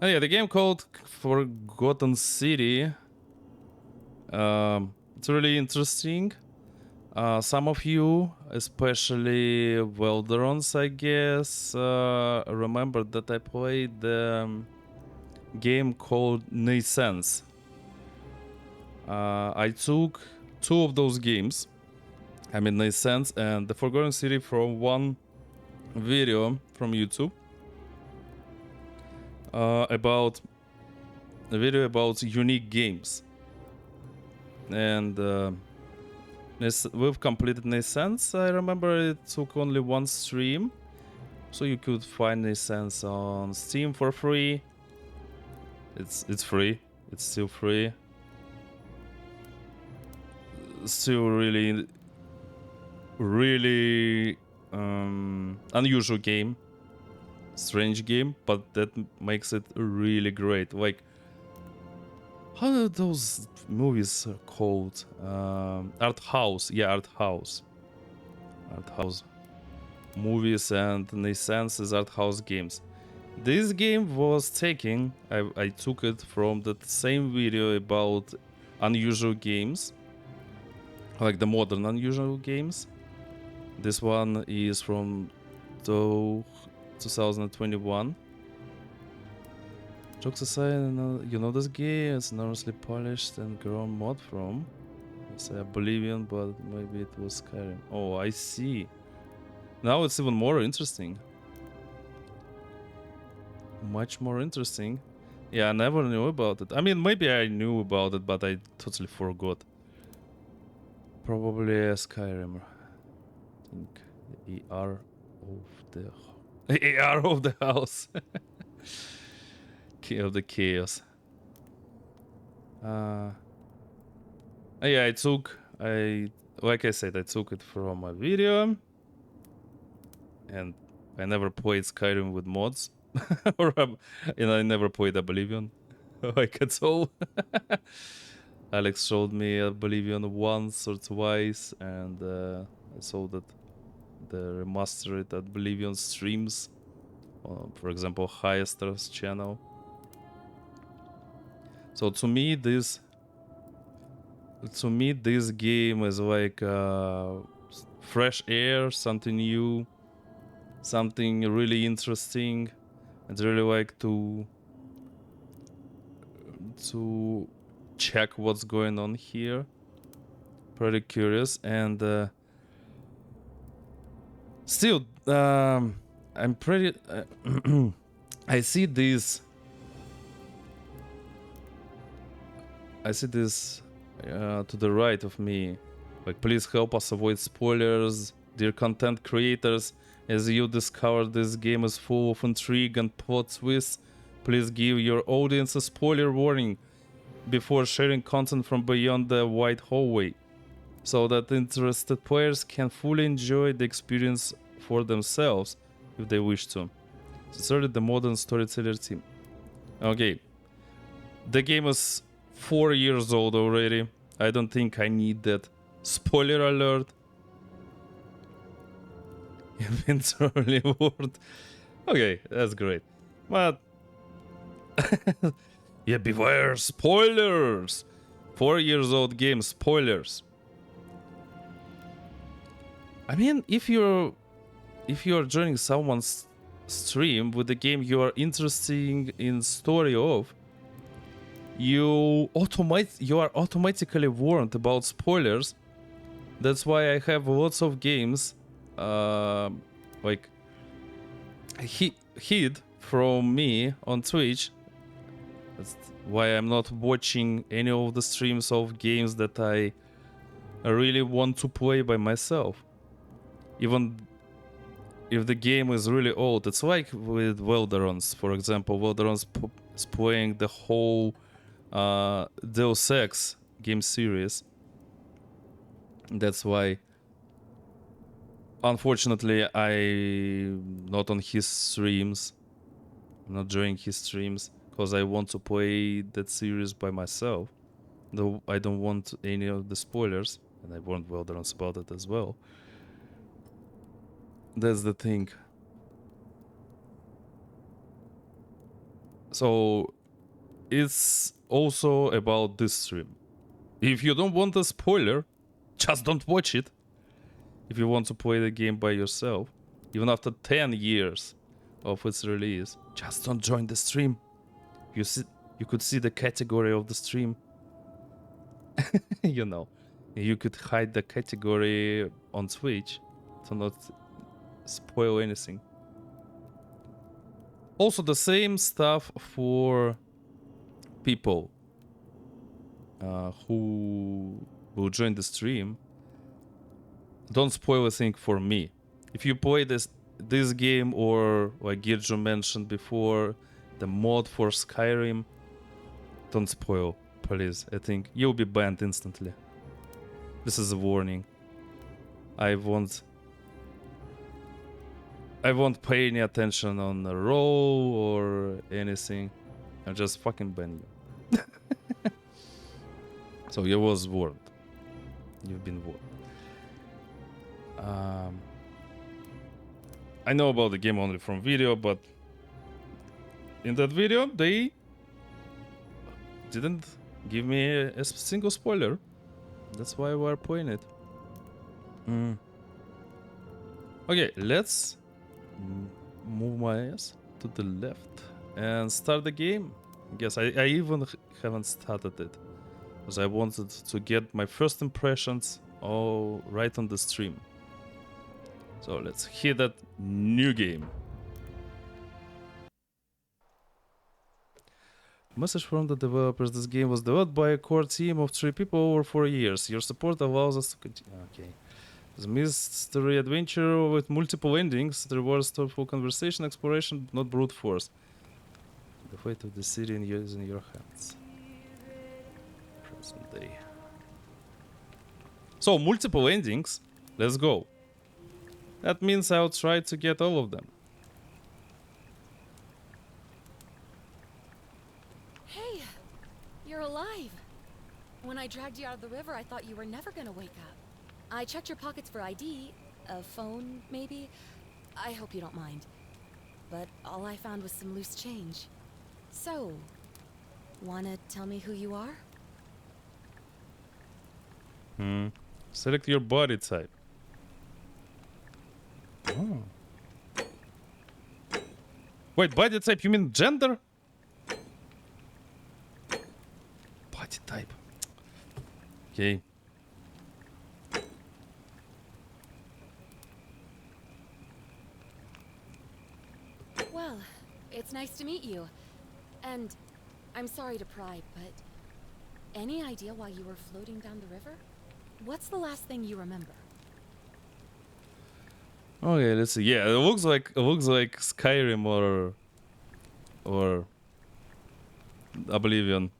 Oh yeah, the game called Forgotten City. It's really interesting. Some of you, especially Welderons, I guess, remember that I played the game called Naissance. I took two of those games, I mean Naissance and the Forgotten City, from one video from YouTube about a video about unique games. And we've completed Naissance. I remember it took only one stream, so you could find Naissance on Steam for free. It's free. It's still free. Still really unusual game, strange game, but that makes it really great. Like, how are those movies called? Art house, yeah, art house movies, and Naissance is art house games. This game was taken, I took it from that same video about unusual games, like the modern unusual games. This one is from 2021. Jokes aside, you know this game, it's enormously polished and grown mod from. It's Oblivion, but maybe it was Skyrim. Oh, I see. Now it's even more interesting. Much more interesting. Yeah, I never knew about it. I mean, maybe I knew about it, but I totally forgot. Probably a Skyrim. I think the AR of the AR of the house. Key of the chaos. Yeah, like I said, I took it from a video, and I never played Skyrim with mods, and I never played Oblivion, like at all. Alex showed me Oblivion once or twice, and I saw that the remastered Oblivion streams, for example, Hyester's channel. So to me, this game is like fresh air, something new, something really interesting. I'd really like to check what's going on here. Pretty curious, and still, I'm pretty. I see this. To the right of me. Like, please help us avoid spoilers, dear content creators. As you discover this game is full of intrigue and plot twists, please give your audience a spoiler warning before sharing content from beyond the white hallway, so that interested players can fully enjoy the experience for themselves if they wish to. Sincerely, the modern storyteller team. Okay. The game is 4 years old already. I don't think I need that. Spoiler alert. Eventually word. Okay, that's great. But yeah, beware spoilers. 4 years old game, spoilers. I mean, if you're joining someone's stream with a game you are interested in story of, you are automatically warned about spoilers. That's why I have lots of games like hid from me on Twitch. That's why I'm not watching any of the streams of games that I really want to play by myself, even if the game is really old. It's like with Welderons, for example. Welderons is playing the whole Deus Ex game series. That's why, unfortunately, I'm not on his streams. I'm not joining his streams because I want to play that series by myself. Though I don't want any of the spoilers, and I warned Welderons about it as well. That's the thing. So it's also about this stream. If you don't want a spoiler, just don't watch it. If you want to play the game by yourself, even after 10 years of its release, just don't join the stream. You could see the category of the stream. You know, you could hide the category on Twitch to not spoil anything. Also, the same stuff for people who will join the stream. Don't spoil a thing for me. If you play this game, or like Girjo mentioned before, the mod for Skyrim, don't spoil, please. I think you'll be banned instantly. This is a warning. I won't pay any attention on the role or anything. I'll just fucking ban you. So you was warned. You've been warned. I know about the game only from video, but in that video they didn't give me a single spoiler. That's why we're playing it. Okay, let's move my ass to the left and start the game. I guess I even haven't started it, because I wanted to get my first impressions all right on the stream. So let's hit that new game. Message from the developers. This game was developed by a core team of 3 people over 4 years. Your support allows us to continue. Okay. It's a mystery adventure with multiple endings. The rewards thoughtful conversation, exploration, not brute force. The fate of the city is in your hands. Present day. So, multiple endings. Let's go. That means I'll try to get all of them. Hey, you're alive. When I dragged you out of the river, I thought you were never gonna wake up. I checked your pockets for ID, a phone, maybe. I hope you don't mind. But all I found was some loose change. So, wanna tell me who you are? Select your body type. Oh. Wait, body type, you mean gender? Body type. Okay. Well, it's nice to meet you. And I'm sorry to pry, but any idea why you were floating down the river? What's the last thing you remember? Okay, let's see. Yeah, it looks like Skyrim or Oblivion.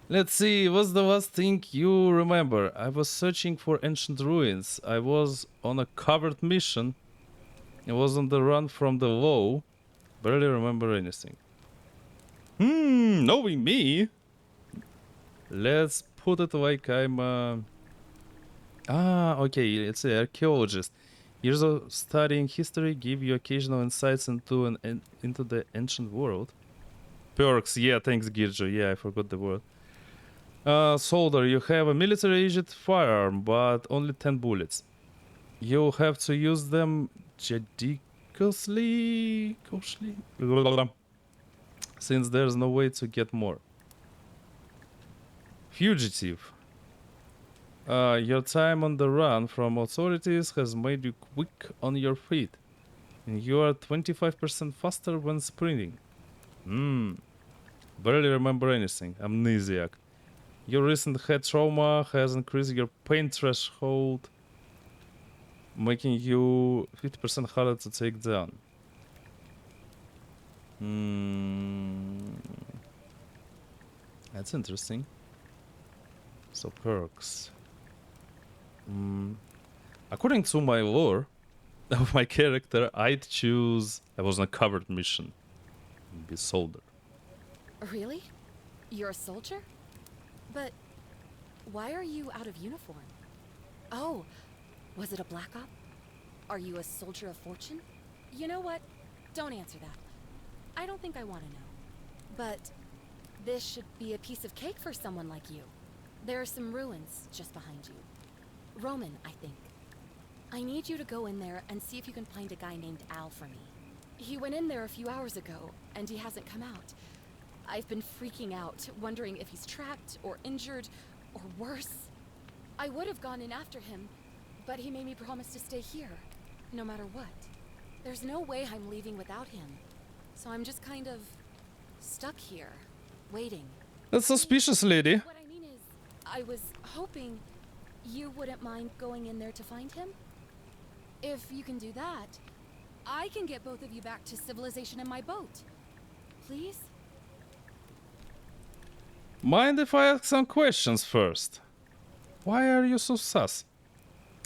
Let's see, what's the last thing you remember? I was searching for ancient ruins. I was on a covered mission. I was on the run from the law. Barely remember anything. Knowing me. Let's put it like I'm okay, let's say archaeologist. Years of studying history give you occasional insights into into the ancient world. Perks, yeah, thanks Girjo. Yeah, I forgot the word. Soldier, you have a military-aged firearm, but only 10 bullets. You'll have to use them judiciously, since there's no way to get more. Fugitive. Your time on the run from authorities has made you quick on your feet. And you are 25% faster when sprinting. Barely remember anything. Amnesiac. Your recent head trauma has increased your pain threshold, making you 50% harder to take down. That's interesting. So perks. According to my lore of my character, I'd choose I was on a covered mission. Be a soldier. Really? You're a soldier? But why are you out of uniform? Oh, was it a black op? Are you a soldier of fortune? You know what? Don't answer that. I don't think I want to know. But this should be a piece of cake for someone like you. There are some ruins just behind you. Roman, I think. I need you to go in there and see if you can find a guy named Al for me. He went in there a few hours ago, and he hasn't come out. I've been freaking out, wondering if he's trapped or injured or worse. I would have gone in after him, but he made me promise to stay here, no matter what. There's no way I'm leaving without him. So I'm just kind of stuck here, waiting. That's suspicious, lady. What I mean is, I was hoping you wouldn't mind going in there to find him. If you can do that, I can get both of you back to civilization in my boat. Please? Mind if I ask some questions first? Why are you so sus?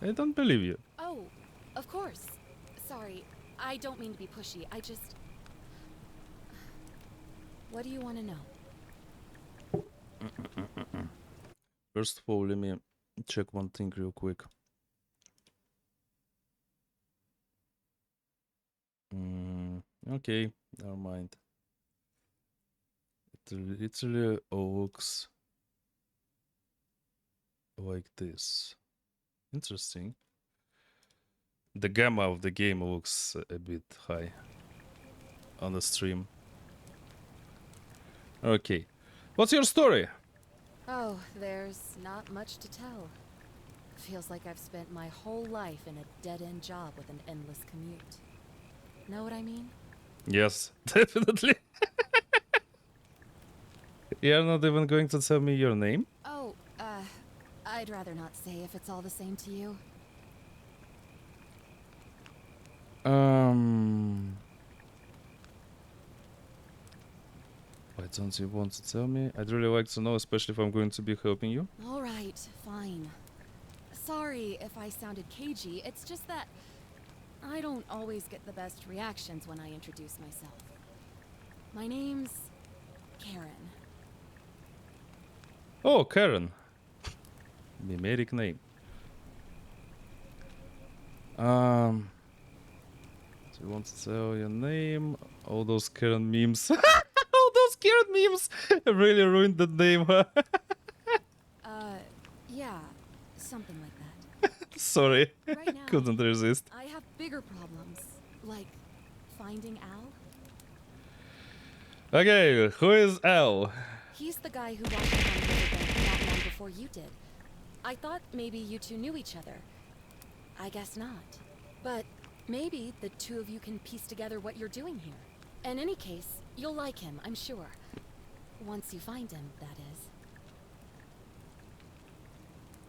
I don't believe you. Oh, of course. Sorry, I don't mean to be pushy. I just... What do you want to know? First of all, let me check one thing real quick. Okay, never mind. It literally looks like this. Interesting. The gamma of the game looks a bit high on the stream. Okay. What's your story? Oh, there's not much to tell. Feels like I've spent my whole life in a dead-end job with an endless commute. Know what I mean? Yes, definitely. You're not even going to tell me your name? Oh, I'd rather not say if it's all the same to you. Why don't you want to tell me? I'd really like to know, especially if I'm going to be helping you. All right, fine. Sorry if I sounded cagey, it's just that I don't always get the best reactions when I introduce myself. My name's Karen. Oh, Karen. Numeric name. Do you want to tell your name? All those Karen memes. All those Karen memes really ruined the name, huh? Yeah, something like that. Sorry. Right now, Couldn't resist. I have bigger problems, like finding Al. Okay, who is Al? He's the guy who walked in on the riverbank not long before you did. I thought maybe you two knew each other. I guess not. But maybe the two of you can piece together what you're doing here. In any case, you'll like him, I'm sure. Once you find him, that is.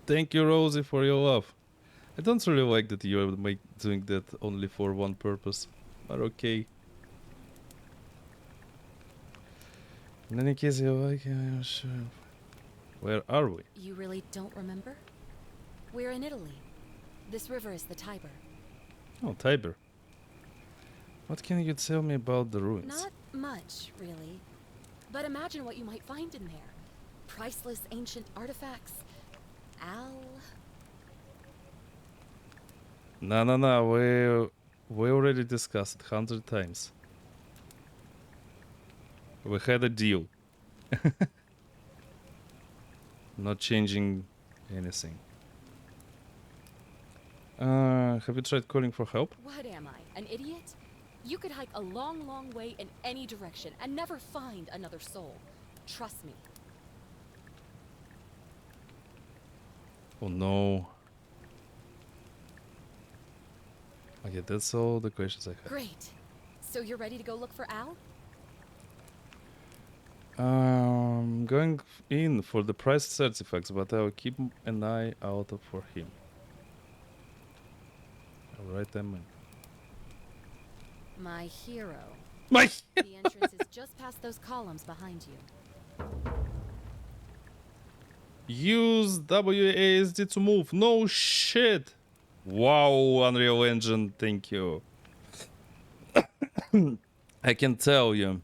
Thank you, Rosie, for your love. I don't really like that you're doing that only for one purpose, but okay. In any case, you like him, I'm sure. Where are we? You really don't remember? We're in Italy. This river is the Tiber. Oh, Tiber. What can you tell me about the ruins? Not much, really. But imagine what you might find in there. Priceless ancient artifacts. Al... No. We already discussed it 100 times. We had a deal. Not changing anything. Have you tried calling for help? What am I, an idiot? You could hike a long, long way in any direction and never find another soul. Trust me. Oh no. Okay, that's all the questions I have. Great. So you're ready to go look for Al? Going in for the priced artifacts, but I'll keep an eye out for him. Alright, I'm in. My hero. My The entrance is just past those columns behind you. Use WASD to move. No shit. Wow, Unreal Engine, thank you. I can tell you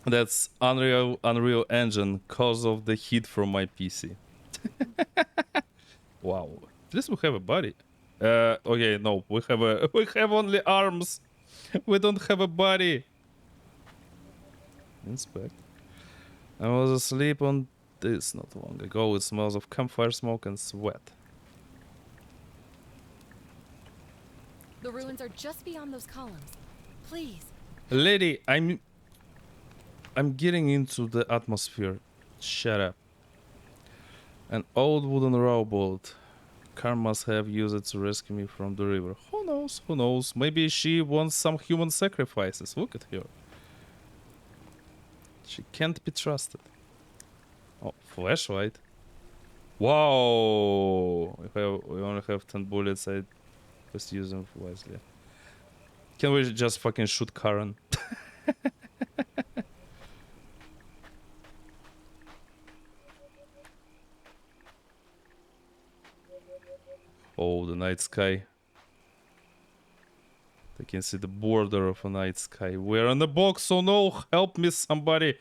that's Unreal Engine cause of the heat from my PC. Wow. At least we have a body. Okay, no, we have only arms. We don't have a body. Inspect. I was asleep on this not long ago. It smells of campfire smoke and sweat. The ruins are just beyond those columns. Please. Lady, I'm getting into the atmosphere. Shut up. An old wooden rowboat. Car must have used it to rescue me from the river. Who knows? Who knows? Maybe she wants some human sacrifices. Look at her. She can't be trusted. Oh, flashlight. Wow! We only have 10 bullets. I just use them wisely. Can we just fucking shoot Karen? Oh, the night sky. I can see the border of a night sky. We're in the box, oh no! Help me, somebody!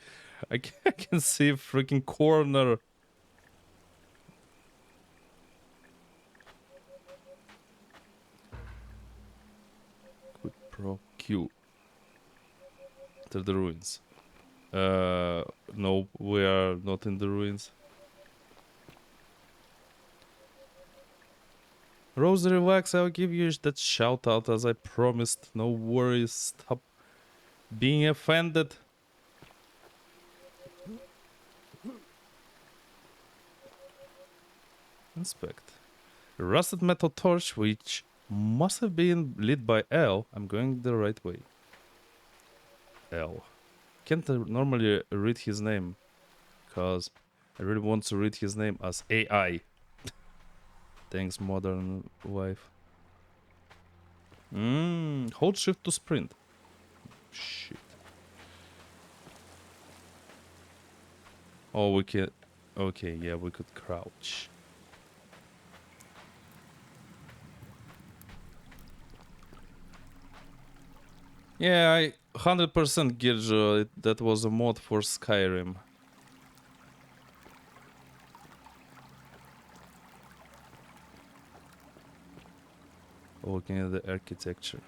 I can see a freaking corner. Quick Pro Q. To the ruins. No, we are not in the ruins. Rose, relax, I'll give you that shout out as I promised. No worries, stop being offended. Inspect. A rusted metal torch, which must have been lit by L. I'm going the right way. L. Can't normally read his name, because I really want to read his name as AI. Thanks, modern life. Hold shift to sprint. Shit. Oh, we can... Okay, yeah, we could crouch. Yeah, I 100% Girjo. That was a mod for Skyrim. Looking at the architecture.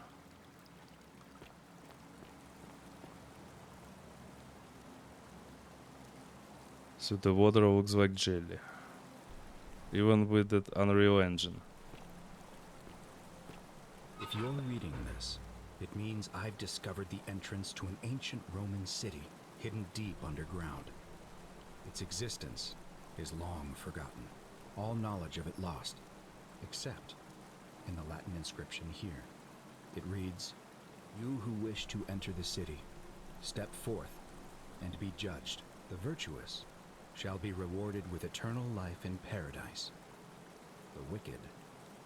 So the water looks like jelly. Even with that Unreal Engine. If you're reading this, it means I've discovered the entrance to an ancient Roman city hidden deep underground. Its existence is long forgotten, all knowledge of it lost, except in the Latin inscription here. It reads, "You who wish to enter the city, step forth and be judged. The virtuous shall be rewarded with eternal life in paradise. The wicked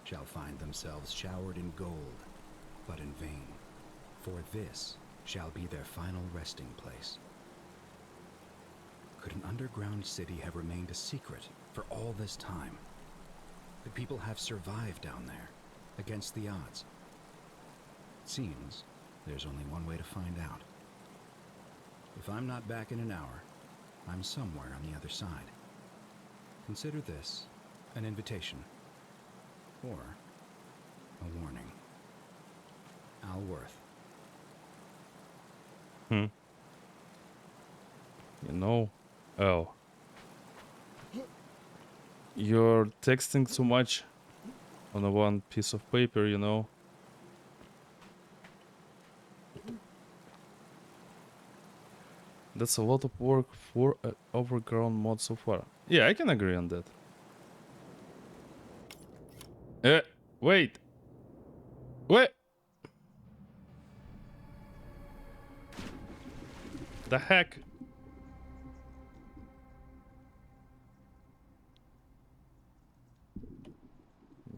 shall find themselves showered in gold, but in vain, for this shall be their final resting place." Could an underground city have remained a secret for all this time? Could people have survived down there, against the odds? It seems there's only one way to find out. If I'm not back in an hour, I'm somewhere on the other side. Consider this an invitation, or a warning. Alworth. You know, oh. You're texting too much on a one piece of paper, you know. That's a lot of work for an overgrown mod so far. Yeah, I can agree on that. Wait. Wait. The heck?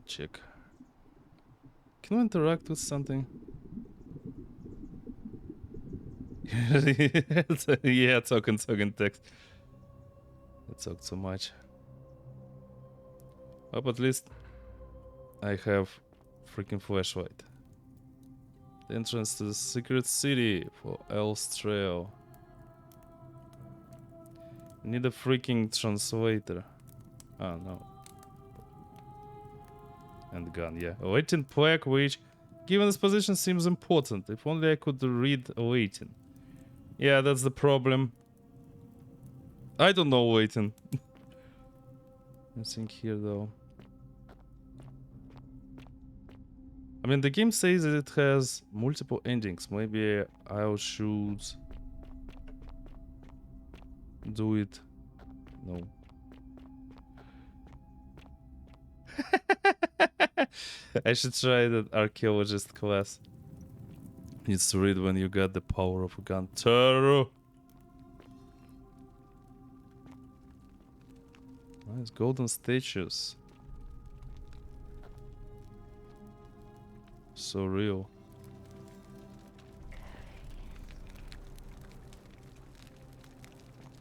Check. Can we interact with something? Yeah, talking text. I talk too much. Oh, but at least I have freaking flashlight. The entrance to the secret city for El's Trail. Need a freaking translator. Oh no. And gun, yeah. A Latin plaque which, given this position, seems important. If only I could read Latin. Yeah, that's the problem. I don't know waiting. Nothing here though. I mean, the game says that it has multiple endings. Maybe I should do it. No. I should try that archaeologist class. Needs to read when you got the power of a gun. Terror. Nice golden statues. So real.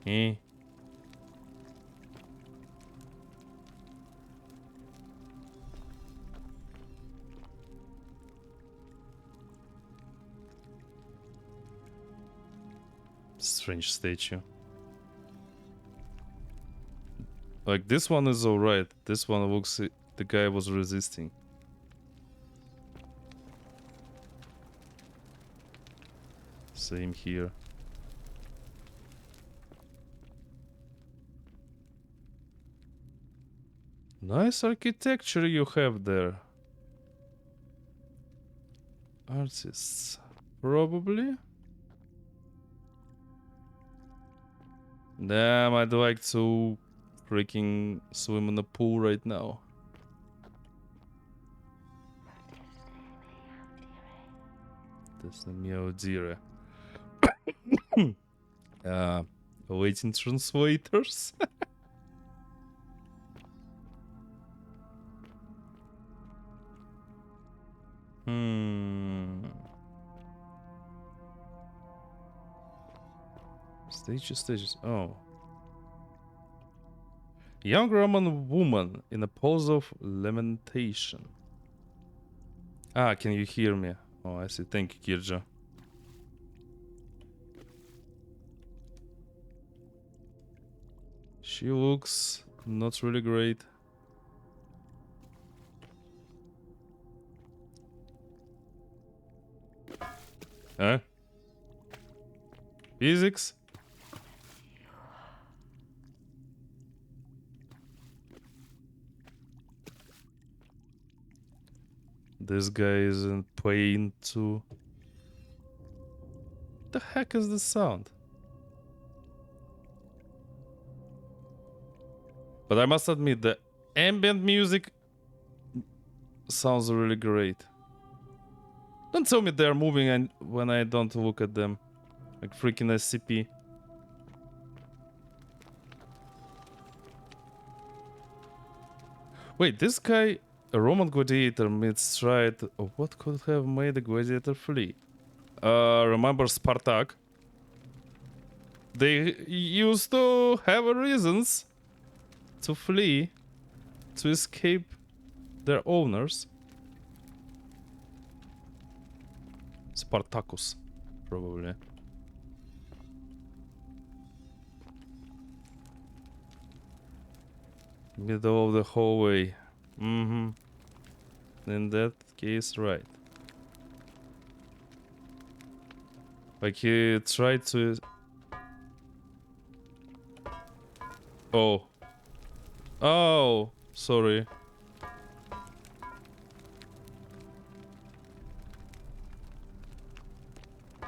Eh. Strange statue. Like, this one is alright. This one looks... The guy was resisting. Same here. Nice architecture you have there. Artists. Probably. Damn, I'd like to freaking swim in the pool right now. That's the mio dire. Awaiting translators. Stages. Oh. Young Roman woman in a pose of lamentation. Ah, can you hear me? Oh, I see. Thank you, Kirja. She looks not really great. Huh? Physics? This guy isn't playing too. What the heck is this sound? But I must admit, the ambient music sounds really great. Don't tell me they're moving and when I don't look at them. Like freaking SCP. Wait, this guy, a Roman gladiator meets tried. What could have made a gladiator flee? Remember Spartak? They used to have reasons to flee, to escape their owners. Spartacus, probably. Middle of the hallway. In that case, right. Like he tried to... Oh. Oh, sorry.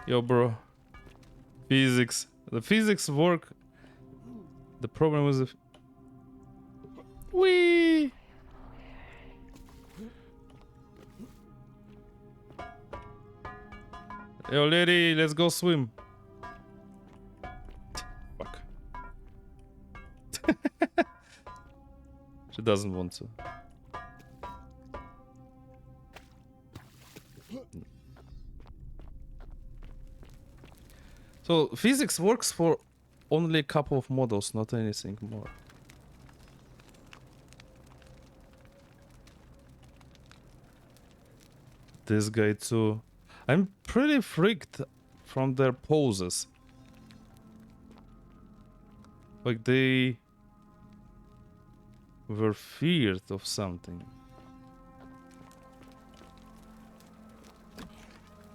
Yo, bro. Physics. The physics work. The problem was if... Whee! Yo, lady, let's go swim. Fuck. She doesn't want to. So, physics works for only a couple of models, not anything more. This guy too. I'm pretty freaked from their poses. Like they were feared of something.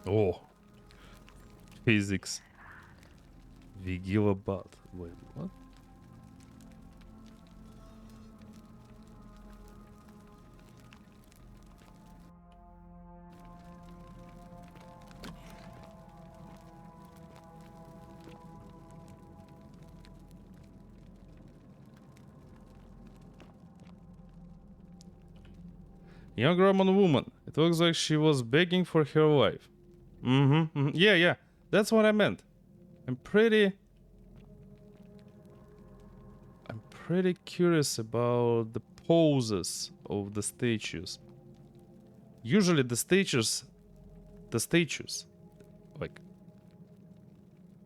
Oh. Physics. Vigilabad. Wait, what? Young Roman woman. It looks like she was begging for her life. Yeah, yeah. That's what I meant. I'm pretty curious about the poses of the statues. Usually the statues, like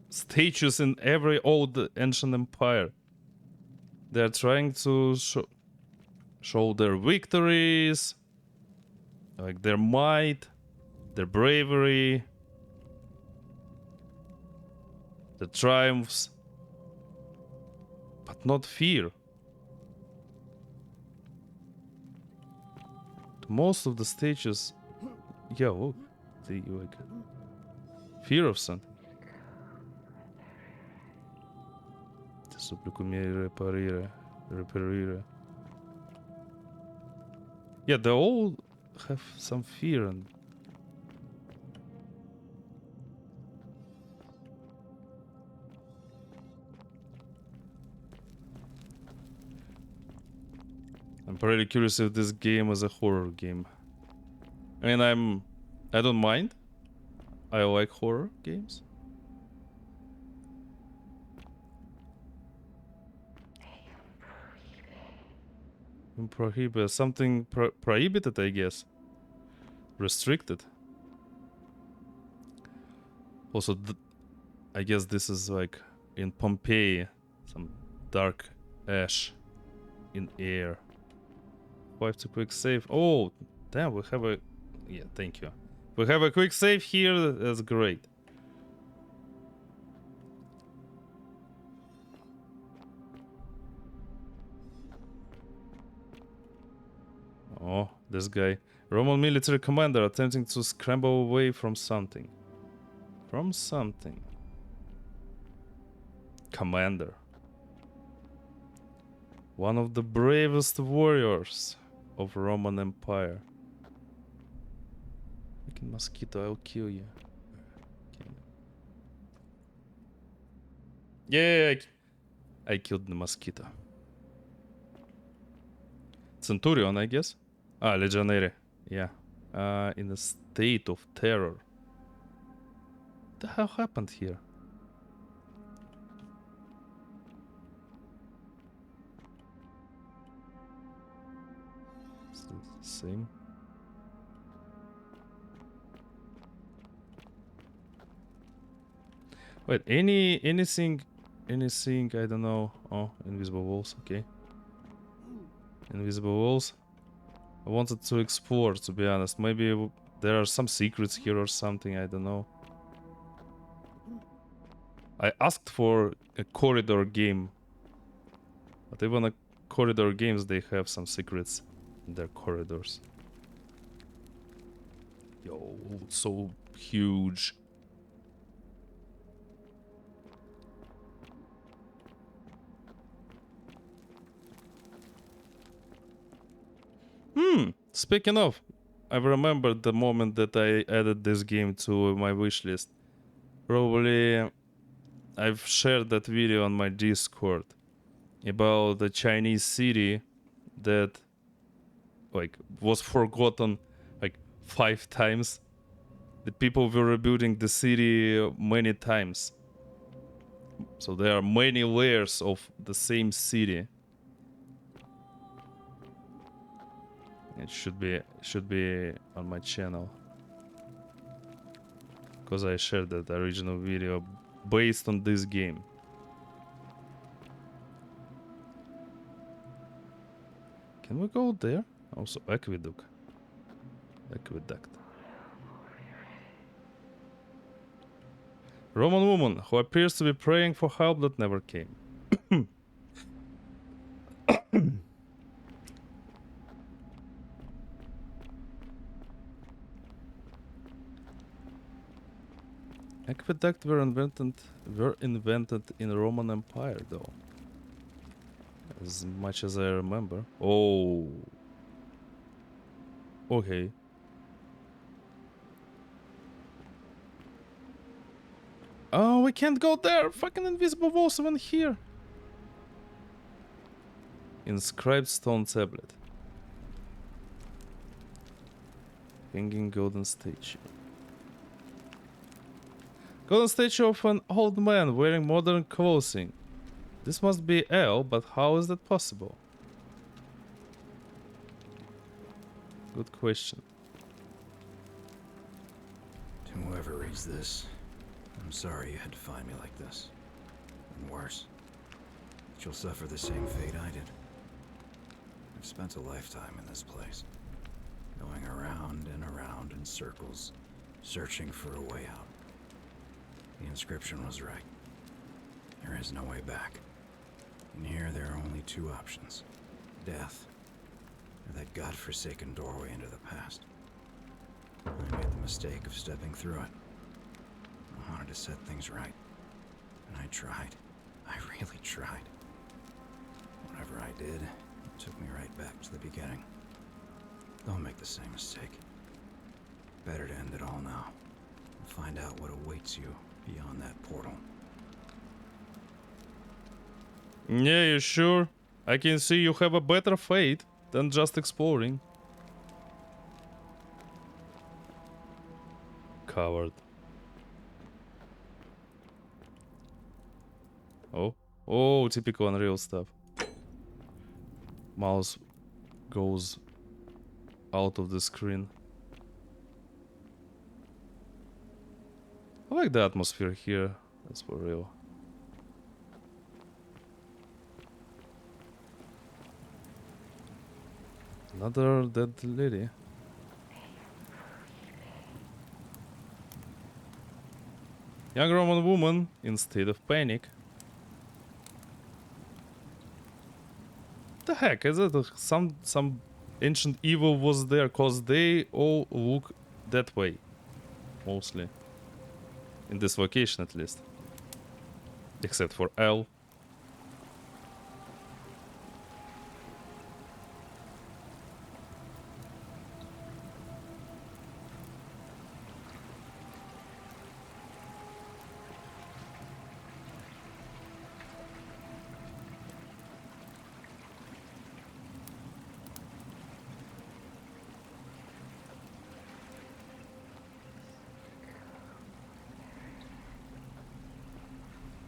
statues in every old ancient empire, they're trying to show their victories, like their might, their bravery, the triumphs, but not fear. Most of the statues, yeah, look, they like fear of something. Reparire. Yeah, they all have some fear and I'm pretty curious if this game is a horror game. I mean, I don't mind. I like horror games. Prohibit something prohibited, I guess. Restricted. Also, I guess this is like in Pompeii, some dark ash in air. 5 to quick save. Oh, damn, we have a... Yeah, thank you. We have a quick save here, that's great. Oh, this guy. Roman military commander attempting to scramble away from something. From something. Commander. One of the bravest warriors of Roman Empire. Freaking mosquito, I'll kill you. Okay. Yeah, I killed the mosquito. Centurion, I guess. Ah, Legionary. Yeah. In a state of terror. What the hell happened here? Still the same. Wait, anything, I don't know. Oh, invisible walls, okay. Invisible walls. I wanted to explore, to be honest. Maybe there are some secrets here or something, I don't know. I asked for a corridor game. But even a corridor games, they have some secrets in their corridors. Yo, so huge. Speaking of, I remembered the moment that I added this game to my wishlist. Probably I've shared that video on my Discord about the Chinese city that like was forgotten like 5 times. The people were rebuilding the city many times. So there are many layers of the same city. It should be on my channel. Because I shared that original video based on this game. Can we go there? Also, aqueduct. Roman woman who appears to be praying for help that never came. Aqueducts were invented in Roman Empire, though. As much as I remember. Oh. Okay. Oh, we can't go there! Fucking invisible walls even here! Inscribed stone tablet. Hanging golden statue. Golden statue of an old man wearing modern clothing. This must be El, but how is that possible? Good question. To whoever reads this, I'm sorry you had to find me like this. And worse, that you'll suffer the same fate I did. I've spent a lifetime in this place, going around and around in circles, searching for a way out. The inscription was right. There is no way back. In here, there are only two options. Death, or that godforsaken doorway into the past. I made the mistake of stepping through it. I wanted to set things right. And I tried. I really tried. Whatever I did, it took me right back to the beginning. Don't make the same mistake. Better to end it all now. And find out what awaits you beyond that portal. Yeah, you sure? I can see you have a better fate than just exploring. Coward. Oh. Oh, typical Unreal stuff. Mouse goes out of the screen. I like the atmosphere here. That's for real. Another dead lady. Young Roman woman in state of panic. What the heck is it? Some ancient evil was there, cause they all look that way, mostly. In this location, at least, except for L.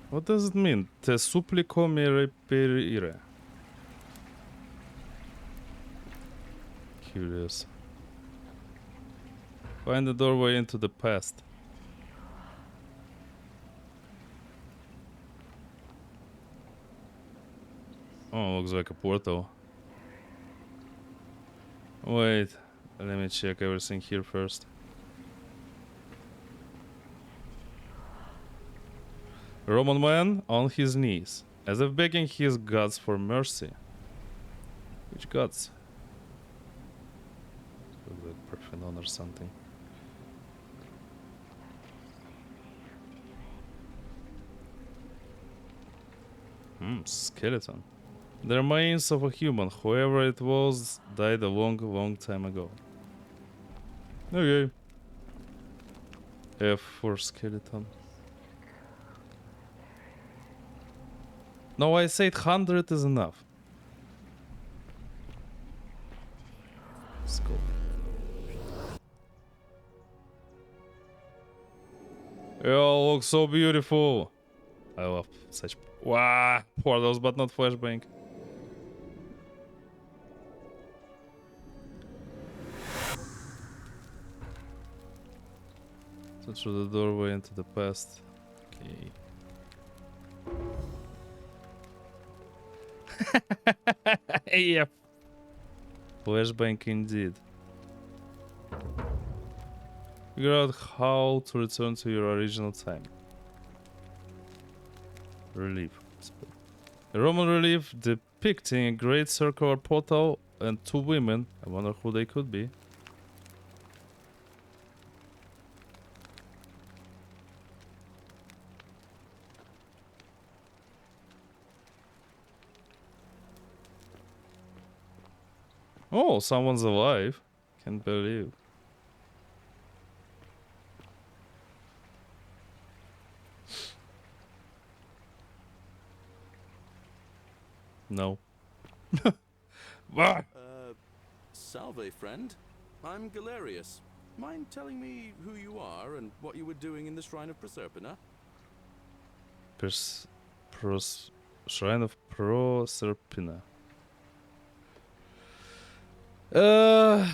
What does it mean? Te supplico mi reperire. Curious. Find the doorway into the past. Oh, looks like a portal. Wait, let me check everything here first. Roman man on his knees, as if begging his gods for mercy. Which gods? Looks like Parthenon or something. Skeleton. The remains of a human, whoever it was, died a long time ago. Okay. F for skeleton. No, I said 100 is enough. Let's go. It all looks so beautiful. I love such portals, but not flashbang. So through the doorway into the past. Okay. Yep. Flashbang indeed. Figure out how to return to your original time. Relief. A Roman relief depicting a great circular portal and two women. I wonder who they could be. Oh, someone's alive. Can't believe. No. Ah! Salve, friend. I'm Galerius. Mind telling me who you are and what you were doing in the Shrine of Proserpina? Shrine of Proserpina. Uh,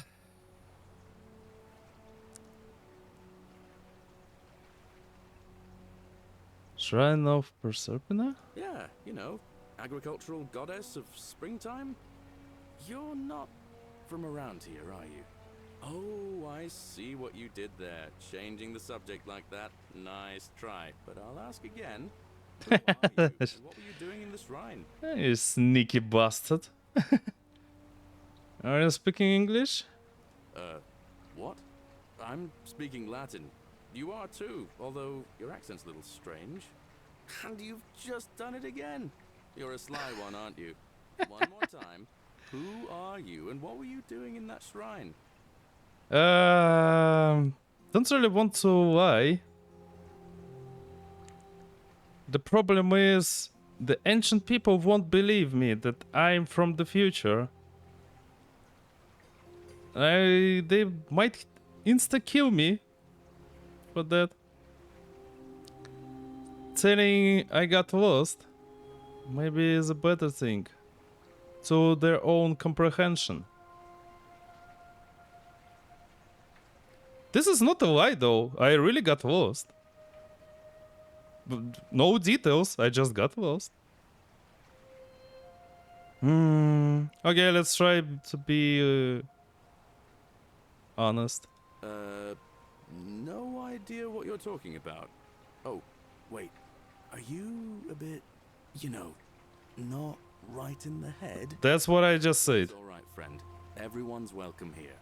Shrine of Proserpina? Yeah, you know, agricultural goddess of springtime? You're not from around here, are you? Oh, I see what you did there. Changing the subject like that. Nice try. But I'll ask again. Who are you? And what were you doing in the shrine? You sneaky bastard. Are you speaking English? What? I'm speaking Latin. You are too, although your accent's a little strange. And you've just done it again. You're a sly one, aren't you? One more time. Who are you and what were you doing in that shrine? Don't really want to lie. The problem is the ancient people won't believe me that I'm from the future. They might insta-kill me for that. Telling I got lost maybe is a better thing to their own comprehension. This is not a lie though, I really got lost. No details, I just got lost. Okay, let's try to be honest. No idea what you're talking about. Oh, wait. Are you a bit, you know, not right in the head? That's what I just said. It's all right, friend. Everyone's welcome here.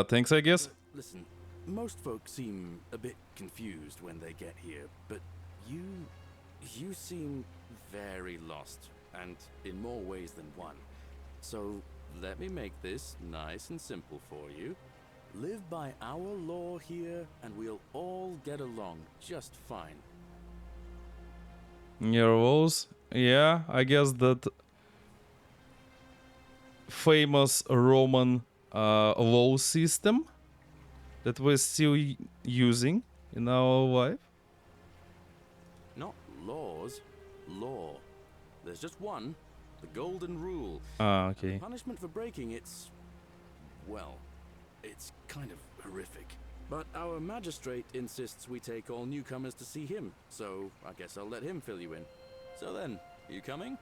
Thanks, I guess. Listen, most folks seem a bit confused when they get here, but you seem very lost, and in more ways than one. So let me make this nice and simple for you. Live by our law here, and we'll all get along just fine. Your rules? Yeah, I guess that famous Roman law system that we're still using in our life. Not laws, law. There's just one, the golden rule. Ah, And okay. the punishment for breaking it's, well, it's kind of horrific. But our magistrate insists we take all newcomers to see him, so I guess I'll let him fill you in. So then, you coming?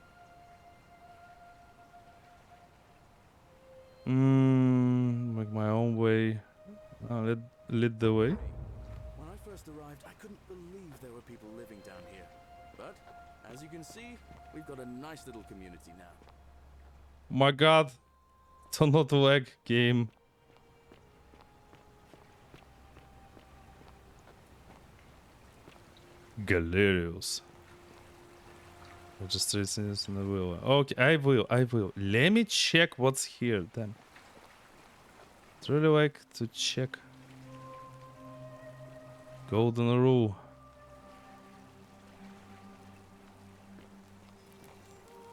Make my own way. Lead the way. When I first arrived, I couldn't believe there were people living down here. But, as you can see, we've got a nice little community now. My god. Do not lag game. Galerius. Registrations in the will. Okay, I will. Let me check what's here then. I'd really like to check. Golden rule.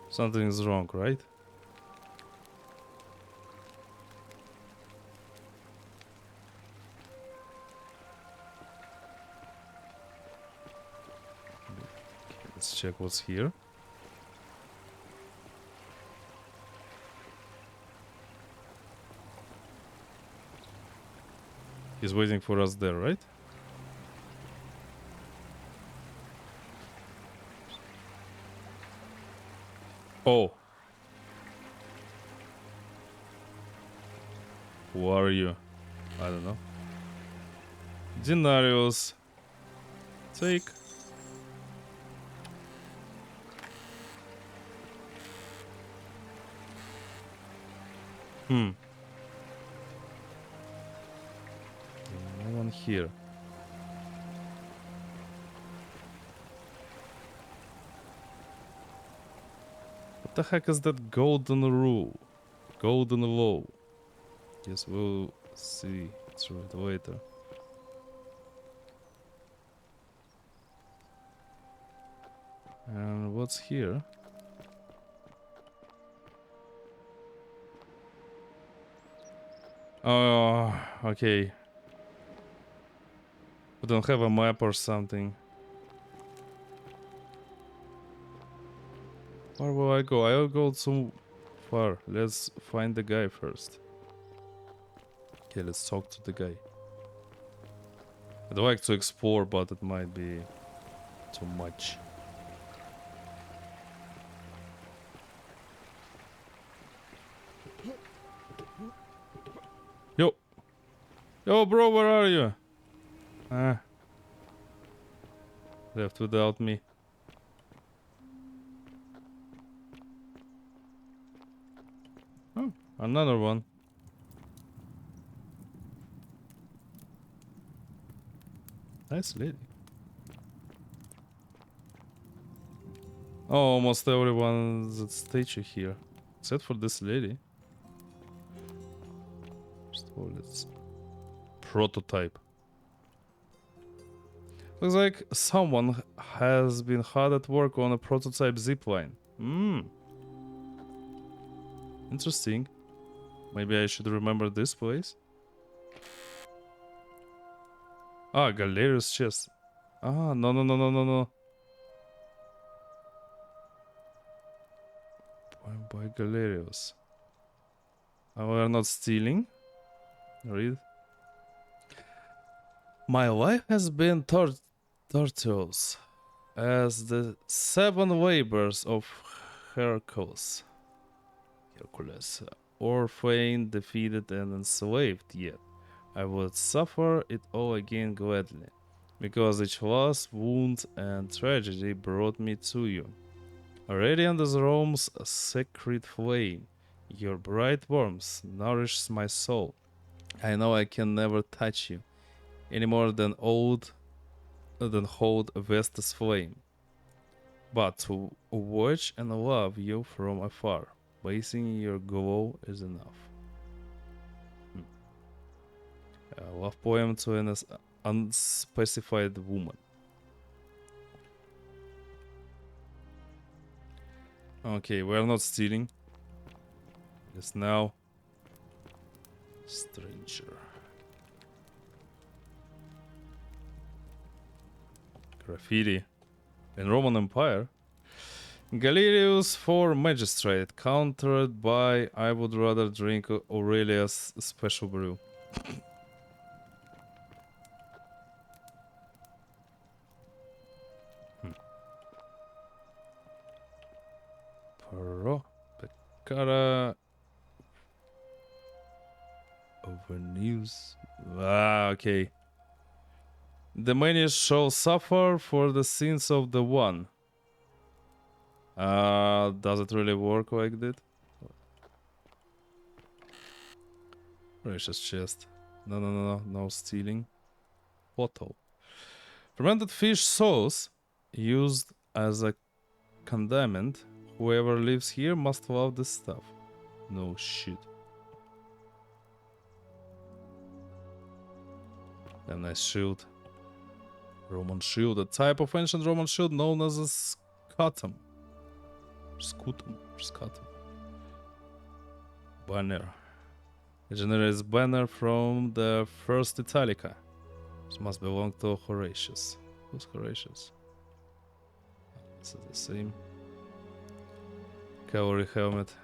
Something is wrong, right? Okay, let's check what's here. He's waiting for us there, right? Oh. Who are you? I don't know. Denarius. Take. No one here. The heck is that golden rule? Golden law. Yes, we'll see through it later. And what's here? Oh, okay. We don't have a map or something. Where will I go? I'll go so far. Let's find the guy first. Okay, let's talk to the guy. I'd like to explore, but it might be too much. Yo! Yo, bro, where are you? Ah. Left without me. Oh, another one. Nice lady. Oh, almost everyone's at statue here. Except for this lady. First of all, let's... Prototype. Looks like someone has been hard at work on a prototype zipline. Interesting. Maybe I should remember this place. Ah, Galerius chest. Ah, no. By Galerius. Oh, we are not stealing. Read. My life has been tortuous as the 7 labors of Hercules. Orphan, defeated and enslaved, yet I would suffer it all again gladly, because each loss, wound, and tragedy brought me to you. Radiant as Rome's sacred flame, your bright warmth nourishes my soul. I know I can never touch you, any more than hold Vestas flame, but to watch and love you from afar, basing your glow is enough. A love poem to an unspecified woman. Okay, we're not stealing. Yes, now. Stranger. Graffiti. In Roman Empire. Galerius for magistrate, countered by I would rather drink Aurelia's special brew. Pro Pecara over news. Ah, okay. The many shall suffer for the sins of the one. Does it really work like that? Precious chest. No stealing. Bottle. Fermented fish sauce used as a condiment. Whoever lives here must love this stuff. No shit. A nice shield. Roman shield, a type of ancient Roman shield known as a scutum. Scutum. Banner. It generates banner from the first Italica. This must belong to Horatius. Who's Horatius? This is the same. Cavalry helmet.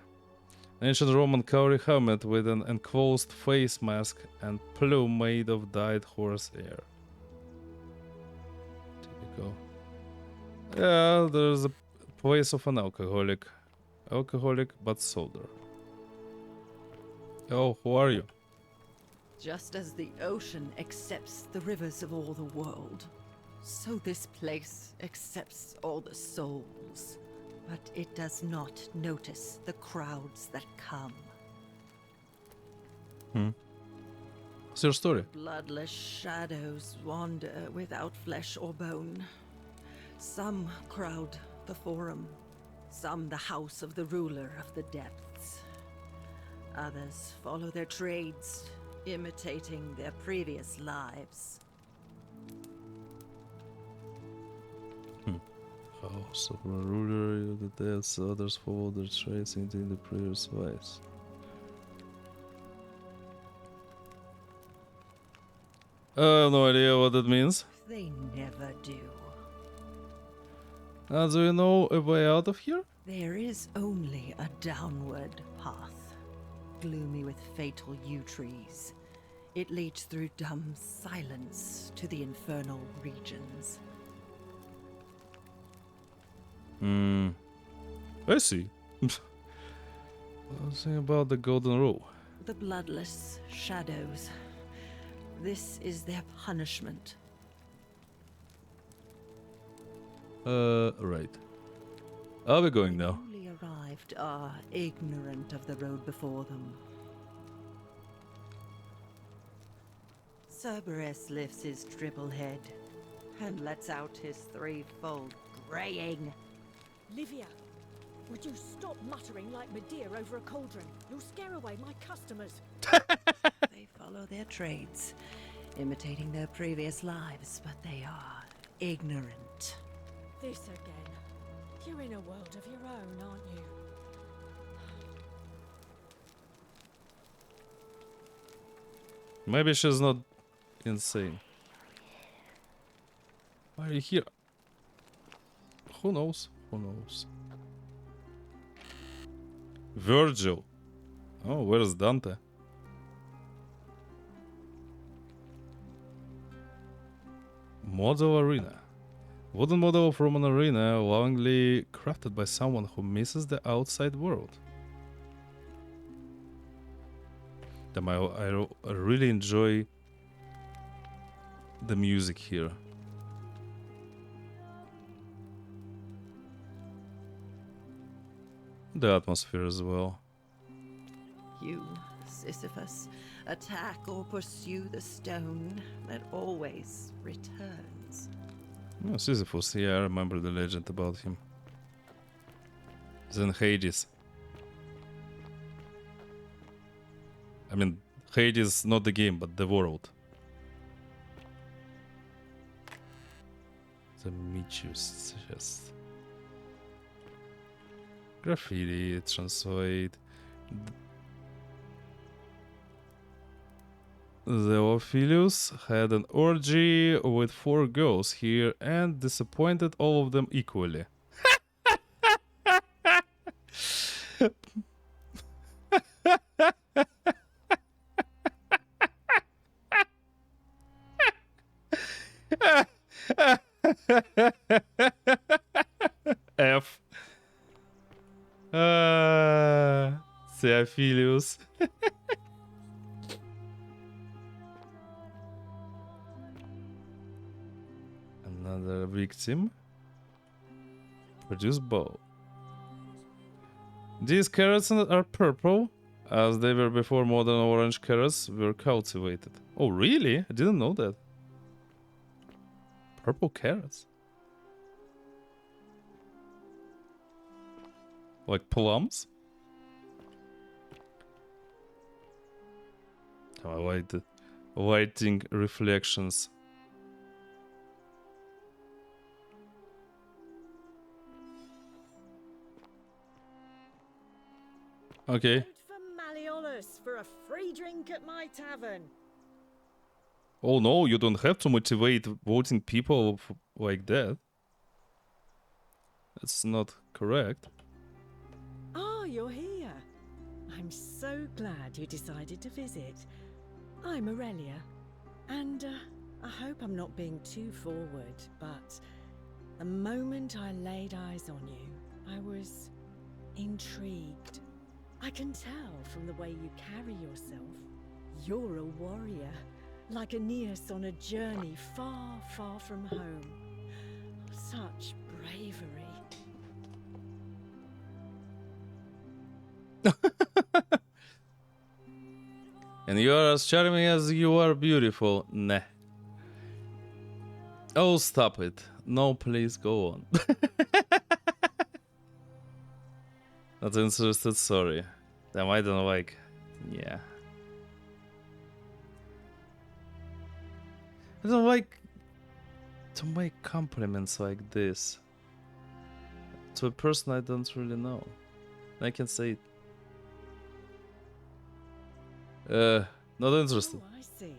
Ancient Roman cavalry helmet with an enclosed face mask and plume made of dyed horse hair. Typical. Yeah, there's a place of an alcoholic. Alcoholic but soldier. Oh, who are you? Just as the ocean accepts the rivers of all the world, so this place accepts all the souls. But it does not notice the crowds that come. What's your story? Bloodless shadows wander without flesh or bone. Some crowd the forum, Some the house of the ruler of the depths. Others follow their trades, imitating their previous lives. House of a ruler of the deaths, others follow their trades into the previous lives. I have no idea what that means. They never do. Do you know a way out of here? There is only a downward path, gloomy with fatal yew trees. It leads through dumb silence to the infernal regions. I see. Something about the golden rule. The bloodless shadows. This is their punishment. Right. Are we going now? The newly arrived are ignorant of the road before them. Cyberos lifts his triple head and lets out his threefold graying. Livia, would you stop muttering like Medea over a cauldron? You'll scare away my customers. They follow their trades, imitating their previous lives, but they are ignorant. This again. You're in a world of your own, aren't you? Maybe she's not insane. Why are you here? Who knows? Who knows? Virgil. Oh, where's Dante? Model arena. Wooden model of Roman arena, lovingly crafted by someone who misses the outside world. Damn, I really enjoy the music here. The atmosphere as well. You, Sisyphus, attack or pursue the stone that always returns. Oh, Sisyphus, yeah, I remember the legend about him. Then Hades. I mean, Hades, not the game, but the world. The Michius chest. Graffiti, translate. Theophilus had an orgy with 4 girls here and disappointed all of them equally. F. Theophilus. Another victim. Produce bow. These carrots are purple, as they were before modern orange carrots were cultivated. Oh, really? I didn't know that. Purple carrots? Like plums? Oh, I like the lighting reflections. Okay. Vote for Malleolus for a free drink at my tavern. Oh no, you don't have to motivate voting people like that. That's not correct. Ah, you're here. I'm so glad you decided to visit. I'm Aurelia, and I hope I'm not being too forward, but the moment I laid eyes on you, I was intrigued. I can tell from the way you carry yourself. You're a warrior, like Aeneas on a journey far, far from home. Such bravery. And you are as charming as you are beautiful. Nah. Oh, stop it. No, please go on. Not interested, sorry. Damn, I don't like. Yeah. I don't like to make compliments like this to a person I don't really know. I can say it. Not interested. Oh, I see.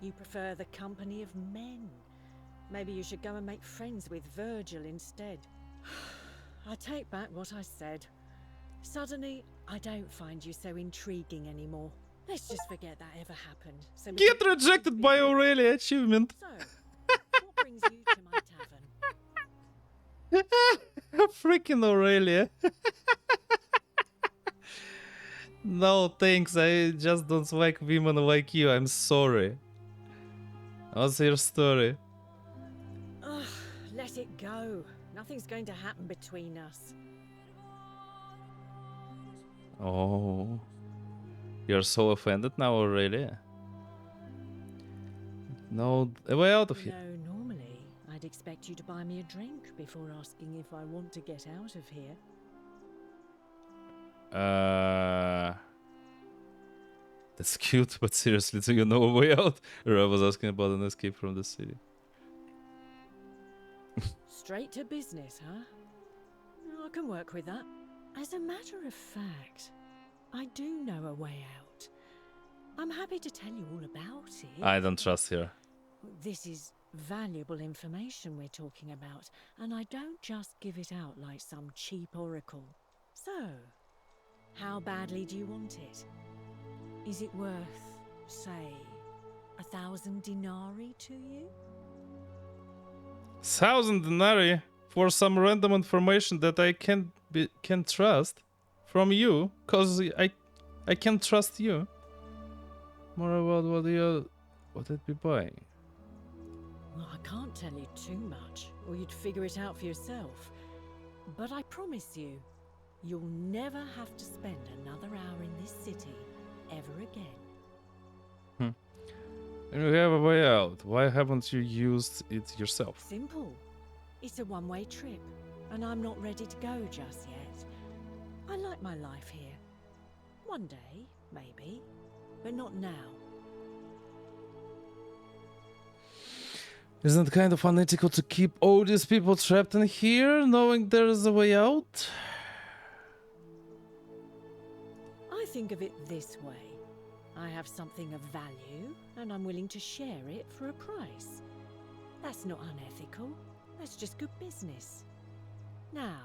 You prefer the company of men. Maybe you should go and make friends with Virgil instead. I take back what I said. Suddenly, I don't find you so intriguing anymore. Let's just forget that ever happened. So we Get can- rejected by Aurelia achievement. So, what brings you to my tavern? Freaking Aurelia. No, thanks. I just don't like women like you. I'm sorry. What's your story? Ugh, let it go. Nothing's going to happen between us. Oh. You're so offended now, Aurelia? No way out of here. No, normally, I'd expect you to buy me a drink before asking if I want to get out of here. That's cute, but seriously, do you know a way out? Or I was asking about an escape from the city. Straight to business, huh? I can work with that. As a matter of fact, I do know a way out. I'm happy to tell you all about it. I don't trust her. This is valuable information we're talking about, and I don't just give it out like some cheap oracle. So, how badly do you want it? Is it worth, say, 1,000 denarii to you? 1,000 denarii for some random information that I can't trust from you, cause I can't trust you. More about what I'd be buying. Well, I can't tell you too much, or you'd figure it out for yourself. But I promise you, you'll never have to spend another hour in this city ever again. And you have a way out. Why haven't you used it yourself? Simple. It's a one-way trip, and I'm not ready to go just yet. I like my life here. One day, maybe, but not now. Isn't it kind of unethical to keep all these people trapped in here, knowing there is a way out? I think of it this way. I have something of value, and I'm willing to share it for a price. That's not unethical. That's just good business. Now,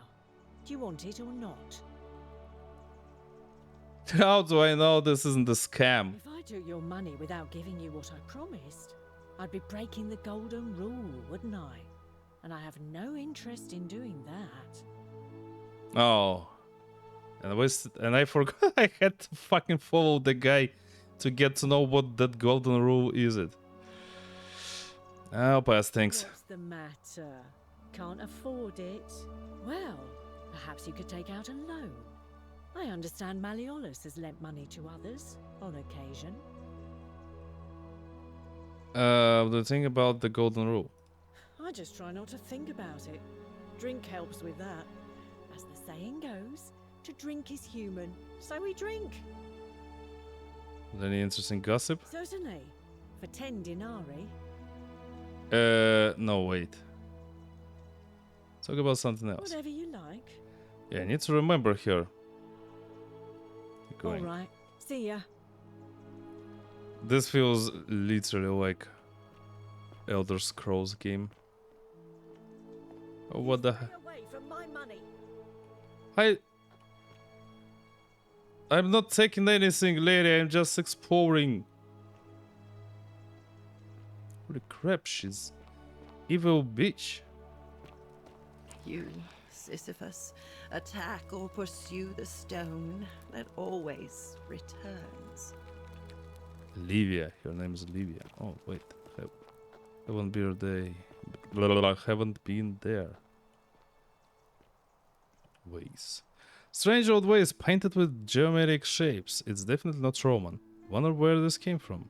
do you want it or not? How do I know this isn't a scam? If I took your money without giving you what I promised, I'd be breaking the golden rule, wouldn't I? And I have no interest in doing that. Oh. And I forgot I had to fucking follow the guy to get to know what that golden rule is it. I'll pass, thanks. What's the matter? Can't afford it? Well, perhaps you could take out a loan. I understand Malleolus has lent money to others on occasion. The thing about the golden rule. I just try not to think about it. Drink helps with that. As the saying goes, to drink is human, so we drink. Any interesting gossip? Certainly. For 10 denarii. No, wait. Talk about something else. Whatever you like. Yeah, I need to remember her. Keep All going. right. See ya. This feels literally like Elder Scrolls game. Oh, what the Stay away from my money. I'm not taking anything, lady. I'm just exploring. Holy crap, she's evil bitch. You, Sisyphus, attack or pursue the stone that always returns. Livia. Her name is Livia. Oh, wait. Haven't been there. Blah, blah, blah, haven't been there. Ways. Strange old ways painted with geometric shapes. It's definitely not Roman. Wonder where this came from.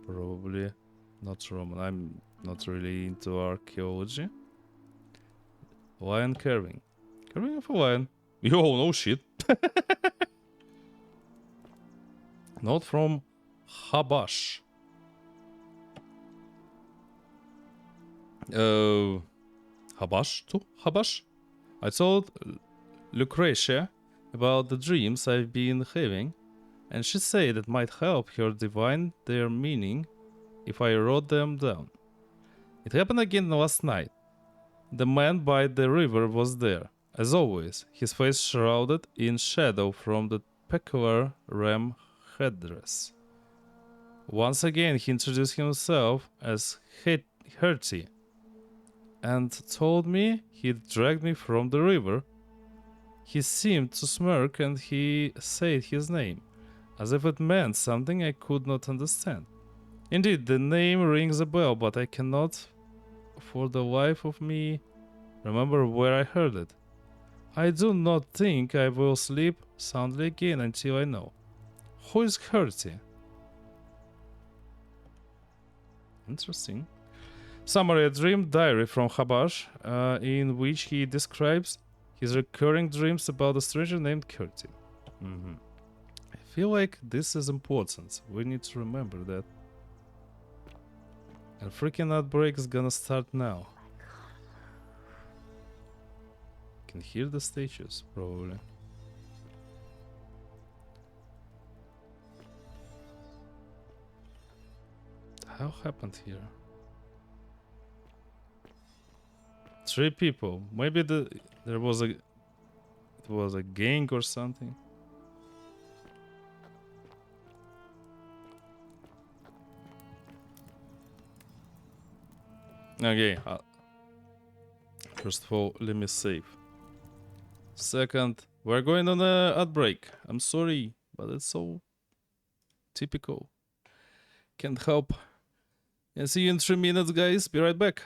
Probably not Roman. I'm not really into archaeology. Lion carving. Carving of a lion. Yo, no shit. Not from Habash. Habash too? Habash? I told Lucretia about the dreams I've been having, and she said it might help her divine their meaning if I wrote them down. It happened again last night. The man by the river was there, as always, his face shrouded in shadow from the peculiar ram headdress. Once again, he introduced himself as Hertie, and told me he'd dragged me from the river. He seemed to smirk and he said his name, as if it meant something I could not understand. Indeed, the name rings a bell, but I cannot, for the life of me, remember where I heard it. I do not think I will sleep soundly again until I know. Who is Hertie? Interesting. Summary: a dream diary from Habash, in which he describes his recurring dreams about a stranger named Curti. I feel like this is important. We need to remember that. And freaking outbreak is gonna start now. Can hear the statues, probably. How happened here? 3 people. Maybe there was it was a gang or something. Okay. First of all, let me save. Second, we're going on a outbreak. I'm sorry, but it's so typical. Can't help. And see you in 3 minutes, guys. Be right back.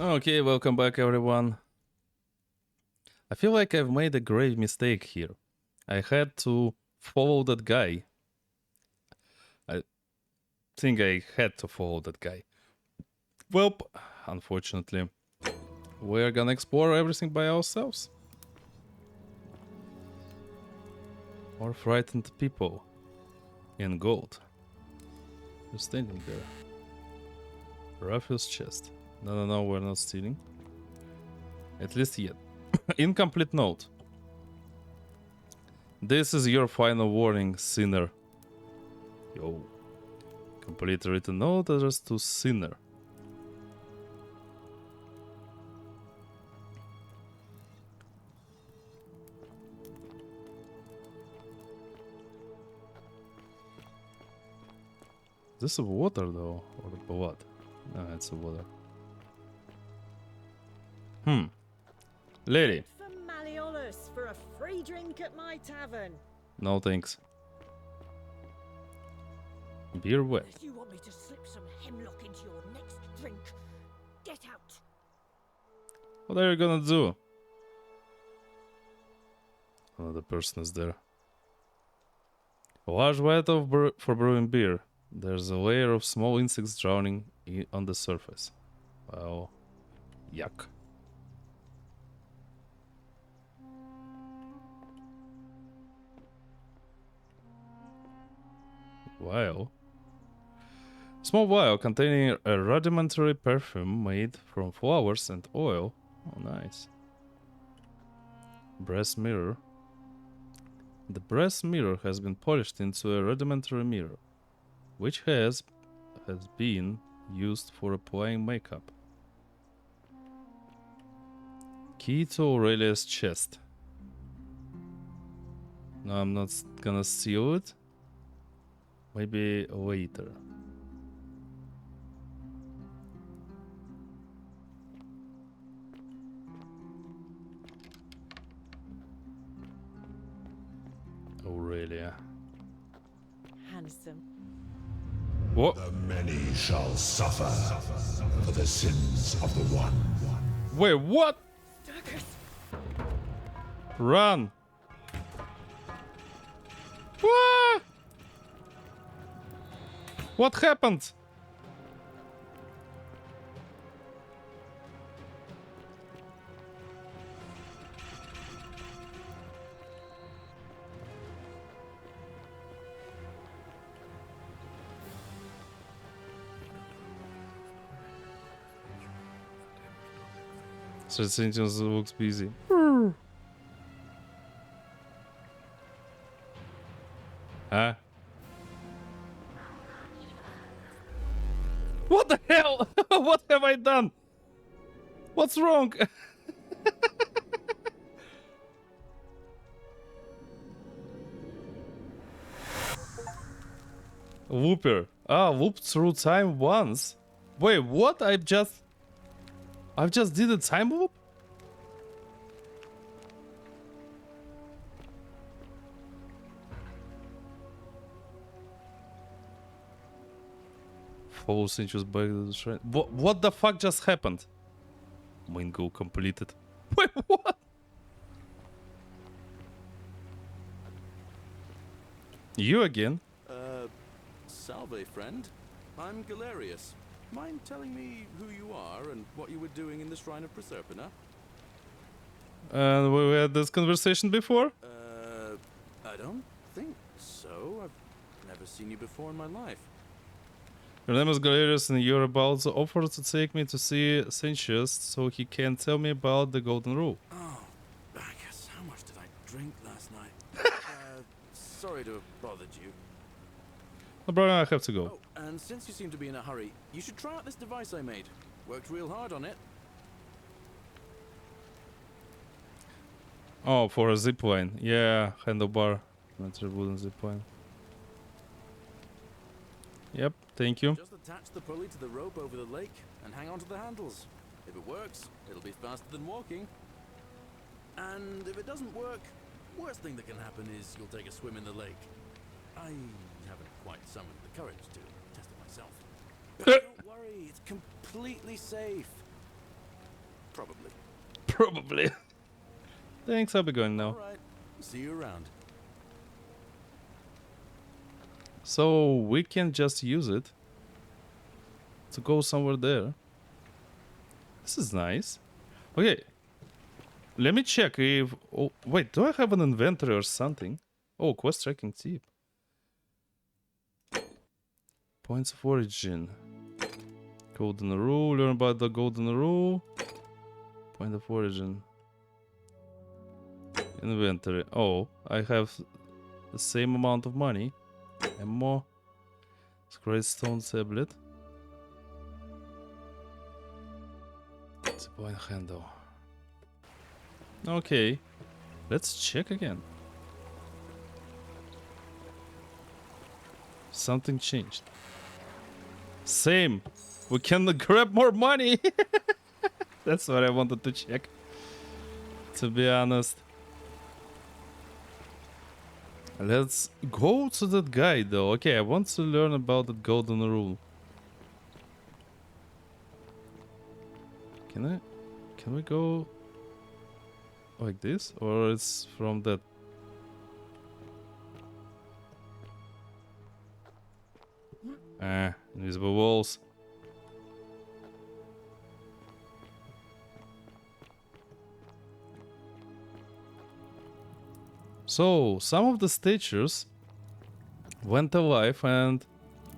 Okay, welcome back everyone. I feel like I've made a grave mistake here. I had to follow that guy. I think I had to follow that guy. Well, unfortunately, we're gonna explore everything by ourselves. Or frightened people in gold. You're standing there. Raphael's chest. No, we're not stealing. At least yet. Incomplete note. This is your final warning, sinner. Yo. Complete written note addressed to sinner. Is this a water though? Or blood? No, it's a water. Lady. For Malleolus for a free drink at my tavern. No thanks. Beer wet. You want me to slip some hemlock into your next drink? Get out. What are you gonna do? Another person is there. A large vat of for brewing beer. There's a layer of small insects drowning on the surface. Well, yuck. Vial. Small vial containing a rudimentary perfume made from flowers and oil. Oh, nice. Brass mirror. The brass mirror has been polished into a rudimentary mirror, which has been used for applying makeup. Key to Aurelia's chest. No, I'm not gonna steal it. Maybe later. Aurelia. Handsome. What? The many shall suffer for the sins of the one. Wait, what? Run! Ah! What happened? Search engines looks busy. Huh? What the hell? What have I done? What's wrong? Looper. Ah, loop through time once. Wait, what? I've just did a time loop? Follow Cinchus back to the shrine. What the fuck just happened? Main goal completed. Wait, what? You again? Salve, friend. I'm Galerius. Mind telling me who you are and what you were doing in the Shrine of Proserpina? And we had this conversation before? I don't think so. I've never seen you before in my life. Your name is Galerius and you're about to offer to take me to see Cinchus so he can tell me about the Golden Rule. Oh, I guess how much did I drink last night? Sorry to have bothered you. No problem, I have to go. Oh, and since you seem to be in a hurry, you should try out this device I made. Worked real hard on it. Oh, for a zipline. Yeah, handlebar. Not a wooden zipline. Yep, thank you. Just attach the pulley to the rope over the lake and hang on to the handles. If it works, it'll be faster than walking. And if it doesn't work, worst thing that can happen is you'll take a swim in the lake. I haven't quite summoned the courage to test it myself. But don't worry, it's completely safe. Probably. Probably. Thanks, I'll be going now. Alright. See you around. So we can just use it to go somewhere there. This is nice. Okay. Let me check if... Oh, wait, do I have an inventory or something? Oh, quest tracking tip. Points of origin. Golden rule. Learn about the golden rule. Point of origin. Inventory. Oh, I have the same amount of money. And more. Great stone tablet. It's a point handle. Okay. Let's check again. Something changed. Same. We can grab more money. That's what I wanted to check. To be honest. Let's go to that guy though. Okay, I want to learn about the golden rule. Can we go like this? Or it's from that? Invisible walls. So, some of the statues went alive, and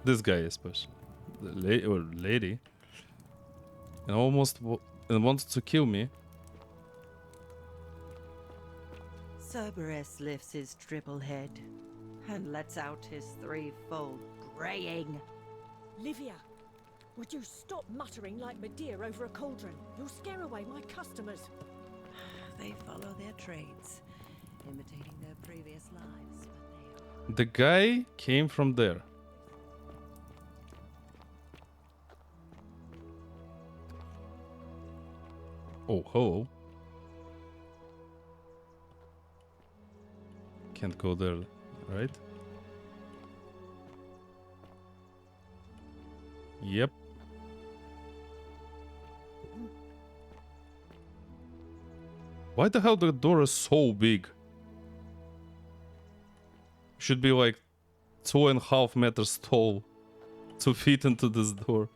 this guy especially, the lady, and almost wanted to kill me. Cyberos lifts his triple head and lets out his threefold braying. Livia, would you stop muttering like Medea over a cauldron? You'll scare away my customers. They follow their trades, imitating their previous lives, but they are... The guy came from there. Oh, hello. Can't go there, right? Yep. Why the hell the door is so big? Should be like 2.5 meters tall to fit into this door.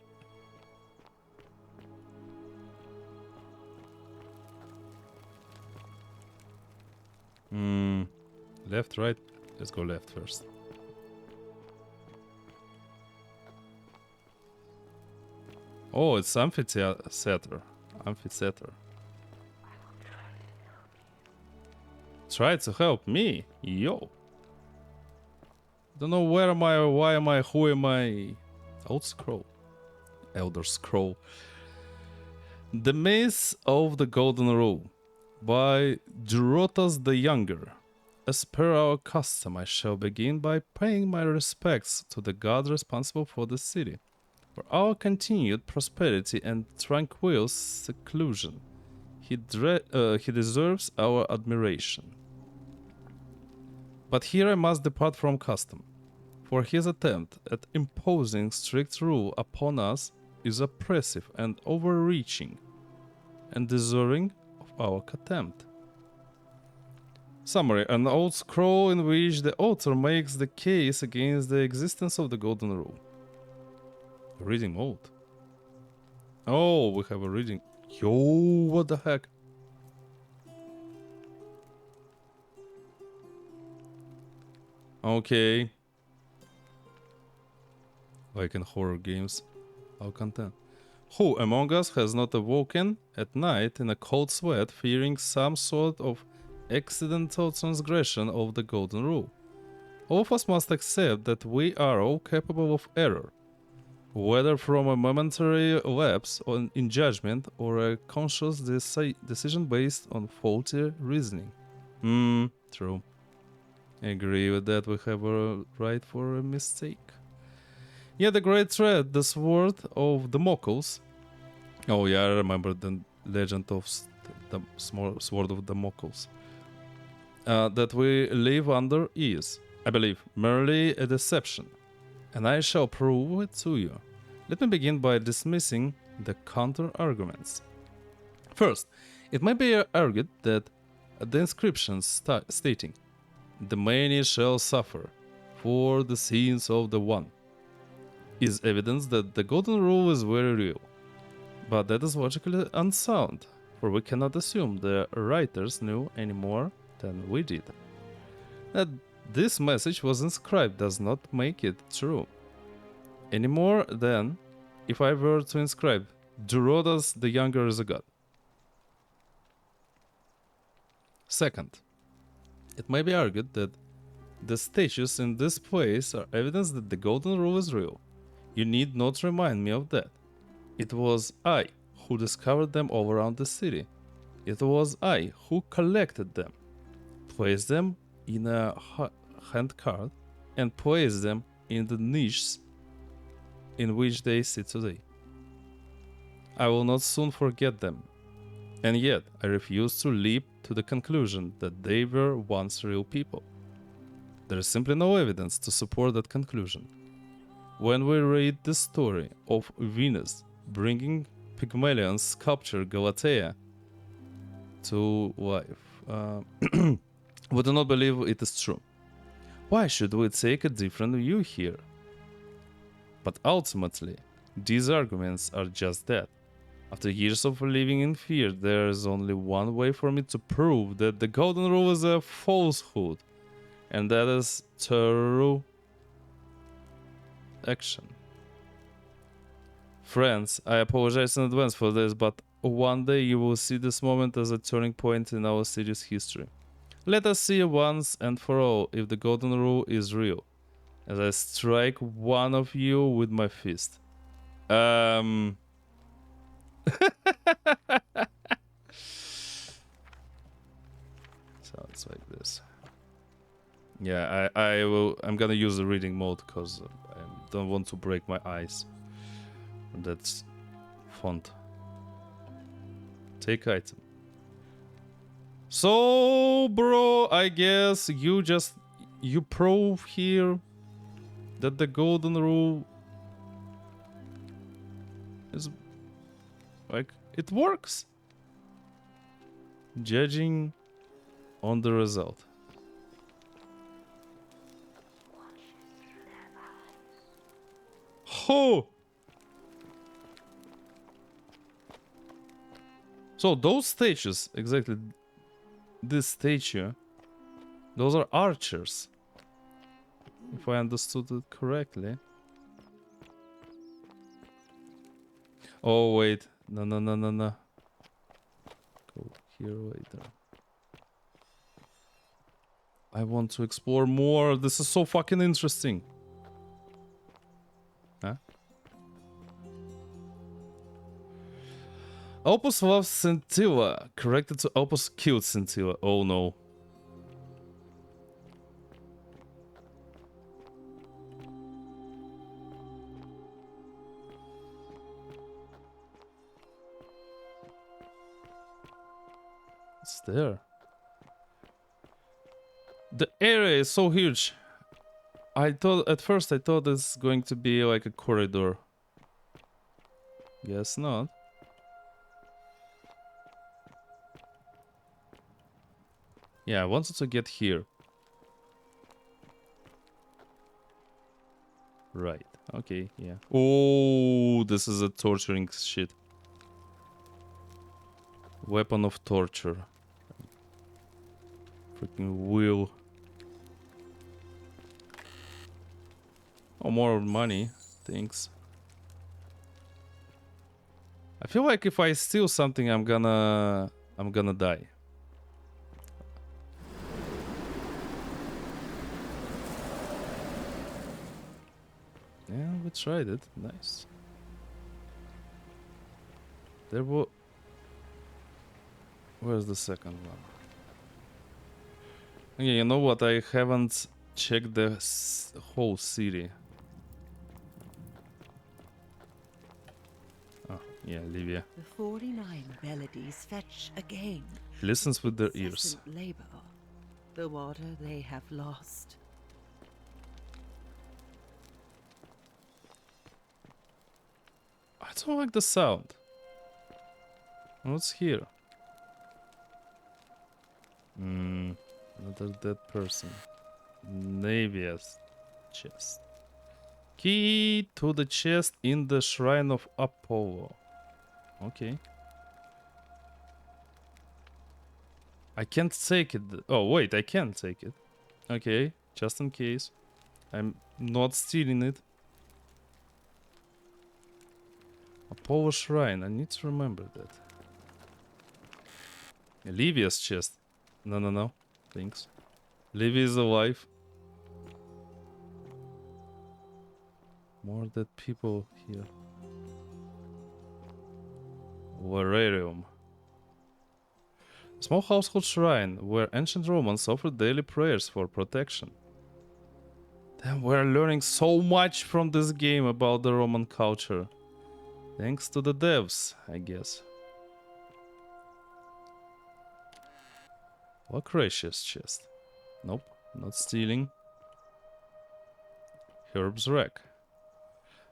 Left, right? Let's go left first. Oh, it's amphitheater. Amphitheater. Try to help me. Yo. Don't know where am I, why am I, who am I? Old Scroll. Elder Scroll. The Maze of the Golden Rule by Durotas the Younger. As per our custom, I shall begin by paying my respects to the god responsible for the city, for our continued prosperity and tranquil seclusion. He deserves our admiration. But here I must depart from custom, for his attempt at imposing strict rule upon us is oppressive and overreaching, and deserving of our contempt. Summary: an old scroll in which the author makes the case against the existence of the Golden Rule. Reading mode. Oh, we have a reading. Yo, what the heck? Okay. Like in horror games. Our content. Who among us has not awoken at night in a cold sweat, fearing some sort of accidental transgression of the Golden Rule? All of us must accept that we are all capable of error, whether from a momentary lapse in judgment or a conscious decision based on faulty reasoning. True. I agree with that. We have a right for a mistake. Yeah, the great threat, the sword of the Mockles. Oh yeah, I remember the legend of the sword of the Mockles. That we live under is, I believe, merely a deception, and I shall prove it to you. Let me begin by dismissing the counter-arguments. First, it might be argued that the inscription stating, "The many shall suffer for the sins of the one," is evidence that the golden rule is very real. But that is logically unsound, for we cannot assume the writers knew any more than we did. That this message was inscribed does not make it true. Any more than if I were to inscribe, Durodas the Younger is a god. Second, it may be argued that the statues in this place are evidence that the golden rule is real. You need not remind me of that. It was I who discovered them all around the city. It was I who collected them, placed them in a handcart, and placed them in the niches in which they sit today. I will not soon forget them, and yet I refuse to leap to the conclusion that they were once real people. There is simply no evidence to support that conclusion. When we read the story of Venus bringing Pygmalion's sculpture Galatea to life, we do not believe it is true. Why should we take a different view here? But ultimately, these arguments are just that. After years of living in fear, there is only one way for me to prove that the golden rule is a falsehood, and that is through action. Friends, I apologize in advance for this, but one day you will see this moment as a turning point in our city's history. Let us see once and for all if the golden rule is real, as I strike one of you with my fist. Sounds like this. Yeah, I'm gonna use the reading mode because I don't want to break my eyes. That's font. Take item. So, bro, I guess you prove here that the golden rule is like it works. Judging on the result. Oh! So those statues, exactly this statue, those are archers. If I understood it correctly. Oh wait, no. Go here later. I want to explore more. This is so fucking interesting. Huh? Opus loves Scintilla. Corrected to Opus killed Scintilla. Oh no. It's there. The area is so huge. At first I thought it's going to be like a corridor. Guess not. Yeah, I wanted to get here. Right. Okay, yeah. Oh, this is a torturing shit. Weapon of torture. Freaking wheel. Oh, more money. Thanks. I feel like if I steal something, I'm gonna die. Yeah, we tried it. Nice. There was. Where's the second one? Okay, you know what? I haven't checked the whole city. Oh, yeah, Livia. The 49 melodies fetch again. Listens with their ears. Incessant labor. The water they have lost. I don't like the sound. What's here? Another dead person. Navia's chest. Key to the chest in the shrine of Apollo. Okay. I can't take it. Oh, wait, I can take it. Okay, just in case. I'm not stealing it. Apollo shrine. I need to remember that. Livia's chest. No. Thanks. Livia is alive. More dead people here. Verarium. Small household shrine where ancient Romans offered daily prayers for protection. Damn, we're learning so much from this game about the Roman culture. Thanks to the devs, I guess. Lucretia's chest. Nope, not stealing. Herb's rack.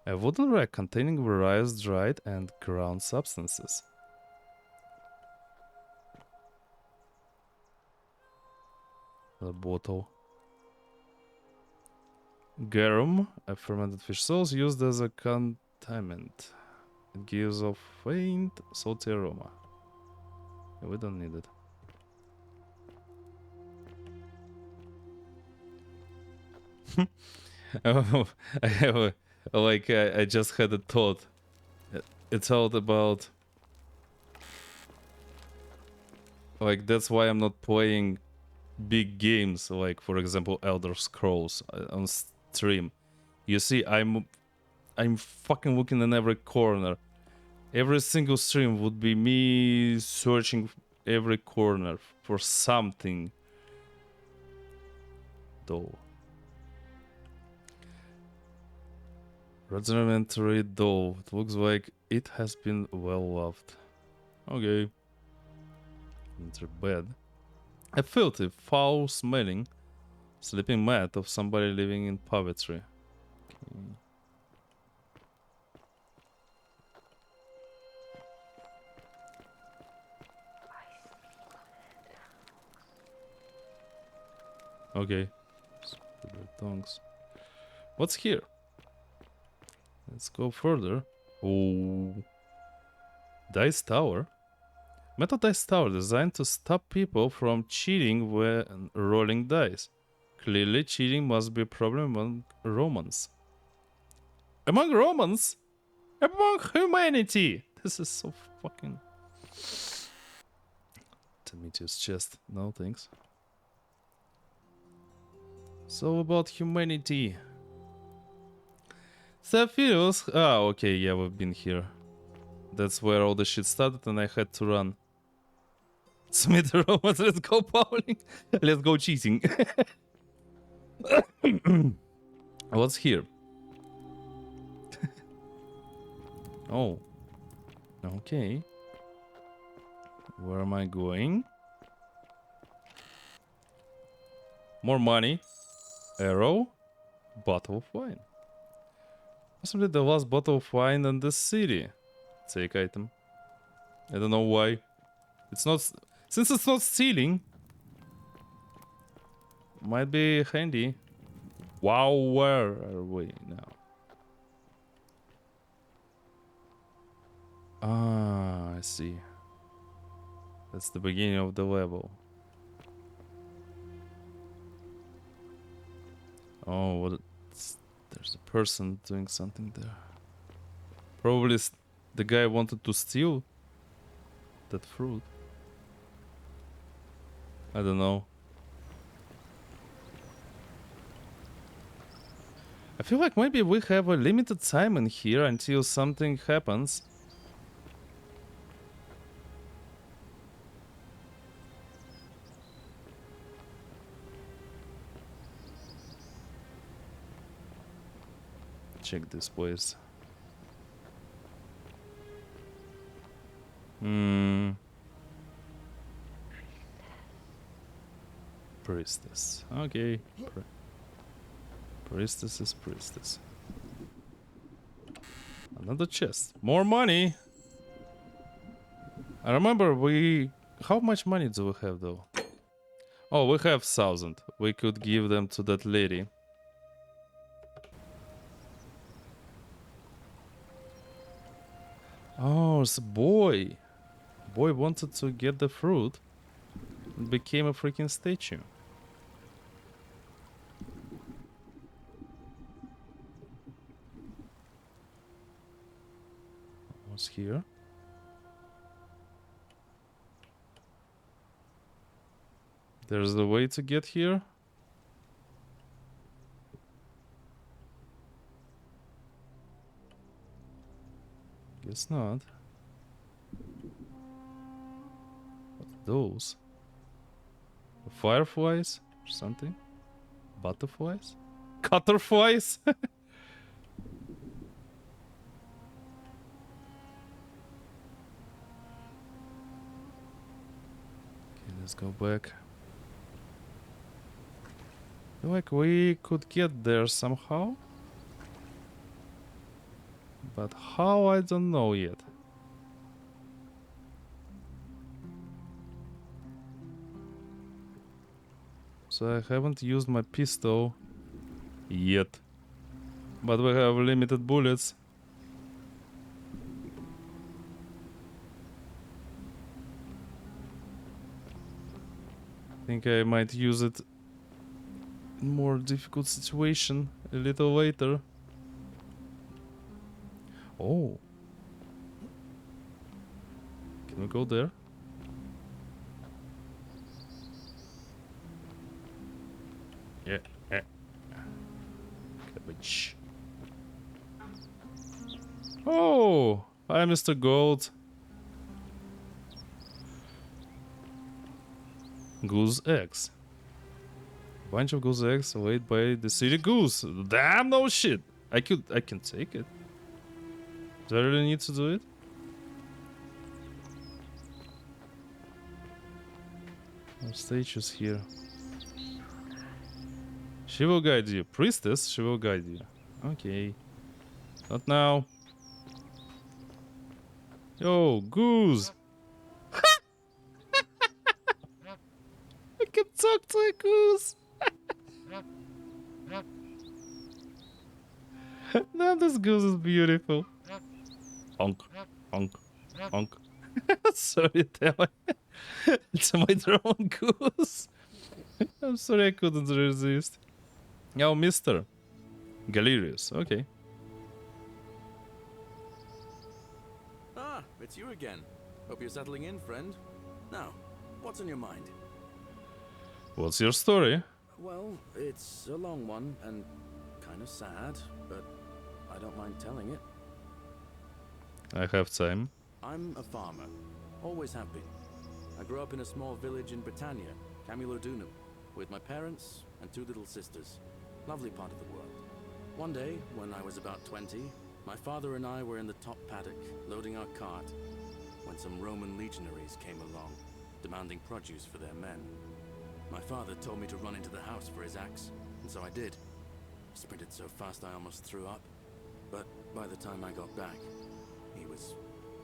A wooden rack containing various dried and ground substances. A bottle. Garum, a fermented fish sauce used as a condiment. It gives a faint, salty aroma. Yeah, we don't need it. I have I just had a thought. It's all about that's why I'm not playing big games like for example Elder Scrolls on stream. You see, I'm fucking looking in every corner. Every single stream would be me searching every corner for something. Though. Rudimentary doll. It looks like it has been well loved. Okay. Enter bed. A filthy, foul-smelling sleeping mat of somebody living in poverty. Okay. Tongues. What's here? Let's go further. Oh. Dice Tower. Metal Dice Tower designed to stop people from cheating when rolling dice. Clearly, cheating must be a problem among Romans. Among Romans? Among humanity! This is so fucking... Demetrius chest. No, thanks. So about humanity. Cyberos. Ah, okay, yeah, we've been here. That's where all the shit started and I had to run. Smith Romans, let's go bowling. Let's go cheating. What's here? Oh. Okay. Where am I going? More money. Arrow. Bottle of wine. Possibly the last bottle of wine in the city. Take item. I don't know why. It's not... Since it's not stealing... Might be handy. Wow, where are we now? Ah, I see. That's the beginning of the level. Oh, what? There's a person doing something there. Probably the guy wanted to steal that fruit. I don't know. I feel like maybe we have a limited time in here until something happens. Check this place. Priestess. Okay. Priestess is priestess. Another chest. More money. I remember we... How much money do we have though? Oh, we have 1,000. We could give them to that lady. Oh, it's a boy. Boy wanted to get the fruit and became a freaking statue. What's here? There's the way to get here. Guess not. What's those? Fireflies or something? Butterflies? Cutterflies? Okay, let's go back. Feel like we could get there somehow. But how, I don't know yet. So I haven't used my pistol yet. But we have limited bullets. I think I might use it in more difficult situation a little later. Oh. Can we go there? Yeah. Cabbage. Oh! Hi, Mr. Gold. Goose eggs. Bunch of goose eggs laid by the city goose. Damn, no shit. I can take it. Do I really need to do it? No statues here. She will guide you. Priestess, she will guide you. Okay. Not now. Yo, goose. I can talk to a goose. Damn, this goose is beautiful. Honk, honk, honk. Sorry, Taylor. It's my drone goose. I'm sorry, I couldn't resist. Oh, Mr. Galerius. Okay. Ah, it's you again. Hope you're settling in, friend. Now, what's on your mind? What's your story? Well, it's a long one and kind of sad, but I don't mind telling it. I have time. I'm a farmer. Always have been. I grew up in a small village in Britannia, Camulodunum, with my parents and 2 little sisters. Lovely part of the world. One day, when I was about 20, my father and I were in the top paddock, loading our cart, when some Roman legionaries came along, demanding produce for their men. My father told me to run into the house for his axe, and so I did. I sprinted so fast I almost threw up, but by the time I got back, he was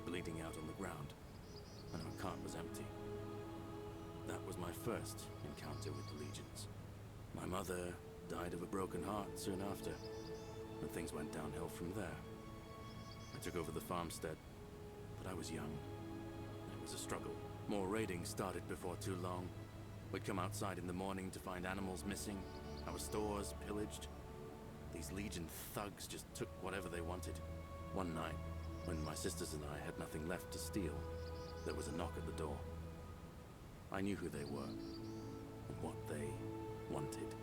bleeding out on the ground, and our cart was empty. That was my first encounter with the legions. My mother died of a broken heart soon after, and things went downhill from there. I took over the farmstead, but I was young. It was a struggle. More raiding started before too long. We'd come outside in the morning to find animals missing, our stores pillaged. These legion thugs just took whatever they wanted. One night, when my sisters and I had nothing left to steal, there was a knock at the door. I knew who they were, and what they wanted.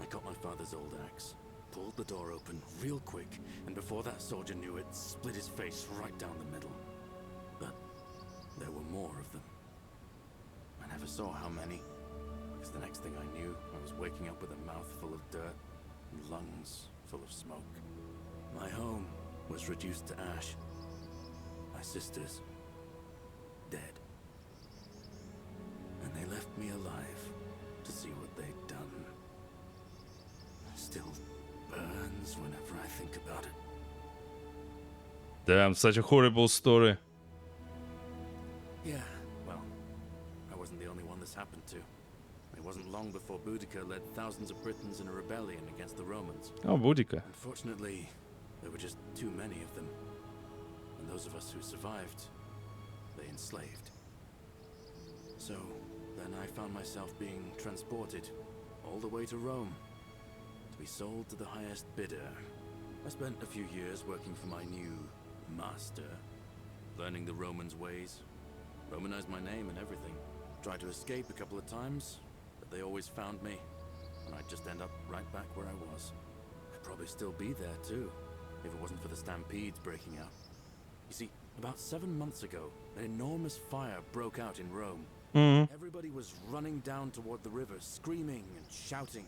I got my father's old axe, pulled the door open real quick, and before that soldier knew it, split his face right down the middle. But there were more of them. I never saw how many, because the next thing I knew, I was waking up with a mouth full of dirt and lungs full of smoke. My home was reduced to ash. My sisters, dead. And they left me alive to see what they'd done. It still burns whenever I think about it. Damn, such a horrible story. Yeah, wasn't long before Boudica led thousands of Britons in a rebellion against the Romans. Oh, Boudica. Unfortunately, there were just too many of them. And those of us who survived, they enslaved. So, then I found myself being transported all the way to Rome to be sold to the highest bidder. I spent a few years working for my new master, learning the Romans' ways, Romanized my name and everything. Tried to escape a couple of times, but they always found me, and I'd just end up right back where I was. I'd probably still be there too, if it wasn't for the stampedes breaking out. You see, about 7 months ago, an enormous fire broke out in Rome. Everybody was running down toward the river, screaming and shouting.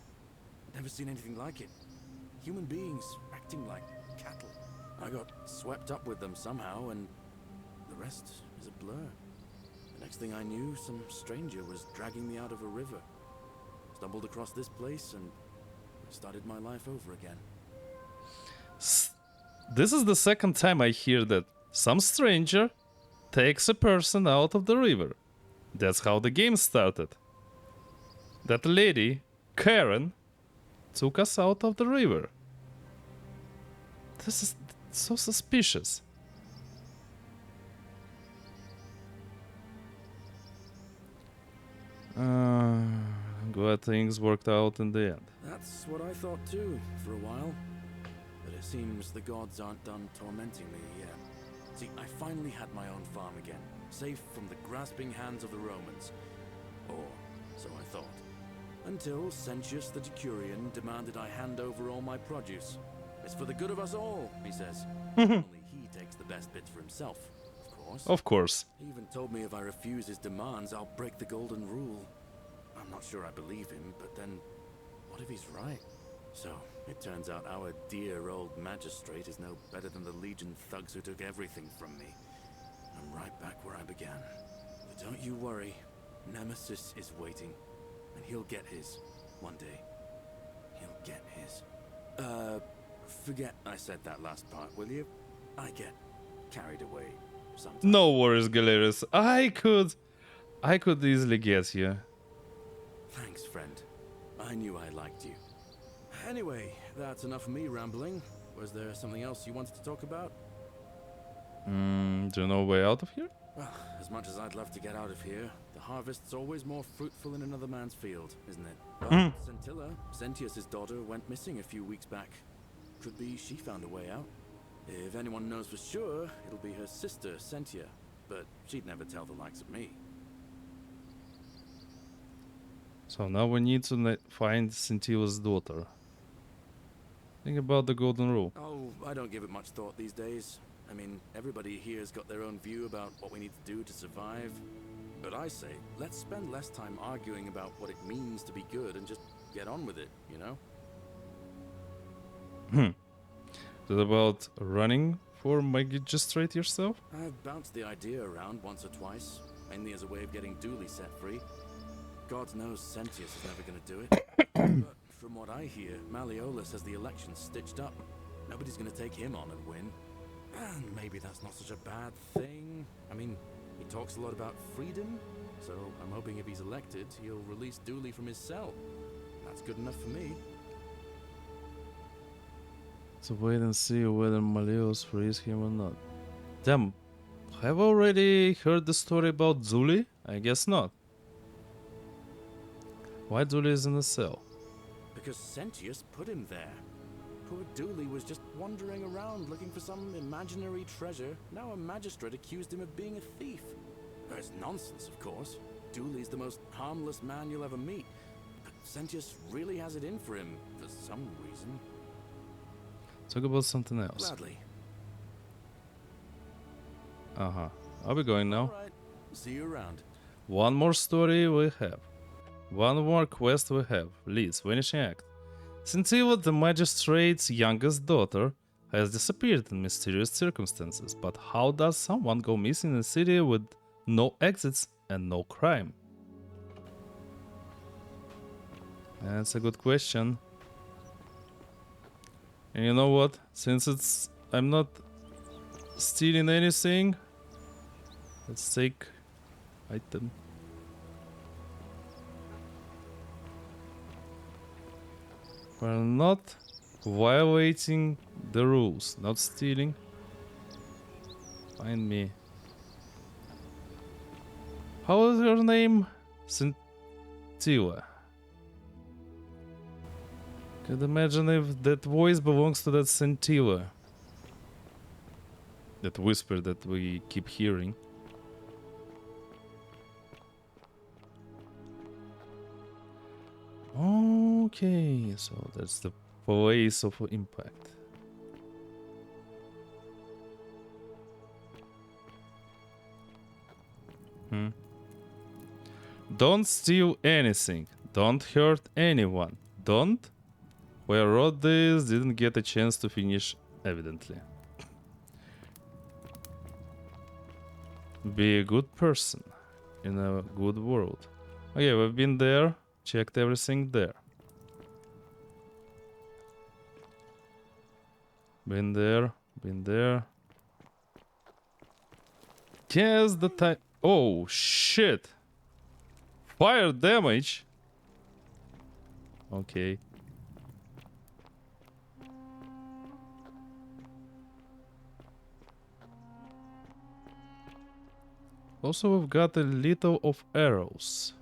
I'd never seen anything like it. Human beings acting like cattle. I got swept up with them somehow, and the rest is a blur. The next thing I knew, some stranger was dragging me out of a river. Stumbled across this place and started my life over again. This is the second time I hear that some stranger takes a person out of the river. That's how the game started. That lady, Karen, took us out of the river. This is so suspicious. Glad things worked out in the end. That's what I thought too, for a while. But it seems the gods aren't done tormenting me yet. See, I finally had my own farm again, safe from the grasping hands of the Romans. Or so I thought. Until Sentius the Decurion demanded I hand over all my produce. It's for the good of us all, he says. Only he takes the best bits for himself, of course. Of course. He even told me if I refuse his demands, I'll break the golden rule. I'm not sure I believe him, but then, what if he's right? So, it turns out our dear old magistrate is no better than the Legion thugs who took everything from me. I'm right back where I began. But don't you worry, Nemesis is waiting, and he'll get his, one day. He'll get his. Forget I said that last part, will you? I get carried away sometimes. No worries, Galerius. I could easily guess you. Thanks, friend. I knew I liked you. Anyway, that's enough of me rambling. Was there something else you wanted to talk about? Do you know a way out of here? Well, as much as I'd love to get out of here, the harvest's always more fruitful in another man's field, isn't it? But Scintilla, Sentius's daughter, went missing a few weeks back. Could be she found a way out. If anyone knows for sure, it'll be her sister, Sentia. But she'd never tell the likes of me. So now we need to find Scintilla's daughter. Think about the golden rule. Oh, I don't give it much thought these days. I mean, everybody here's got their own view about what we need to do to survive. But I say, let's spend less time arguing about what it means to be good and just get on with it, you know? Is it about running for magistrate yourself? I've bounced the idea around once or twice, mainly as a way of getting Dooley set free. God knows Sentius is never going to do it. But from what I hear, Malleolus has the election stitched up. Nobody's going to take him on and win. And maybe that's not such a bad thing. I mean, he talks a lot about freedom, so I'm hoping if he's elected, he'll release Dooley from his cell. That's good enough for me. So wait and see whether Malleus frees him or not. Damn, have I already heard the story about Dooley? I guess not. Why Dooley is in the cell? Because Sentius put him there. Poor Dooley was just wandering around looking for some imaginary treasure. Now a magistrate accused him of being a thief. It's nonsense, of course. Dooley's the most harmless man you'll ever meet. But Sentius really has it in for him, for some reason. Talk about something else. Gladly. Are we going now? Alright, see you around. One more story we have. One more quest we have. Leeds, Vanishing Act. Scintilla, the magistrate's youngest daughter, has disappeared in mysterious circumstances. But how does someone go missing in a city with no exits and no crime? That's a good question. And you know what? Since I'm not stealing anything, let's take item. We're not violating the rules, not stealing. Find me. How is your name? Scintilla. Could imagine if that voice belongs to that scintilla. That whisper that we keep hearing. Okay, so that's the place of impact. Don't steal anything. Don't hurt anyone. Don't. Who wrote this didn't get a chance to finish, evidently. Be a good person in a good world. Okay, we've been there. Checked everything there. Been there. Been there. Yes, the time. Oh, shit. Fire damage. Okay. Also, we've got a little of arrows.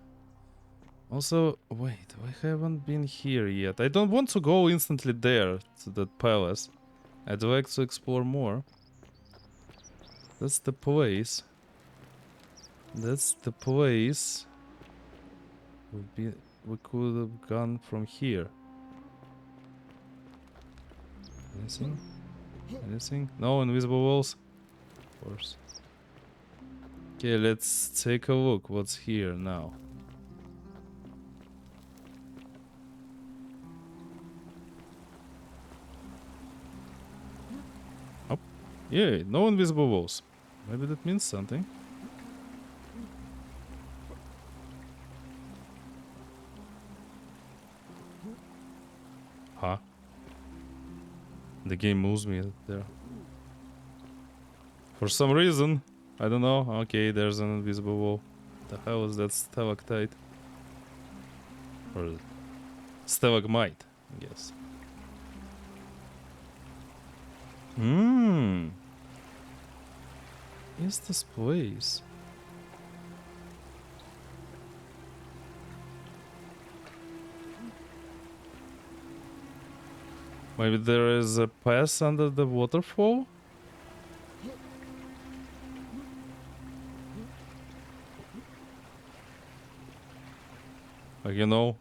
Also, wait, we haven't been here yet. I don't want to go instantly there, to that palace. I'd like to explore more. That's the place. That's the place. We could have gone from here. Anything? Anything? No invisible walls? Of course. Okay, let's take a look what's here now. Oh, yeah, no invisible walls. Maybe that means something. Huh? The game moves me there. For some reason. I don't know. Okay, there's an invisible wall. The hell is that stalactite? Or stalagmite, I guess. Is this place? Maybe there is a pass under the waterfall? Like, you know,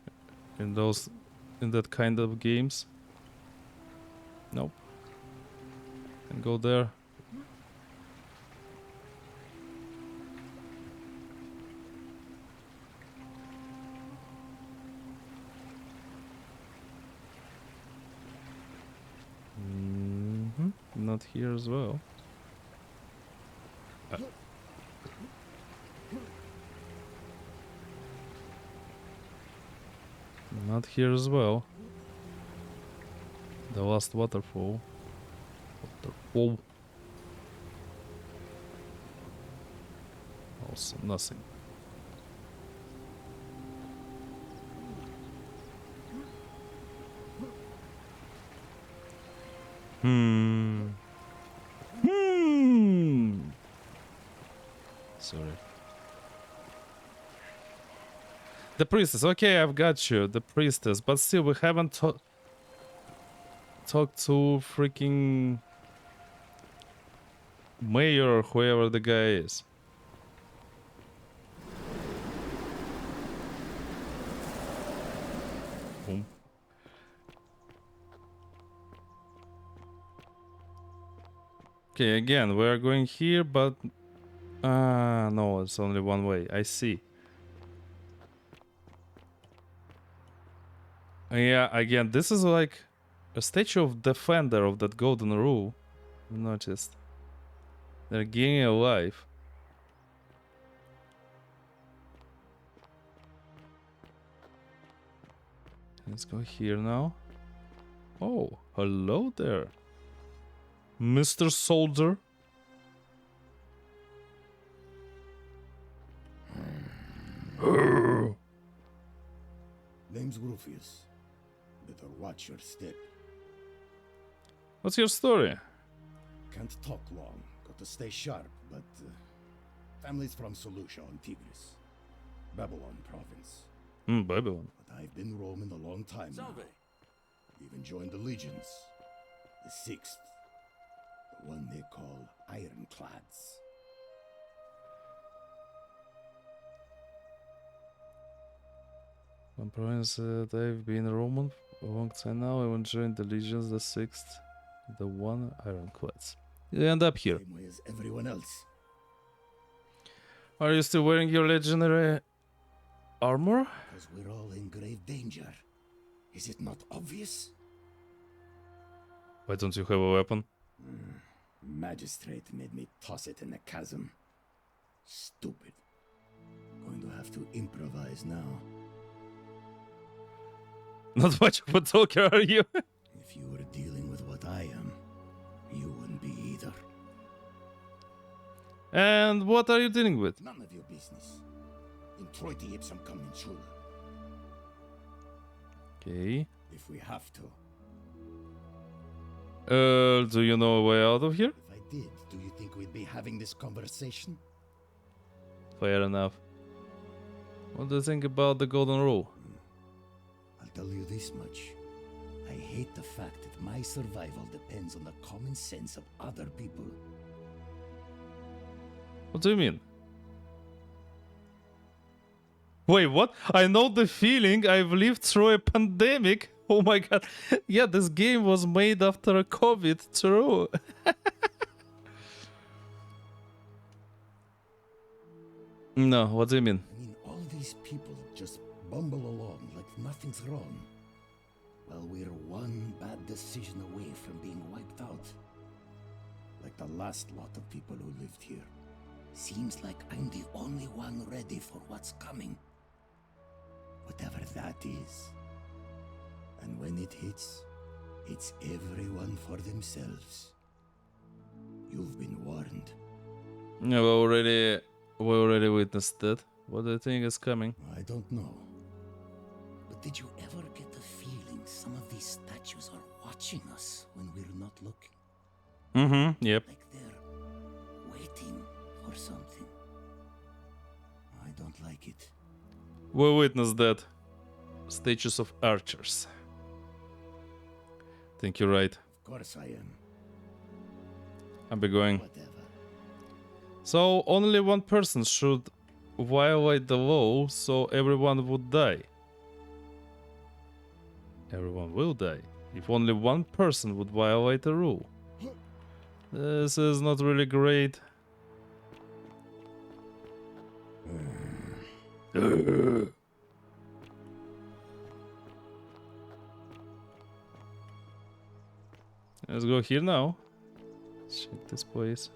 in that kind of games. Nope. Can go there. Not here as well. Not here as well. The last waterfall. Waterfall. Also nothing. Sorry. The priestess. Okay, I've got you. The priestess. But still, we haven't talked to freaking mayor or whoever the guy is. Boom. Okay, again, we are going here, but no, it's only one way. I see. Yeah, again, this is like a statue of defender of that golden rule. I noticed. They're gaining a life. Let's go here now. Oh, hello there, Mr. Soldier. Name's Rufius. Better watch your step. What's your story? Can't talk long. Got to stay sharp, but family's from Seleucia on Tigris, Babylon province. Babylon. But I've been roaming a long time now. Salve. Even joined the legions, the sixth, the one they call Ironclads. One province that I've been Roman for a long time now. I want to join the legions, the sixth, the one Ironclads. You end up here. Same way as everyone else. Are you still wearing your legendary armor? Because we're all in grave danger. Is it not obvious? Why don't you have a weapon? Magistrate made me toss it in the chasm. Stupid. Going to have to improvise now. Not much of a talker, are you? If you were dealing with what I am, you wouldn't be either. And what are you dealing with? None of your business. Introiti ipsum commensura. Okay. If we have to. Do you know a way out of here? If I did, do you think we'd be having this conversation? Fair enough. What do you think about the golden rule? I'll tell you this much. I hate the fact that my survival depends on the common sense of other people. What do you mean? Wait, what? I know the feeling. I've lived through a pandemic. Oh my god. Yeah, this game was made after a COVID, true. No, what do you mean? I mean, all these people just bumble along like nothing's wrong. While we're one bad decision away from being wiped out. Like the last lot of people who lived here. Seems like I'm the only one ready for what's coming. Whatever that is. And when it hits, it's everyone for themselves. You've been warned. Yeah, we already witnessed that. What do you think is coming? I don't know. But did you ever get the feeling some of these statues are watching us when we're not looking? Mm-hmm, yep. Like they're waiting for something. I don't like it. We witnessed that. Statues of archers. Think you're right. Of course I am. I'll be going. Whatever. So only one person should violate the law, so everyone would die. Everyone will die if only one person would violate the rule. This is not really great. Let's go here now. Check this place.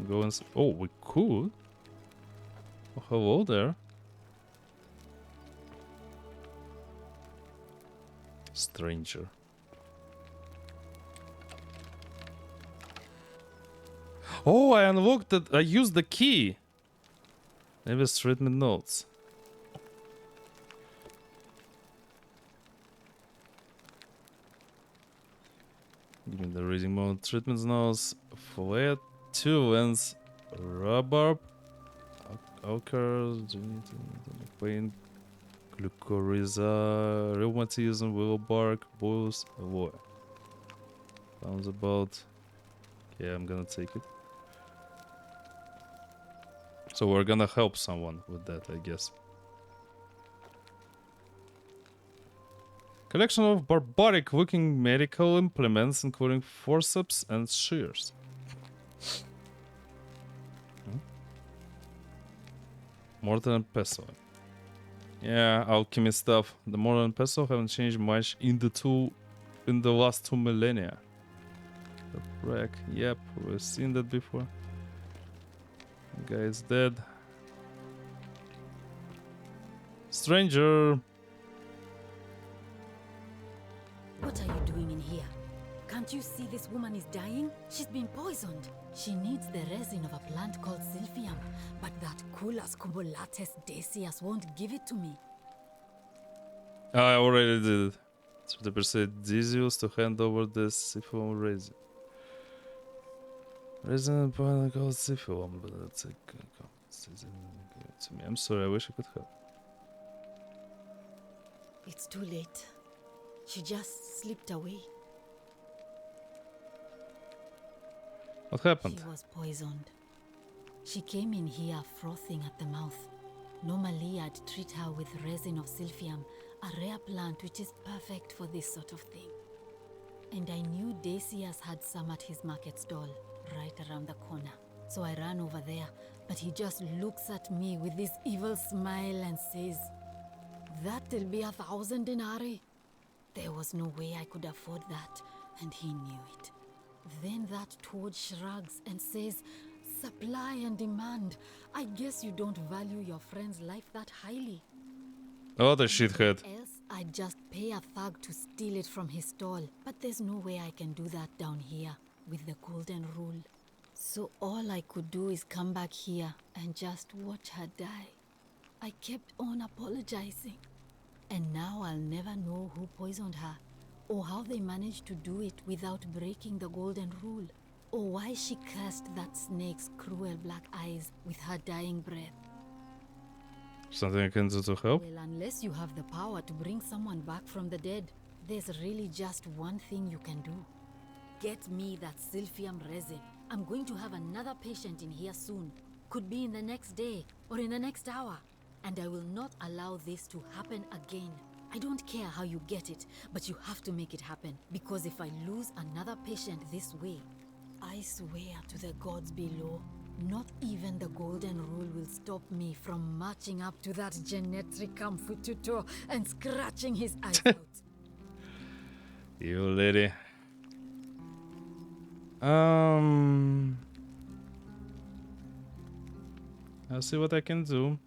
Go and oh, we could. Oh, hello there. Stranger. Oh, I unlocked it. I used the key. Maybe it's treatment notes. Give me the reading mode. Treatment notes. Flat. Two lens. Rhubarb. Ochre. Pain. Glucoriza. Rheumatism. Willow bark. Boils. Aloe. Sounds about. Yeah, I'm gonna take it. So we're gonna help someone with that, I guess. Collection of barbaric looking medical implements, including forceps and shears. Mortar and pestle. Yeah, alchemy stuff. The mortar and pestle haven't changed much in the last 2 millennia. The wreck. Yep, we've seen that before. The guy is dead. Stranger. What are you doing in here? Can't you see this woman is dying? She's been poisoned. She needs the resin of a plant called Silphium, but that Culus cumbulatus Decius won't give it to me. I already did it. So the persuade Decius to hand over the Siphium resin. Resin plant called Siphium, but that's a to me. I'm sorry, I wish I could help. It's too late. She just slipped away. What happened? She was poisoned. She came in here frothing at the mouth. Normally, I'd treat her with resin of Silphium, a rare plant which is perfect for this sort of thing. And I knew Decius had some at his market stall, right around the corner. So I ran over there, but he just looks at me with this evil smile and says, "That'll be 1,000 denarii." There was no way I could afford that, and he knew it. Then that toad shrugs and says, "Supply and demand. I guess you don't value your friend's life that highly." Oh, the shithead. Else, I'd just pay a thug to steal it from his stall. But there's no way I can do that down here with the golden rule. So all I could do is come back here and just watch her die. I kept on apologizing. And now I'll never know who poisoned her, or how they managed to do it without breaking the golden rule, or why she cursed that snake's cruel black eyes with her dying breath. Something I can do to help? Well, unless you have the power to bring someone back from the dead, there's really just one thing you can do. Get me that Silphium resin. I'm going to have another patient in here soon. Could be in the next day, or in the next hour. And I will not allow this to happen again. I don't care how you get it, but you have to make it happen. Because if I lose another patient this way, I swear to the gods below, not even the golden rule will stop me from marching up to that Genetricum Fututor and scratching his eyes out. You lady. I'll see what I can do.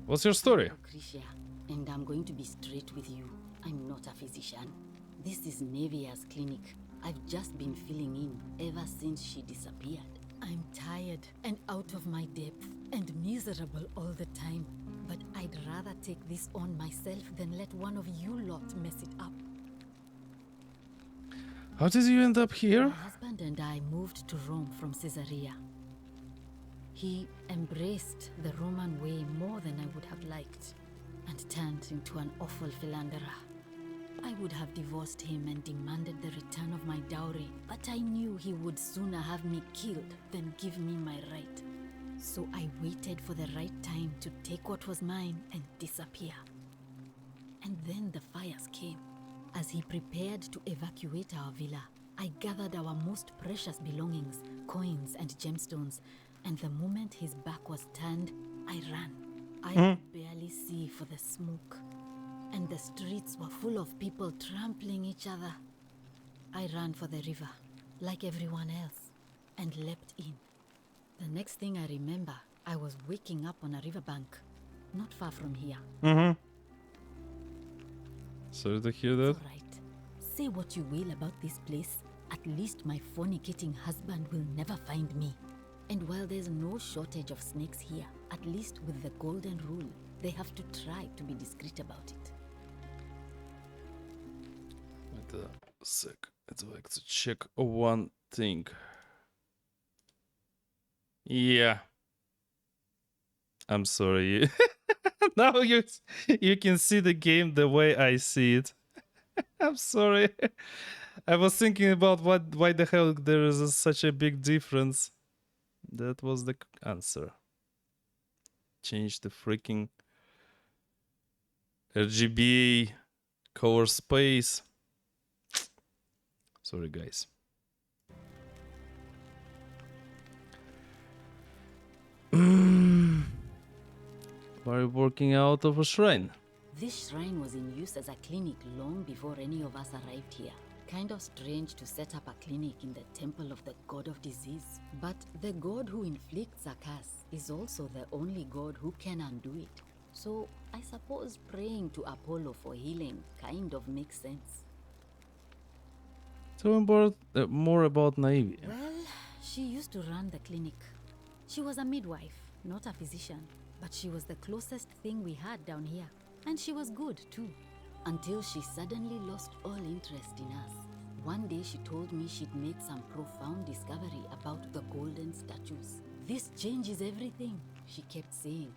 What's your story? Lucretia, and I'm going to be straight with you. I'm not a physician. This is Nevia's clinic. I've just been filling in ever since she disappeared. I'm tired and out of my depth and miserable all the time. But I'd rather take this on myself than let one of you lot mess it up. How did you end up here? My husband and I moved to Rome from Caesarea. He embraced the Roman way more than I would have liked, and turned into an awful philanderer. I would have divorced him and demanded the return of my dowry, but I knew he would sooner have me killed than give me my right. So I waited for the right time to take what was mine and disappear. And then the fires came. As he prepared to evacuate our villa, I gathered our most precious belongings, coins and gemstones, and the moment his back was turned, I ran. I could barely see for the smoke, and the streets were full of people trampling each other. I ran for the river, like everyone else, and leapt in. The next thing I remember, I was waking up on a riverbank, not far from here. Sorry to hear that. All right. Say what you will about this place. At least my fornicating husband will never find me. And while there's no shortage of snakes here, at least with the golden rule, they have to try to be discreet about it. Wait a sec. I'd like to check one thing. Yeah. I'm sorry. Now you can see the game the way I see it. I'm sorry. I was thinking about why the hell there is such a big difference. That was the answer. Change the freaking RGB color space. Sorry, guys. Why are you working out of a shrine? This shrine was in use as a clinic long before any of us arrived here. Kind of strange to set up a clinic in the temple of the god of disease. But the god who inflicts a curse is also the only god who can undo it. So I suppose praying to Apollo for healing kind of makes sense. Tell me more about Naive. Well, she used to run the clinic. She was a midwife, not a physician, but she was the closest thing we had down here. And she was good, too. Until she suddenly lost all interest in us. One day she told me she'd made some profound discovery about the golden statues. This changes everything, she kept saying.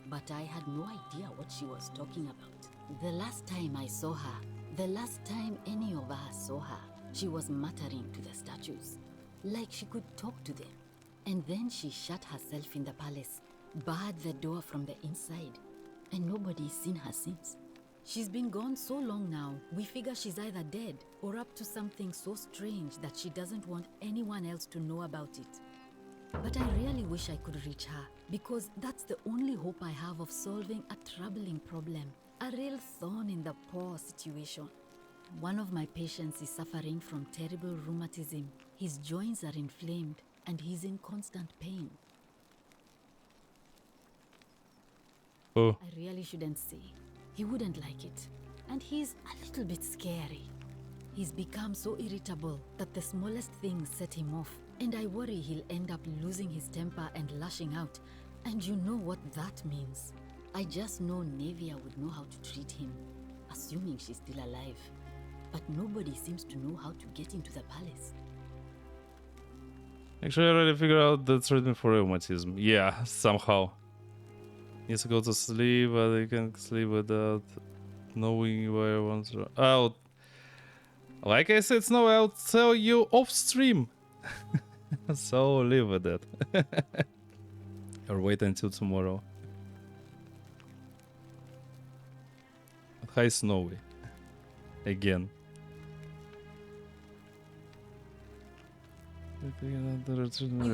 But I had no idea what she was talking about. The last time I saw her, the last time any of us saw her, she was muttering to the statues, like she could talk to them. And then she shut herself in the palace, barred the door from the inside, and nobody's seen her since. She's been gone so long now, we figure she's either dead or up to something so strange that she doesn't want anyone else to know about it. But I really wish I could reach her, because that's the only hope I have of solving a troubling problem, a real thorn in the paw situation. One of my patients is suffering from terrible rheumatism. His joints are inflamed and he's in constant pain. Oh. I really shouldn't say. He wouldn't like it. And he's a little bit scary. He's become so irritable that the smallest things set him off. And I worry he'll end up losing his temper and lashing out. And you know what that means. I just know Nevia would know how to treat him, assuming she's still alive. But nobody seems to know how to get into the palace. Actually, I already figured out the treatment for rheumatism. Yeah, somehow. Needs to go to sleep, but I can sleep without knowing where I want to. Oh, like I said, Snow, I'll tell you off stream. So live with that. Or wait until tomorrow. Hi, Snowy. Again. You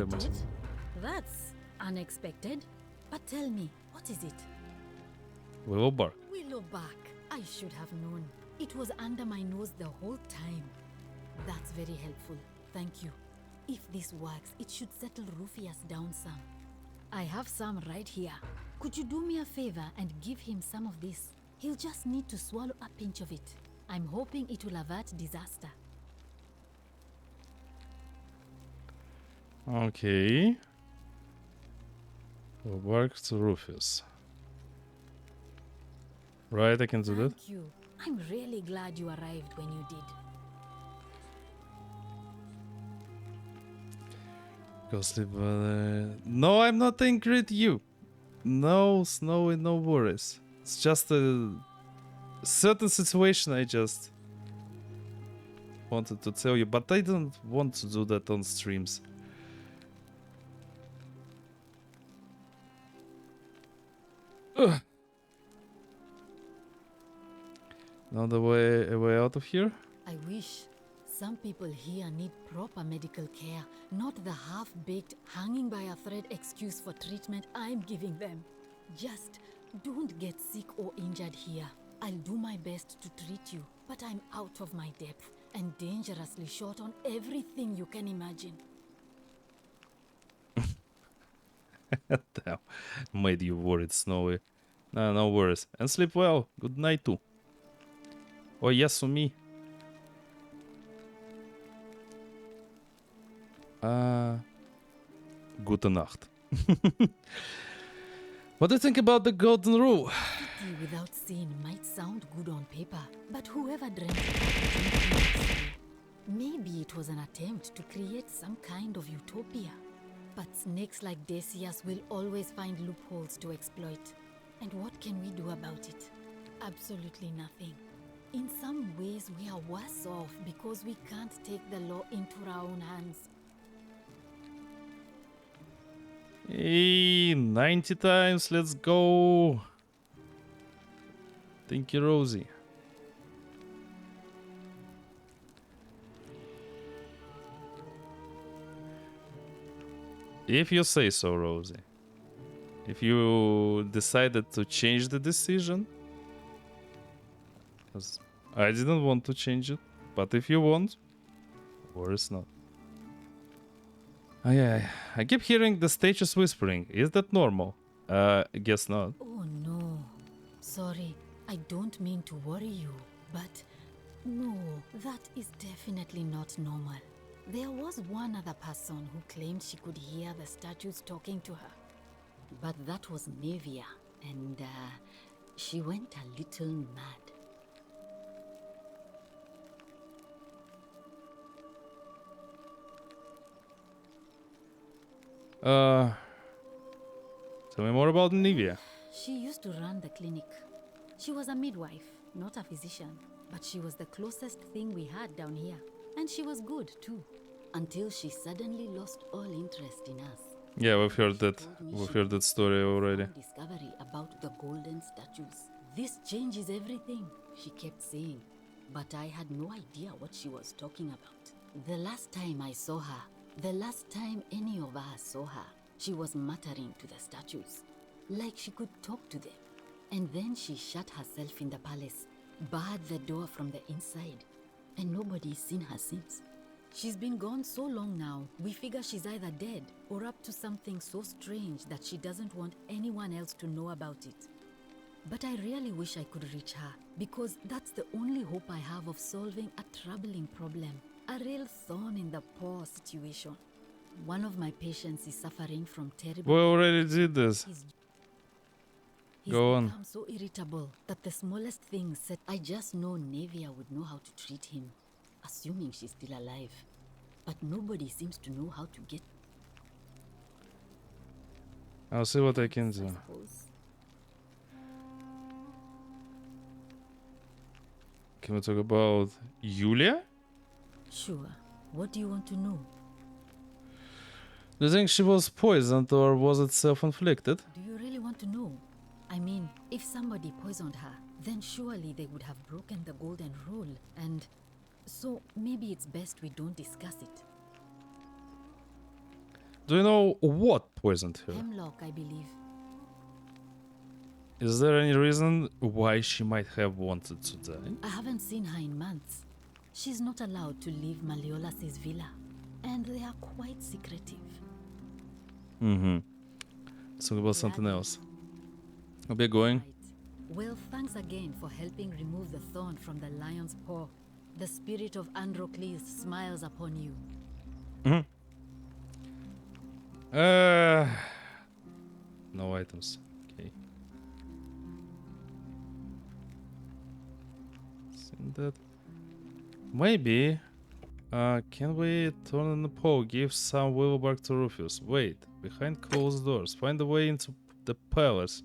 did? That's unexpected. But tell me, what is it? Willow bark. Willowbark. I should have known. It was under my nose the whole time. That's very helpful. Thank you. If this works, it should settle Rufius down some. I have some right here. Could you do me a favor and give him some of this? He'll just need to swallow a pinch of it. I'm hoping it will avert disaster. Okay. Bark to Rufus. Right, I can do that. Thank you. I'm really glad you arrived when you did. Go sleep. No, I'm not angry at you. No, Snowy, no worries. It's just a certain situation I just wanted to tell you, but I don't want to do that on streams. Ugh. Now the way out of here? I wish. Some people here need proper medical care, not the half-baked, hanging by a thread excuse for treatment I'm giving them. Just don't get sick or injured here. I'll do my best to treat you, but I'm out of my depth and dangerously short on everything you can imagine. Damn, made you worried, Snowy. No worries. And sleep well. Good night too. Oh, Yasumi. Gute Nacht. What do you think about the golden rule? Pity without sin might sound good on paper, but whoever dreamt of it, maybe it was an attempt to create some kind of utopia. But snakes like Decius will always find loopholes to exploit. And what can we do about it? Absolutely nothing. In some ways, we are worse off because we can't take the law into our own hands. Hey, 90 times, let's go. Thank you, Rosie. If you say so, Rosie. If you decided to change the decision, because I didn't want to change it, but if you want, worse not. Oh, yeah, I keep hearing the statues whispering. Is that normal? I guess not. Oh no. Sorry, I don't mean to worry you, but No, that is definitely not normal. There was one other person who claimed she could hear the statues talking to her. But that was Nevia, and she went a little mad. Tell me more about Nivea. She used to run the clinic. She was a midwife, not a physician, but she was the closest thing we had down here. And she was good too, until she suddenly lost all interest in us. Yeah, we've heard She that. told me We've she heard that story already. found discovery about the golden statues. This changes everything, she kept saying. But I had no idea what she was talking about. The last time I saw her, the last time any of us saw her, she was muttering to the statues, like she could talk to them. And then she shut herself in the palace, barred the door from the inside, and nobody's seen her since. She's been gone so long now, we figure she's either dead or up to something so strange that she doesn't want anyone else to know about it. But I really wish I could reach her, because that's the only hope I have of solving a troubling problem, a real thorn in the paw situation. One of my patients is suffering from terrible... We already did this. He's Go on. become so irritable that the smallest thing said, I just know Nevia would know how to treat him, assuming she's still alive. But nobody seems to know how to get... I'll see what I can do. I suppose. Can we talk about Yulia? Sure. What do you want to know? Do you think she was poisoned or was it self-inflicted? Do you really want to know? I mean, if somebody poisoned her, then surely they would have broken the golden rule, and so maybe it's best we don't discuss it. Do you know what poisoned her? Hemlock, I believe. Is there any reason why she might have wanted to die? I haven't seen her in months. She's not allowed to leave Malleolas' villa, and they are quite secretive. Mm-hmm. Let's talk about something else. I'll be going. Right. Well, thanks again for helping remove the thorn from the lion's paw. The spirit of Androcles smiles upon you. Mm-hmm. No items. Okay. Seen that. Maybe. Can we turn in the paw? Give some willow bark to Rufus. Wait. Behind closed doors. Find a way into the palace.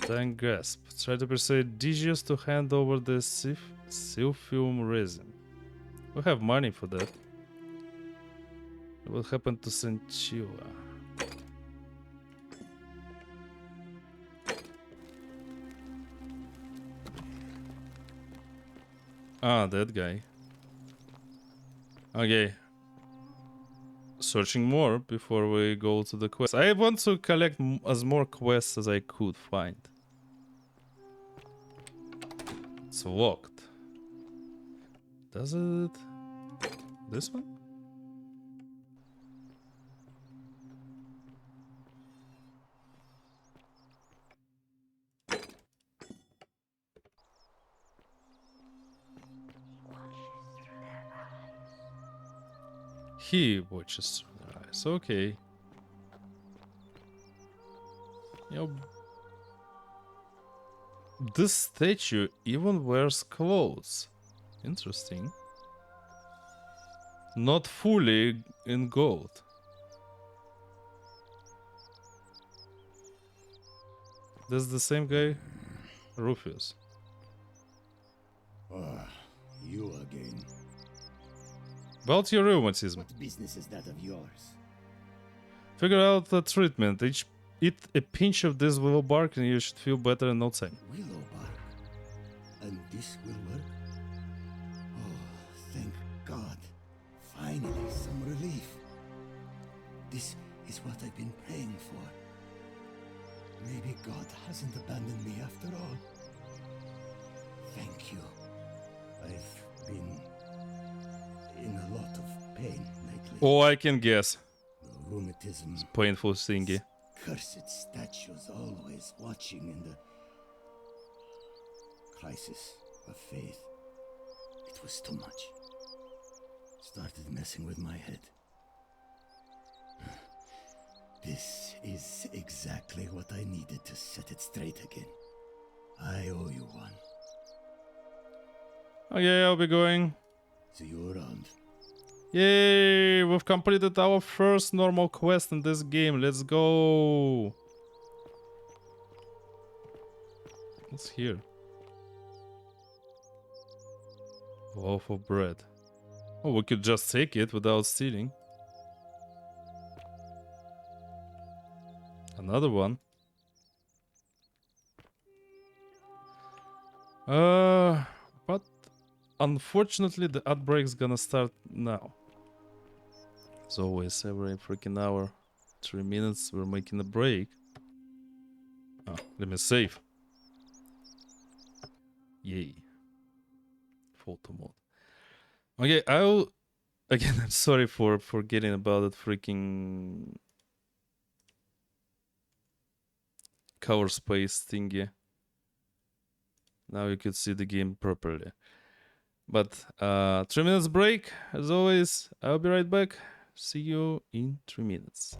Then grasp. Try to persuade Digius to hand over the silphium resin. We have money for that. What happened to Senchila? Ah, that guy. Okay. Searching more before we go to the quest. I want to collect as more quests as I could find. It's locked. Does it? This one? He watches through their eyes. Okay. Yep. This statue even wears clothes. Interesting. Not fully in gold. That's the same guy? Rufus. Ah, you again. About your rheumatism. What business is that of yours? Figure out the treatment. Eat a pinch of this willow bark and you should feel better in no time. Willow bark. And this will work? Oh, thank God. Finally, some relief. This is what I've been praying for. Maybe God hasn't abandoned me after all. Thank you. I've been in a lot of pain lately. Oh, I can guess. The rheumatism. Painful thingy. Cursed statues always watching crisis of faith. It was too much. Started messing with my head. This is exactly what I needed to set it straight again. I owe you one. Okay, I'll be going. See you around. Yay! We've completed our first normal quest in this game. Let's go! What's here? Loaf of bread. Oh, we could just take it without stealing. Another one. But unfortunately the outbreak's gonna start now. As always, every freaking hour, 3 minutes, we're making a break. Oh, let me save. Yay. Photo mode. Okay, I'll... Again, I'm sorry for forgetting about that freaking... cover space thingy. Now you could see the game properly. But 3 minutes break, as always. I'll be right back. See you in 3 minutes.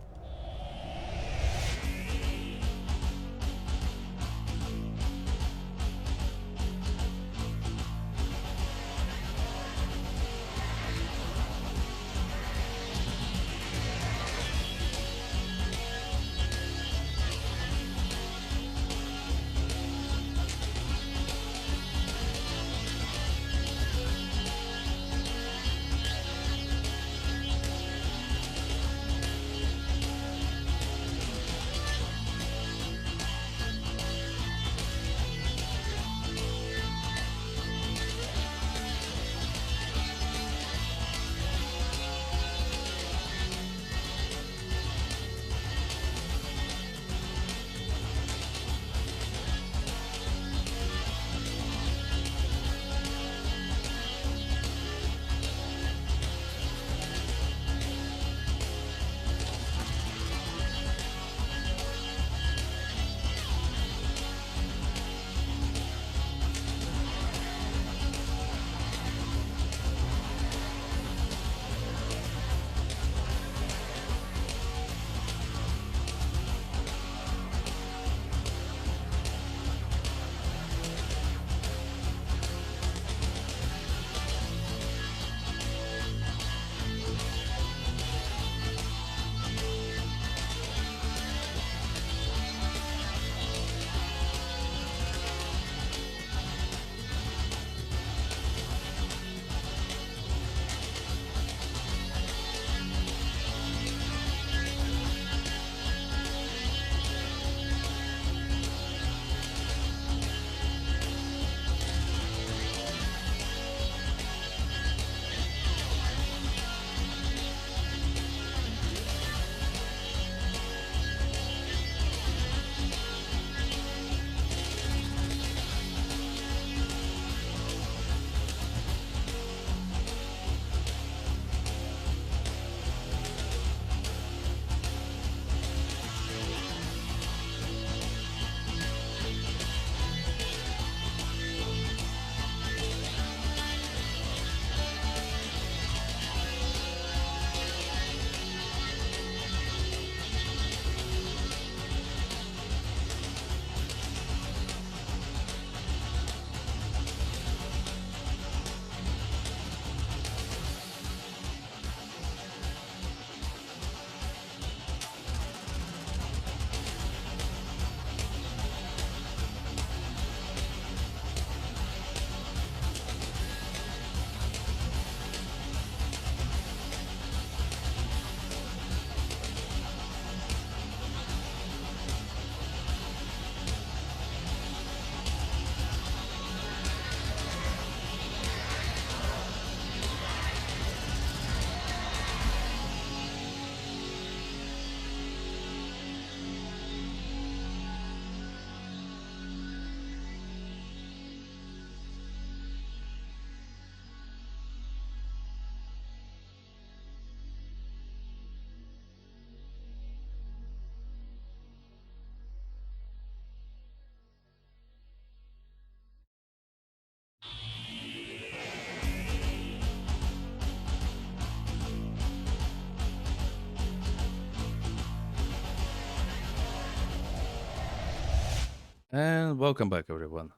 And welcome back, everyone.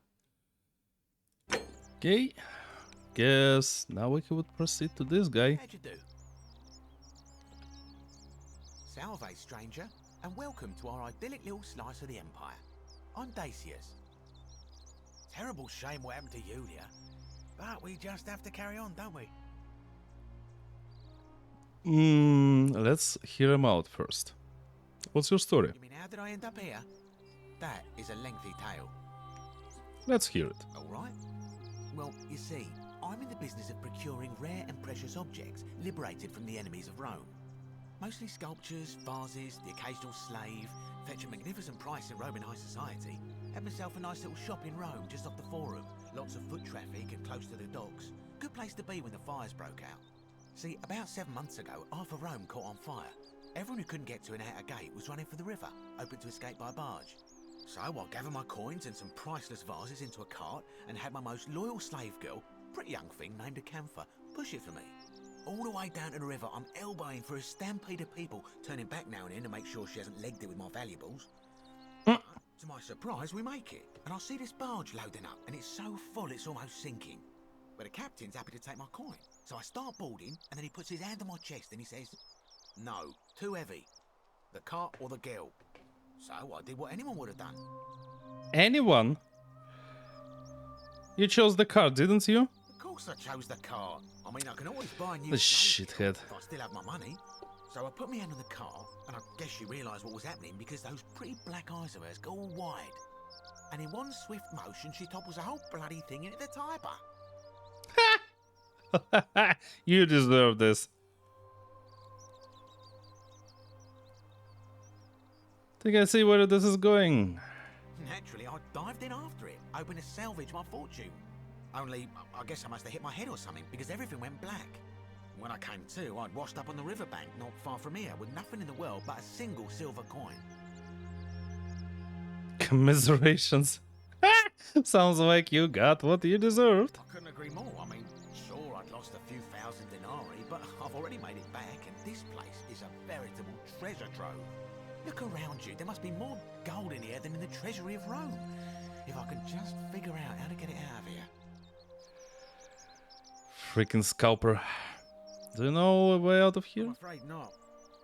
Okay, guess now we could proceed to this guy. How'd you do? Salve, stranger, and welcome to our idyllic little slice of the Empire. I'm Dacius. Terrible shame what happened to Yulia, but we just have to carry on, don't we? Let's hear him out first. What's your story? You mean, how did I end up here? That is a lengthy tale. Let's hear it. All right. Well, you see, I'm in the business of procuring rare and precious objects liberated from the enemies of Rome. Mostly sculptures, vases, the occasional slave, fetch a magnificent price in Roman high society. Had myself a nice little shop in Rome just off the Forum. Lots of foot traffic and close to the docks. Good place to be when the fires broke out. See, about 7 months ago, half of Rome caught on fire. Everyone who couldn't get to an outer gate was running for the river, open to escape by barge. So I gathered my coins and some priceless vases into a cart and had my most loyal slave girl, pretty young thing named Acantha, push it for me. All the way down to the river, I'm elbowing for a stampede of people, turning back now and then to make sure she hasn't legged it with my valuables. But, to my surprise, we make it, and I see this barge loading up, and it's so full it's almost sinking. But the captain's happy to take my coin, so I start boarding, and then he puts his hand on my chest and he says, "No, too heavy. The cart or the girl." So I did what anyone would have done. Anyone? You chose the card, didn't you? Of course I chose the cart. I mean, I can always buy a new The slave girl shithead. if I still have my money. So I put my hand on the cart, and I guess she realised what was happening because those pretty black eyes of hers go all wide. And in one swift motion, she topples the whole bloody thing into the Tiber. You deserve this. Think I see where this is going. Naturally, I dived in after it, hoping to salvage my fortune. Only, I guess I must have hit my head or something, because everything went black. When I came to, I'd washed up on the riverbank not far from here, with nothing in the world but a single silver coin. Commiserations. Sounds like you got what you deserved. I couldn't agree more. I mean, sure, I'd lost a few thousand denarii, but I've already made it back, and this place is a veritable treasure trove. Look around you. There must be more gold in here than in the treasury of Rome. If I can just figure out how to get it out of here. Freaking scalper. Do you know a way out of I'm here? afraid not.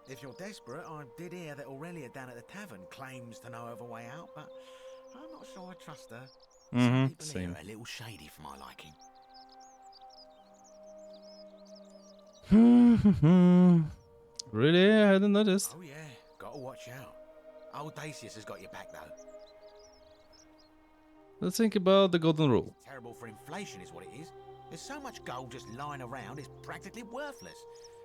If you're desperate, I did hear that Aurelia down at the tavern claims to know of a way out, but I'm not sure I trust her. Some people here Same. are a little shady for my liking. Really? I hadn't noticed. Oh yeah, gotta watch out. Old Dacius has got your back though. Let's think about the golden rule. Terrible for inflation is what it is. There's so much gold just lying around, it's practically worthless.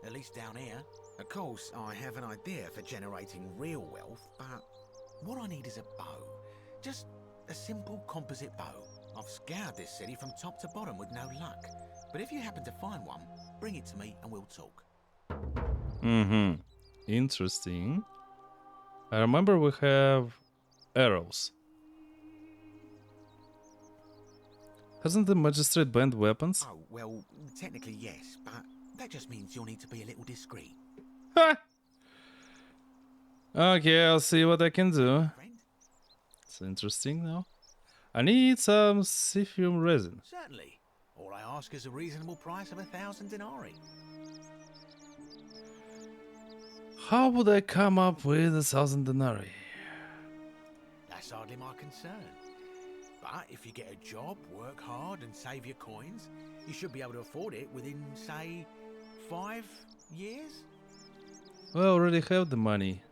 At least down here. Of course, I have an idea for generating real wealth, but what I need is a bow. Just a simple composite bow. I've scoured this city from top to bottom with no luck. But if you happen to find one, bring it to me and we'll talk. Interesting. I remember we have arrows. Hasn't the magistrate banned weapons? Oh, well, technically yes, but that just means you'll need to be a little discreet. Ha! Okay, I'll see what I can do. Friend? It's interesting now. I need some Scythium resin. Certainly. All I ask is a reasonable price of 1,000 denarii. How would I come up with 1,000 denarii? That's hardly my concern. But if you get a job, work hard and save your coins, you should be able to afford it within, say, 5 years? I already have the money.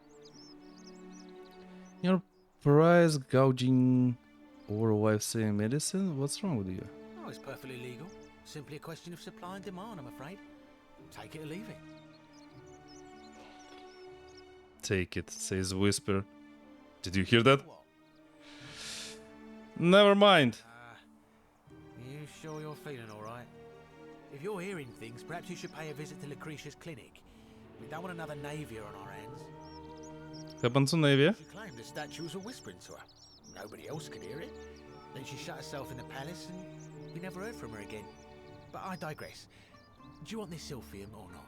Your price gouging over wife-saving medicine? What's wrong with you? Oh, it's perfectly legal. Simply a question of supply and demand, I'm afraid. Take it or leave it. Take it, says Whisper. Did you hear that? What? Never mind. You sure you're feeling all right? If you're hearing things, perhaps you should pay a visit to Lucretia's clinic. We don't want another Navia on our hands. Happened to Navia? She claimed the statues were whispering to her. Nobody else could hear it. Then she shut herself in the palace and we never heard from her again. But I digress. Do you want this Sylphium or not?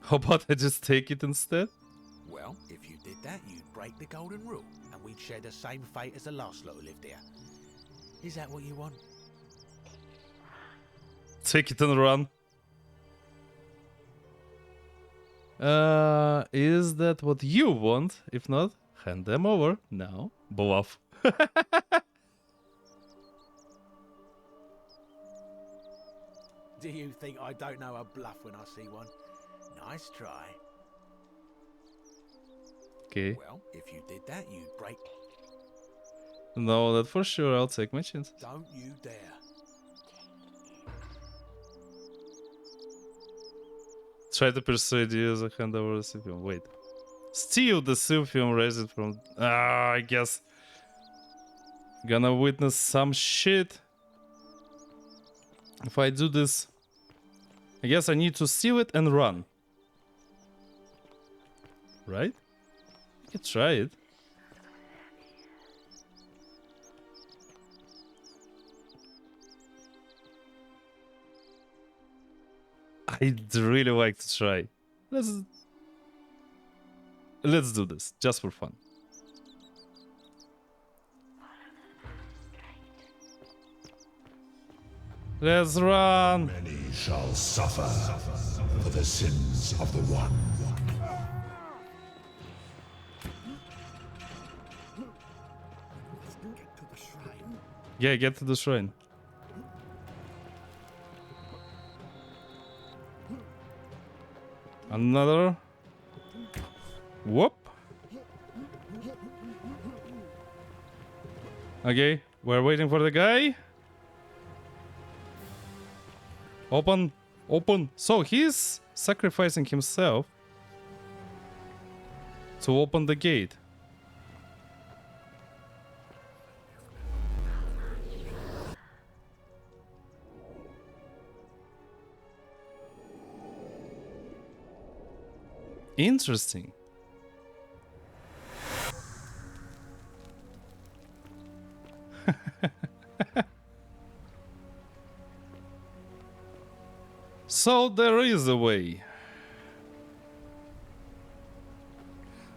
How about I just take it instead? Well, if you did that, you'd break the golden rule, and we'd share the same fate as the last lot who lived here. Is that what you want? Take it and run. Is that what you want? If not, hand them over. Now, bluff. Do you think I don't know a bluff when I see one? Nice try. Okay. Well, if you did that, you'd break... No, that for sure. I'll take my chance. Don't you dare. Try to persuade you to hand over the Silphium. Wait. Steal the Silphium, raise it from... I guess... Gonna witness some shit. If I do this... I guess I need to steal it and run. Right? I can try it. I'd really like to try. Let's do this, just for fun. Let's run! Many shall suffer for the sins of the one. Yeah, get to the shrine. Another. Whoop. Okay, we're waiting for the guy. Open, open. So he's sacrificing himself to open the gate. Interesting. So there is a way.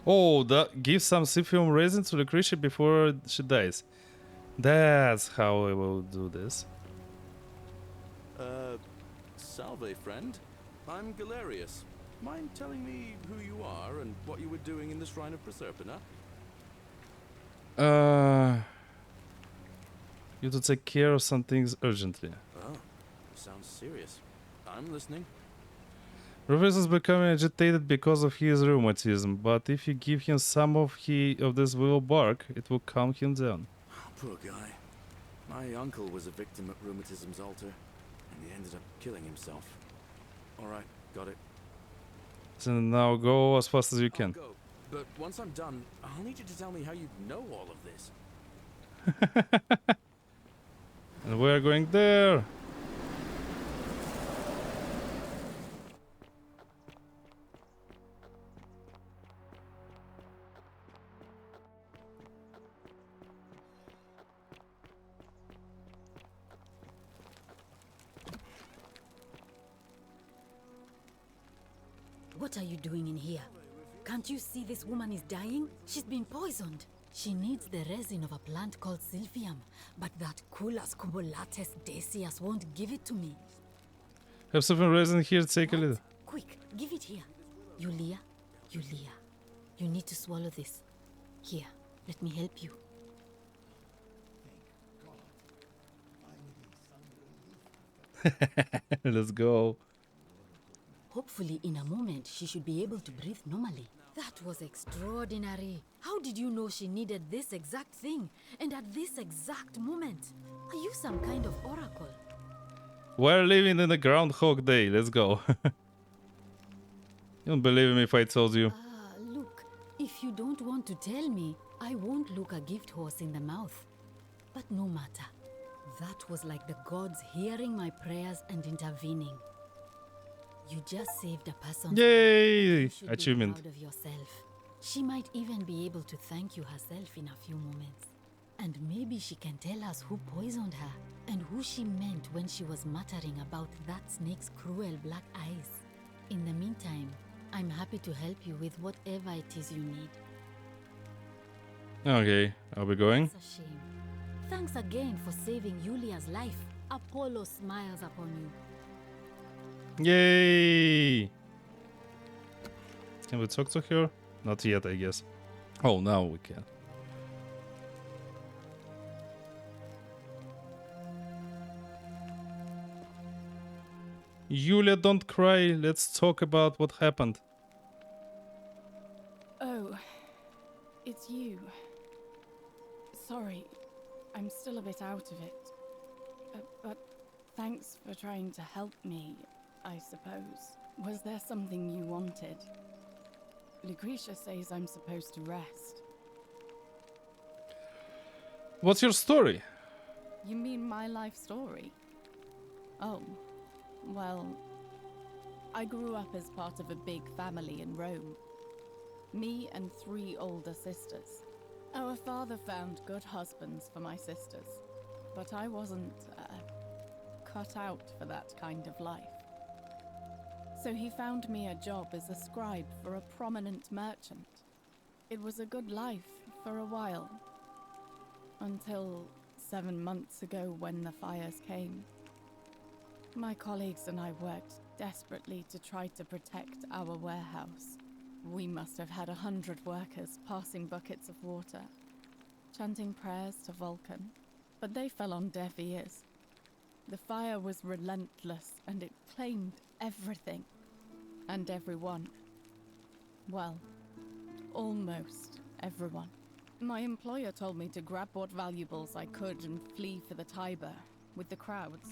Oh, that give some Silphium resin to the creature before she dies. That's how I will do this. Salve, friend. I'm Galerius. Mind telling me who you are and what you were doing in the Shrine of Proserpina? You have to take care of some things urgently. Oh, sounds serious. I'm listening. Rufus is becoming agitated because of his rheumatism, but if you give him some of this willow bark, it will calm him down. Poor guy. My uncle was a victim at rheumatism's altar, and he ended up killing himself. Alright, got it. So now go as fast as you can. I'll go, but once I'm done, I'll need you to tell me how you know all of this. And we're going there. What are you doing in here? Can't you see this woman is dying? She's been poisoned. She needs the resin of a plant called Silphium, but that Culus cubulates decius won't give it to me. Have some resin here, take a little. Quick, give it here. Yulia, Yulia, you need to swallow this. Here, let me help you. Let's go. Hopefully, in a moment, she should be able to breathe normally. That was extraordinary. How did you know she needed this exact thing? And at this exact moment? Are you some kind of oracle? We're living in a Groundhog Day. Let's go. You don't believe me if I told you. Look, if you don't want to tell me, I won't look a gift horse in the mouth. But no matter. That was like the gods hearing my prayers and intervening. You just saved a person. Yay! You should Achievement. be proud of yourself. She might even be able to thank you herself in a few moments. And maybe she can tell us who poisoned her and who she meant when she was muttering about that snake's cruel black eyes. In the meantime, I'm happy to help you with whatever it is you need. Okay, are we going? It's a shame. Thanks again for saving Yulia's life. Apollo smiles upon you. Yay! Can we talk to her? Not yet, I guess. Oh, now we can. Yulia, don't cry. Let's talk about what happened. Oh, it's you. Sorry, I'm still a bit out of it. But thanks for trying to help me, I suppose. Was there something you wanted? Lucretia says I'm supposed to rest. What's your story? You mean my life story? Oh, well, I grew up as part of a big family in Rome. Me and 3 older sisters. Our father found good husbands for my sisters, but I wasn't cut out for that kind of life. So he found me a job as a scribe for a prominent merchant. It was a good life for a while, until 7 months ago when the fires came. My colleagues and I worked desperately to try to protect our warehouse. We must have had 100 workers passing buckets of water, chanting prayers to Vulcan, but they fell on deaf ears. The fire was relentless and it claimed everything and everyone. Well, almost everyone. My employer told me to grab what valuables I could and flee for the Tiber with the crowds.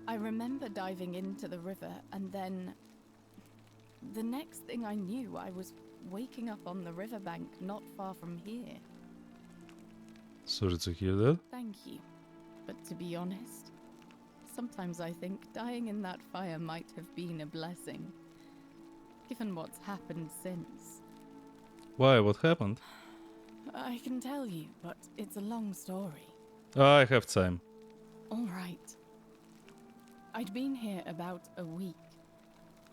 I remember diving into the river and then the next thing I knew, I was waking up on the riverbank not far from here. Sorry to hear that. Thank you. But to be honest, sometimes I think dying in that fire might have been a blessing, given what's happened since. Why? What happened? I can tell you, but it's a long story. I have time. All right. I'd been here about a week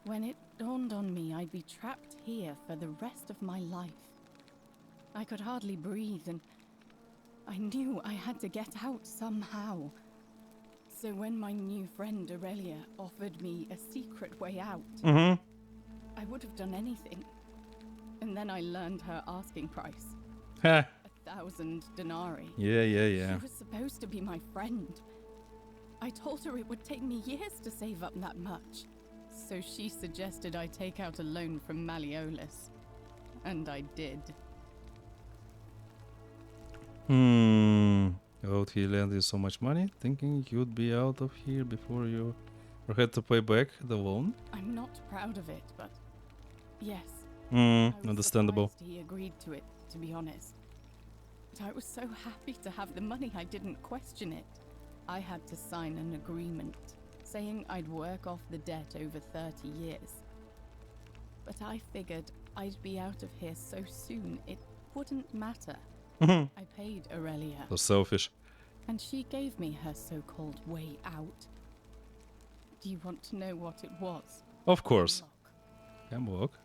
when it dawned on me I'd be trapped here for the rest of my life. I could hardly breathe and I knew I had to get out somehow. So when my new friend Aurelia offered me a secret way out, I would have done anything. And then I learned her asking price. Ha! 1,000 denarii. Yeah. She was supposed to be my friend. I told her it would take me years to save up that much. So she suggested I take out a loan from Malleolus. And I did. Oh, he lent you so much money, thinking you'd be out of here before you had to pay back the loan? I'm not proud of it, but yes. I was Understandable. surprised he agreed to it, to be honest. But I was so happy to have the money I didn't question it. I had to sign an agreement saying I'd work off the debt over 30 years. But I figured I'd be out of here so soon it wouldn't matter. I paid Aurelia. So selfish. And she gave me her so-called way out. Do you want to know what it was? Of course. Hemlock. Hemlock?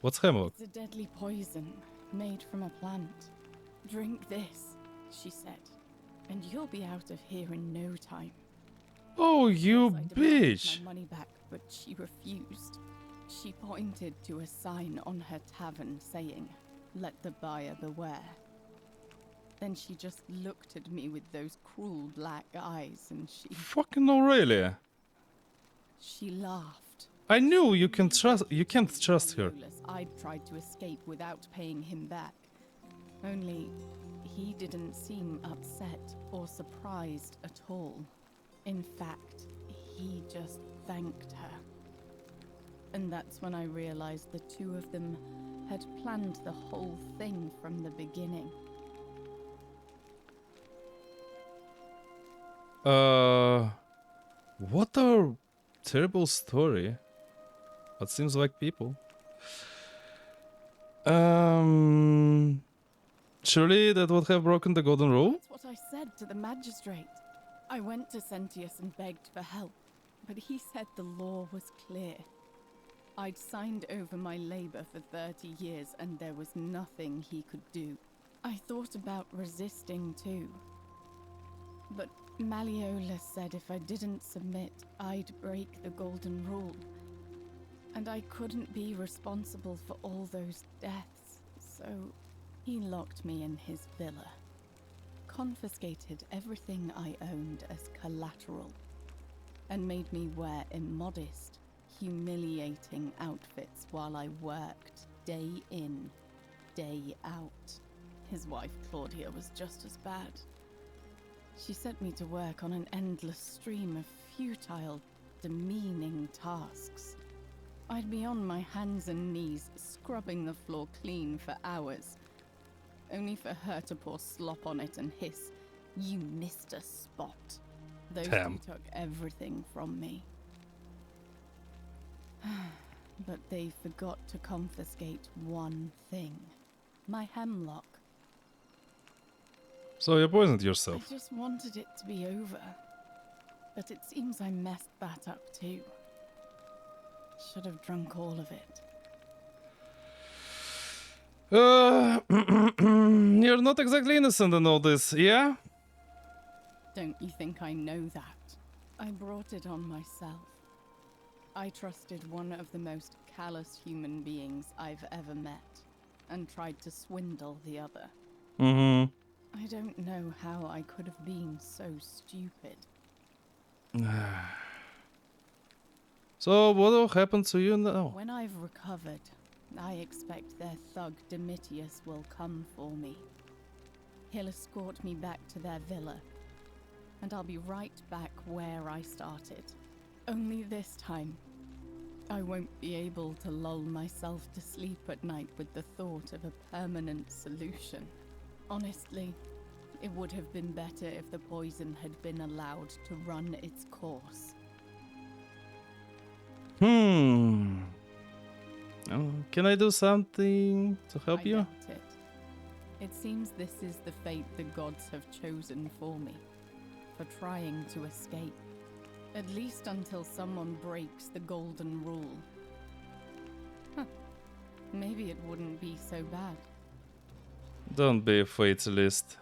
What's hemlock? It's a deadly poison made from a plant. Drink this, she said, and you'll be out of here in no time. Oh, you I demanded bitch! my money back, but she refused. She pointed to a sign on her tavern saying, "Let the buyer beware." Then she just looked at me with those cruel black eyes and Fucking Aurelia! she laughed. I knew you can't trust her. I'd tried to escape without paying him back. Only he didn't seem upset or surprised at all. In fact, he just thanked her. And that's when I realized the two of them had planned the whole thing from the beginning. What a terrible story. But seems like people. Surely that would have broken the golden rule? That's what I said to the magistrate. I went to Sentius and begged for help, but he said the law was clear. I'd signed over my labor for 30 years and there was nothing he could do. I thought about resisting too. But Malleolus said if I didn't submit, I'd break the Golden Rule. And I couldn't be responsible for all those deaths, so he locked me in his villa. Confiscated everything I owned as collateral, and made me wear immodest, humiliating outfits while I worked day in, day out. His wife Claudia was just as bad. She sent me to work on an endless stream of futile, demeaning tasks. I'd be on my hands and knees, scrubbing the floor clean for hours, only for her to pour slop on it and hiss, "You missed a spot." Those two took everything from me. But they forgot to confiscate one thing. My hemlock. So you poisoned I yourself. just wanted it to be over. But it seems I messed that up too. Should have drunk all of it. You're not exactly innocent in all this, yeah? Don't you think I know that? I brought it on myself. I trusted one of the most callous human beings I've ever met, and tried to swindle the other. Mm-hmm. I don't know how I could have been so stupid. So what will happen to you now? When I've recovered, I expect their thug Domitius will come for me. He'll escort me back to their villa, and I'll be right back where I started. Only this time, I won't be able to lull myself to sleep at night with the thought of a permanent solution. Honestly, it would have been better if the poison had been allowed to run its course. Can I do something to help I you? doubt it. It seems this is the fate the gods have chosen for me, for trying to escape. At least until someone breaks the Golden Rule. Maybe it wouldn't be so bad. Don't be a fatalist.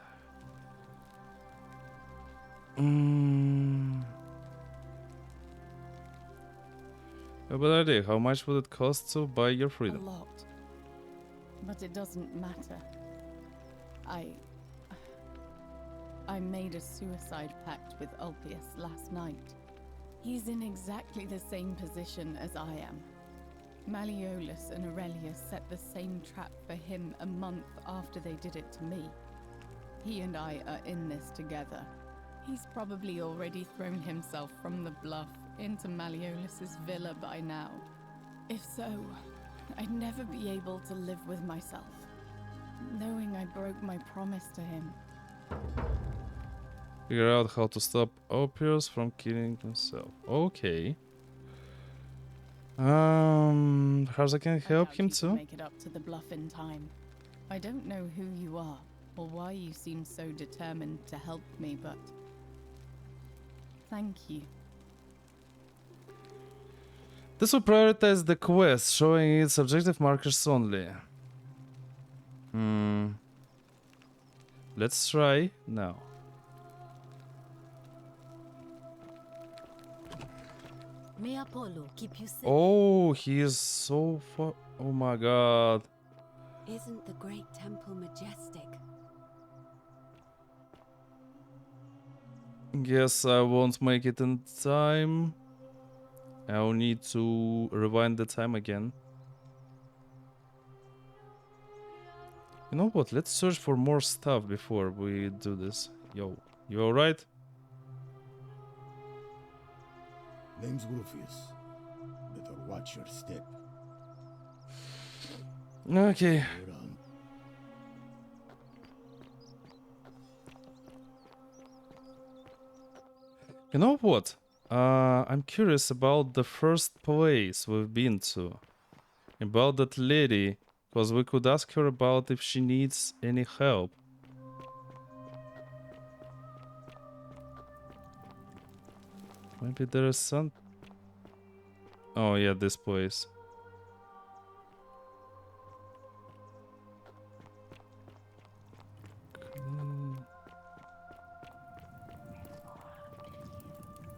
But idea, how much would it cost to buy your A freedom? lot. But it doesn't matter. I made a suicide pact with Ulpius last night. He's in exactly the same position as I am. Malleolus and Aurelia set the same trap for him a month after they did it to me. He and I are in this together. He's probably already thrown himself from the bluff into Malleolus's villa by now. If so, I'd never be able to live with myself, knowing I broke my promise to him. Figure out how to stop Oppius from killing himself. Okay. How I can help him You can too? make it up to the bluff in time. I don't know who you are or why you seem so determined to help me, but thank you. This will prioritize the quest, showing its objective markers only. Let's try now. May Apollo keep you safe. Oh, he is so far. Oh my god. Isn't the great temple majestic? Guess I won't make it in time. I'll need to rewind the time again. You know what? Let's search for more stuff before we do this. Yo, you alright? Name's Rufius. Better watch your step. Okay. Hold on. You know what? I'm curious about the first place we've been to. About that lady. Because we could ask her about if she needs any help. Maybe there is some... Oh yeah, this place.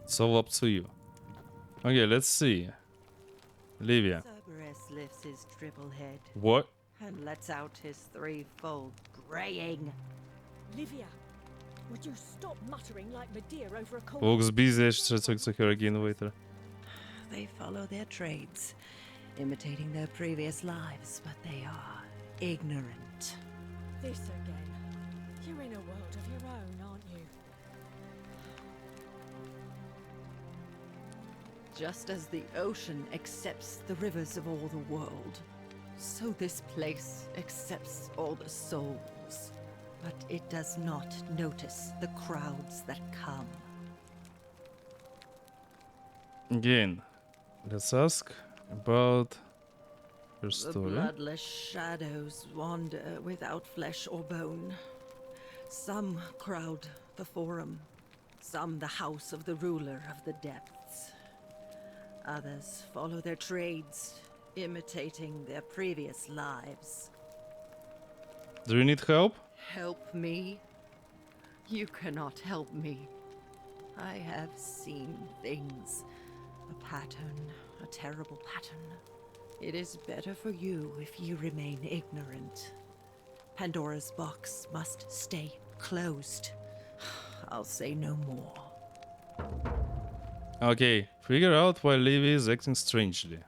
It's all up to you. Okay, let's see. Livia. Cyberos lifts his triple head What? and lets out his threefold braying. Livia, would you stop muttering like Medea over a cold? Looks busy, I should talk to her again later. They follow their trades, imitating their previous lives, but they are ignorant. This again. You're in a world of your own, aren't you? Just as the ocean accepts the rivers of all the world, so this place accepts all the souls. But it does not notice the crowds that come. Again, let's ask about her The story. bloodless shadows wander without flesh or bone. Some crowd the forum, some the house of the ruler of the depths. Others follow their trades, imitating their previous lives. Do you need help? Help me? You cannot help me. I have seen things. A pattern, a terrible pattern. It is better for you if you remain ignorant. Pandora's box must stay closed. I'll say no more. Okay, figure out why Livy is acting strangely.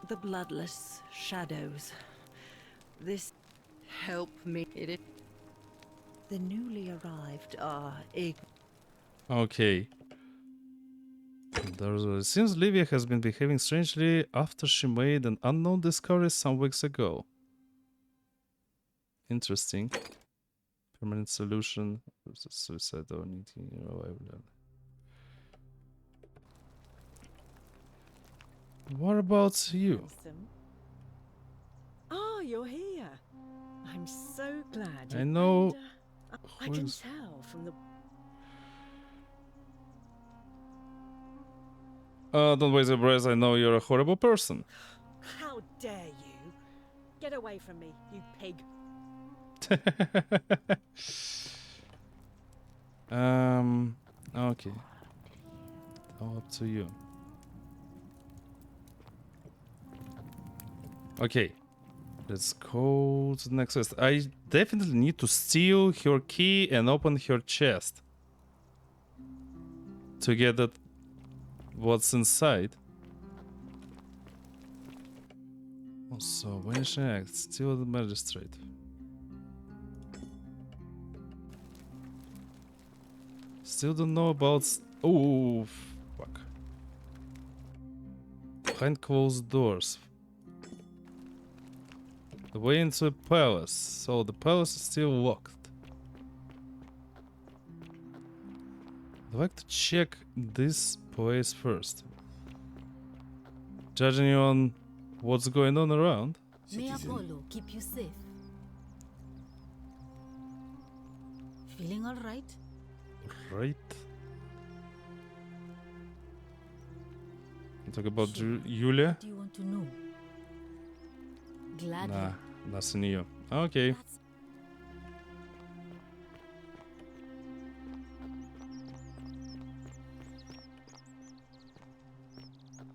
The bloodless shadows. This help me. The newly arrived are Okay. It seems Livia has been behaving strangely after she made an unknown discovery some weeks ago. Interesting. Permanent solution versus suicide or needing revival. What about you? Handsome. Oh, you're here. I'm so glad. I know. And, I can who's- tell from the. Don't waste your breath. I know you're a horrible person. How dare you? Get away from me, you pig. Okay. All up to you. Okay. Let's go to the next quest. I definitely need to steal her key and open her chest to get at what's inside. Also, Vanishing Act, steal the magistrate. Still don't know about. Oh, fuck. Behind closed doors. The way into a palace. So the palace is still locked. I'd like to check this place first. Judging on what's going on around. May Apollo keep you safe. Feeling all right? Right. You talk about Sure. Yulia? What do you want to know? Gladly. Nah, nothing new. Okay. That's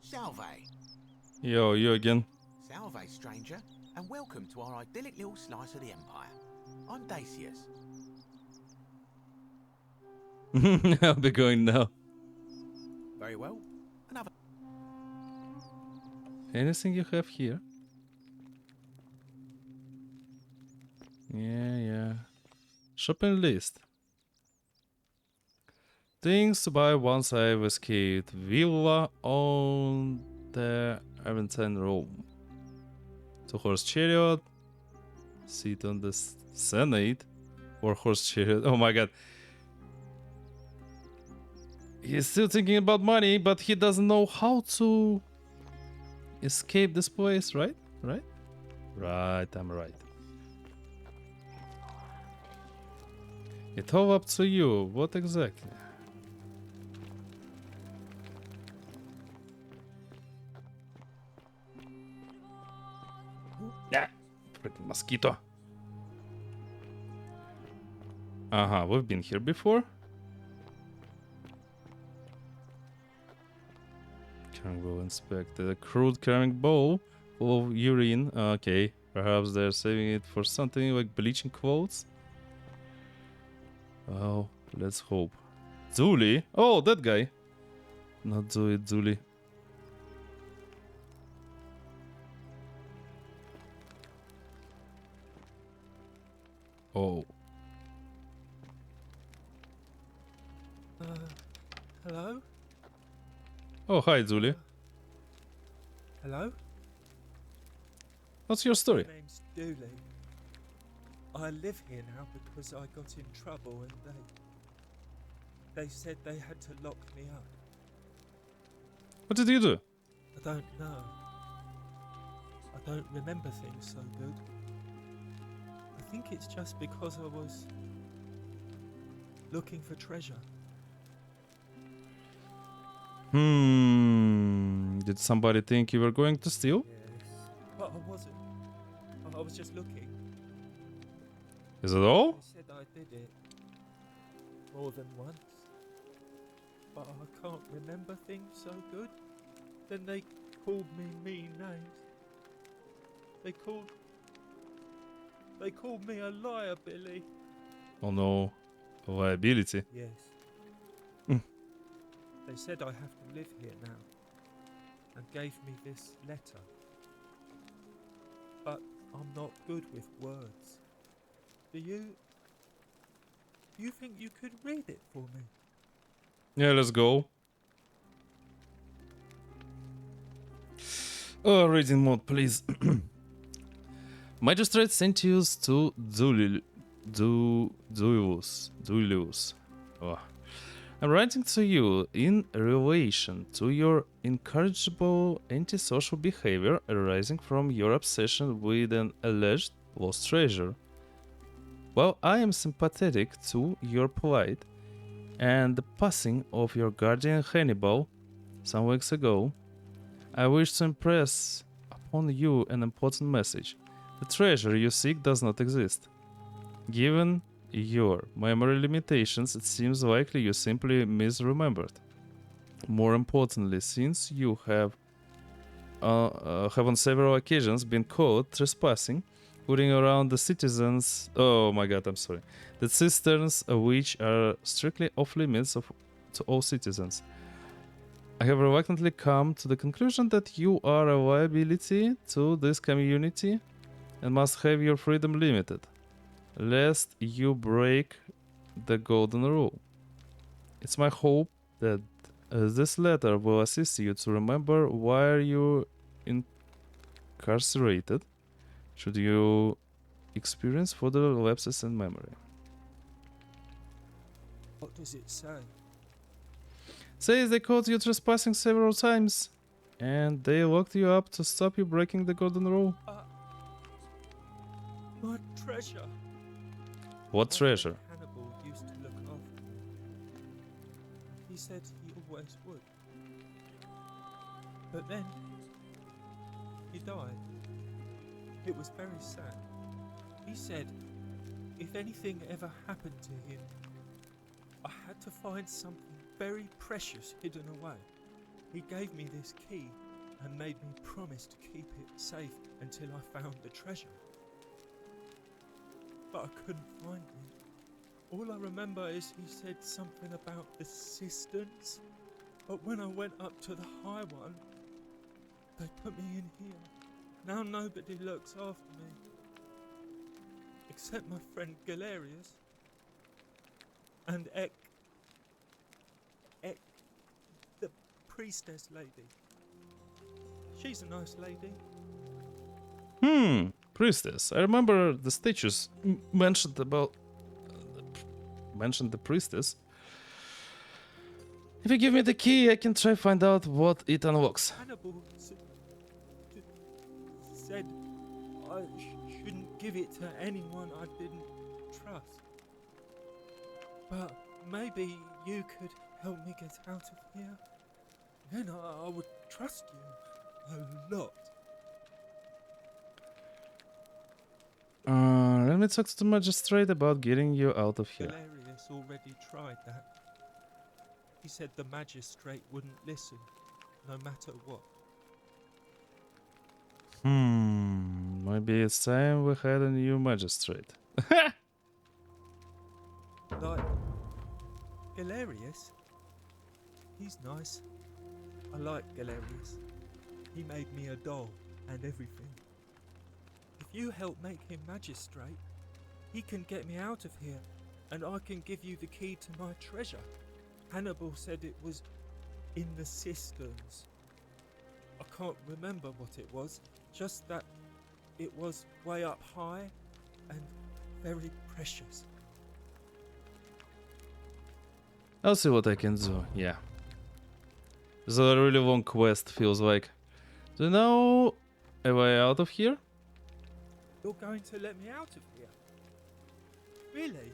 Salve. Yo, you again. Salve, stranger, and welcome to our idyllic little slice of the Empire. I'm Dacius. I'll be going now. Very well. Another. Anything you have here? Yeah. Shopping list. Things to buy once I've escaped. Villa on the Aventine Rome. Two-horse chariot. Seat on the Senate. Four-horse chariot. Oh my god. He's still thinking about money, but he doesn't know how to escape this place, right? Right, I'm right. It's all up to you. What exactly? Yeah, freaking mosquito. Uh-huh, we've been here before. Carrying bowl inspected. A crude carrying bowl full of urine. Okay. Perhaps they're saving it for something like bleaching quotes? Well, let's hope. Zuli? Oh, that guy. Not Zuli, Zuli. Oh. Hello? Oh, hi, Zuli. Hello? What's your story? My name's Dooley. I live here now because I got in trouble and they said they had to lock me up. What did you do? I don't know. I don't remember things so good. I think it's just because I was looking for treasure. Did somebody think you were going to steal? Yes. But I wasn't. I was just looking. Is it all? They said I did it more than once. But I can't remember things so good. Then they called me mean names. They called me a liar, Billy. Oh no. Liability. Yes. They said I have to live here now and gave me this letter. But I'm not good with words. Do you think you could read it for me? Yeah, let's go. Oh, reading mode, please. Magistrate sent you to Duilius. Oh. I'm writing to you in relation to your incorrigible antisocial behavior arising from your obsession with an alleged lost treasure. While I am sympathetic to your plight and the passing of your guardian Hannibal some weeks ago, I wish to impress upon you an important message. The treasure you seek does not exist. Given your memory limitations, it seems likely you simply misremembered. More importantly, since you have on several occasions been caught trespassing, putting around the citizens. Oh my god, I'm sorry. The cisterns, which are strictly off limits to all citizens. I have reluctantly come to the conclusion that you are a liability to this community and must have your freedom limited, lest you break the golden rule. It's my hope that this letter will assist you to remember why you incarcerated, should you experience further lapses in memory. What does it say? Says they caught you trespassing several times, and they locked you up to stop you breaking the golden rule. My treasure. What treasure? Hannibal used to look after me. He said he always would. But then he died. It was very sad. He said if anything ever happened to him, I had to find something very precious hidden away. He gave me this key and made me promise to keep it safe until I found the treasure. But I couldn't find it. All I remember is he said something about the cisterns. But when I went up to the high one, they put me in here. Now nobody looks after me. Except my friend Galerius. And Ek, the priestess lady. She's a nice lady. Priestess. I remember the statues mentioned the priestess. If you give me the key, I can try find out what it unlocks. Hannibal said I shouldn't give it to anyone I didn't trust. But maybe you could help me get out of here. Then I would trust you a lot. Let me talk to the magistrate about getting you out of here. Galerius already tried that. He said the magistrate wouldn't listen, no matter what. Maybe it's time we had a new magistrate. Like Galerius. He's nice. I like Galerius. He made me a doll and everything. If you help make him magistrate, he can get me out of here, and I can give you the key to my treasure. Hannibal said it was in the cisterns. I can't remember what it was, just that it was way up high and very precious. I'll see what I can do, yeah. It's a really long quest, feels like. Do you know a way out of here? You're going to let me out of here? Really?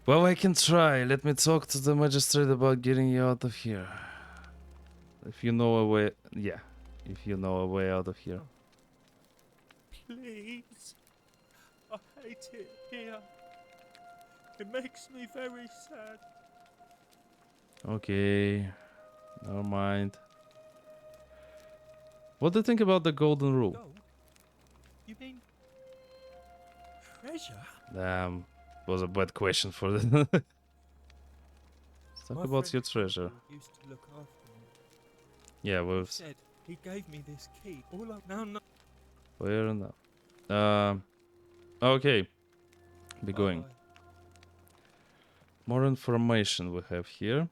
Well, I can try. Let me talk to the magistrate about getting you out of here. If you know a way... Yeah, if you know a way out of here. Please. I hate it here. It makes me very sad. Okay, never mind. What do you think about the golden rule? Gold? You mean treasure? Damn, was a bad question for the... Talk My about friend your treasure. Hannibal used to look after me. Yeah, He we've... said he gave me this key. All I now know. Fair enough. Okay. Be going. Bye. More information we have here.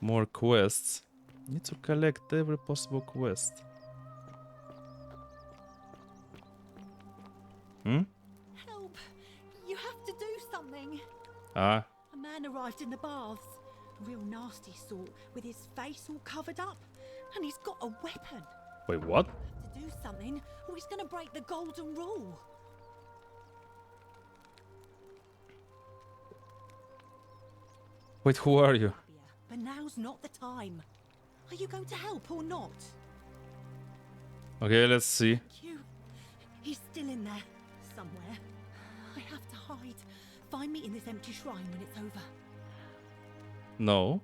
More quests. Need to collect every possible quest. Help! You have to do something! Ah, A man arrived in the baths. A real nasty sort, with his face all covered up. And he's got a weapon. wait, what? To do something, or he's gonna break the golden rule. Wait, who are you? But now's not the time. Are you going to help or not? Okay, let's see. Thank you. He's still in there, somewhere. I have to hide. Find me in this empty shrine when it's over. No.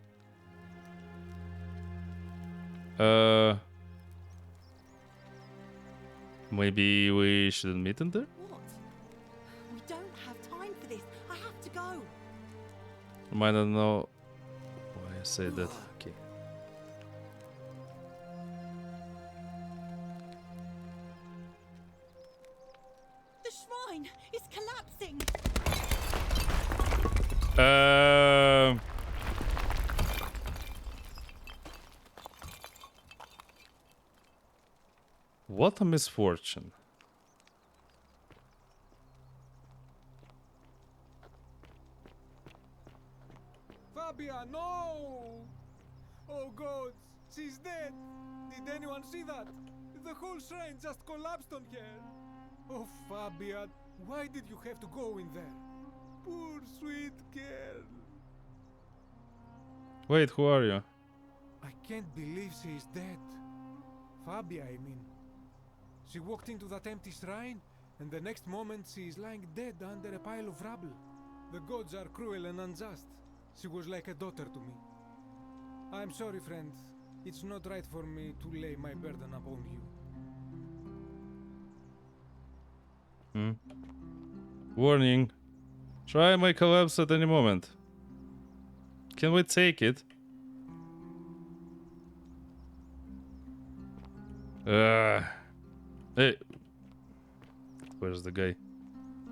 Maybe we shouldn't meet in there? What? We don't have time for this. I have to go. I might not know why I say that. Okay. The shrine is collapsing. What a misfortune. Fabia, no! Oh gods, she's dead! Did anyone see that? The whole shrine just collapsed on her! Oh Fabia, why did you have to go in there? Poor sweet girl! Wait, who are you? I can't believe she is dead. Fabia, I mean. She walked into that empty shrine, and the next moment she is lying dead under a pile of rubble. The gods are cruel and unjust. She was like a daughter to me. I'm sorry, friend. It's not right for me to lay my burden upon you. Warning. Try may collapse at any moment. Can we take it? Hey. Where's the guy?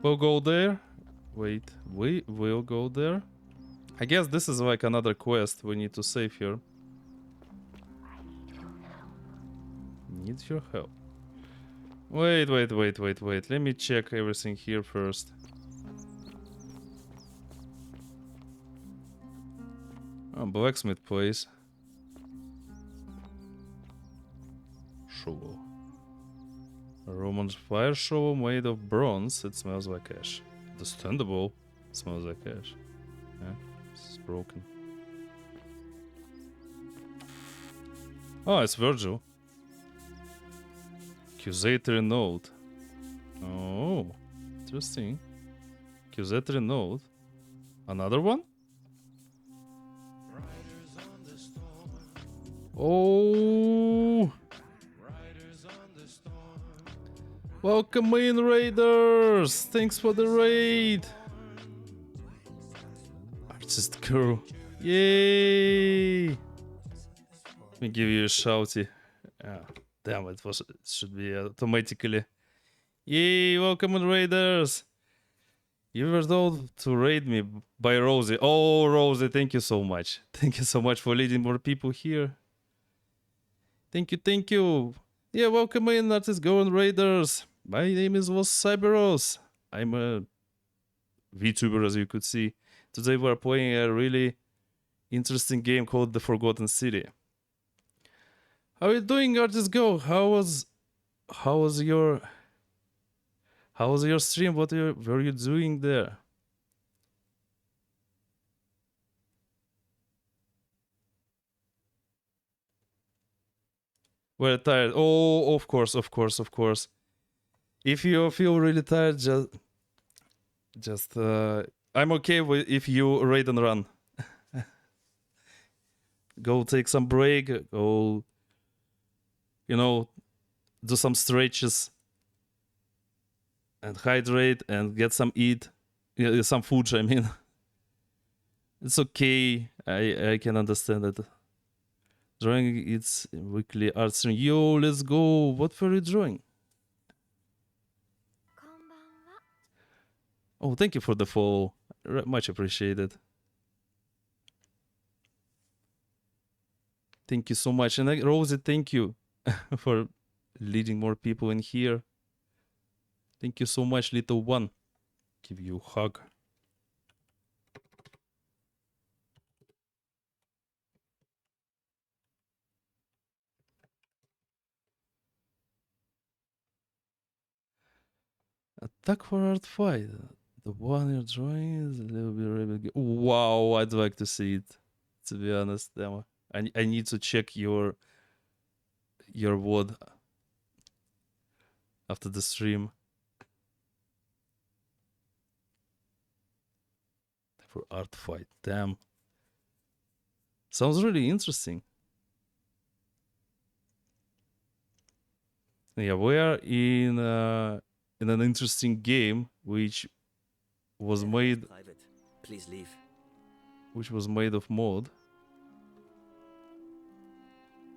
We'll go there. Wait, we will go there. I guess this is like another quest we need to save here. Need your help. Wait. Let me check everything here first. Oh, blacksmith place. Shovel. A Roman fire shovel made of bronze. It smells like ash. Understandable. It smells like ash. Yeah, it's broken. Oh, it's Virgil. Accusatory note. Oh, interesting. Accusatory note. Another one? Oh! Welcome in, Raiders! Thanks for the raid! Artist crew. Yay! Let me give you a shouty. Damn, it should be automatically. Yay! Welcome in, Raiders! You were told to raid me by Rosie. Oh, Rosie, thank you so much. Thank you so much for leading more people here. Thank you, thank you. Yeah, welcome in, Artist Go and Raiders. My name is Cyberos. I'm a VTuber, as you could see. Today we're playing a really interesting game called The Forgotten City. How are you doing, Artist Go? How was your stream? What were you doing there? We're tired. Oh, of course. If you feel really tired, just I'm okay with if you raid and run. Go take some break. Go, do some stretches and hydrate and get some some food. I mean, it's okay. I can understand that. Drawing its weekly art stream. Yo, let's go. What were you drawing? Oh, thank you for the follow. Much appreciated. Thank you so much. And Rosie, thank you for leading more people in here. Thank you so much, little one. Give you a hug. Attack for art fight. The one you're drawing is a little bit rebel. Wow, I'd like to see it. To be honest, Emma. I need to check your word after the stream. For art fight, damn. Sounds really interesting. Yeah, we are in an interesting game which was made. Private. Please leave. Which was made of mod.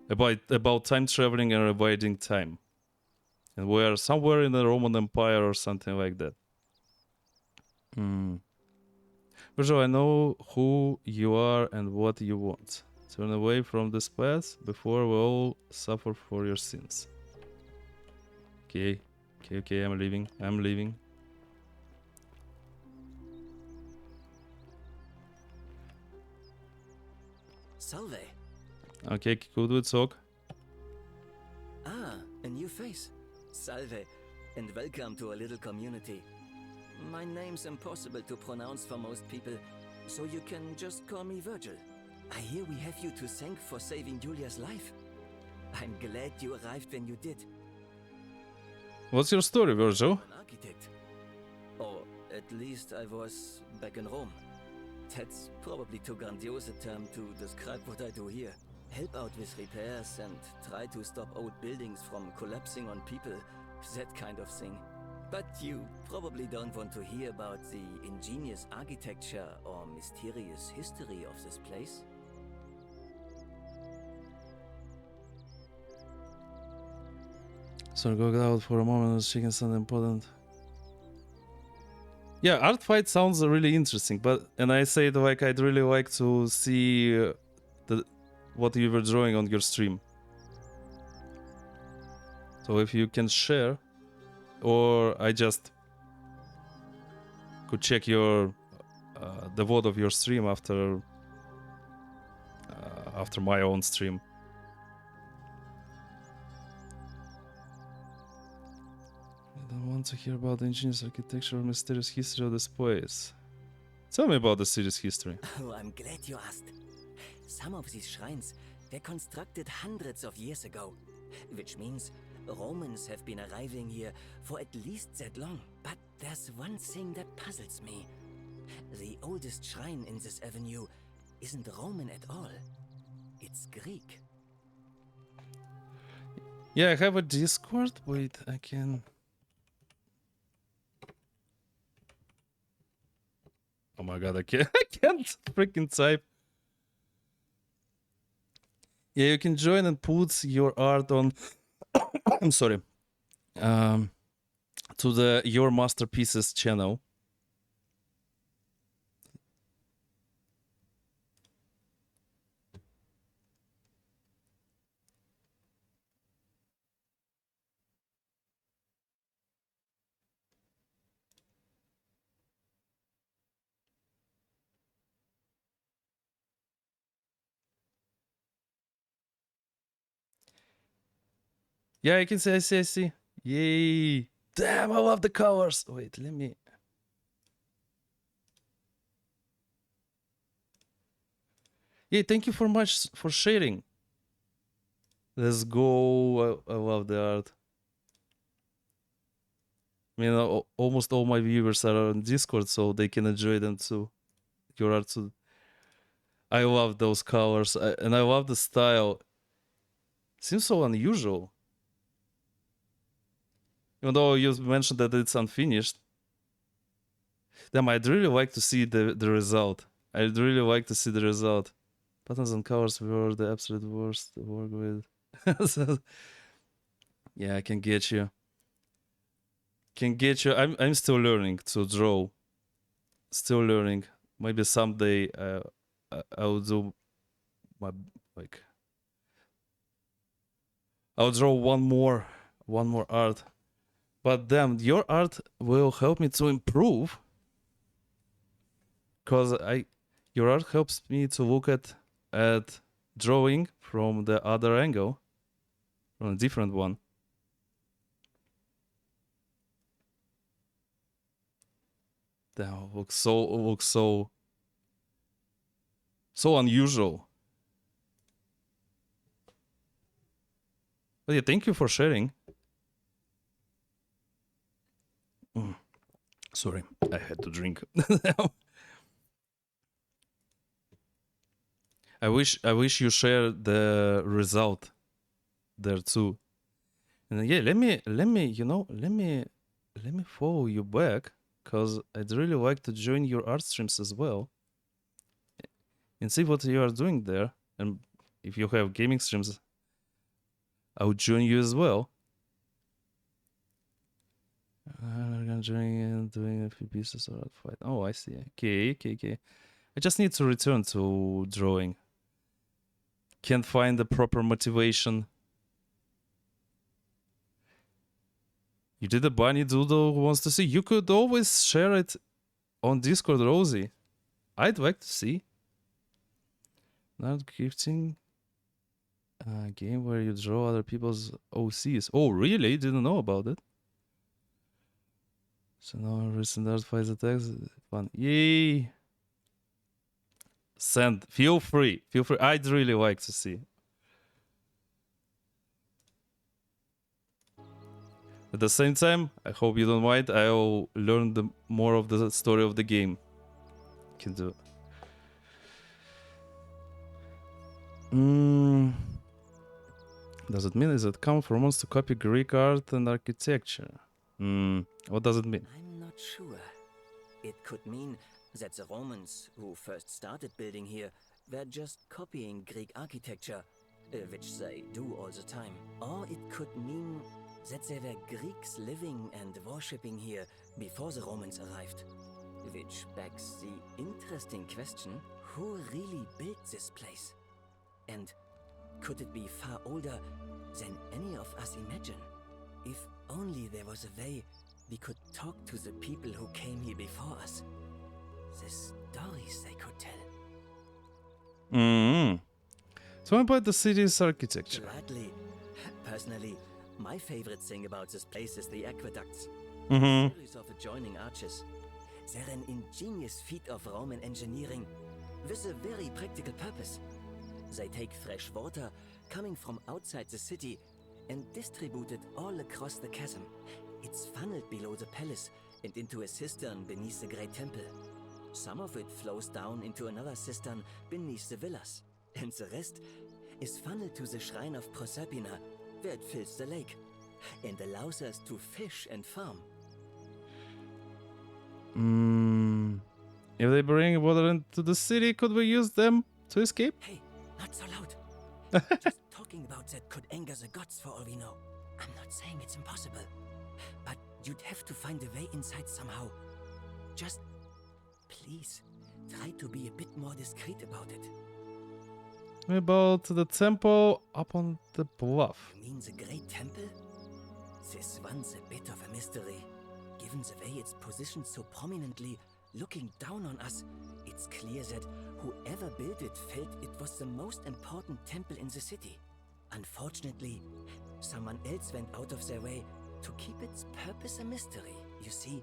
About time traveling and avoiding time. And we are somewhere in the Roman Empire or something like that. Virgil, I know who you are and what you want. Turn away from this path before we all suffer for your sins. Okay, I'm leaving. Salve. Okay, cool, do it, talk. Ah, a new face. Salve, and welcome to a little community. My name's impossible to pronounce for most people, so you can just call me Virgil. I hear we have you to thank for saving Julia's life. I'm glad you arrived when you did. What's your story, Virgil? An architect. Or at least I was back in Rome. That's probably too grandiose a term to describe what I do here. Help out with repairs and try to stop old buildings from collapsing on people, that kind of thing. But you probably don't want to hear about the ingenious architecture or mysterious history of this place. So go out for a moment, was checking something important. Yeah, art fight sounds really interesting, and I said like I'd really like to see what you were drawing on your stream. So if you can share, or I just could check your the VOD of your stream after my own stream. I don't want to hear about the ingenious architecture or mysterious history of this place. Tell me about the city's history. Oh, I'm glad you asked. Some of these shrines were constructed hundreds of years ago, which means Romans have been arriving here for at least that long. But there's one thing that puzzles me. The oldest shrine in this avenue isn't Roman at all. It's Greek. Yeah, I have a Discord. Wait, I can. Oh my god, I can't. I can't freaking type. Yeah, you can join and put your art on. I'm sorry. To the Your Masterpieces channel. Yeah, I can see. I see. I see. Yay! Damn, I love the colors. Wait, let me. Yeah, thank you for much for sharing. Let's go. I love the art. I mean, almost all my viewers are on Discord, so they can enjoy them too. Your art too. I love those colors, and I love the style. Seems so unusual. Even though you mentioned that it's unfinished. Damn, I'd really like to see the result. I'd really like to see the result. Patterns and colors were the absolute worst to work with. So, yeah, I can get you. Can get you. I'm still learning to draw. Still learning. Maybe someday I'll do my like. I'll draw one more art. But damn, your art will help me to improve. Cause your art helps me to look at drawing from the other angle, from a different one. Damn, looks so unusual. But yeah, thank you for sharing. Sorry, I had to drink. I wish you share the result there too. And yeah, let me follow you back, cause I'd really like to join your art streams as well and see what you are doing there. And if you have gaming streams, I'll join you as well. I'm gonna join and doing a few pieces of art fight. Oh, I see. Okay. I just need to return to drawing. Can't find the proper motivation. You did a bunny doodle who wants to see. You could always share it on Discord, Rosie. I'd like to see. Not gifting a game where you draw other people's OCs. Oh, really? Didn't know about it. So now recent art fights attacks. Fun. Yay! Send. Feel free. I'd really like to see. At the same time, I hope you don't mind. I'll learn more of the story of the game. Can do. Does it mean is it common for Romans to copy Greek art and architecture? What does it mean? I'm not sure. It could mean that the Romans, who first started building here, were just copying Greek architecture, which they do all the time. Or it could mean that there were Greeks living and worshipping here before the Romans arrived. Which begs the interesting question, who really built this place? And could it be far older than any of us imagine? If only there was a way we could talk to the people who came here before us. The stories they could tell. So about the city's architecture. Gladly. Personally, my favorite thing about this place is the aqueducts. A series of adjoining arches. They're an ingenious feat of Roman engineering with a very practical purpose. They take fresh water coming from outside the city and distribute it all across the chasm. It's funneled below the palace and into a cistern beneath the great temple. Some of it flows down into another cistern beneath the villas, and the rest is funneled to the shrine of Proserpina, where it fills the lake and allows us to fish and farm. If they bring water into the city, could we use them to escape? Hey, not so loud. Just talking about that could anger the gods for all we know. I'm not saying it's impossible, but you'd have to find a way inside somehow. Just, please, try to be a bit more discreet about it. About the temple up on the bluff. You mean the Great Temple? This one's a bit of a mystery. Given the way it's positioned so prominently, looking down on us, it's clear that whoever built it felt it was the most important temple in the city. Unfortunately, someone else went out of their way to keep its purpose a mystery. You see,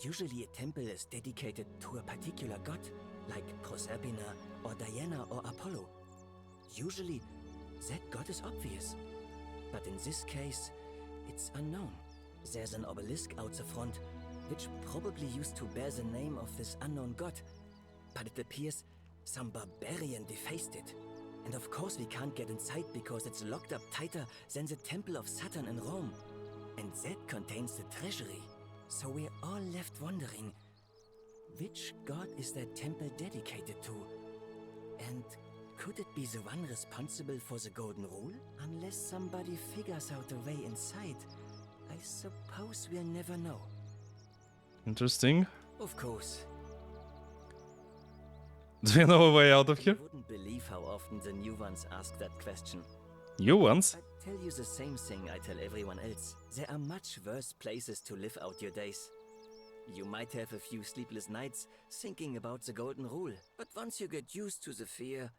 usually a temple is dedicated to a particular god, like Proserpina or Diana or Apollo. Usually, that god is obvious. But in this case, it's unknown. There's an obelisk out the front, which probably used to bear the name of this unknown god. But it appears some barbarian defaced it. And of course we can't get inside because it's locked up tighter than the Temple of Saturn in Rome. And that contains the treasury. So we're all left wondering, which god is that temple dedicated to? And could it be the one responsible for the Golden Rule? Unless somebody figures out a way inside, I suppose we'll never know. Interesting. Of course. Do you know a way out of here? You wouldn't believe how often the new ones ask that question. New ones? I tell you the same thing I tell everyone else. There are much worse places to live out your days. You might have a few sleepless nights thinking about the Golden Rule, but once you get used to the fear,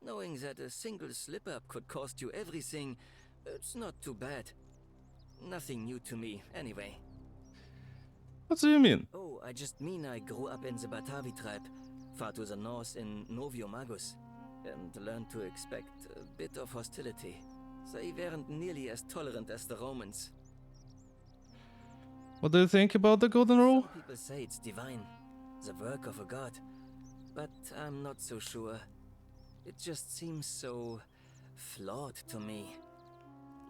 knowing that a single slip-up could cost you everything, it's not too bad. Nothing new to me, anyway. What do you mean? Oh, I just mean I grew up in the Batavi tribe, far to the north in Noviomagus, and learned to expect a bit of hostility. They weren't nearly as tolerant as the Romans. What do you think about the Golden Rule? Some people say it's divine, the work of a god, but I'm not so sure. It just seems so flawed to me.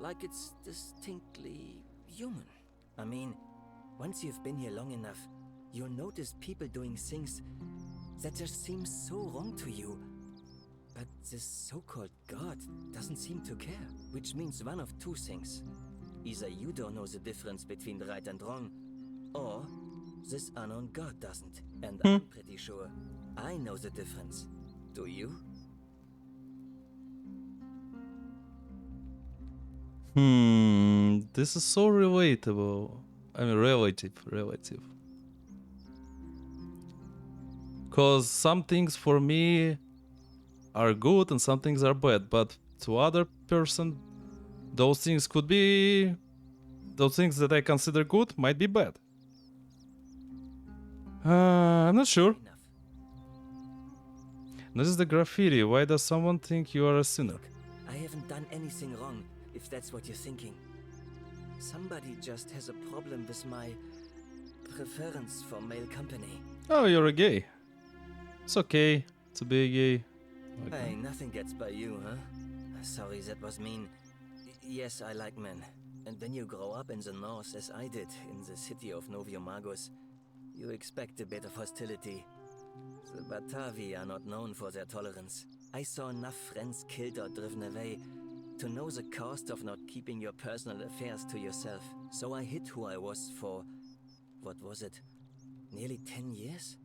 Like it's distinctly human. I mean, once you've been here long enough, you'll notice people doing things that just seem so wrong to you. But this so-called god doesn't seem to care, which means one of two things. Either you don't know the difference between right and wrong, or this unknown god doesn't. And I'm pretty sure I know the difference. Do you? This is so relatable. I mean, relative. Because some things for me are good and some things are bad, but to other person, those things could be... Those things that I consider good might be bad. I'm not sure. This is the graffiti. Why does someone think you are a sinner? Look, I haven't done anything wrong, if that's what you're thinking. Somebody just has a problem with my preference for male company. Oh, you're a gay. It's okay to be a gay. Hey, nothing gets by you, huh? Sorry, that was mean. Yes, I like men. And when you grow up in the north, as I did, in the city of Noviomagus, you expect a bit of hostility. The Batavi are not known for their tolerance. I saw enough friends killed or driven away to know the cost of not keeping your personal affairs to yourself. So I hid who I was for, what was it, nearly 10 years?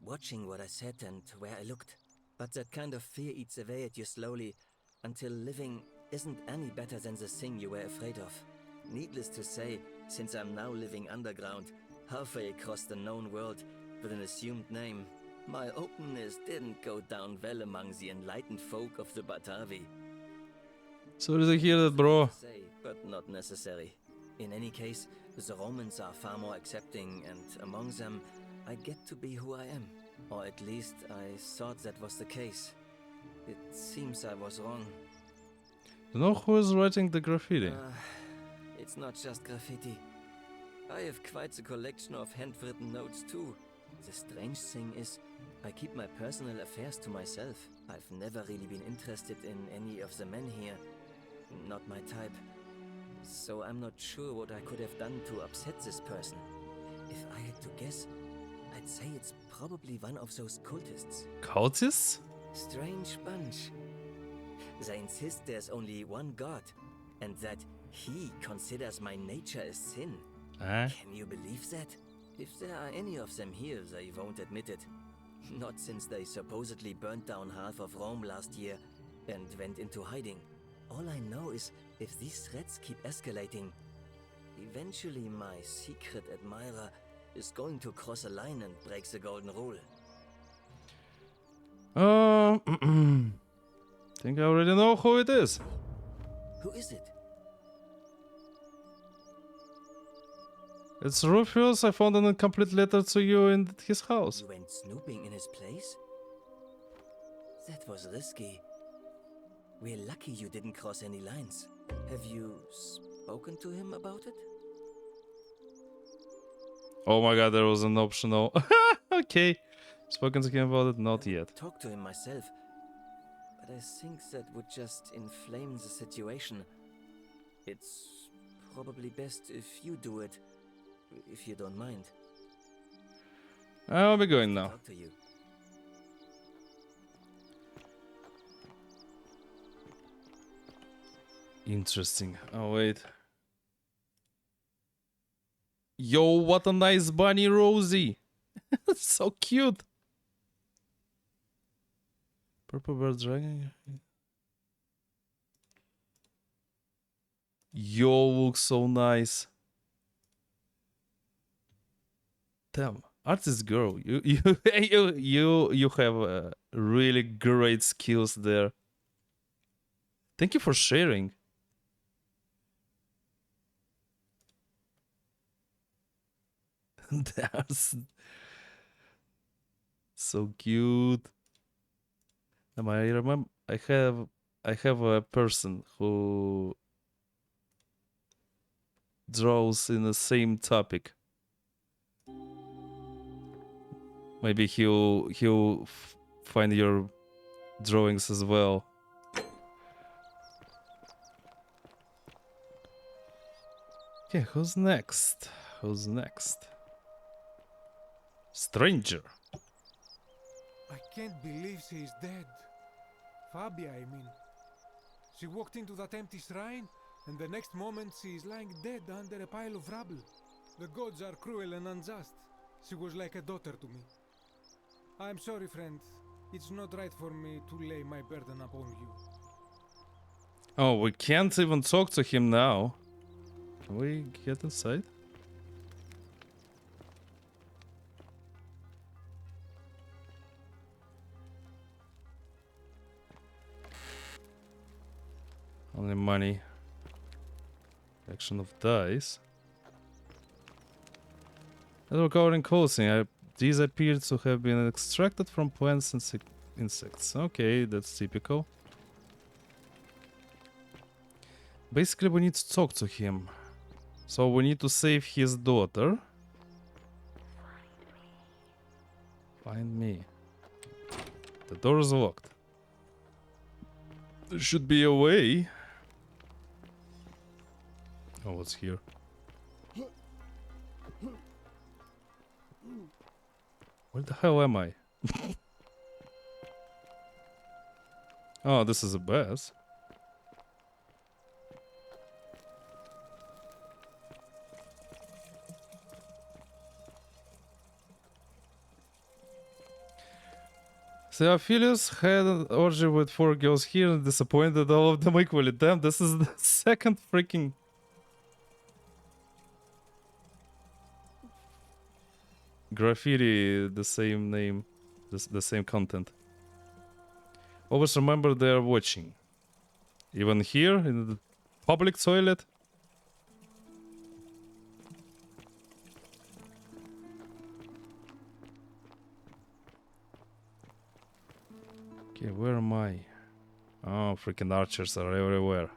Watching what I said and where I looked. But that kind of fear eats away at you slowly, until living isn't any better than the thing you were afraid of. Needless to say, since I'm now living underground, halfway across the known world, with an assumed name, my openness didn't go down well among the enlightened folk of the Batavi. Sorry to hear that, bro. Say, but not necessary. In any case, the Romans are far more accepting, and among them, I get to be who I am. Or at least I thought that was the case. It seems I was wrong. You know who is writing the graffiti? It's not just graffiti. I have quite a collection of handwritten notes too. The strange thing is, I keep my personal affairs to myself. I've never really been interested in any of the men here. not my type. So I'm not sure what I could have done to upset this person. If I had to guess, I'd say it's probably one of those cultists. Cultists? Strange bunch. They insist there's only one god, and that he considers my nature a sin. Can you believe that? If there are any of them here, they won't admit it. Not since they supposedly burnt down half of Rome last year and went into hiding. All I know is if these threats keep escalating, eventually my secret admirer is going to cross a line and break the golden rule. Think I already know who it is. Who is it? It's Rufus. I found an incomplete letter to you in his house. You went snooping in his place? That was risky. We're lucky you didn't cross any lines. Have you spoken to him about it? Oh my god, there was an optional. Okay. Spoken to him about it? Not yet. Talk to him myself. But I think that would just inflame the situation. It's probably best if you do it, if you don't mind. I'll be going now. Talk to you. Interesting. Oh, wait. Yo, what a nice bunny, Rosie. So cute. Purple bird dragon. Yo, looks so nice. Damn, artist girl, you have really great skills there. Thank you for sharing. That's so cute. I remember I have a person who draws in the same topic. Maybe he'll find your drawings as well. Okay, who's next? Who's next? Stranger. I can't believe she's dead. Fabia, I mean. She walked into that empty shrine, and the next moment she's lying dead under a pile of rubble. The gods are cruel and unjust. She was like a daughter to me. I'm sorry, friend. It's not right for me to lay my burden upon you. Oh, we can't even talk to him now. Can we get inside? Only money. Collection of dice. As we're covering clothing, these appear to have been extracted from plants and insects. Okay, that's typical. Basically, we need to talk to him. So we need to save his daughter. Find me. The door is locked. There should be a way. Oh, what's here? Where the hell am I? Oh, this is a bus. Theophilus had an orgy with 4 girls here and disappointed all of them equally. Damn, this is the second freaking... graffiti, the same name, the same content. Always remember they are watching. Even here, in the public toilet. Okay, where am I? Oh, freaking archers are everywhere.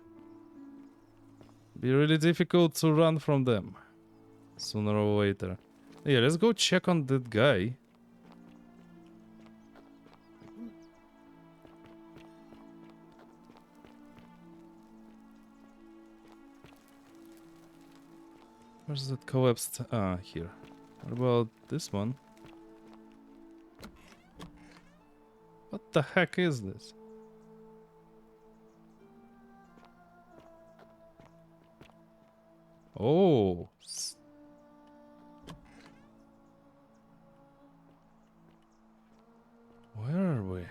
Be really difficult to run from them. Sooner or later. Yeah, let's go check on that guy. Where's that collapsed? Ah, here. What about this one? What the heck is this? Oh. Where are we?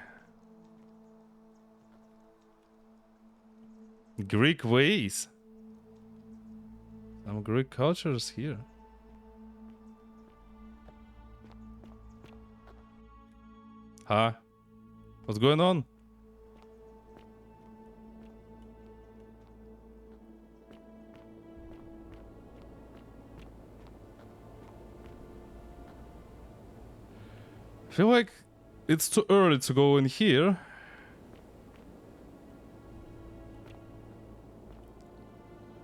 Greek ways. Some Greek cultures here. Huh? What's going on? I feel like it's too early to go in here.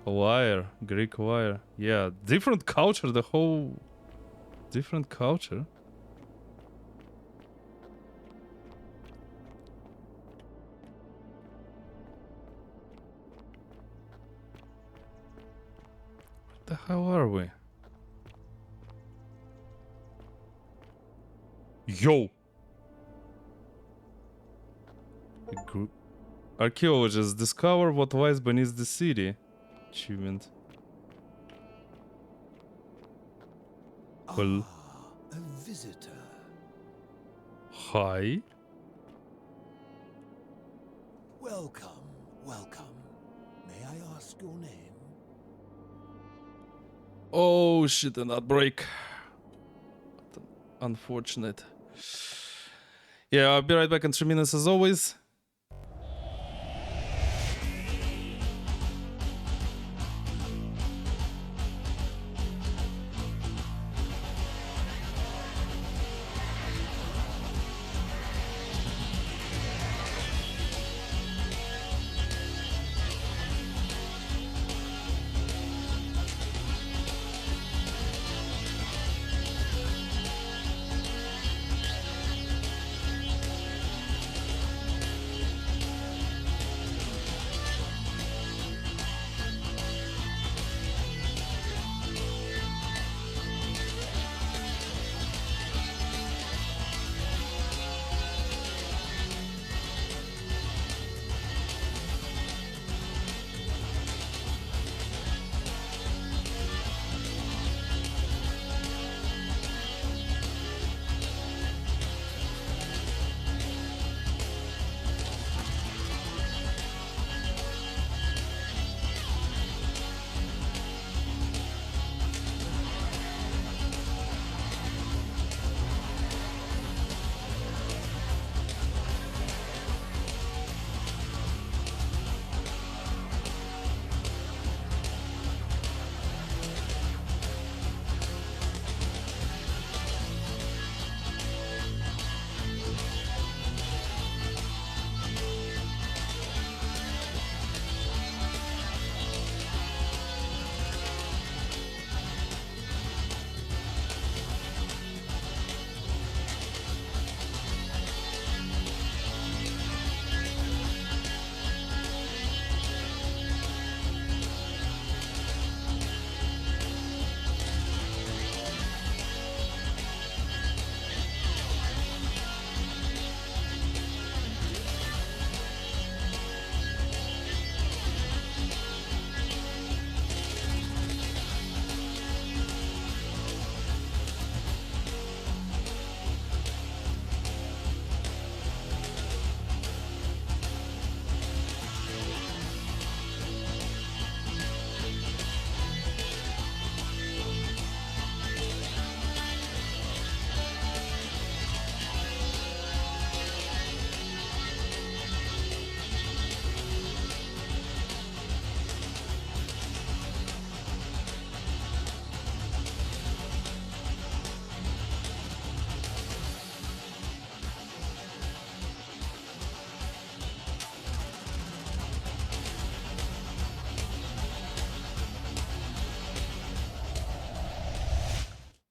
Wire, Greek wire. Yeah, different culture, the whole different culture. What the hell are we? Yo! A group archaeologists discover what lies beneath the city. Achievement. Well. A visitor. Hi. Welcome, welcome. May I ask your name? Oh shit, an outbreak. Unfortunate. Yeah, I'll be right back in 3 minutes as always.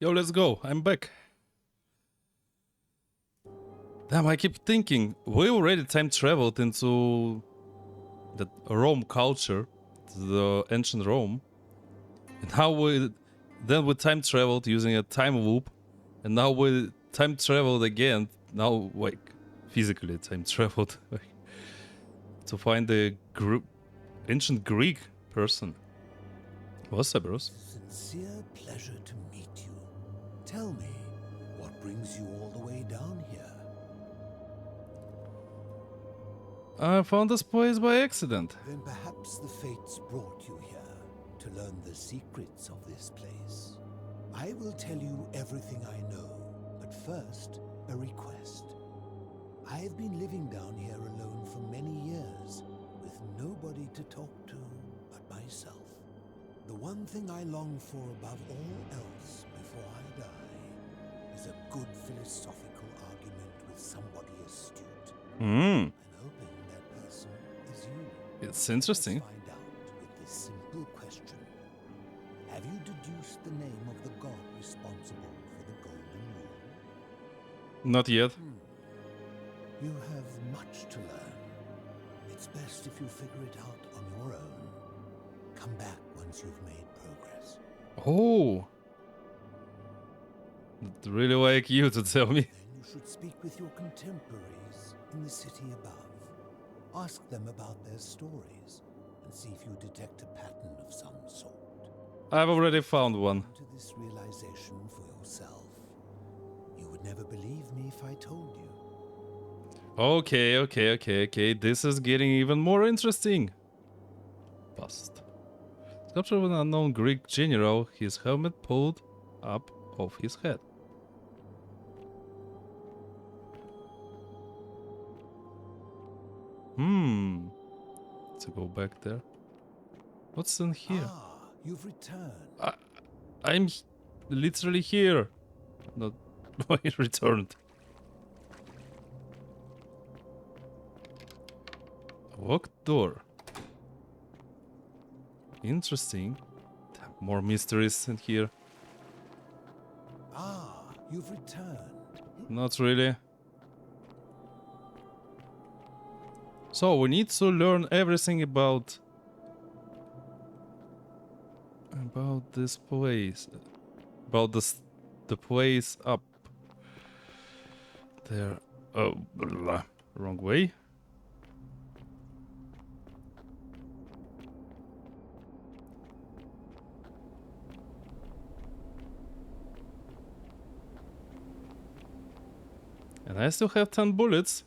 Yo, let's go. I'm back. Damn, I keep thinking, we already time traveled into the Rome culture, the ancient Rome. And now we then we time traveled using a time loop, and now we time traveled again. Now, like, physically time traveled to find the ancient Greek person. What's Cyberos? Sincere pleasure to meet you. Tell me, what brings you all the way down here? I found this place by accident. Then perhaps the fates brought you here to learn the secrets of this place. I will tell you everything I know, but first, a request. I've been living down here alone for many years, with nobody to talk to but myself. The one thing I long for above all else before I die is a good philosophical argument with somebody astute. Hmm. I'm hoping that person is you. It's interesting. Let's find out with this simple question. Have you deduced the name of the god responsible for the Golden Rule? Not yet. You have much to learn. It's best if you figure it out on your own. Come back once you've made progress. Oh. I'd really like you to tell me. Then you should speak with your contemporaries in the city above. Ask them about their stories and see if you detect a pattern of some sort. I've already found one. Come to this realization for yourself. You would never believe me if I told you. Okay. This is getting even more interesting. Bust. Sculpture of an unknown Greek general, his helmet pulled up off his head. Let's go back there. What's in here? Ah, you've returned. I'm literally here. Not I returned. Locked door. Interesting. More mysteries in here. Ah, you've returned. Not really. So we need to learn everything about this place, about the place up there. Oh, blah, wrong way. And I still have 10 bullets.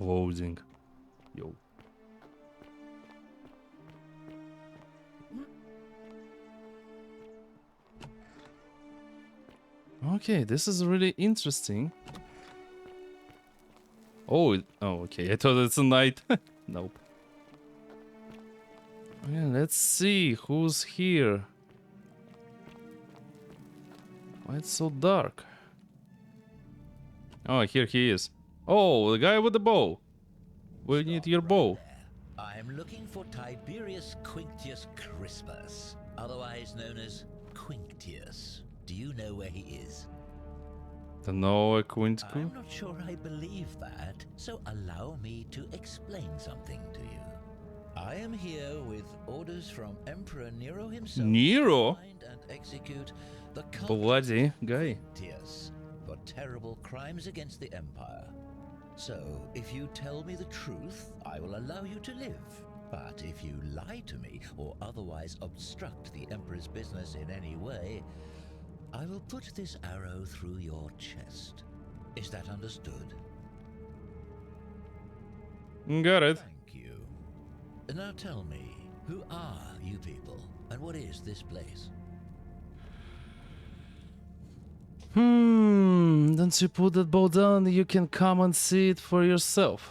Loading. Yo. Okay, this is really interesting. Oh, okay. I thought it's a night. Nope. Okay, let's see who's here. Why it's so dark? Oh, here he is. Oh, the guy with the bow. We need your bow. I'm looking for Tiberius Quinctius Crispus, otherwise known as Quinctius. Do you know where he is? I'm not sure I believe that, so allow me to explain something to you. I am here with orders from Emperor Nero himself. Nero? To find and execute the Bloody guy. Quinctius for terrible crimes against the Empire. So, if you tell me the truth, I will allow you to live. But if you lie to me or otherwise obstruct the Emperor's business in any way, I will put this arrow through your chest. Is that understood? Got it. Thank you. Now tell me, who are you people, and what is this place? Once you put that bow down, you can come and see it for yourself.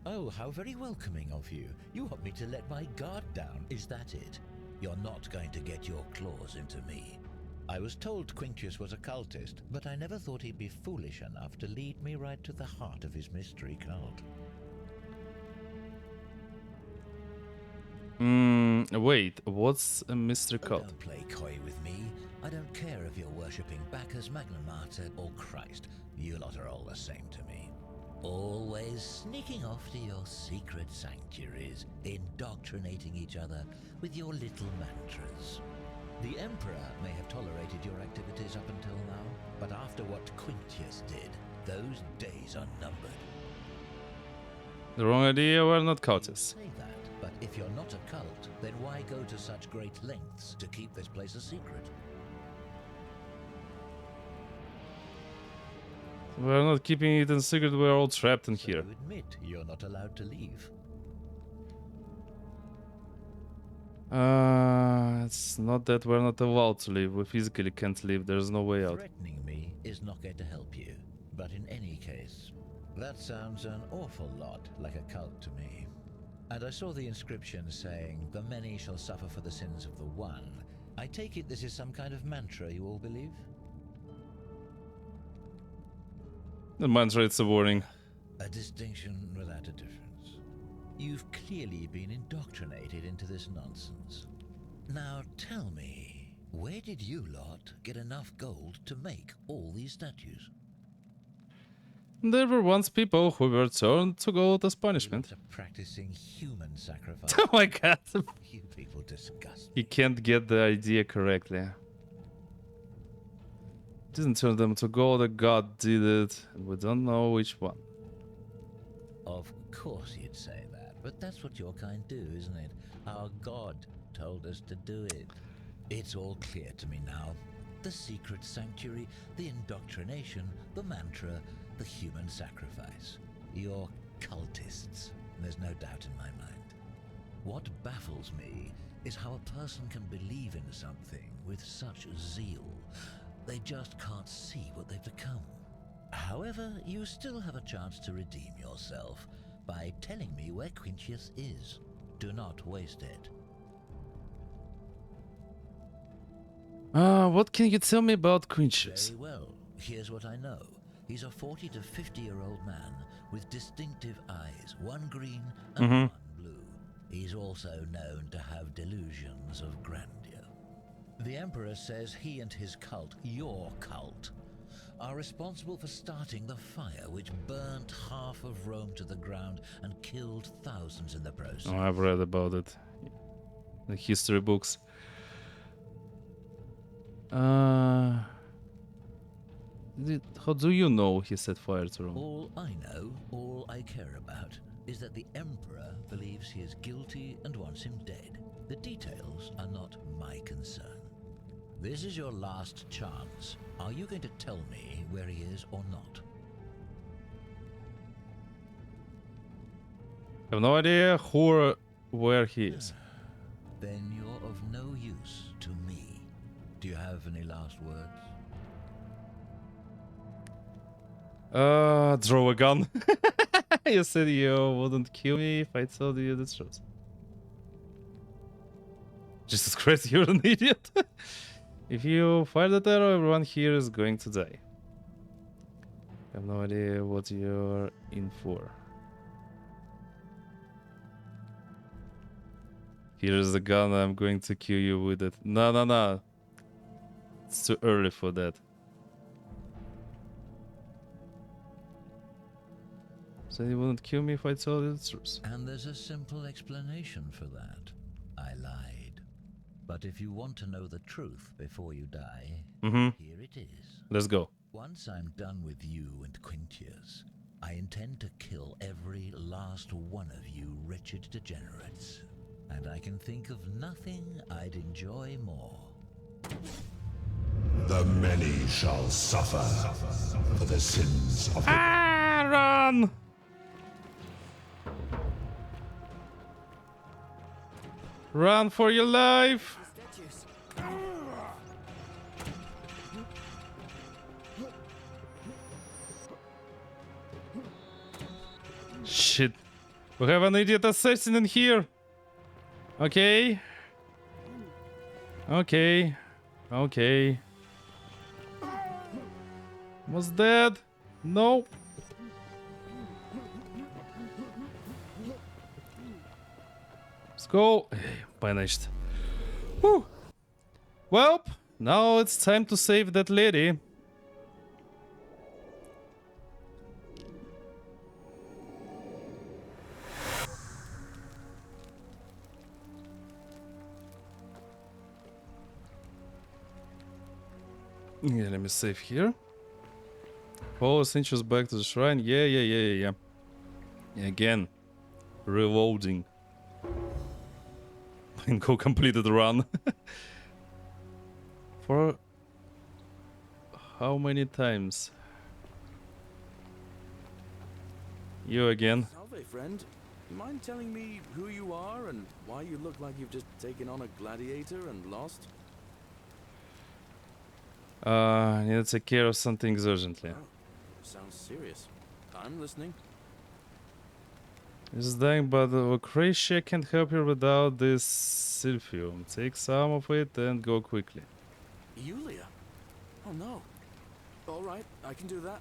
Oh, how very welcoming of you. You want me to let my guard down, is that it? You're not going to get your claws into me. I was told Quinctius was a cultist, but I never thought he'd be foolish enough to lead me right to the heart of his mystery cult. Wait, what's a mystery cult? Don't play coy with me. I don't care if you're worshipping Bacchus, Magna Mater, or Christ. You lot are all the same to me. Always sneaking off to your secret sanctuaries, indoctrinating each other with your little mantras. The Emperor may have tolerated your activities up until now, but after what Quintius did, those days are numbered. The wrong idea, we're not cultists. Say that, but if you're not a cult, then why go to such great lengths to keep this place a secret? We're not keeping it in secret, we're all trapped in here. You admit you're not allowed to leave. It's not that we're not allowed to leave, we physically can't leave, there's no way out. Threatening me is not going to help you. But in any case, that sounds an awful lot like a cult to me. And I saw the inscription saying, "The many shall suffer for the sins of the one." I take it this is some kind of mantra you all believe? The mantra, it's a warning. A distinction without a difference. You've clearly been indoctrinated into this nonsense. Now tell me, where did you lot get enough gold to make all these statues? There were once people who were turned to gold as punishment. Practicing human sacrifice. Oh my god. You people disgust. He can't get the idea correctly. Didn't turn them to gold, a god did it. And we don't know which one. Of course you'd say that, but that's what your kind do, isn't it? Our god told us to do it. It's all clear to me now. The secret sanctuary, the indoctrination, the mantra, the human sacrifice. You're cultists, there's no doubt in my mind. What baffles me is how a person can believe in something with such zeal. They just can't see what they've become. However, you still have a chance to redeem yourself by telling me where Quintius is. Do not waste it. What can you tell me about Quintius? Very well. Here's what I know. He's a 40 to 50-year-old man with distinctive eyes, one green and one blue. He's also known to have delusions of grandeur. The Emperor says he and his cult, your cult, are responsible for starting the fire which burnt half of Rome to the ground and killed thousands in the process. Oh, I've read about it. The history books. How do you know he set fire to Rome? All I know, all I care about, is that the Emperor believes he is guilty and wants him dead. The details are not my concern. This is your last chance. Are you going to tell me where he is or not? I have no idea who or where he is. Then you're of no use to me. Do you have any last words? Draw a gun. You said you wouldn't kill me if I told you the truth. Jesus Christ, you're an idiot. If you fire that arrow, everyone here is going to die. I have no idea what you're in for. Here's the gun, I'm going to kill you with it. No, no, no. It's too early for that. So you wouldn't kill me if I told you the truth. And there's a simple explanation for that. I lied. But if you want to know the truth before you die, here it is. Let's go. Once I'm done with you and Quintius, I intend to kill every last one of you wretched degenerates. And I can think of nothing I'd enjoy more. The many shall suffer for the sins of the... Run! Run for your life! Shit. We have an idiot assassin in here. Okay. Okay. Okay. Was dead? No. Let's go. Banished. Whew. Well, now it's time to save that lady. Yeah, let me save here. Follow essentials back to the shrine. Yeah. Again, reloading. And go completed run. For how many times? You again. Salve, friend. Mind telling me who you are and why you look like you've just taken on a gladiator and lost? I need to take care of some things urgently. Oh, sounds serious. I'm listening. It's dying, but Lucretia can't help you without this Silphium. Take some of it and go quickly. Yulia? Oh no. Alright, I can do that.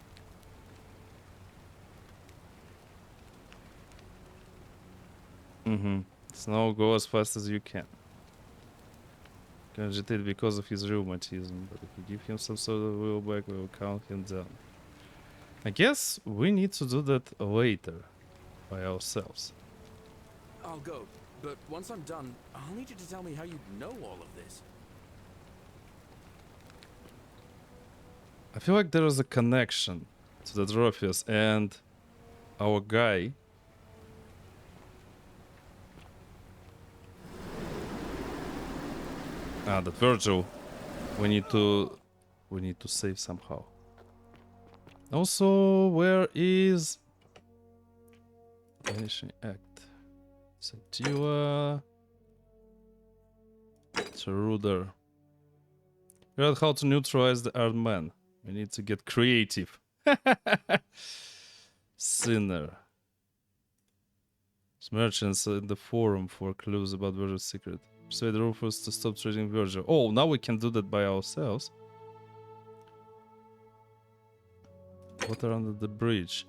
So go as fast as you can. Can agitate because of his rheumatism, but if you give him some sort of will back, we will count him down. I guess we need to do that later by ourselves. I'll go, but once I'm done, I'll need you to tell me how you know all of this. I feel like there is a connection to the trophies and our guy. That Virgil. We need to save somehow. Also, where is Vanishing Act? Satila Cheruder. We learned how to neutralize the armed man. We need to get creative. Sinner. Merchants in the forum for clues about Virgil's secret. Persuade Rufus to stop trading Virgil. Oh, now we can do that by ourselves. Water under the bridge.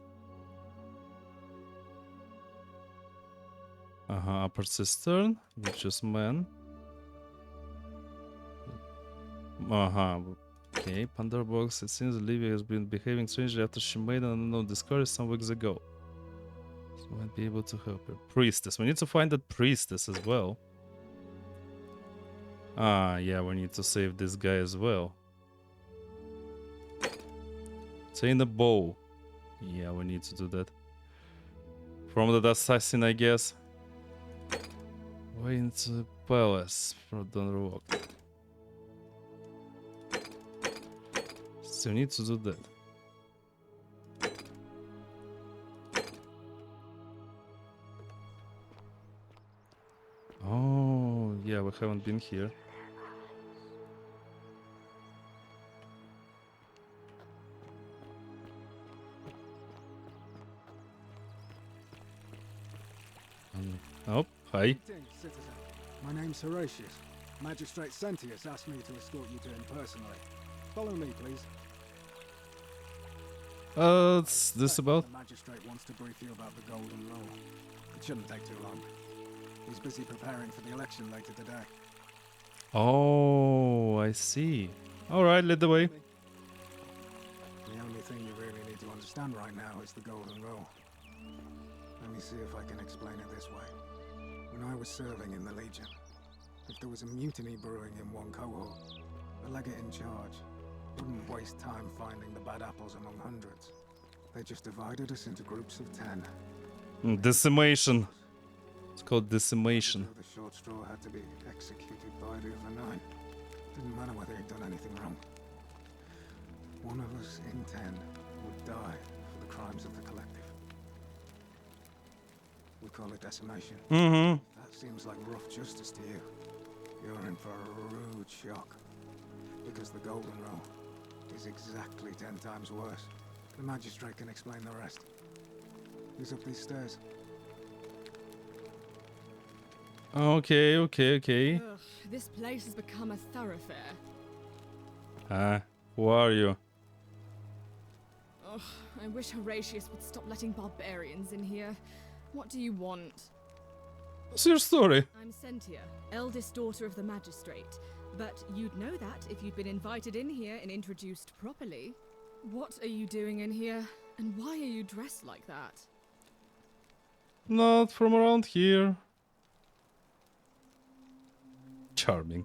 Upper cistern. Vicious man. Okay, Pandora box. It seems Olivia has been behaving strangely after she made an unknown discovery some weeks ago. So we might be able to help her. Priestess. We need to find that priestess as well. Yeah, we need to save this guy as well. Obtain the bow. Yeah, we need to do that. From the assassin, I guess. Way into the palace for Don Walk. Still need to do that. Oh, yeah, we haven't been here. Oh, hi. Greetings, citizen. My name's Horatius. Magistrate Sentius asked me to escort you to him personally. Follow me, please. What's this about? The magistrate wants to brief you about the Golden Rule. It shouldn't take too long. He's busy preparing for the election later today. Oh, I see. Alright, lead the way. The only thing you really need to understand right now is the Golden Rule. Let me see if I can explain it this way. When I was serving in the Legion, if there was a mutiny brewing in one cohort, the legate in charge wouldn't waste time finding the bad apples among hundreds. They just divided us into groups of 10. Decimation. It's called decimation. So the short straw had to be executed by the other 9. Didn't matter whether he'd done anything wrong. One of us in 10 would die for the crimes of the collective. We call it decimation. That seems like rough justice to you. You're in for a rude shock. Because the Golden Rule is exactly 10 times worse. The magistrate can explain the rest. He's up these stairs. Okay. Ugh, this place has become a thoroughfare. Who are you? Ugh, I wish Horatius would stop letting barbarians in here. What do you want? What's your story? I'm Sentia, eldest daughter of the magistrate. But you'd know that if you'd been invited in here and introduced properly. What are you doing in here? And why are you dressed like that? Not from around here. Charming.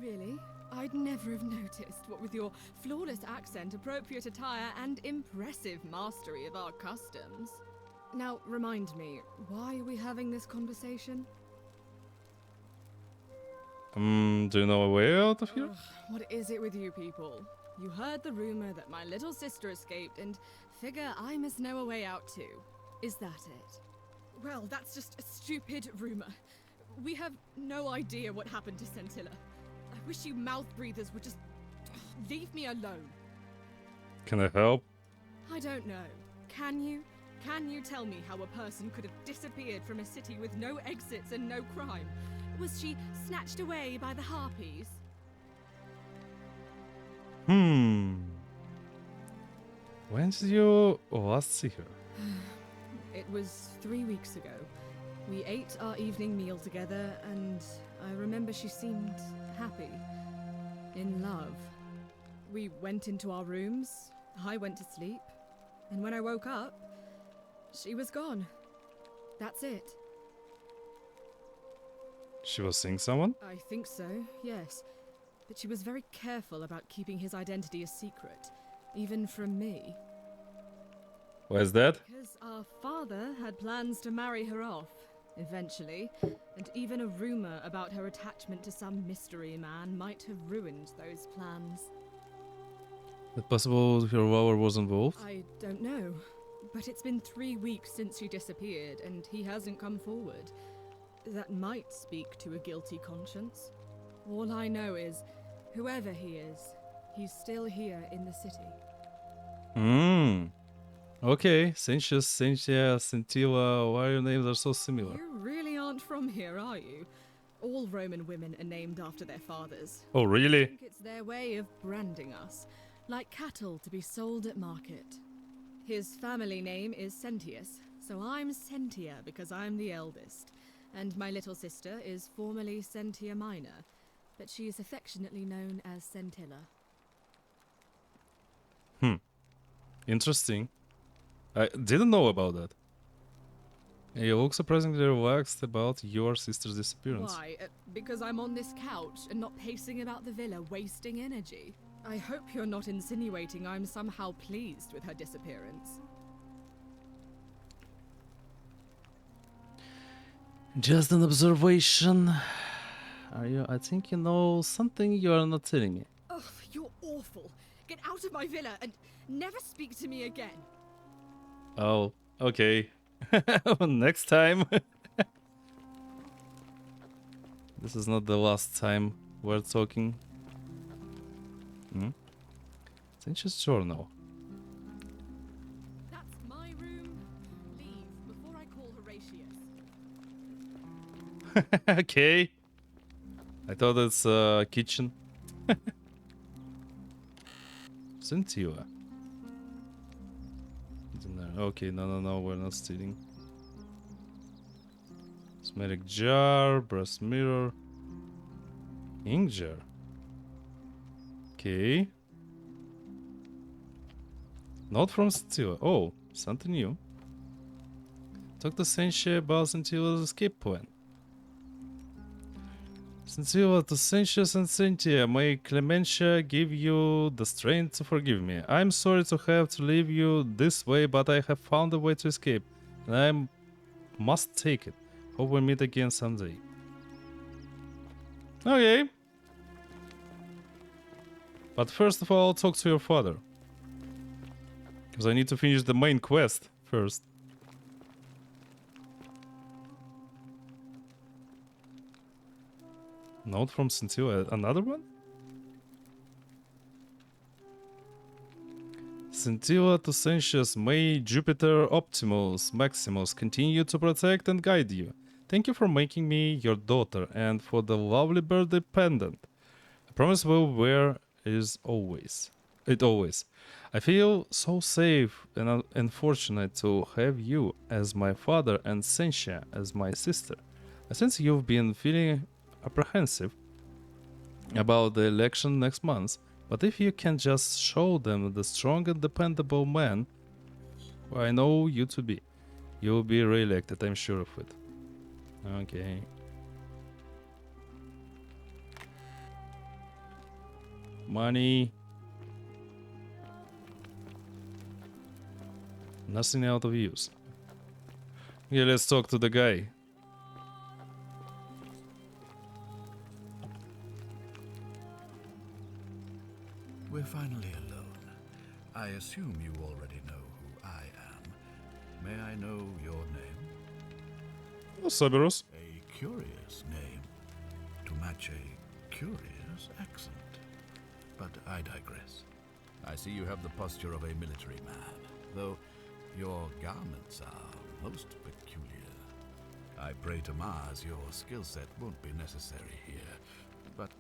Really? I'd never have noticed, what with your flawless accent, appropriate attire, and impressive mastery of our customs. Now, remind me, why are we having this conversation? Do you know a way out of here? Ugh, what is it with you people? You heard the rumor that my little sister escaped and figure I must know a way out too. Is that it? Well, that's just a stupid rumor. We have no idea what happened to Scintilla. I wish you mouth breathers would just leave me alone. Can I help? I don't know. Can you? Can you tell me how a person could have disappeared from a city with no exits and no crime? Was she snatched away by the harpies? When did you last see her? It was 3 weeks ago. We ate our evening meal together, and I remember she seemed happy. In love. We went into our rooms, I went to sleep, and when I woke up, she was gone. That's it. She was seeing someone? I think so, yes. But she was very careful about keeping his identity a secret, even from me. Why is that? Because our father had plans to marry her off, eventually, and even a rumor about her attachment to some mystery man might have ruined those plans. Is it possible her lover was involved? I don't know, but it's been 3 weeks since she disappeared, and he hasn't come forward. That might speak to a guilty conscience. All I know is, whoever he is, he's still here in the city. Okay, Sanchez, Cynthia, Scintilla, why your names are so similar? You really aren't from here, are you? All Roman women are named after their fathers. Oh, really? I think it's their way of branding us, like cattle to be sold at market. His family name is Sentius, so I'm Sentia because I'm the eldest. And my little sister is formerly Sentia Minor, but she is affectionately known as Scintilla. Interesting. I didn't know about that. You look surprisingly relaxed about your sister's disappearance. Why? Because I'm on this couch and not pacing about the villa, wasting energy. I hope you're not insinuating I'm somehow pleased with her disappearance. Just an observation. I think you know something you are not telling me. Ugh, you're awful. Get out of my villa and never speak to me again. Oh, okay. Next time. This is not the last time we're talking. Sanchez journal. That's my room. Leave before I call Horatius. Okay. I thought it's a kitchen. Cynthia. Okay, no, we're not stealing. Cosmetic jar, brass mirror, ink jar. Okay. Not from Cynthia. Oh, something new. Talk to Senshi about Cynthia's escape plan. Cynthia to Sanchez and Cynthia, may Clementia give you the strength to forgive me. I'm sorry to have to leave you this way, but I have found a way to escape, and I must take it. Hope we meet again someday. Okay. But first of all, I'll talk to your father. Because I need to finish the main quest first. Note from Cynthia, another one? Cynthia to Sanchez, may Jupiter Optimus Maximus continue to protect and guide you. Thank you for making me your daughter and for the lovely birthday pendant. I promise will wear it always. I feel so safe and fortunate to have you as my father and Sentia as my sister. I sense you've been feeling apprehensive about the election next month, but if you can just show them the strong and dependable man who I know you to be, you will be re-elected, I'm sure of it. Okay. Money. Nothing out of use. Yeah, let's talk to the guy. We're finally alone. I assume you already know who I am. May I know your name? Oh, Cyberos. A curious name to match a curious accent. But I digress. I see you have the posture of a military man, though your garments are most peculiar. I pray to Mars your skill set won't be necessary here, but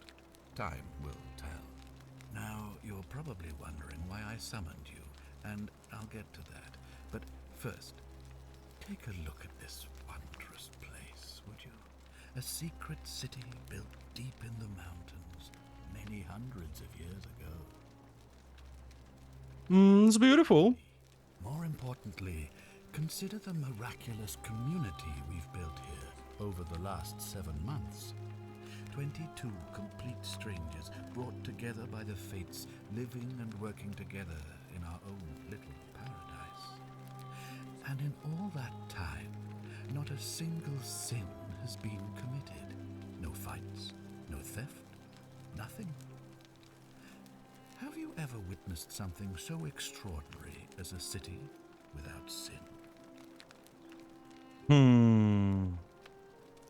time will tell. Now, you're probably wondering why I summoned you, and I'll get to that. But first, take a look at this wondrous place, would you? A secret city built deep in the mountains, many hundreds of years ago. It's beautiful. More importantly, consider the miraculous community we've built here over the last 7 months. 22 complete strangers brought together by the fates, living and working together in our own little paradise. And in all that time, not a single sin has been committed. No fights, no theft, nothing. Have you ever witnessed something so extraordinary as a city without sin?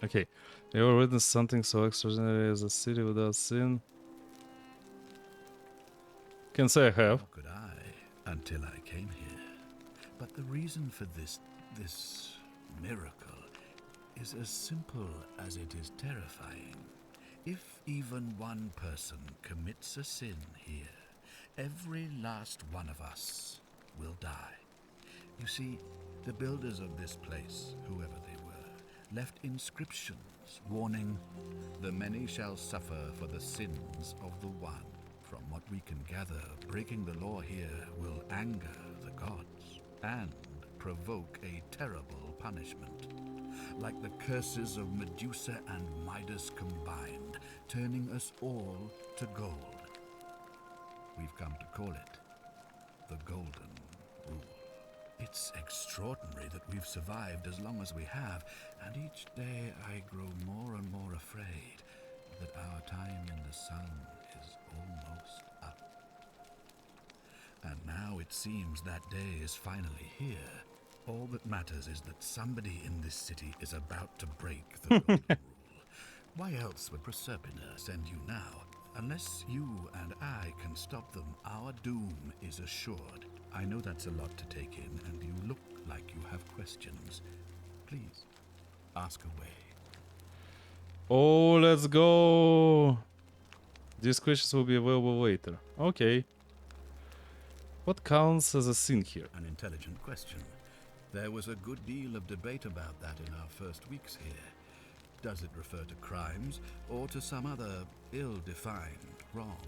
Okay. You ever witnessed something so extraordinary as a city without sin? Can say I have. How could I, until I came here? But the reason for this miracle is as simple as it is terrifying. If even one person commits a sin here, every last one of us will die. You see, the builders of this place, whoever they were, left inscriptions warning, "The many shall suffer for the sins of the one." From what we can gather, breaking the law here will anger the gods and provoke a terrible punishment. Like the curses of Medusa and Midas combined, turning us all to gold. We've come to call it the Golden Rule. It's extraordinary that we've survived as long as we have, and each day I grow more and more afraid that our time in the sun is almost up. And now it seems that day is finally here. All that matters is that somebody in this city is about to break the Golden Rule. Why else would Proserpina send you now? Unless you and I can stop them, our doom is assured. I know that's a lot to take in, and you look like you have questions. Please, ask away. Oh, let's go. These questions will be available later. Okay. What counts as a sin here? An intelligent question. There was a good deal of debate about that in our first weeks here. Does it refer to crimes or to some other ill-defined wrong?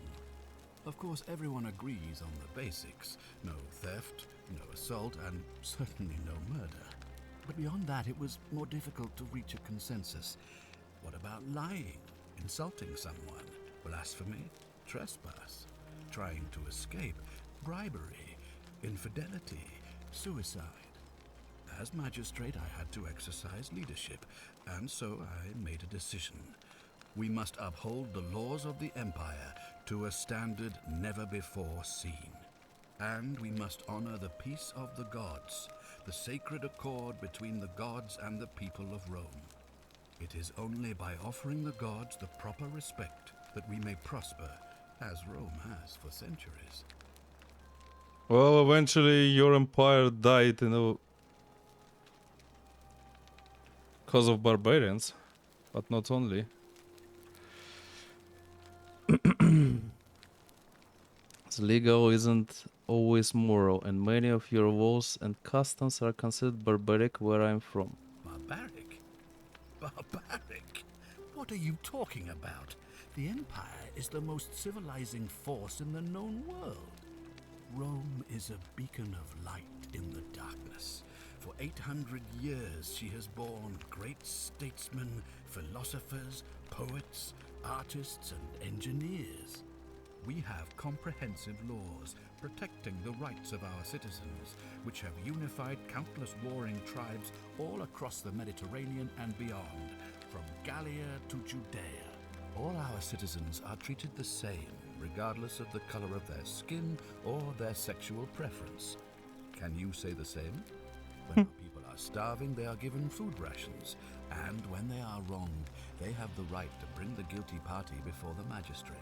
Of course, everyone agrees on the basics. No theft, no assault, and certainly no murder. But beyond that, it was more difficult to reach a consensus. What about lying, insulting someone, blasphemy, trespass, trying to escape, bribery, infidelity, suicide? As magistrate, I had to exercise leadership, and so I made a decision. We must uphold the laws of the Empire to a standard never before seen. And we must honor the peace of the gods, the sacred accord between the gods and the people of Rome. It is only by offering the gods the proper respect that we may prosper, as Rome has for centuries. Well, eventually your empire died, because of barbarians, but not only. Legal isn't always moral, and many of your laws and customs are considered barbaric where I'm from. Barbaric? Barbaric? What are you talking about? The Empire is the most civilizing force in the known world. Rome is a beacon of light in the darkness. For 800 years she has borne great statesmen, philosophers, poets, artists, and engineers. We have comprehensive laws protecting the rights of our citizens, which have unified countless warring tribes all across the Mediterranean and beyond, from Gallia to Judea. All our citizens are treated the same, regardless of the color of their skin or their sexual preference. Can you say the same? When our people are starving, they are given food rations, and when they are wronged, they have the right to bring the guilty party before the magistrate.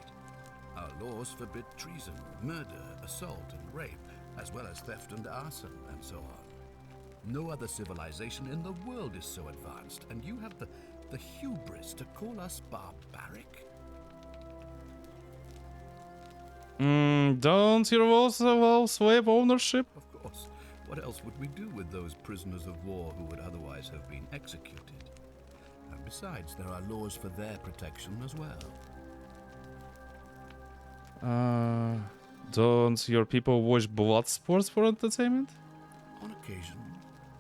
Our laws forbid treason, murder, assault, and rape, as well as theft and arson, and so on. No other civilization in the world is so advanced, and you have the hubris to call us barbaric? Don't your walls allow slave ownership? Of course. What else would we do with those prisoners of war who would otherwise have been executed? And besides, there are laws for their protection as well. Don't your people watch blood sports for entertainment? On occasion.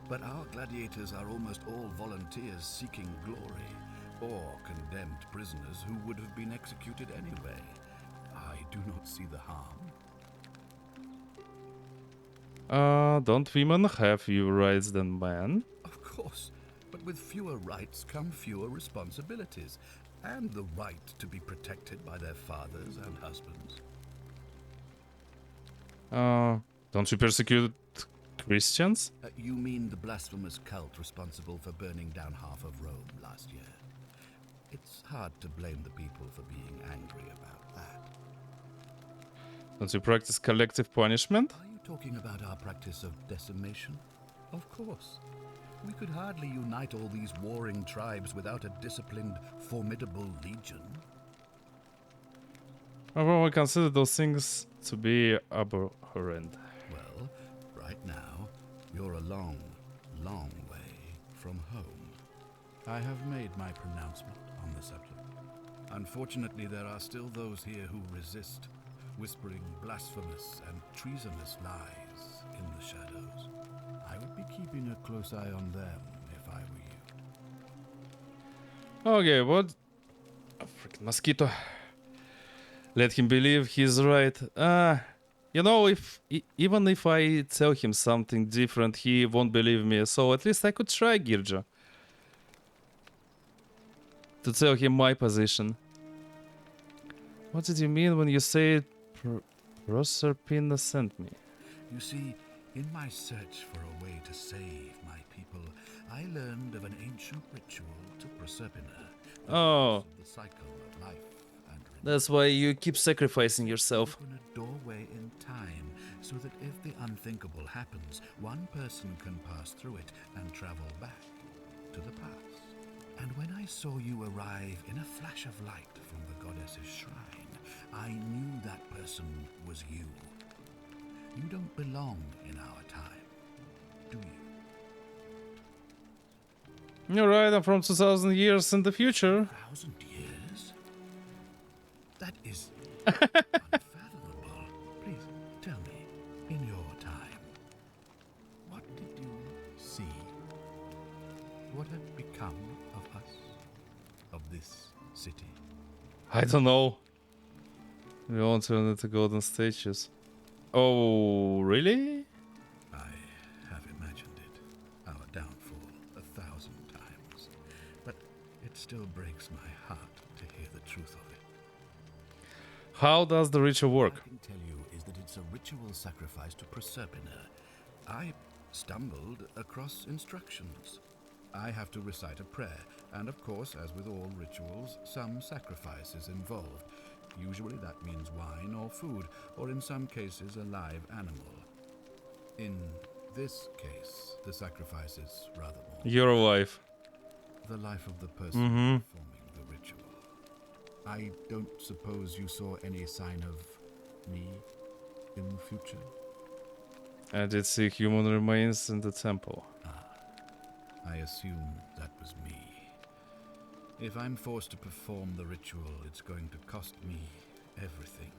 But our gladiators are almost all volunteers seeking glory, or condemned prisoners who would have been executed anyway. I do not see the harm. Don't women have fewer rights than men? Of course, but with fewer rights come fewer responsibilities, and the right to be protected by their fathers and husbands. Don't you persecute Christians? You mean the blasphemous cult responsible for burning down half of Rome last year? It's hard to blame the people for being angry about that. Don't you practice collective punishment? Are you talking about our practice of decimation? Of course. We could hardly unite all these warring tribes without a disciplined, formidable legion. Well, I consider those things to be abhorrent. Well, right now, you're a long, long way from home. I have made my pronouncement on the subject. Unfortunately, there are still those here who resist, whispering blasphemous and treasonous lies in the shadows. I would be keeping a close eye on them if I were you. Okay, what? Oh, freaking mosquito. Let him believe he's right. You know, even if I tell him something different, he won't believe me. So at least I could try, Girja, to tell him my position. What did you mean when you said Proserpina sent me? You see, in my search for a way to save my people, I learned of an ancient ritual to Proserpina. Oh. The cycle of life. That's why you keep sacrificing yourself. Open a doorway in time, so that if the unthinkable happens, one person can pass through it and travel back to the past. And when I saw you arrive in a flash of light from the goddess's shrine, I knew that person was you. You don't belong in our time, do you? You're right, I'm from 2000 years in the future. 1,000 years? That is unfathomable. Please, tell me, in your time, what did you see? What had become of us? Of this city? I don't know. We all turned into golden statues. Oh, really? I have imagined it. Our downfall 1,000 times. But it still breaks my heart to hear the truth of it. How does the ritual work? What I can tell you is that it's a ritual sacrifice to Proserpina. I stumbled across instructions. I have to recite a prayer, and of course, as with all rituals, some sacrifice is involved. Usually that means wine or food, or in some cases a live animal. In this case, the sacrifice is rather more. Your life. The life of the person performing the ritual. I don't suppose you saw any sign of me in the future? I did see human remains in the temple. I assume that was me. If I'm forced to perform the ritual, it's going to cost me everything.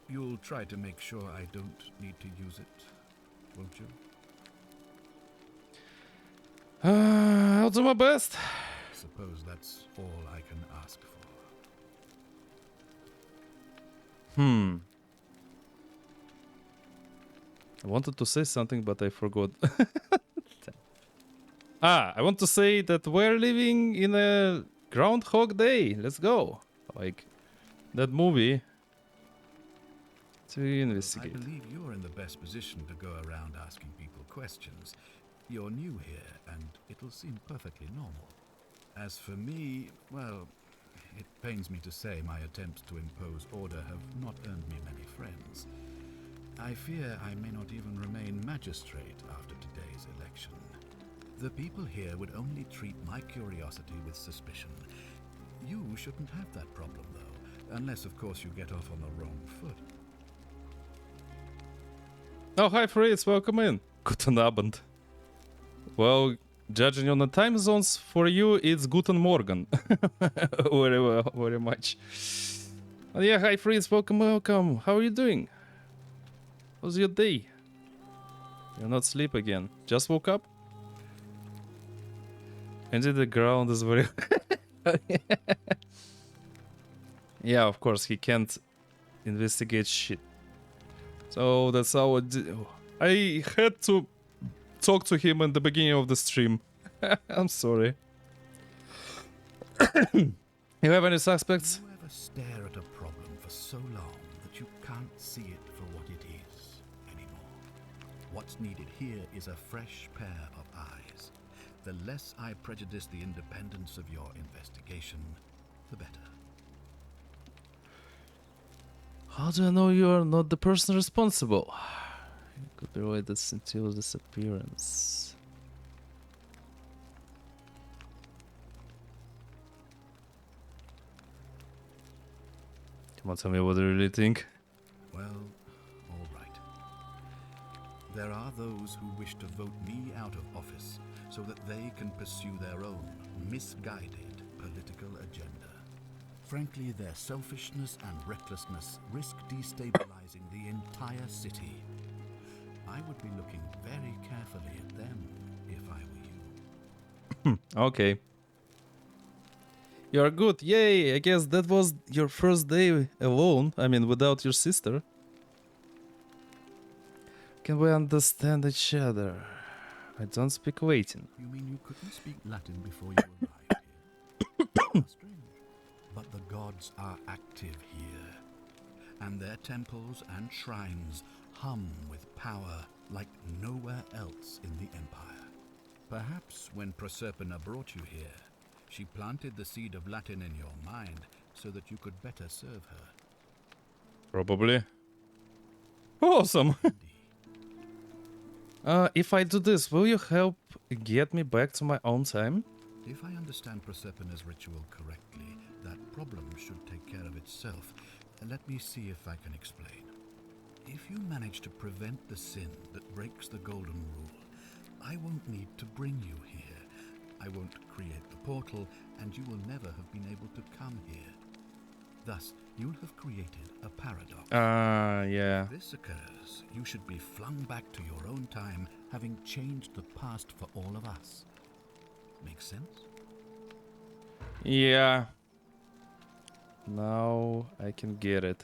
You'll try to make sure I don't need to use it, won't you? I'll do my best. Suppose that's all I can ask for. I wanted to say something, but I forgot. I want to say that we're living in a Groundhog Day. Let's go. Like that movie. To investigate. I believe you're in the best position to go around asking people questions. You're new here, and it'll seem perfectly normal. As for me, well, it pains me to say my attempts to impose order have not earned me many friends. I fear I may not even remain magistrate after today's election. The people here would only treat my curiosity with suspicion. You shouldn't have that problem, though, unless, of course, you get off on the wrong foot. Oh, hi Fritz, welcome in. Guten Abend. Well, judging on the time zones, for you it's Guten Morgen. Very well, very much. Yeah, hi Fritz, welcome, welcome. How are you doing? How's your day? You're not asleep again. Just woke up? Indeed, the ground is very... Yeah, of course, he can't investigate shit. So that's how I had to talk to him in the beginning of the stream. I'm sorry. You have any suspects? Do you ever stare at a problem for so long that you can't see it for what it is anymore? What's needed here is a fresh pair of eyes. The less I prejudice the independence of your investigation, the better. How do I know you are not the person responsible? You could be related since your disappearance. Come on, tell me what you really think. Well, all right. There are those who wish to vote me out of office so that they can pursue their own misguided political agenda. Frankly, their selfishness and recklessness risk destabilizing the entire city. I would be looking very carefully at them if I were you. Okay. You're good, yay! I guess that was your first day alone, I mean without your sister. Can we understand each other? I don't speak Latin. You mean you couldn't speak Latin before you arrived here? How strange. But the gods are active here, and their temples and shrines hum with power like nowhere else in the Empire. Perhaps when Proserpina brought you here, she planted the seed of Latin in your mind so that you could better serve her. Probably. Awesome! If I do this, will you help get me back to my own time? If I understand Proserpina's ritual correctly, that problem should take care of itself. Let me see if I can explain. If you manage to prevent the sin that breaks the Golden Rule, I won't need to bring you here. I won't create the portal, and you will never have been able to come here. Thus, you'll have created a paradox. Yeah. If this occurs, you should be flung back to your own time, having changed the past for all of us. Makes sense? Yeah. Now I can get it.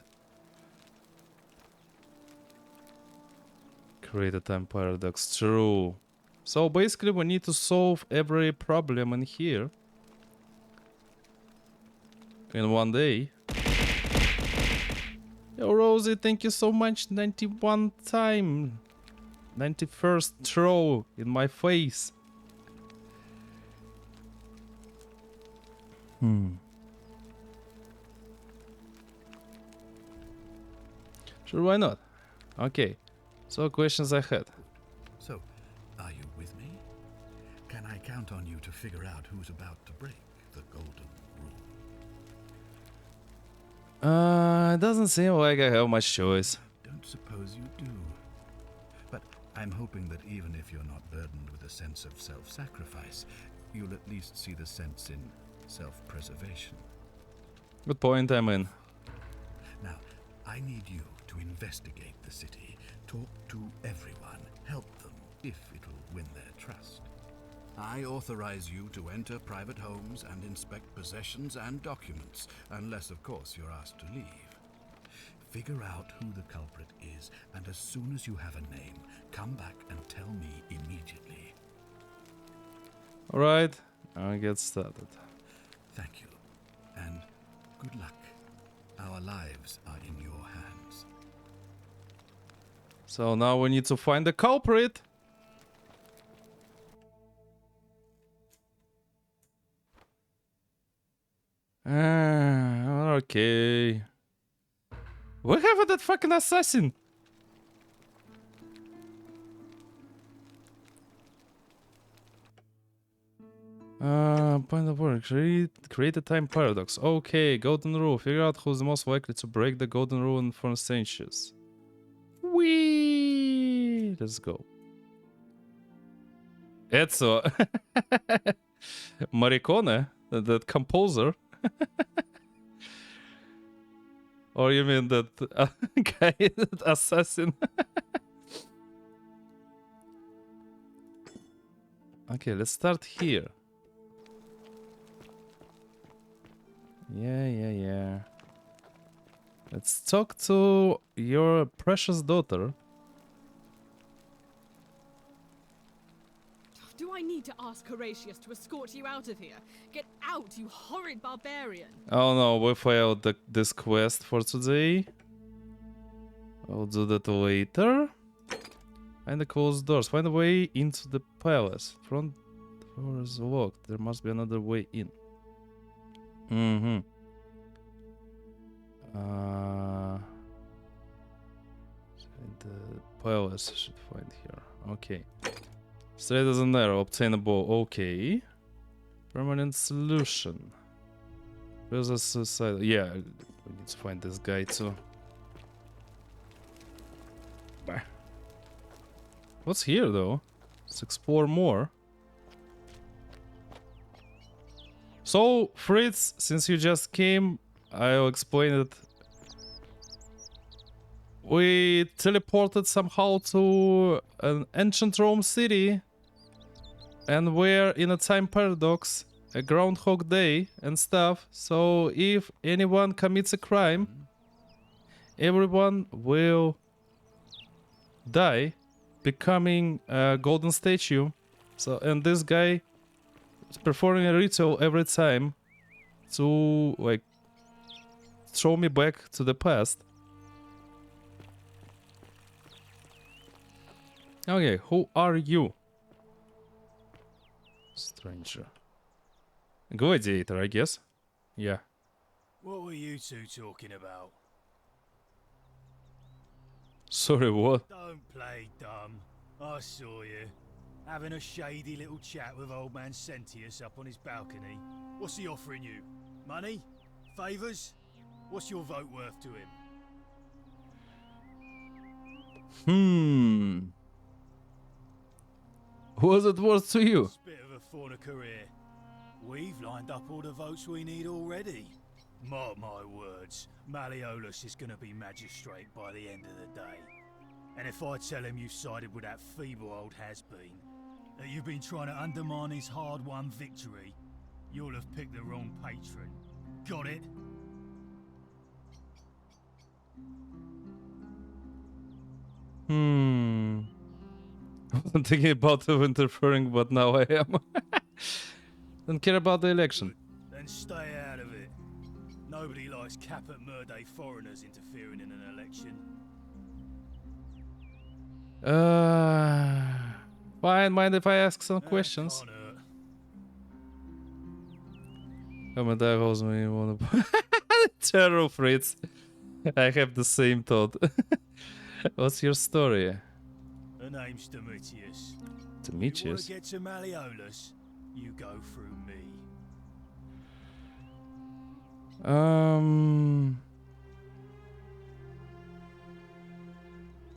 Create a time paradox. True. So basically we need to solve every problem in here in one day. Yo Rosie, thank you so much. 91 time. 91st throw in my face. Sure, why not? Okay. So questions I had. So, are you with me? Can I count on you to figure out who's about to break the Golden Rule? It doesn't seem like I have much choice. Don't suppose you do. But I'm hoping that even if you're not burdened with a sense of self-sacrifice, you'll at least see the sense in self-preservation. Good point, I'm in. Now, I need you to investigate the city, talk to everyone, help them if it'll win their trust. I authorize you to enter private homes and inspect possessions and documents, unless, of course, you're asked to leave. Figure out who the culprit is, and as soon as you have a name, come back and tell me immediately. Alright, I'll get started. Thank you, and good luck. Our lives are in your hands. So now we need to find the culprit. Okay. We have that fucking assassin. Point of work. Create a time paradox. Okay, golden rule. Figure out who's the most likely to break the golden rule in 4 instances. Whee! Let's go. Ezio. Morricone, that composer. Or you mean that guy, that assassin? Okay, let's start here. Yeah. Let's talk to your precious daughter. Do I need to ask Horatius to escort you out of here? Get out, you horrid barbarian! Oh no, we failed this quest for today. I'll do that later. Find the closed doors. Find a way into the palace. Front door is locked. There must be another way in. The palace I should find here. Okay. Straight as an arrow. Obtainable. Okay. Permanent solution. Where's the suicide? Yeah, we need to find this guy too. Bah. What's here though? Let's explore more. So, Fritz, since you just came, I'll explain it. We teleported somehow to an ancient Rome city, and we're in a time paradox, a Groundhog Day and stuff. So if anyone commits a crime, everyone will die, becoming a golden statue. So, and this guy is performing a ritual every time to like throw me back to the past. Okay, who are you? Stranger. Gladiator, I guess. Yeah. What were you two talking about? Sorry, what? Don't play dumb. I saw you. Having a shady little chat with old man Sentius up on his balcony. What's he offering you? Money? Favours? What's your vote worth to him? Was it worth to you? Bit of a fauna career. We've lined up all the votes we need already. Mark my words, Malleolus is gonna be magistrate by the end of the day. And if I tell him you've sided with that feeble old has-been, that you've been trying to undermine his hard-won victory, you'll have picked the wrong patron. Got it? I wasn't thinking about interfering, but now I am. Don't care about the election. Then stay out of it. Nobody likes Caput Murday foreigners interfering in an election. Fine, mind if I ask some questions? Comment that holds me one Terror Fritz. I have the same thought. What's your story? Her name's Domitius. Domitius? You want to get to Malleolus, you go through me.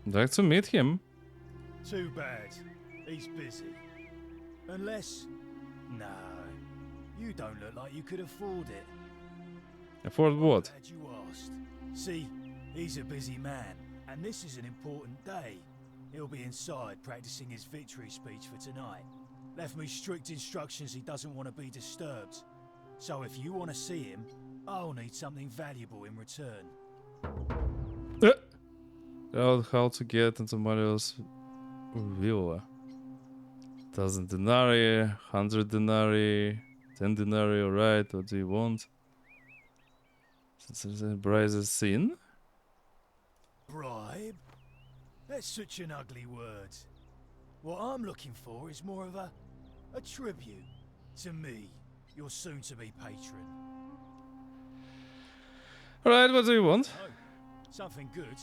I'd like to meet him. Too bad. He's busy. Unless... No. You don't look like you could afford it. Afford what? Glad you asked. See, he's a busy man, and this is an important day. He'll be inside practicing his victory speech for tonight. Left me strict instructions he doesn't want to be disturbed. So if you want to see him, I'll need something valuable in return. How to get into Mario's villa. 1,000 denarii, 100 denarii, 10 denarii, alright, what do you want? Since the price is seen? Bribe? That's such an ugly word. What I'm looking for is more of a tribute to me, your soon-to-be patron. Alright, what do you want? Oh, something good.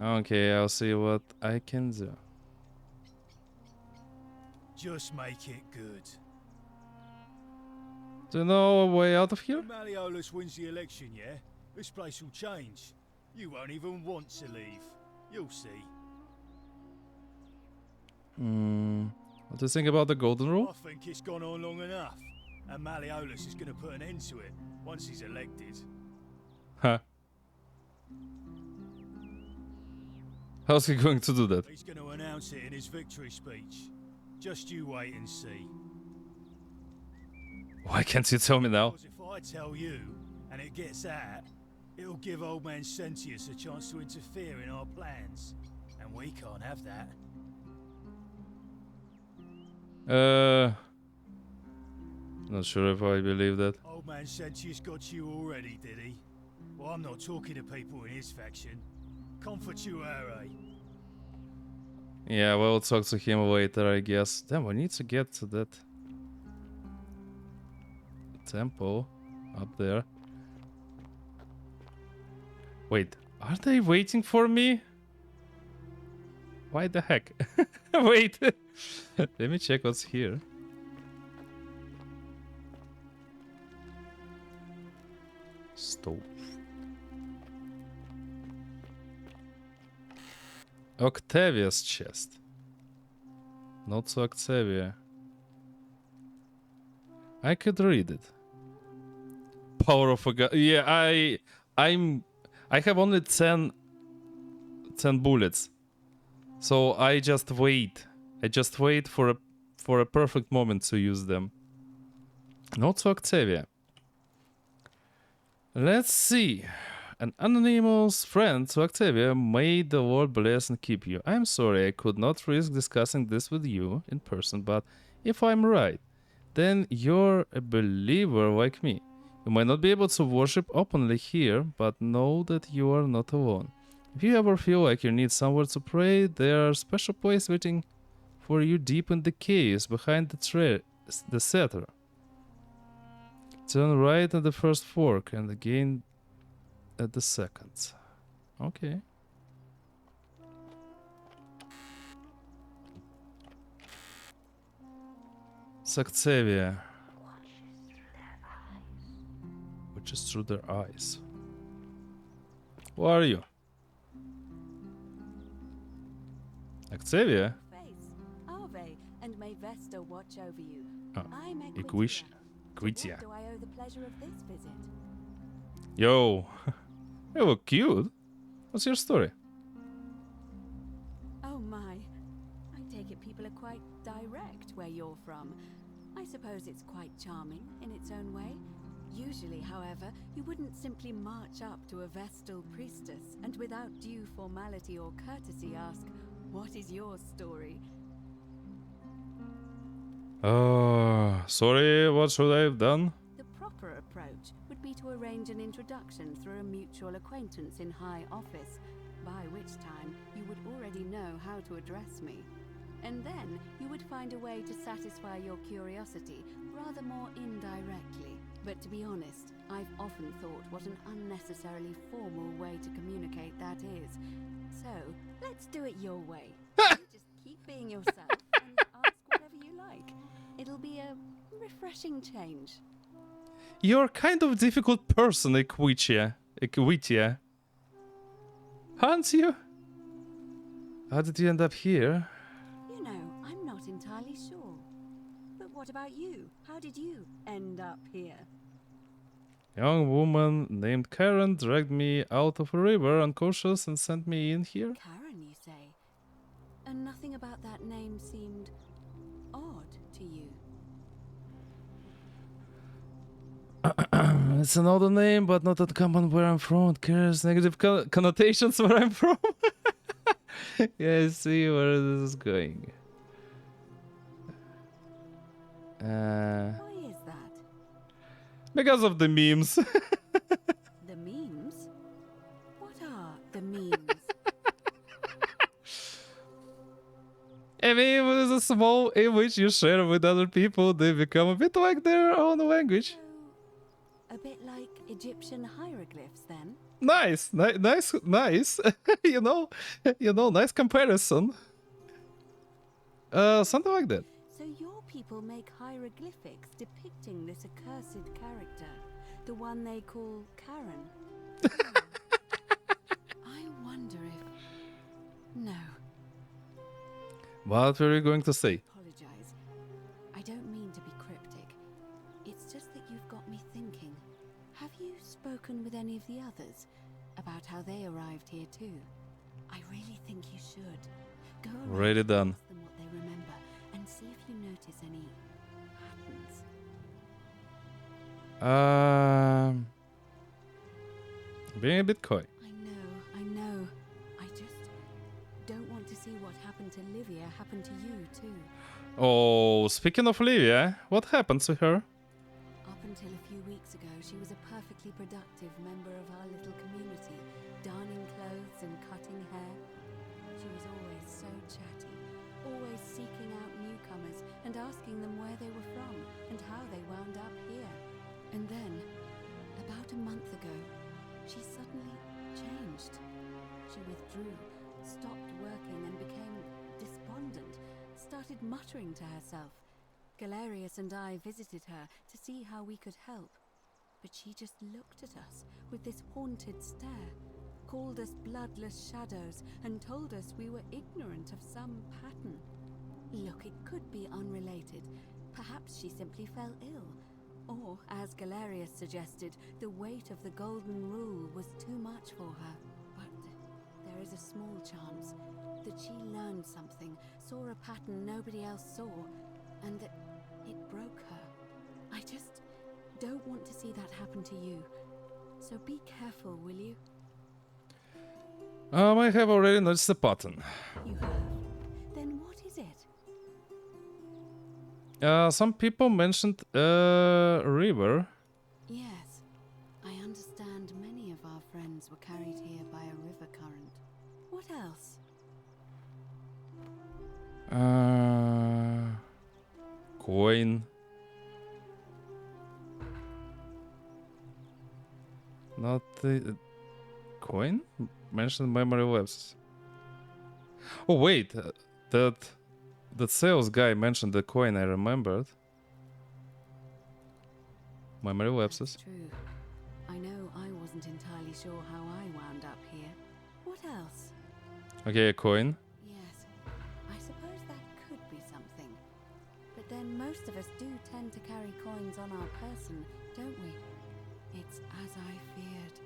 Okay, I'll see what I can do. Just make it good. Do you know a way out of here? When Malleolus wins the election, yeah? This place will change. You won't even want to leave. You'll see. What do you think about the golden rule? I think it's gone on long enough. And Malleolus is going to put an end to it once he's elected. Huh. How's he going to do that? He's going to announce it in his victory speech. Just you wait and see. Why can't you tell me now? Because if I tell you, and it gets out, it'll give old man Sentius a chance to interfere in our plans. And we can't have that. Not sure if I believe that. Old man Sentius got you already, did he? Well, I'm not talking to people in his faction. Confituare. Yeah, we'll talk to him later, I guess. Damn, we need to get to that temple up there. Wait, are they waiting for me? Why the heck? Wait. Let me check what's here. Stove. Octavia's chest. Not so Octavia. I could read it. Power of a god. Yeah, I have only 10 bullets. So I just wait. I just wait for a perfect moment to use them. Not so Octavia. Let's see. An anonymous friend to Octavia, may the Lord bless and keep you. I'm sorry I could not risk discussing this with you in person, but if I'm right, then you're a believer like me. You might not be able to worship openly here, but know that you are not alone. If you ever feel like you need somewhere to pray, there are a special place waiting for you deep in the caves behind the setter. Turn right at the first fork and again at the second. Okay. Octavia. Watches through their eyes. Who are you? Octavia? Ave, and may Vesta watch over you. I'm Equitia. What do I owe the pleasure of this visit? Yo, you look cute. What's your story? Oh my. I take it people are quite direct where you're from. I suppose it's quite charming in its own way. Usually, however, you wouldn't simply march up to a Vestal priestess and without due formality or courtesy ask, "What is your story?" Sorry, what should I have done? The proper approach would be to arrange an introduction through a mutual acquaintance in high office, by which time you would already know how to address me. And then you would find a way to satisfy your curiosity rather more indirectly. But to be honest, I've often thought what an unnecessarily formal way to communicate that is. So, let's do it your way. You just keep being yourself and ask whatever you like. It'll be a refreshing change. You're kind of a difficult person, Equitia. Aren't you? How did you end up here? You know, I'm not entirely sure. But what about you? How did you end up here? Young woman named Karen dragged me out of a river unconscious and sent me in here. Karen, you say? And nothing about that name seemed odd to you. It's another name, but not uncommon where I'm from. It carries negative connotations where I'm from. Yeah, I see where this is going. Why is that? Because of the memes. The memes? What are the memes? A meme is a small image you share with other people. They become a bit like their own language. A bit like Egyptian hieroglyphs, then? Nice, nice. you know, nice comparison. Something like that. So your people make hieroglyphics depicting this accursed character, the one they call Karen. I wonder if... No. What were you going to say? Apologize. I don't mean to be cryptic. It's just that you've got me thinking. Have you spoken with any of the others about how they arrived here too? I really think you should. Go around Already and done. ask them what they remember and see if you notice any patterns. Being a bit coy. I know. I just don't want to see what happened to Livia happen to you too. Oh, speaking of Livia, what happened to her? Up until a few weeks ago, she was a perfectly productive member of our little community, darning clothes and cutting hair. She was always so chatty, always seeking out newcomers and asking them where they were from and how they wound up here. And then, about a month ago, she suddenly changed. She withdrew, stopped working and became despondent, started muttering to herself. Galerius and I visited her to see how we could help, but she just looked at us with this haunted stare, called us bloodless shadows, and told us we were ignorant of some pattern. Look, it could be unrelated. Perhaps she simply fell ill. Or, as Galerius suggested, the weight of the Golden Rule was too much for her. But there is a small chance that she learned something, saw a pattern nobody else saw, and that it broke her. I just don't want to see that happen to you. So be careful, will you? I have already noticed the pattern. You have? Then what is it? Some people mentioned a river. Yes. I understand many of our friends were carried here by a river current. What else? Coin. Not the coin? Mentioned memory lapses. Oh wait, that sales guy mentioned the coin. I remembered. Memory lapses. True. I know I wasn't entirely sure how I wound up here. What else? Okay, a coin. Yes, I suppose that could be something. But then most of us do tend to carry coins on our person, don't we? It's as I feared.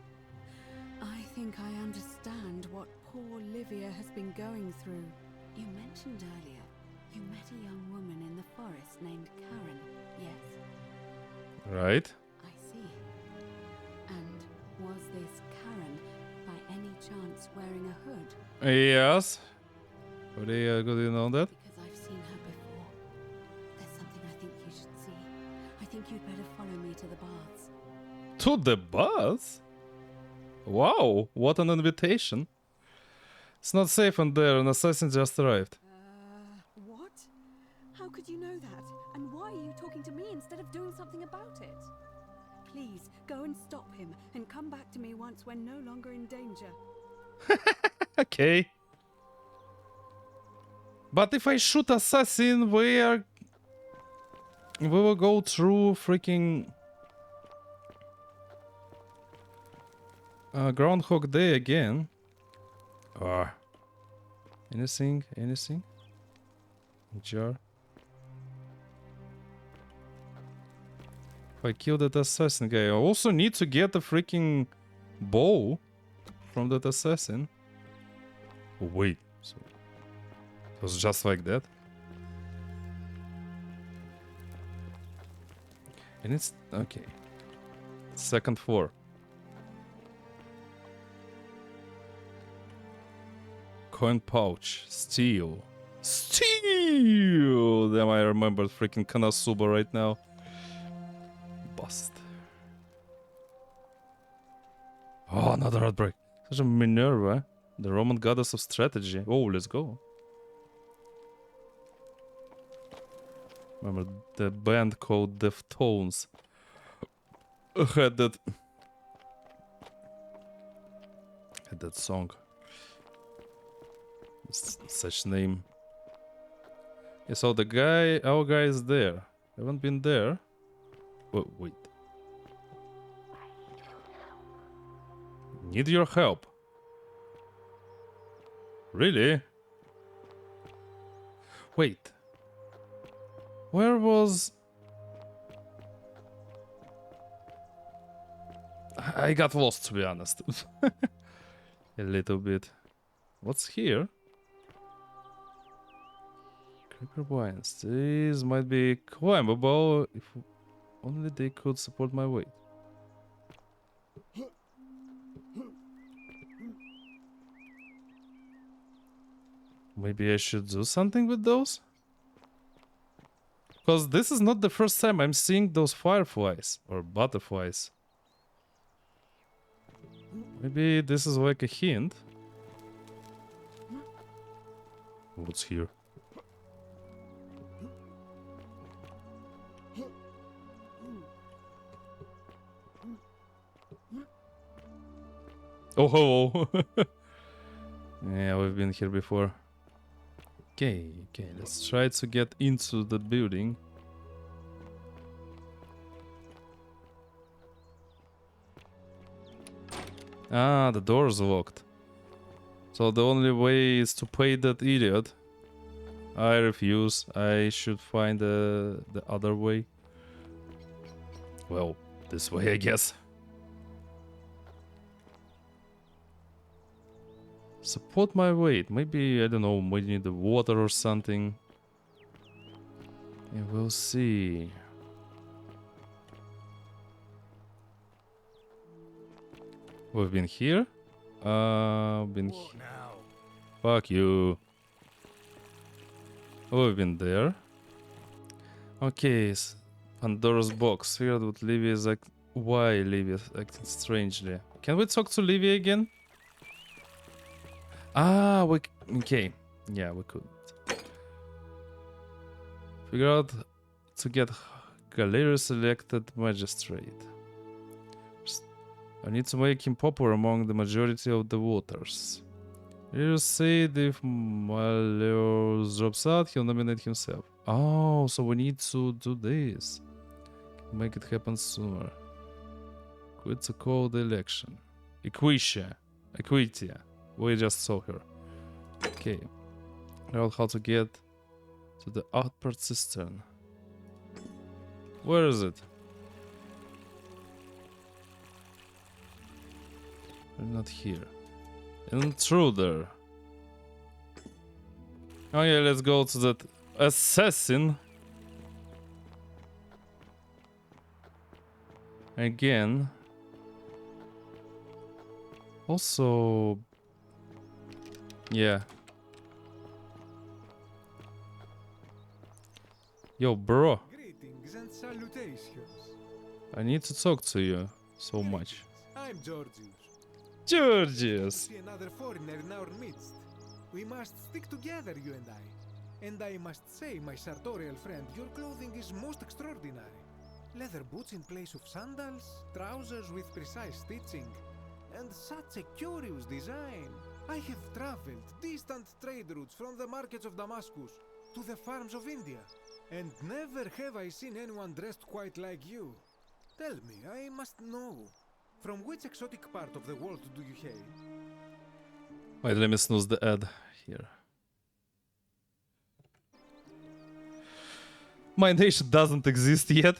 I think I understand what poor Livia has been going through. You mentioned earlier you met a young woman in the forest named Karen, yes? Right. I see. And was this Karen by any chance wearing a hood? Yes. How do you know that? Because I've seen her before. There's something I think you should see. I think you'd better follow me to the baths. To the baths? Wow, what an invitation. It's not safe in there, an assassin just arrived. What? How could you know that? And why are you talking to me instead of doing something about it? Please, go and stop him, and come back to me once we're no longer in danger. Okay. But if I shoot assassin, we will go through freaking Groundhog Day again. Anything? Jar. If I kill that assassin guy, I also need to get a freaking bow from that assassin. Oh, wait, so it was just like that. And it's okay. Second floor. Coin pouch. Steel. Steel! Damn, I remember freaking Kanasuba right now. Bust. Oh, another outbreak. Such a Minerva. The Roman goddess of strategy. Oh, let's go. Remember the band called Deftones had that song. Such name. Yeah, so the guy, our guy is there. Haven't been there. Wait. Need your help. Really? Wait. Where was... I got lost, to be honest. A little bit. What's here? Creeper vines. These might be climbable if only they could support my weight. Maybe I should do something with those? Because this is not the first time I'm seeing those fireflies or butterflies. Maybe this is like a hint. What's here? Oh, hello. Yeah, we've been here before. Okay, let's try to get into the building. Ah, the door's locked. So the only way is to pay that idiot. I refuse. I should find the other way. Well, this way, I guess. Support my weight. Maybe, I don't know, we need the water or something. Yeah, we'll see. We've been here? Been here. Fuck you. We've been there. Okay, Pandora's box. Figured what Livia is like. Why Livia is acting strangely. Can we talk to Livia again? Ah, okay. Yeah, we could. Figure out to get Galerius elected magistrate. I need to make him popular among the majority of the voters. You said if Malleus drops out, he'll nominate himself. Oh, so we need to do this. Make it happen sooner. Quit to call the election. Equitia. We just saw her. Okay. Learn how to get to the outport cistern. Where is it? We're not here. Intruder. Oh yeah, let's go to that assassin. Again. Also... Yeah. Yo, bro. Greetings and salutations. I need to talk to you so much. I'm Georgius. Georgius! See another foreigner in our midst. We must stick together, you and I. And I must say, my sartorial friend, your clothing is most extraordinary. Leather boots in place of sandals, trousers with precise stitching, and such a curious design. I have traveled distant trade routes from the markets of Damascus to the farms of India, and never have I seen anyone dressed quite like you. Tell me, I must know, from which exotic part of the world do you hail? Wait, let me snooze the ad here. My nation doesn't exist yet.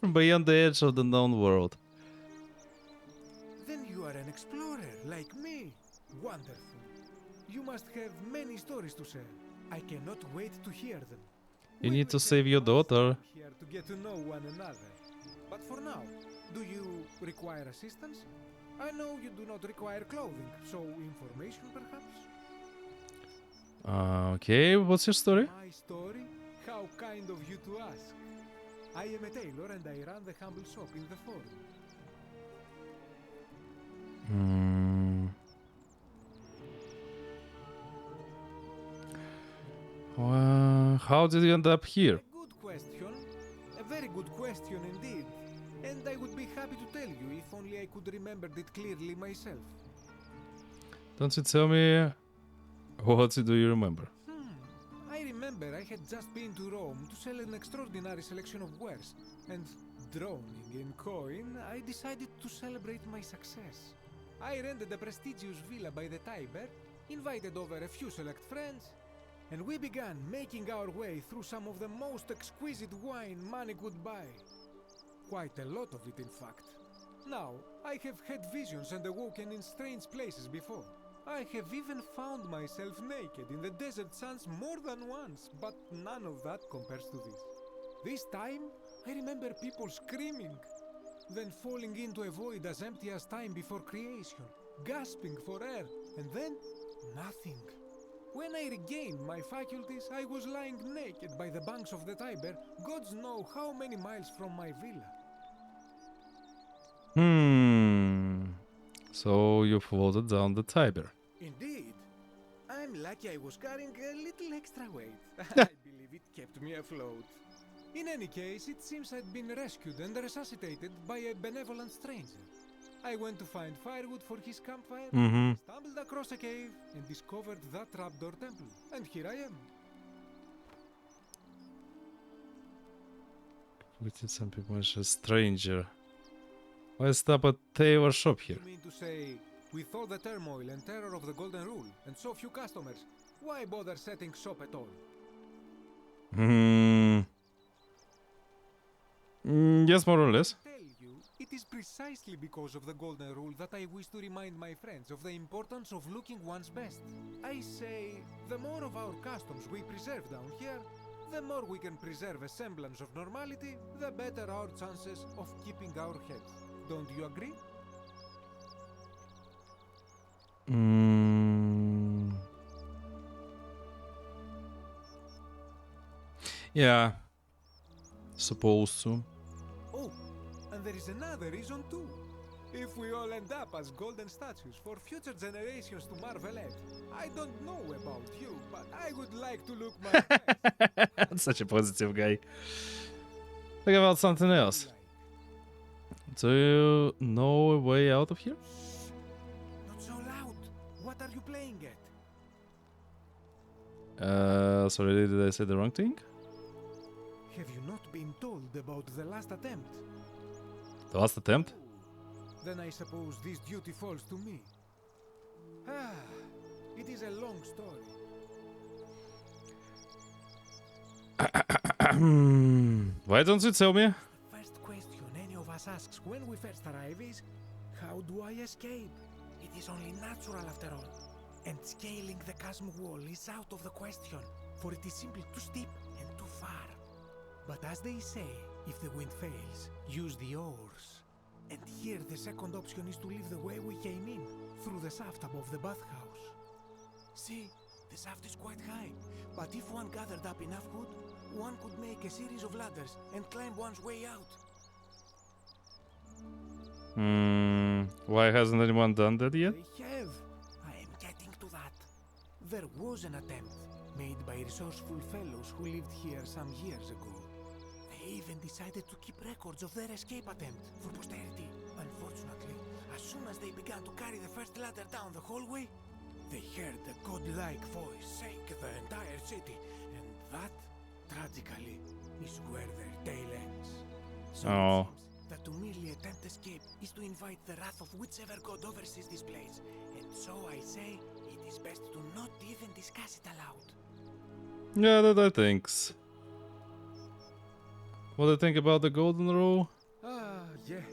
From beyond the edge of the known world. Then you are an explorer, like me. Wonderful. You must have many stories to share. I cannot wait to hear them. You need to save your daughter. Here to get to know one another. But for now, do you require assistance? I know you do not require clothing, so information perhaps? Okay, what's your story? My story? How kind of you to ask. I am a tailor and I run the humble shop in the forum. How did you end up here? Good question. A very good question indeed. And I would be happy to tell you if only I could remember it clearly myself. Don't you tell me what do you remember? I remember I had just been to Rome to sell an extraordinary selection of wares, and drowning in coin, I decided to celebrate my success. I rented a prestigious villa by the Tiber, invited over a few select friends, and we began making our way through some of the most exquisite wine money could buy. Quite a lot of it, in fact. Now, I have had visions and awoken in strange places before. I have even found myself naked in the desert sands more than once, but none of that compares to this. This time, I remember people screaming, then falling into a void as empty as time before creation, gasping for air, and then nothing. When I regained my faculties, I was lying naked by the banks of the Tiber, gods know how many miles from my villa. So you floated down the Tiber. Indeed. I'm lucky I was carrying a little extra weight. I believe it kept me afloat. In any case, it seems I'd been rescued and resuscitated by a benevolent stranger. I went to find firewood for his campfire, stumbled across a cave, and discovered that trapdoor temple. And here I am. We did some people mention a stranger. Why stop at tailor shop here? You mean to say, with all the turmoil and terror of the Golden Rule, and so few customers, why bother setting shop at all? Yes, more or less. I tell you, it is precisely because of the Golden Rule that I wish to remind my friends of the importance of looking one's best. I say, the more of our customs we preserve down here, the more we can preserve a semblance of normality, the better our chances of keeping our heads. Don't you agree? Yeah, supposed to. Oh, and there is another reason too. If we all end up as golden statues for future generations to marvel at, I don't know about you, but I would like to look my best. Such a positive guy. Think about something else. Do you know a way out of here? Not so loud. What are you playing at? Sorry, did I say the wrong thing? Have you not been told about the last attempt? The last attempt? Then I suppose this duty falls to me. It is a long story. Why don't you tell me? The first question any of us asks when we first arrive is, how do I escape? It is only natural after all. And scaling the chasm wall is out of the question, for it is simply too steep and too far. But as they say, if the wind fails, use the oars. And here the second option is to leave the way we came in, through the shaft above the bathhouse. See, the shaft is quite high, but if one gathered up enough wood, one could make a series of ladders and climb one's way out. Why hasn't anyone done that yet? They have. I am getting to that. There was an attempt, made by resourceful fellows who lived here some years ago. They even decided to keep records of their escape attempt for posterity. Unfortunately, as soon as they began to carry the first ladder down the hallway, they heard a godlike voice shake the entire city, and that, tragically, is where their tale ends. So it seems that to merely attempt escape is to invite the wrath of whichever god oversees this place, and so I say it is best to not even discuss it aloud. Yeah, that I think. What do you think about the Golden Rule? Ah, yes.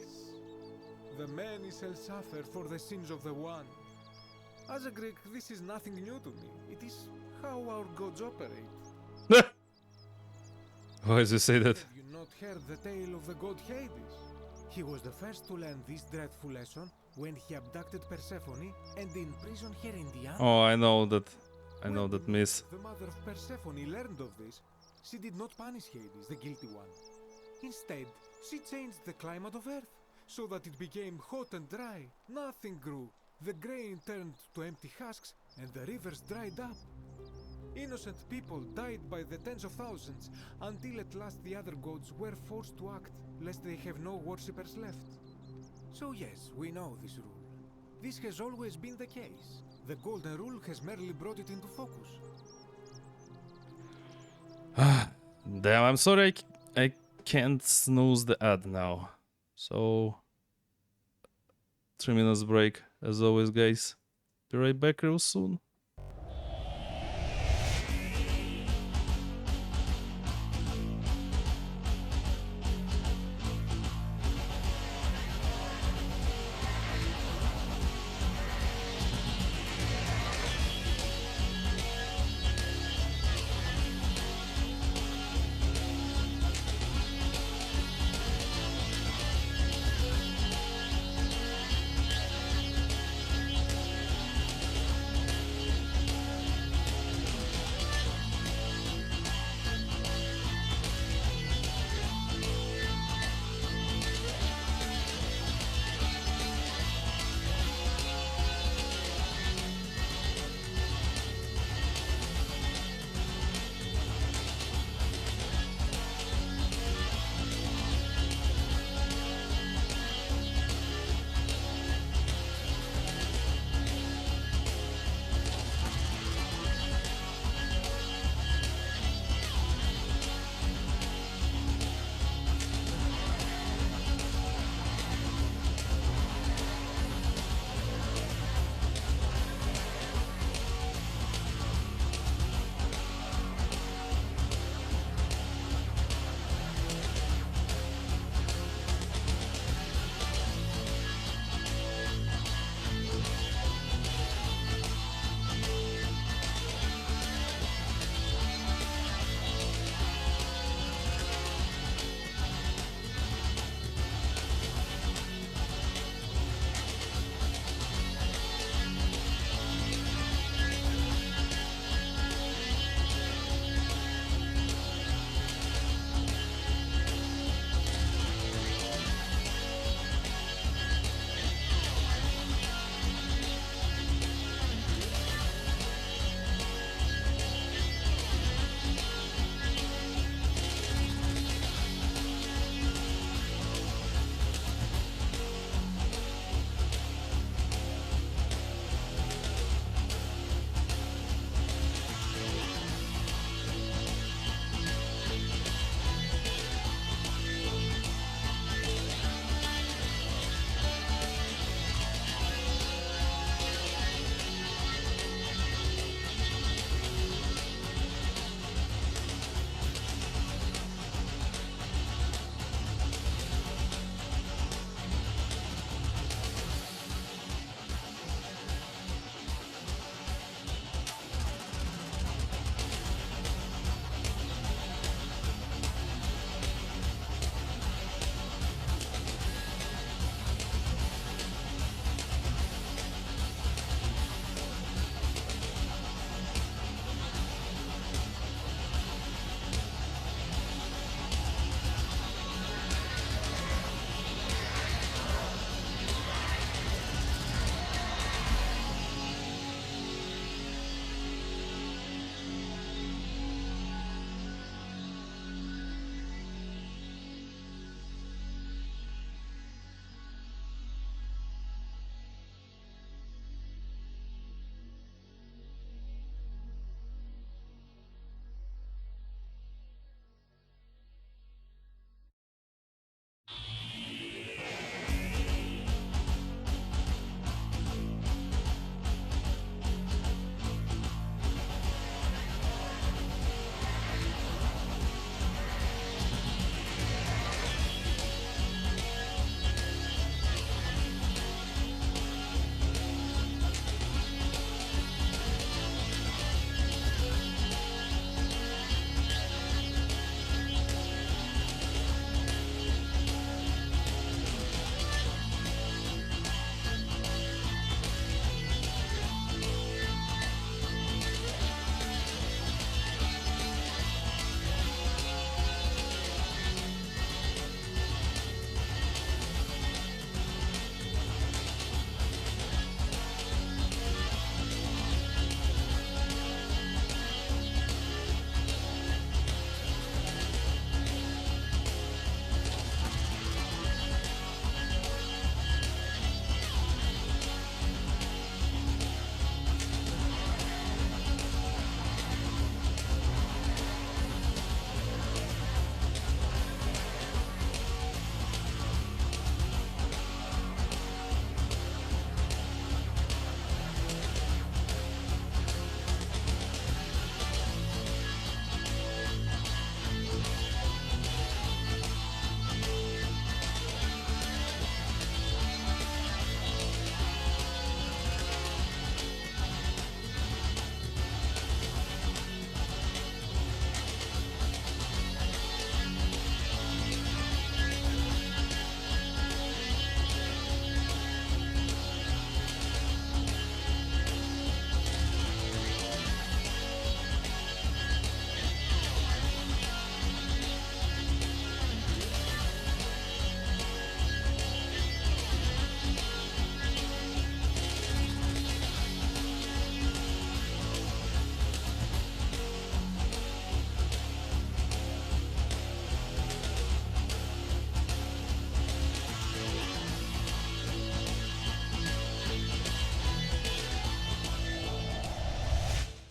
The many shall suffer for the sins of the one. As a Greek, this is nothing new to me. It is how our gods operate. Why do you say that? Have you not heard the tale of the god Hades? He was the first to learn this dreadful lesson when he abducted Persephone and imprisoned her in the Underworld. Oh, I know that. I know that miss. The mother of Persephone learned of this. She did not punish Hades, the guilty one. Instead, she changed the climate of Earth so that it became hot and dry. Nothing grew. The grain turned to empty husks and the rivers dried up. Innocent people died by the tens of thousands until at last the other gods were forced to act lest they have no worshippers left. So yes, we know this rule. This has always been the case. The Golden Rule has merely brought it into focus. Damn, I'm sorry I can't snooze the ad now. So 3 minutes break as always, guys. Be right back real soon.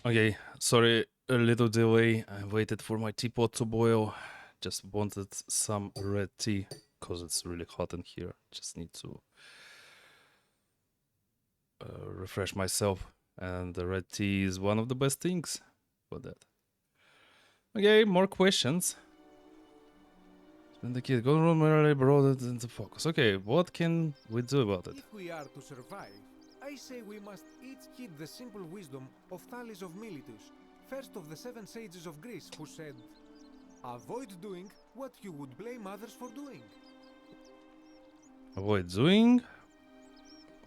Okay, sorry, a little delay. I waited for my teapot to boil. Just wanted some red tea because it's really hot in here. Just need to refresh myself, and the red tea is one of the best things for that. Okay, more questions. When the kid got merely brought it into focus. Okay, what can we do about it? If we are to survive, I say we must each heed the simple wisdom of Thales of Miletus, first of the 7 sages of Greece, who said, "Avoid doing what you would blame others for doing." Avoid doing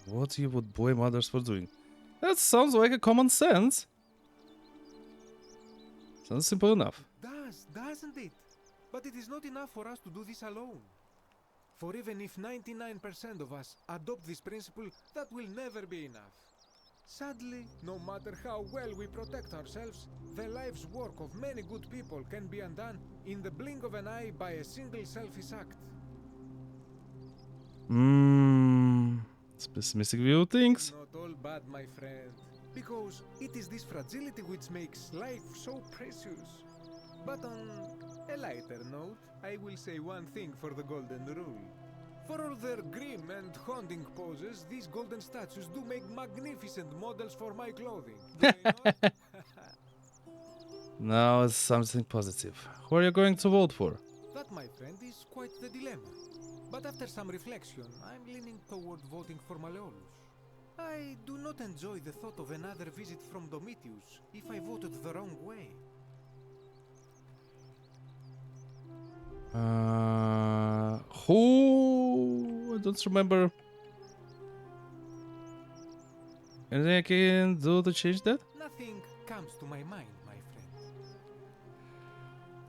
what you would blame others for doing. That sounds like a common sense. Sounds simple enough. Doesn't it? But it is not enough for us to do this alone. For even if 99% of us adopt this principle, that will never be enough. Sadly, no matter how well we protect ourselves, the life's work of many good people can be undone in the blink of an eye by a single selfish act. It's pessimistic view of things. Not all bad, my friend, because it is this fragility which makes life so precious. But on a lighter note, I will say one thing for the golden rule. For all their grim and haunting poses, these golden statues do make magnificent models for my clothing. Do they not? Now it's something positive. Who are you going to vote for? That, my friend, is quite the dilemma. But after some reflection, I'm leaning toward voting for Malleolus. I do not enjoy the thought of another visit from Domitius if I voted the wrong way. Who? I don't remember. Anything I can do to change that? Nothing comes to my mind, my friend.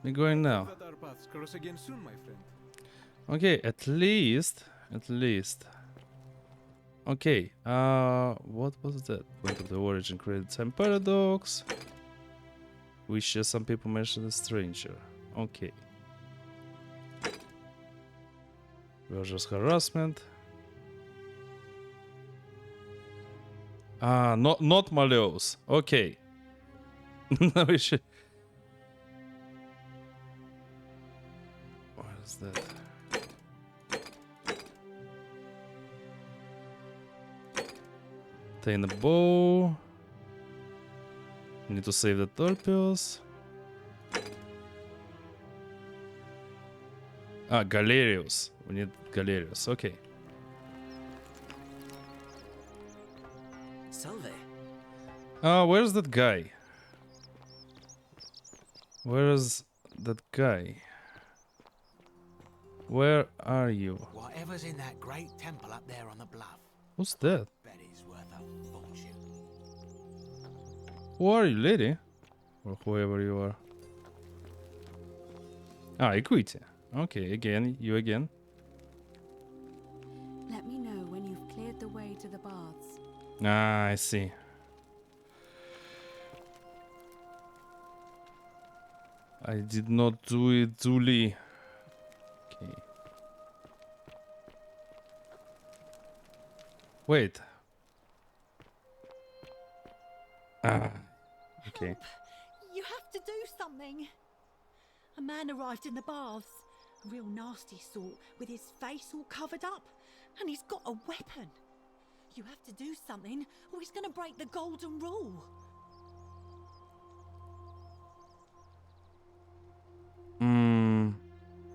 We're going now. That our paths cross again soon, my friend. Okay, at least. Okay, what was that? Point of the origin created time paradox. Which some people mentioned a stranger. Okay. Versus harassment. Not Malleus. Okay. No, we should. What is that? Obtain the bow. Need to save the torpedoes. Galerius. We need Galerius. Okay. Salve. Where's that guy? Where's that guy? Where are you? Whatever's in that great temple up there on the bluff. Who's that? Bet it's worth a fortune. Who are you, lady? Or whoever you are. Equity. Okay, again, you again. Let me know when you've cleared the way to the baths. I see. I did not do it duly. Okay. Wait. Okay. You have to do something. A man arrived in the baths. A real nasty sort, with his face all covered up. And he's got a weapon. You have to do something, or he's gonna break the golden rule.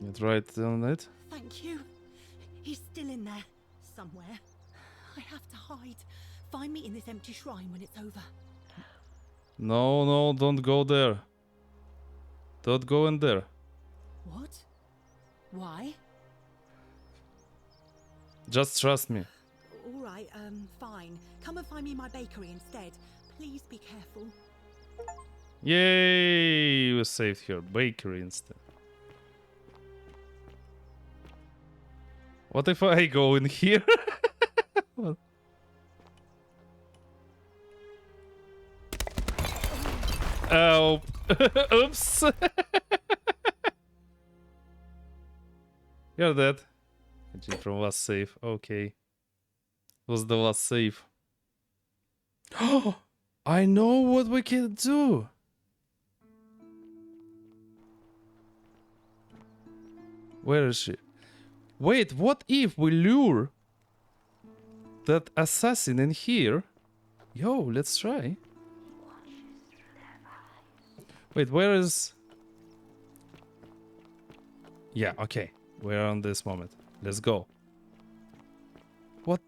Get right on it. Thank you. He's still in there, somewhere. I have to hide. Find me in this empty shrine when it's over. No, don't go there. Don't go in there. What? Why? Just trust me. All right, fine. Come and find me in my bakery instead. Please be careful. Yay! You saved her bakery instead. What if I go in here? Oh, oops. You're dead. Continue from last save. Okay. Was the last save. I know what we can do. Where is she? Wait, what if we lure that assassin in here? Yo, let's try. Wait, where is... Yeah, okay. We're on this moment. Let's go. What?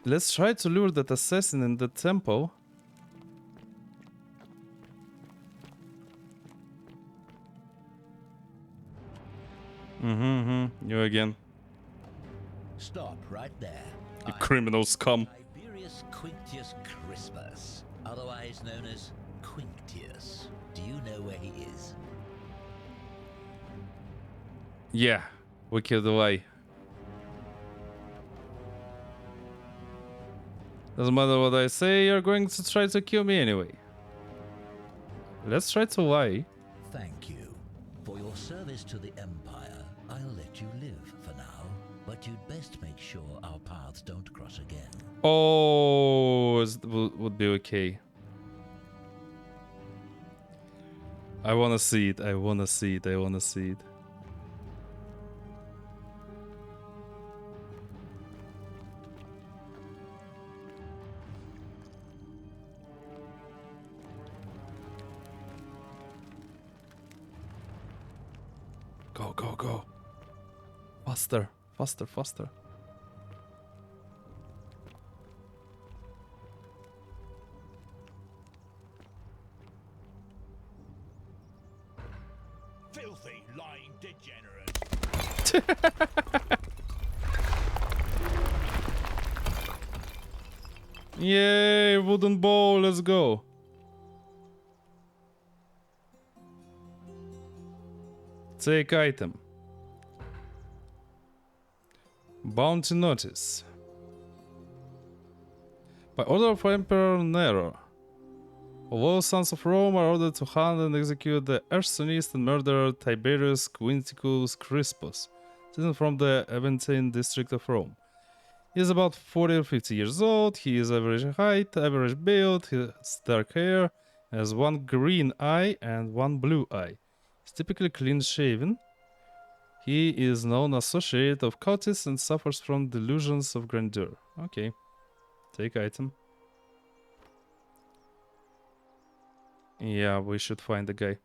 Let's try to lure that assassin in the temple. You again. Stop right there. You criminal scum. Cyberos Quinctius Crispus, otherwise known as Quinctius. Do you know where he is? Yeah, we killed away. Doesn't matter what I say, you're going to try to kill me anyway. Let's try to lie. Thank you. For your service to the Empire, I'll let you live for now. But you'd best make sure our paths don't cross again. Oh, would be okay. I wanna see it, I wanna see it, I wanna see it. Go, go, go. Faster, faster, faster. Filthy, lying degenerate. Yay, wooden bowl, let's go. Take item. Bounty notice. By order of Emperor Nero, all sons of Rome are ordered to hunt and execute the arsonist and murderer Tiberius Quinticus Crispus, citizen from the Aventine district of Rome. He is about 40 or 50 years old, he is average height, average build, he has dark hair, has one green eye and one blue eye. He's typically clean shaven. He is known associate of cultists and suffers from delusions of grandeur. Okay. Take item. Yeah, we should find the guy.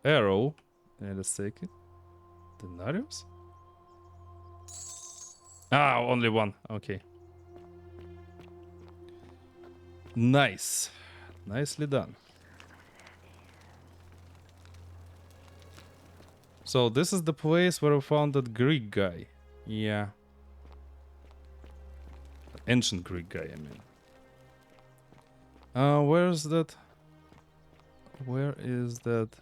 Arrow. Yeah, let's take it. Denarius? Ah, only one. Okay. Nice. Nicely done. So this is the place where we found that Greek guy. Yeah. Ancient Greek guy, I mean. Where's that? Where is that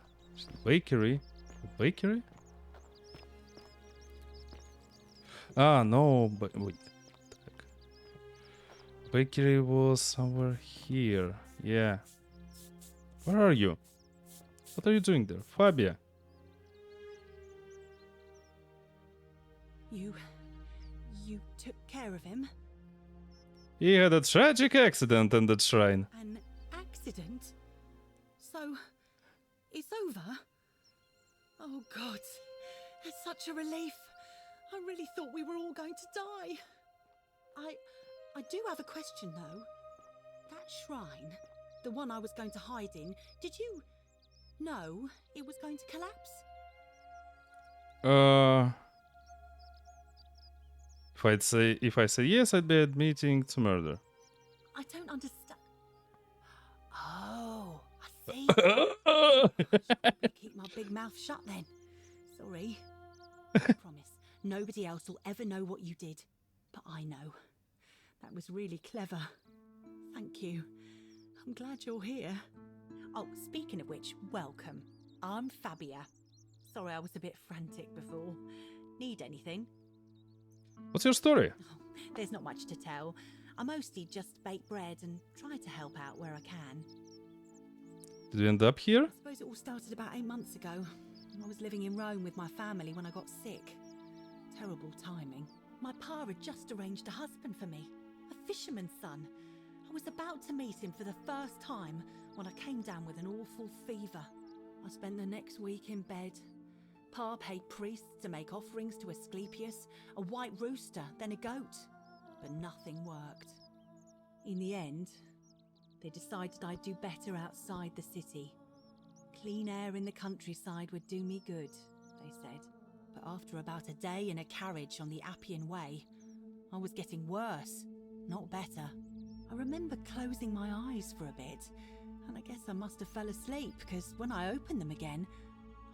bakery? Bakery? Ah, no, but wait. Bakery was somewhere here. Yeah. Where are you? What are you doing there? Fabia. You took care of him? He had a tragic accident in that shrine. An accident? So, it's over? Oh God, it's such a relief. I really thought we were all going to die. I do have a question though. That shrine, the one I was going to hide in, did you know it was going to collapse? If I say yes, I'd be admitting to murder. I don't understand. Oh, I see. Keep my big mouth shut then. Sorry. I promise, nobody else will ever know what you did. But I know. That was really clever. Thank you. I'm glad you're here. Oh, speaking of which, welcome. I'm Fabia. Sorry I was a bit frantic before. Need anything? What's your story? Oh, there's not much to tell. I mostly just bake bread and try to help out where I can. Did you end up here? I suppose it all started about 8 months ago. I was living in Rome with my family when I got sick. Terrible timing. My pa had just arranged a husband for me. A fisherman's son. I was about to meet him for the first time when I came down with an awful fever. I spent the next week in bed. Pa paid priests to make offerings to Asclepius, a white rooster, then a goat. But nothing worked. In the end, they decided I'd do better outside the city. Clean air in the countryside would do me good, they said. But after about a day in a carriage on the Appian Way, I was getting worse, not better. I remember closing my eyes for a bit, and I guess I must have fell asleep, because when I opened them again,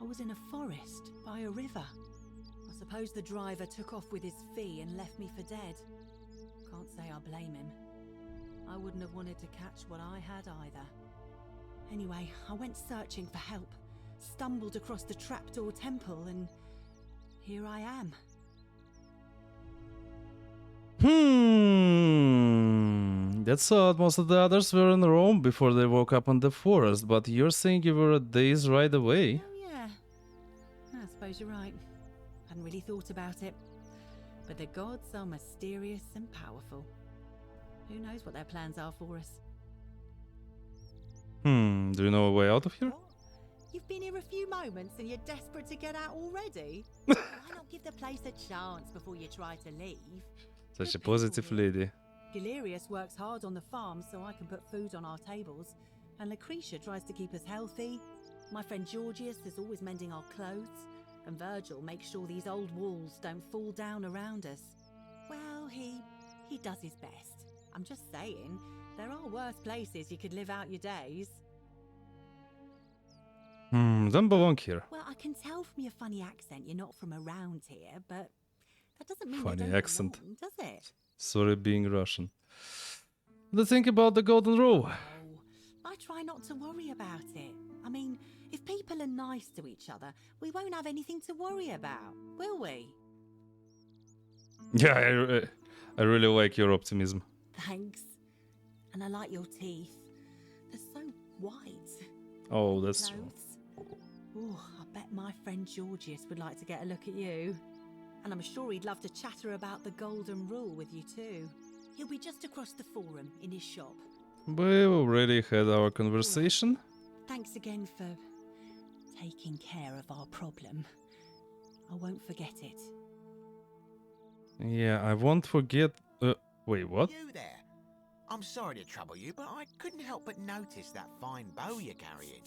I was in a forest by a river. I suppose the driver took off with his fee and left me for dead. Can't say I blame him. I wouldn't have wanted to catch what I had either. Anyway, I went searching for help, stumbled across the trapdoor temple, and here I am. That's odd. Most of the others were in Rome before they woke up in the forest, but you're saying you were a day's ride away? Oh yeah, I suppose you're right. Hadn't really thought about it. But the gods are mysterious and powerful. Who knows what their plans are for us? Do you know a way out of here? You've been here a few moments and you're desperate to get out already? Why not give the place a chance before you try to leave? Such a positive lady. Galerius works hard on the farm so I can put food on our tables, and Lucretia tries to keep us healthy. My friend Georgius is always mending our clothes, and Virgil makes sure these old walls don't fall down around us. Well, he does his best. I'm just saying, there are worse places you could live out your days. Don't belong here. Well, I can tell from your funny accent you're not from around here, but that doesn't mean Funny you don't accent. belong, does it? Sorry being Russian. What do you think about the Golden Rule? I try not to worry about it. I mean, if people are nice to each other, we won't have anything to worry about, will we? Yeah, I really like your optimism. Thanks. And I like your teeth. They're so white. Oh, that's true. Clothes. Oh, I bet my friend Georgius would like to get a look at you. And I'm sure he'd love to chatter about the Golden Rule with you too. He'll be just across the forum in his shop. We've already had our conversation. Thanks again for taking care of our problem. I won't forget it. Yeah, I won't forget... wait, what? You there. I'm sorry to trouble you, but I couldn't help but notice that fine bow you're carrying.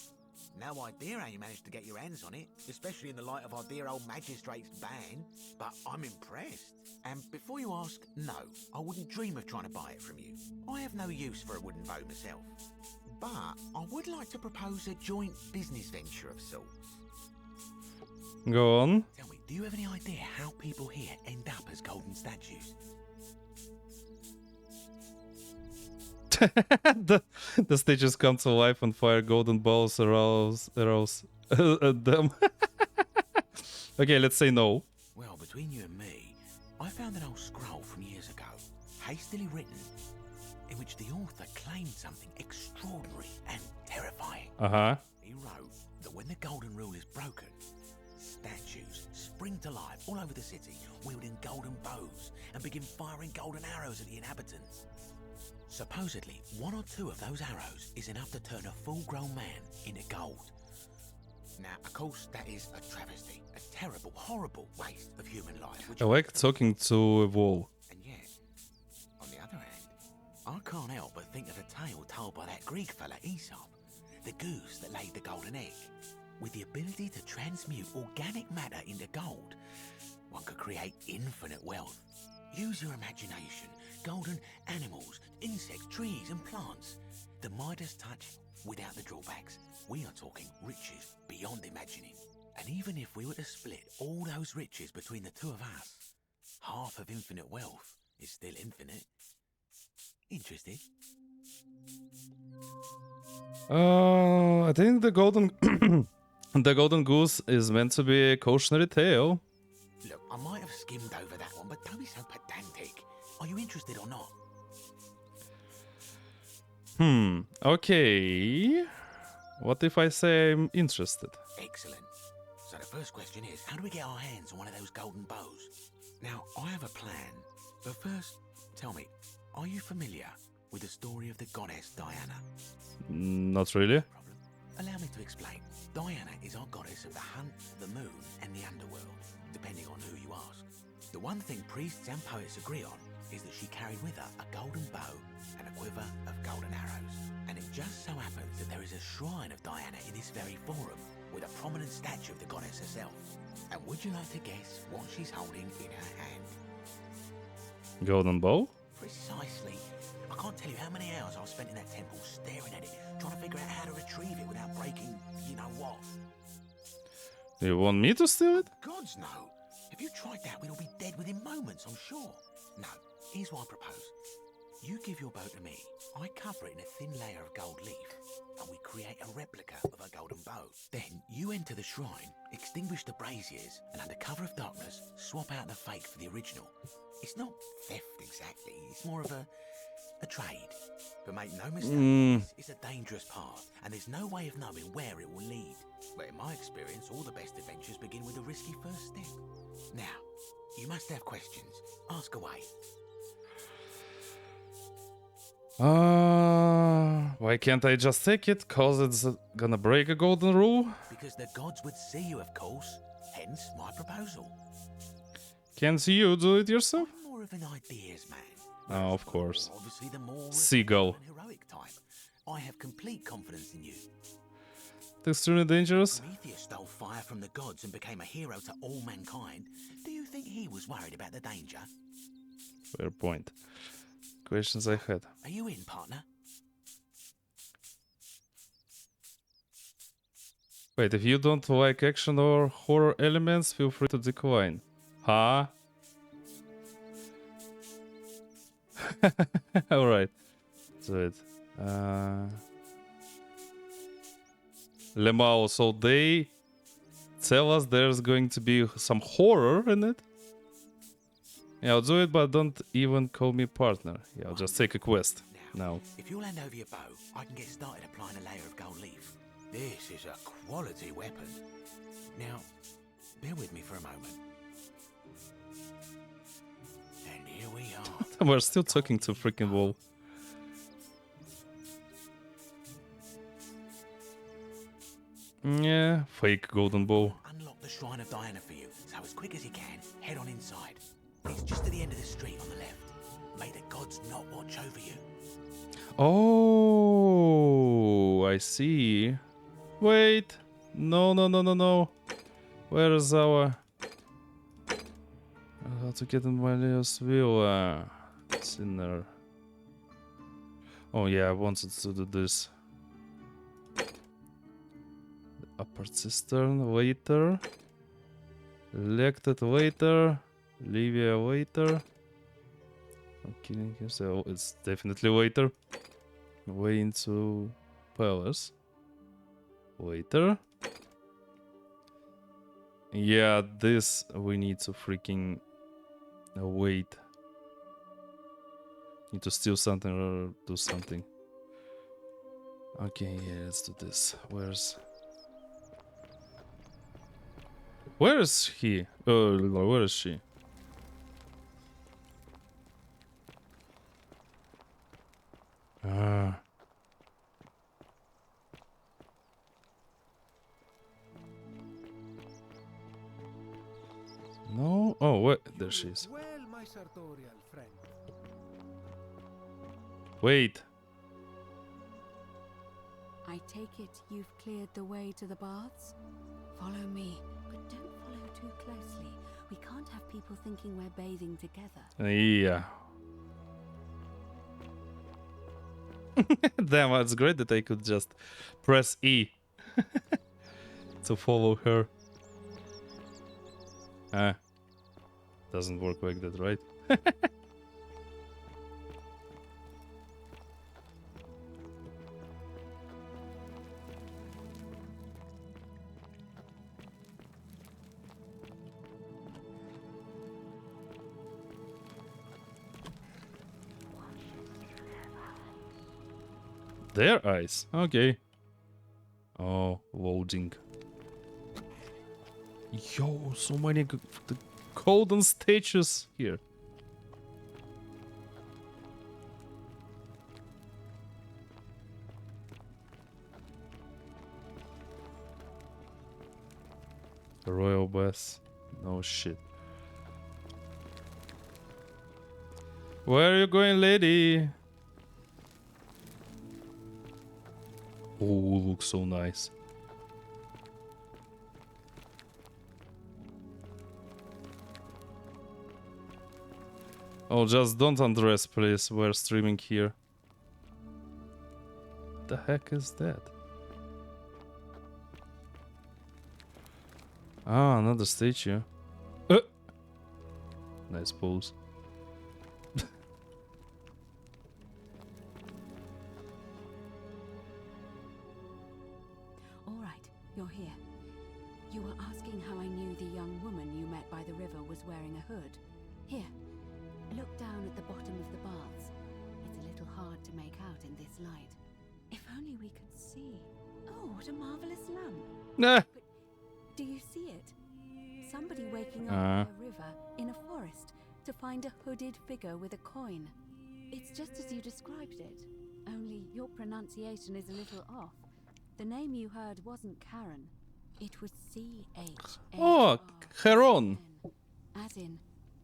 No idea how you managed to get your hands on it, especially in the light of our dear old magistrate's ban, but I'm impressed. And before you ask, no, I wouldn't dream of trying to buy it from you. I have no use for a wooden bow myself. But I would like to propose a joint business venture of sorts. Go on. Tell me, do you have any idea how people here end up as golden statues? the statues come to life and fire golden balls arrows at them. Okay, let's say no. Well, between you and me, I found an old scroll from years ago, hastily written, in which the author claimed something extraordinary and terrifying. Uh-huh. He wrote that when the Golden Rule is broken, statues spring to life all over the city, wielding golden bows and begin firing golden arrows at the inhabitants. Supposedly, one or two of those arrows is enough to turn a full-grown man into gold. Now, of course, that is a travesty, a terrible, horrible waste of human life. Which I like talking to a wall. And yet, on the other hand, I can't help but think of the tale told by that Greek fella Aesop, the goose that laid the golden egg. With the ability to transmute organic matter into gold, one could create infinite wealth. Use your imagination. Golden animals, insects, trees and plants. The Midas touch without the drawbacks. We are talking riches beyond imagining. And even if we were to split all those riches between the two of us, half of infinite wealth is still infinite. Interested? I think the golden the golden goose is meant to be a cautionary tale. Look, I might have skimmed over that one, but don't be so pedantic. Are you interested or not? Okay. What if I say I'm interested? Excellent. So the first question is, how do we get our hands on one of those golden bows? Now, I have a plan, but first, tell me, are you familiar with the story of the goddess Diana. Not really. Allow me to explain. Diana is our goddess of the hunt, the moon, and the underworld, depending on who you ask. The one thing priests and poets agree on is that she carried with her a golden bow and a quiver of golden arrows. And it just so happens that there is a shrine of Diana in this very forum, with a prominent statue of the goddess herself. And would you like to guess what she's holding in her hand? Golden bow? Precisely. I can't tell you how many hours I've spent in that temple staring at it, trying to figure out how to retrieve it without breaking you know what. Do you want me to steal it? Gods no. If you tried that, we'd all be dead within moments, I'm sure. No, here's what I propose. You give your bow to me, I cover it in a thin layer of gold leaf, and we create a replica of a golden bow. Then you enter the shrine, extinguish the braziers, and under cover of darkness, swap out the fake for the original. It's not theft exactly, it's more of a trade. But make no mistake, it's a dangerous path, and there's no way of knowing where it will lead. But in my experience, all the best adventures begin with a risky first step. Now, you must have questions. Ask away. Why can't I just take it? Cause it's gonna break a golden rule? Because the gods would see you, of course. Hence my proposal. Can't you do it yourself? I'm more of an ideas man. Oh, of course. Obviously, the more Seagull. heroic type. I have complete confidence in you. Extremely dangerous. Prometheus stole fire from the gods and became a hero to all mankind. Do you think he was worried about the danger? Fair point. Questions I had. Are you in, partner? Wait, if you don't like action or horror elements, feel free to decline. Huh? Alright. Do it. Lemao, so they tell us there's going to be some horror in it? Yeah, I'll do it, but don't even call me partner. Yeah, I'll just take a quest. Now. If you'll hand over your bow, I can get started applying a layer of gold leaf. This is a quality weapon. Now, bear with me for a moment. And here we are. We're still talking to freaking wall. Yeah, fake golden bow. Unlock the Shrine of Diana for you, so as quick as you can, head on inside. It's just at the end of the street on the left. May the gods not watch over you. Oh, I see. Wait. No. Where is our... How to get in Malia's villa? Sinner. Oh yeah, I wanted to do this. Upper cistern, waiter. Elected waiter. Livia waiter. I'm killing himself. It's definitely waiter. Way into palace. Waiter. Yeah, this we need to freaking wait. Need to steal something or do something. Okay, yeah, let's do this. Where is he? Where is she? No? Oh, what? There she is. Well, my sartorial friend. Wait. I take it you've cleared the way to the baths? Follow me, but don't follow too closely. We can't have people thinking we're bathing together. Yeah. Damn, it's great that I could just press E to follow her. Doesn't work like that, right? Their eyes. Okay. Oh, loading. Yo, so many the golden statues here. The royal bath. No shit. Where are you going, lady? Oh, looks so nice. Oh, just don't undress, please. We're streaming here. The heck is that? Ah, another statue. Nice pose. All right, you're here. You were asking how I knew the young woman you met by the river was wearing a hood. Here, look down at the bottom of the baths. It's a little hard to make out in this light. If only we could see. Oh, what a marvelous lamp. Nah. But do you see it? Somebody waking up by a river in a forest to find a hooded figure with a coin. It's just as you described it, only your pronunciation is a little off. The name you heard wasn't Karen. It was C-H-A-R-O-N. Oh, Heron. As in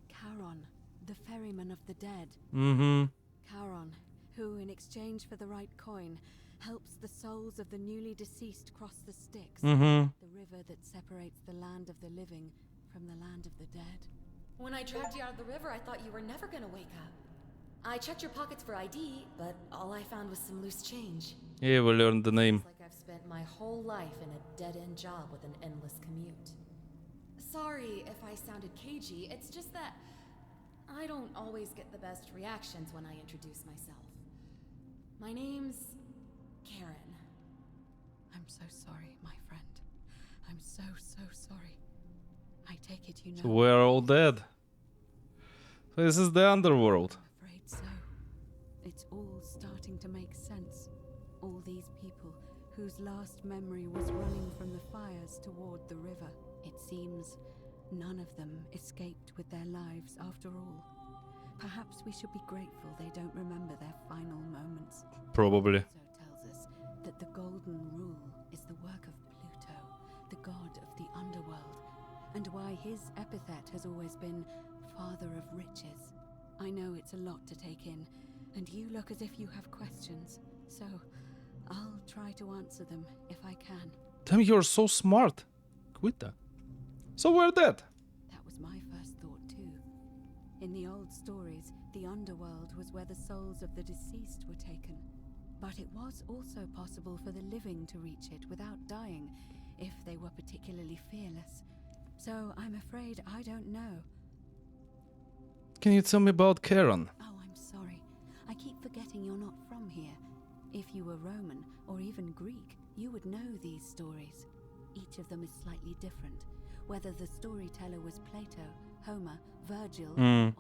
Charon, the ferryman of the dead. Mm-hmm. Charon, who in exchange for the right coin helps the souls of the newly deceased cross the Styx, Mm-hmm. the river that separates the land of the living from the land of the dead. When I dragged you out of the river, I thought you were never gonna wake up. I checked your pockets for ID, but all I found was some loose change. Yeah, we learned the name. It's like I've spent my whole life in a dead-end job with an endless commute. Sorry if I sounded cagey, it's just that I don't always get the best reactions when I introduce myself. My name's Karen. I'm so sorry, my friend. I'm so sorry. I take it you know. So we're all dead. So this is the underworld. I'm afraid so. It's all starting to make sense. All these people whose last memory was running from the fires toward the river. It seems none of them escaped with their lives after all. Perhaps we should be grateful they don't remember their final moments. Probably. It also tells us that the Golden Rule is the work of Pluto, the god of the underworld, and why his epithet has always been Father of Riches. I know it's a lot to take in, and you look as if you have questions, so I'll try to answer them if I can. Damn, you're so smart. Quit that. So we're dead. That was my first thought too. In the old stories, the underworld was where the souls of the deceased were taken. But it was also possible for the living to reach it without dying, if they were particularly fearless. So I'm afraid I don't know. Can you tell me about Karen? Oh, I'm sorry. I keep forgetting you're not from here. If you were Roman, or even Greek, you would know these stories. Each of them is slightly different, whether the storyteller was Plato, Homer, Virgil, or Ovid.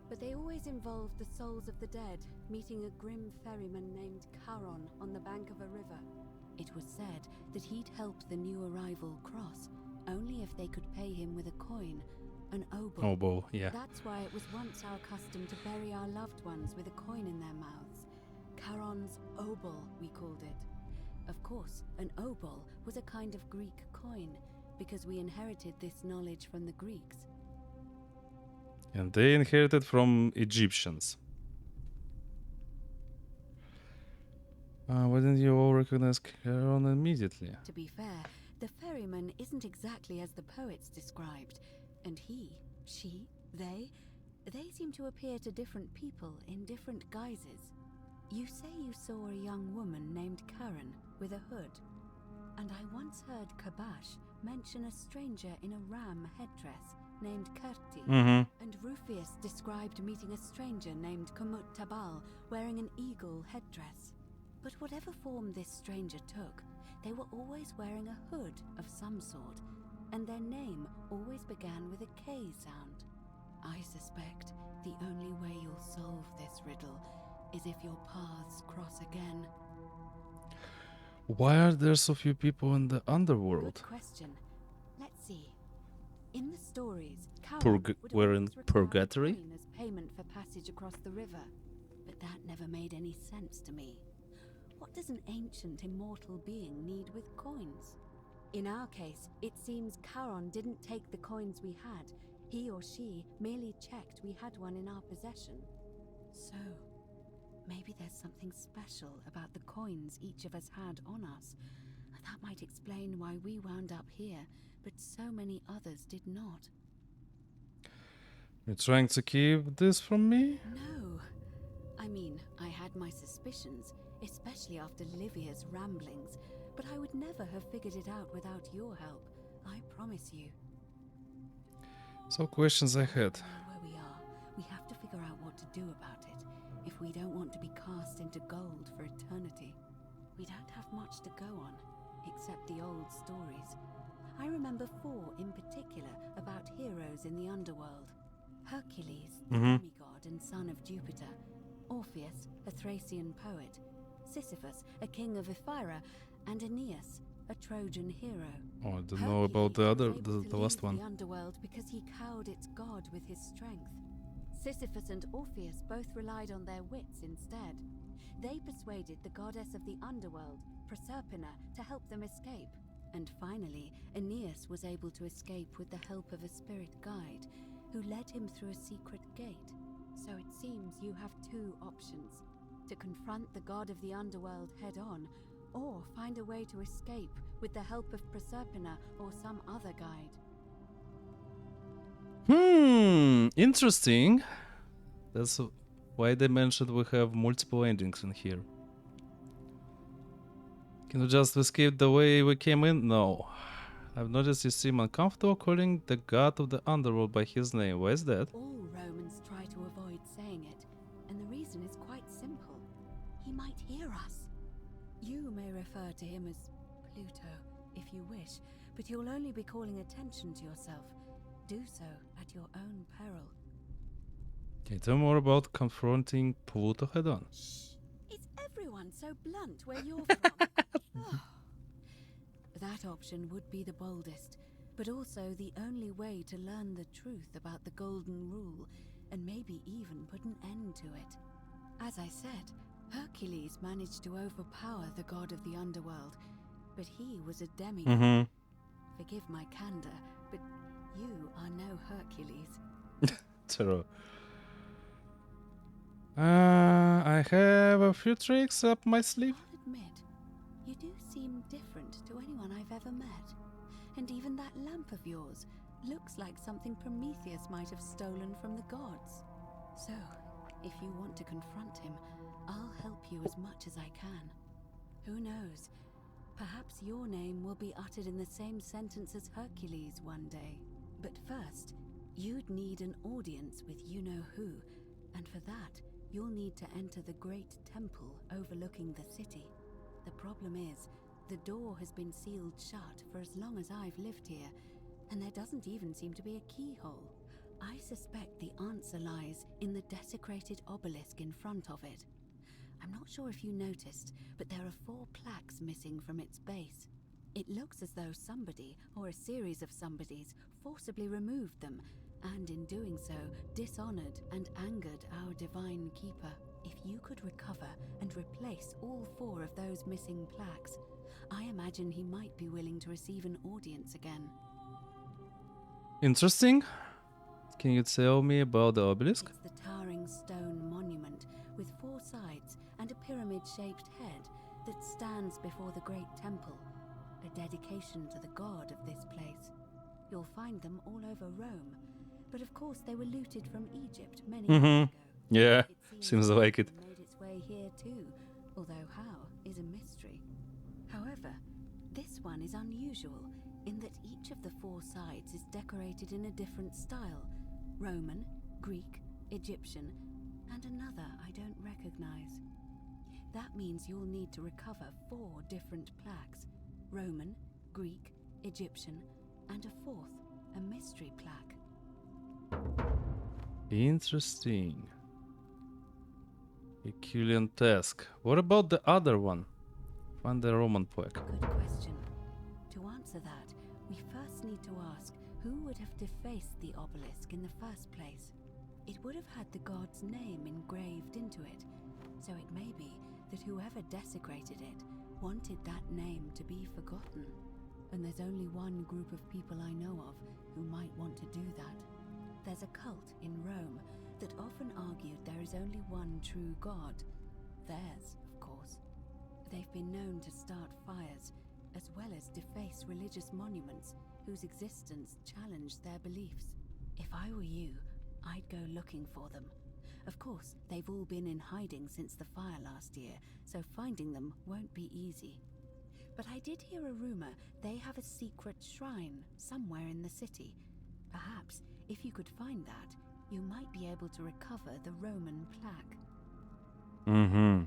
But they always involved the souls of the dead meeting a grim ferryman named Charon on the bank of a river. It was said that he'd help the new arrival cross, only if they could pay him with a coin, an obol. Obol, yeah. That's why it was once our custom to bury our loved ones with a coin in their mouths. Charon's obol, we called it. Of course, an obol was a kind of Greek coin, because we inherited this knowledge from the Greeks. And they inherited from Egyptians. Why didn't you all recognize Karen immediately? To be fair, the ferryman isn't exactly as the poets described, and he, she, they seem to appear to different people in different guises. You say you saw a young woman named Karen with a hood, and I once heard Kabash mention a stranger in a ram headdress named Kerti, and Rufius described meeting a stranger named Kumut Tabal wearing an eagle headdress. But whatever form this stranger took, they were always wearing a hood of some sort, and their name always began with a K sound. I suspect the only way you'll solve this riddle is if your paths cross again. Why are there so few people in the underworld? Good question. Let's see. In the stories, We're in purgatory? coin as payment for passage across the river, but that never made any sense to me. What does an ancient immortal being need with coins? In our case, it seems Charon didn't take the coins we had. He or she merely checked we had one in our possession. So, maybe there's something special about the coins each of us had on us. That might explain why we wound up here, but so many others did not. You're trying to keep this from me? No. I mean, I had my suspicions, especially after Livia's ramblings, but I would never have figured it out without your help. I promise you. So questions I had. Where we are, we have to figure out what to do about it, if we don't want to be cast into gold for eternity. We don't have much to go on, except the old stories. I remember 4 in particular about heroes in the underworld. Hercules, the demigod and son of Jupiter. Orpheus, a Thracian poet. Sisyphus, a king of Ephyra. And Aeneas, a Trojan hero. Oh, I don't know about the last one. The underworld because he cowed its god with his strength. Sisyphus and Orpheus both relied on their wits instead. They persuaded the goddess of the underworld, Proserpina, to help them escape. And finally, Aeneas was able to escape with the help of a spirit guide, who led him through a secret gate. So it seems you have 2 options: to confront the god of the underworld head-on, or find a way to escape with the help of Proserpina or some other guide. Interesting. That's why they mentioned we have multiple endings in here. Can we just escape the way we came in? No. I've noticed you seem uncomfortable calling the god of the underworld by his name. Why is that? All Romans try to avoid saying it, and the reason is quite simple. He might hear us. You may refer to him as Pluto, if you wish, but you'll only be calling attention to yourself. Do so at your own peril. Can you tell more about confronting Pluto head-on? Shh! Is everyone so blunt where you're from? Oh. That option would be the boldest, but also the only way to learn the truth about the Golden Rule, and maybe even put an end to it. As I said, Hercules managed to overpower the god of the underworld, but he was a demigod. Forgive my candor, but you are no Hercules. True. I have a few tricks up my sleeve. I'll admit, you do seem different to anyone I've ever met. And even that lamp of yours looks like something Prometheus might have stolen from the gods. So, if you want to confront him, I'll help you as much as I can. Who knows? Perhaps your name will be uttered in the same sentence as Hercules one day. But first, you'd need an audience with you-know-who, and for that, you'll need to enter the great temple overlooking the city. The problem is, the door has been sealed shut for as long as I've lived here, and there doesn't even seem to be a keyhole. I suspect the answer lies in the desecrated obelisk in front of it. I'm not sure if you noticed, but there are 4 plaques missing from its base. It looks as though somebody, or a series of somebodies, forcibly removed them, and in doing so, dishonored and angered our divine keeper. If you could recover and replace all 4 of those missing plaques, I imagine he might be willing to receive an audience again. Interesting. Can you tell me about the obelisk? It's the towering stone monument with 4 sides and a pyramid-shaped head that stands before the great temple, a dedication to the god of this place. You'll find them all over Rome, but of course they were looted from Egypt many years ago. Yeah, It seems like it. made its way here too, although how is a mystery. However, this one is unusual in that each of the 4 sides is decorated in a different style: Roman, Greek, Egyptian, and another I don't recognize. That means you'll need to recover 4 different plaques: Roman, Greek, Egyptian, and a 4th, a mystery plaque. Interesting. Herculean task. What about the other one? Find the Roman plaque. Good question. To answer that, we first need to ask who would have defaced the obelisk in the first place. It would have had the god's name engraved into it, so it may be that whoever desecrated it wanted that name to be forgotten. and there's only one group of people I know of who might want to do that. There's a cult in Rome that often argued there is only one true god. Theirs, of course. They've been known to start fires, as well as deface religious monuments whose existence challenged their beliefs. If I were you, I'd go looking for them. Of course, they've all been in hiding since the fire last year, so finding them won't be easy. But I did hear a rumor they have a secret shrine somewhere in the city. Perhaps, if you could find that, you might be able to recover the Roman plaque. Mm-hmm.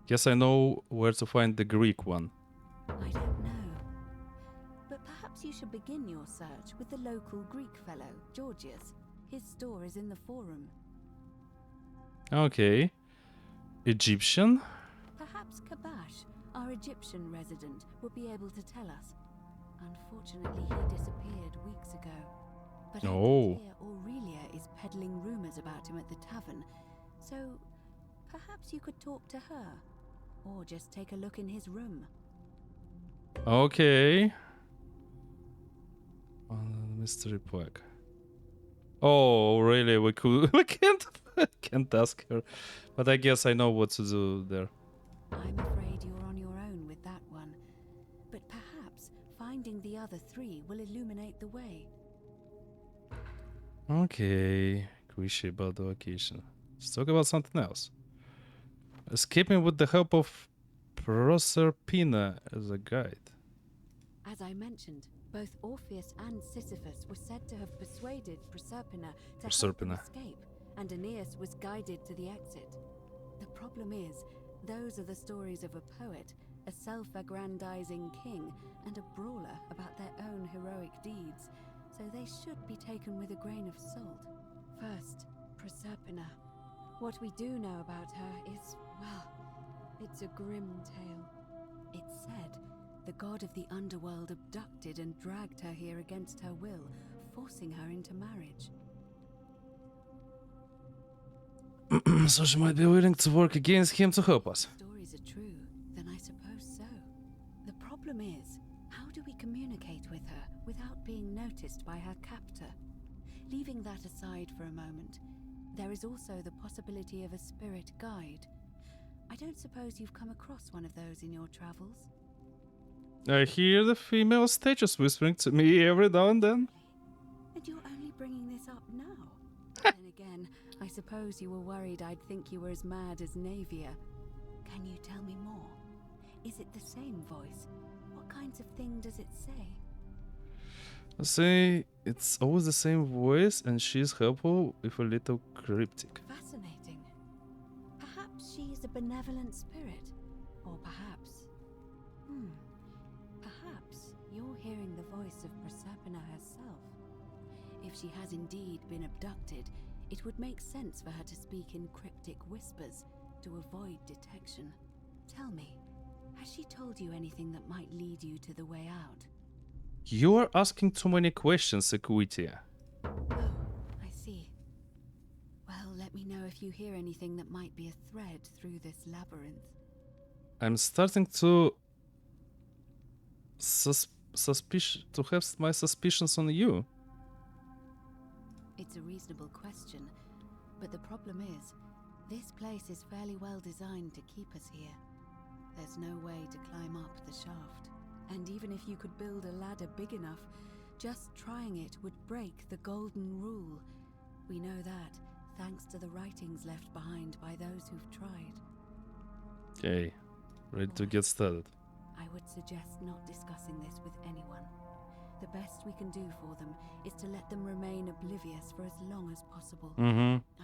Guess I know where to find the Greek one. I don't know. But perhaps you should begin your search with the local Greek fellow, Georgius. His store is in the forum. Okay. Egyptian? Perhaps Kabash, our Egyptian resident, would be able to tell us. Unfortunately, he disappeared weeks ago. But I did hear Aurelia is peddling rumors about him at the tavern, so perhaps you could talk to her, or just take a look in his room. Okay. Mystery plaque. Oh, really? We can't ask her. But I guess I know what to do there. I'm afraid you're on your own with that one. But perhaps finding the other three will illuminate the way. Okay. Cliche about the location. Let's talk about something else. Escaping with the help of Proserpina as a guide. As I mentioned, both Orpheus and Sisyphus were said to have persuaded Proserpina to help them escape, and Aeneas was guided to the exit. The problem is, those are the stories of a poet, a self-aggrandizing king, and a brawler about their own heroic deeds, so they should be taken with a grain of salt. First, Proserpina. What we do know about her is, well, it's a grim tale. It's said the god of the underworld abducted and dragged her here against her will, forcing her into marriage. So she might be willing to work against him to help us. If stories are true, then I suppose so. The problem is, how do we communicate with her without being noticed by her captor? Leaving that aside for a moment, there is also the possibility of a spirit guide. I don't suppose you've come across one of those in your travels? I hear the female statues whispering to me every now and then. And you're only bringing this up now? Then again, I suppose you were worried I'd think you were as mad as Navia. Can you tell me more? Is it the same voice? What kinds of thing does it say? I say it's always the same voice and she's helpful if a little cryptic. Fascinating. Perhaps she's a benevolent spirit. Or perhaps... Perhaps you're hearing the voice of Proserpina herself. If she has indeed been abducted, it would make sense for her to speak in cryptic whispers to avoid detection. Tell me, has she told you anything that might lead you to the way out? You are asking too many questions, Equitia. Oh, I see. Well, let me know if you hear anything that might be a thread through this labyrinth. I'm starting to have my suspicions on you. It's a reasonable question, but the problem is, this place is fairly well designed to keep us here. There's no way to climb up the shaft. And even if you could build a ladder big enough, just trying it would break the golden rule. We know that, thanks to the writings left behind by those who've tried. Okay, ready to get started. I would suggest not discussing this with anyone. The best we can do for them is to let them remain oblivious for as long as possible.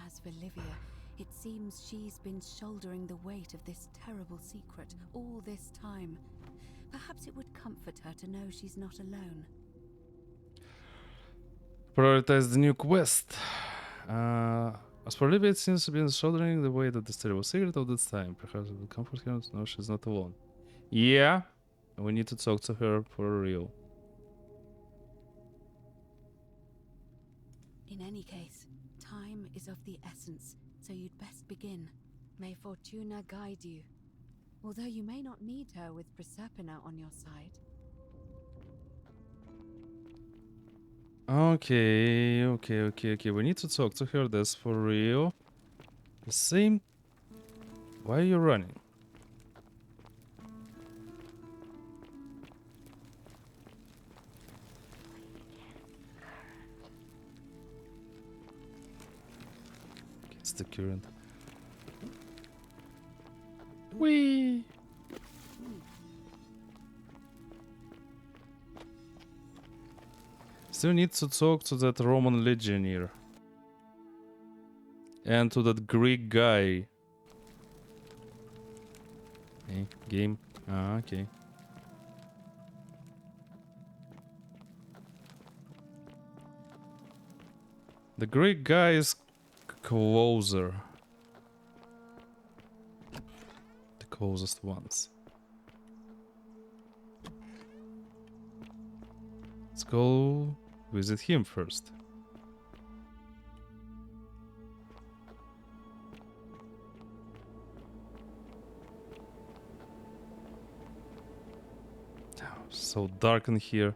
As for Livia, it seems she's been shouldering the weight of this terrible secret all this time. Perhaps it would comfort her to know she's not alone. Prioritize the new quest. As for Livia, it seems to be shouldering the weight of this terrible secret all this time. Perhaps it will comfort her to know she's not alone. Yeah, we need to talk to her for real. In any case, time is of the essence, so you'd best begin. May Fortuna guide you. Although you may not need her with Proserpina on your side. Okay. We need to talk to her. That's for real. The same. Why are you running? It's the current. Whee! Still need to talk to that Roman legionnaire. And to that Greek guy. Hey, game. Ah, okay. The Greek guy is closer. The closest ones. Let's go visit him first. So dark in here.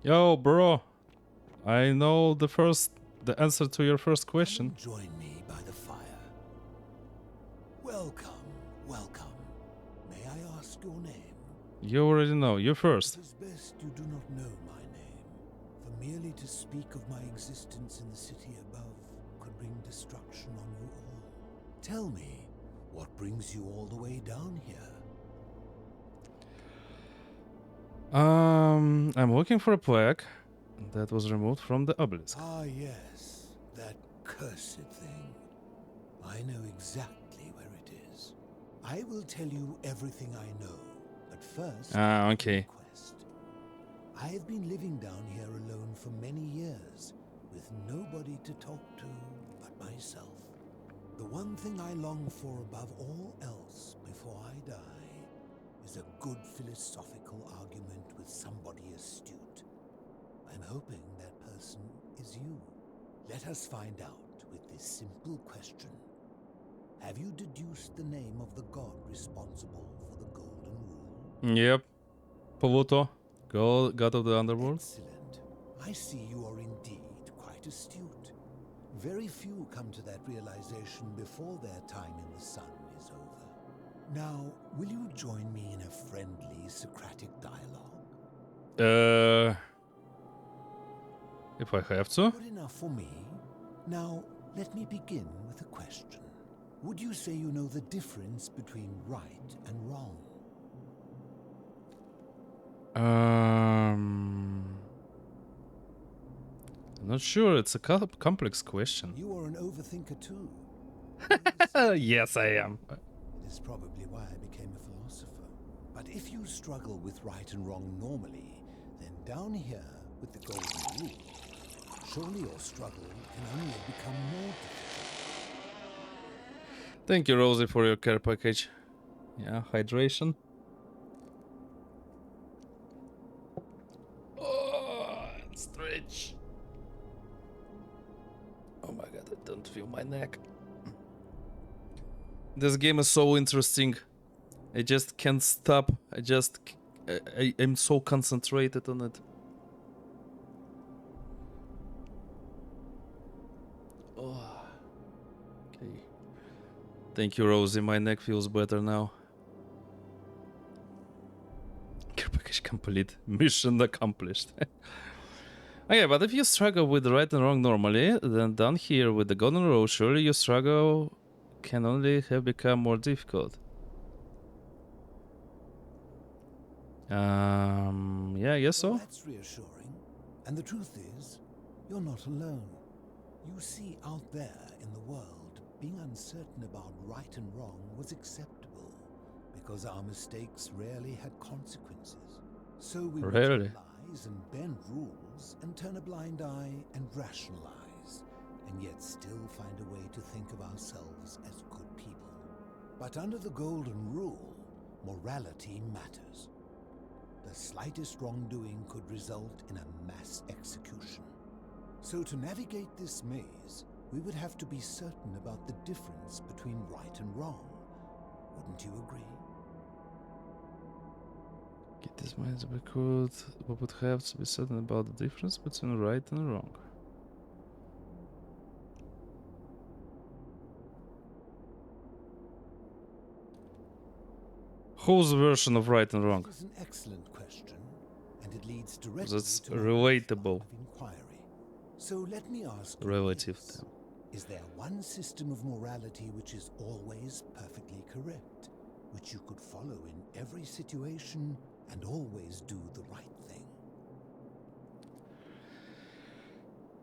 Yo, bro. I know the answer to your first question. Join me by the fire. Welcome. May I ask your name? You already know. You first. It is best you do not know my name, for merely to speak of my existence in the city above could bring destruction on you all. Tell me, what brings you all the way down here? I'm looking for a plaque that was removed from the obelisk. Ah, yes, that cursed thing. I know exactly where it is. I will tell you everything I know, but first, Okay. I have been living down here alone for many years, with nobody to talk to but myself. The one thing I long for above all else before I die is a good philosophical argument with somebody astute. I'm hoping that person is you. Let us find out with this simple question. Have you deduced the name of the god responsible for the Golden Rule? Yep. Pluto, god of the underworld. Excellent. I see you are indeed quite astute. Very few come to that realization before their time in the sun is over. Now, will you join me in a friendly Socratic dialogue? If I have to. Good enough for me. Now, let me begin with a question. Would you say you know the difference between right and wrong? I'm not sure. It's a complex question. You are an overthinker too. Yes, I am. It is probably why I became a philosopher. But if you struggle with right and wrong normally, then down here with the Golden Rule, surely your struggle can only become more difficult. Thank you, Rosie, for your care package. Yeah, hydration. Oh, and stretch. Oh my god, I don't feel my neck. This game is so interesting. I just can't stop. I'm so concentrated on it. Oh. Okay. Thank you, Rosie. My neck feels better now. Care package complete. Mission accomplished. Okay, but if you struggle with right and wrong normally, then down here with the Golden Rule, surely your struggle can only have become more difficult. Yeah, I guess so. That's reassuring. And the truth is, you're not alone. You see, out there in the world, being uncertain about right and wrong was acceptable because our mistakes rarely had consequences. So we would tell lies and bend rules and turn a blind eye and rationalize, and yet still find a way to think of ourselves as good people. But under the Golden Rule, morality matters. The slightest wrongdoing could result in a mass execution. So to navigate this maze, we would have to be certain about the difference between right and wrong. Wouldn't you agree? Get this mind we would have to be certain about the difference between right and wrong. Whose version of right and wrong? That is an excellent question, and it leads directly That's to my relatable. line of inquiry. So let me ask you Relative this. to. Is there one system of morality which is always perfectly correct, which you could follow in every situation and always do the right thing?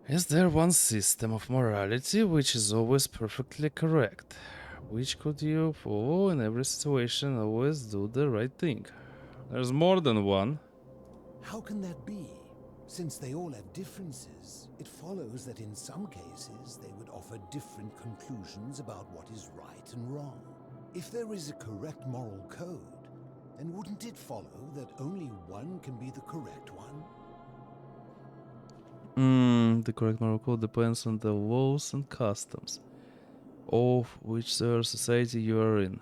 Is there one system of morality which is always perfectly correct? Which could you follow in every situation, always do the right thing? There's more than one. How can that be? Since they all have differences, it follows that in some cases they would offer different conclusions about what is right and wrong. If there is a correct moral code, then wouldn't it follow that only one can be the correct one? The correct moral code depends on the laws and customs of which society you are in.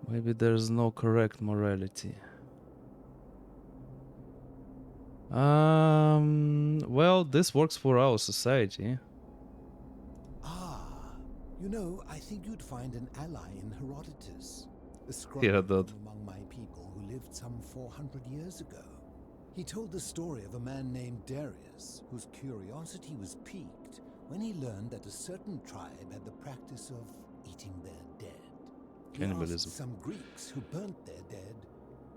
Maybe there's no correct morality. Well, this works for our society. You know, I think you'd find an ally in Herodotus, the scribe Herodot. among my people who lived some 400 years ago. He told the story of a man named Darius, whose curiosity was piqued when he learned that a certain tribe had the practice of eating their dead. He Cannibalism. asked some Greeks who burnt their dead,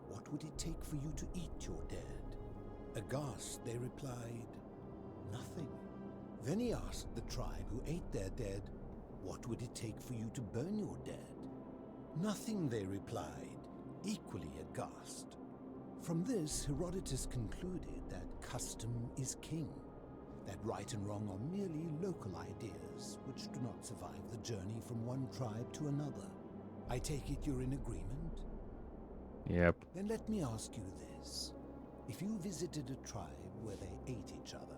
what would it take for you to eat your dead? Aghast, they replied, nothing. Then he asked the tribe who ate their dead, what would it take for you to burn your dead? Nothing, they replied, equally aghast. From this, Herodotus concluded that custom is king, that right and wrong are merely local ideas which do not survive the journey from one tribe to another. I take it you're in agreement? Yep. Then let me ask you this. If you visited a tribe where they ate each other,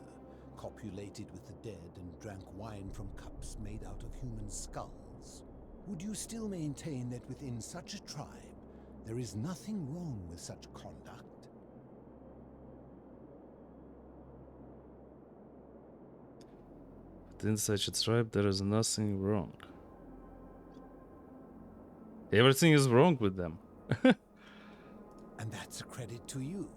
copulated with the dead and drank wine from cups made out of human skulls, would you still maintain that within such a tribe there is nothing wrong with such conduct? Within such a tribe there is nothing wrong. Everything is wrong with them. And that's a credit to you.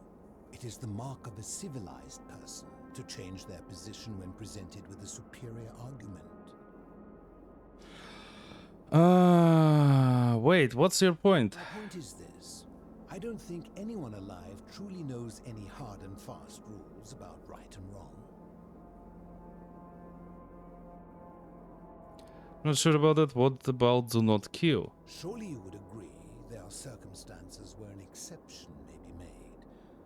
It is the mark of a civilized person to change their position when presented with a superior argument. Wait, what's your point? My point is this. I don't think anyone alive truly knows any hard and fast rules about right and wrong. Not sure about that. What about do not kill? Surely you would agree there are circumstances where an exception may be made,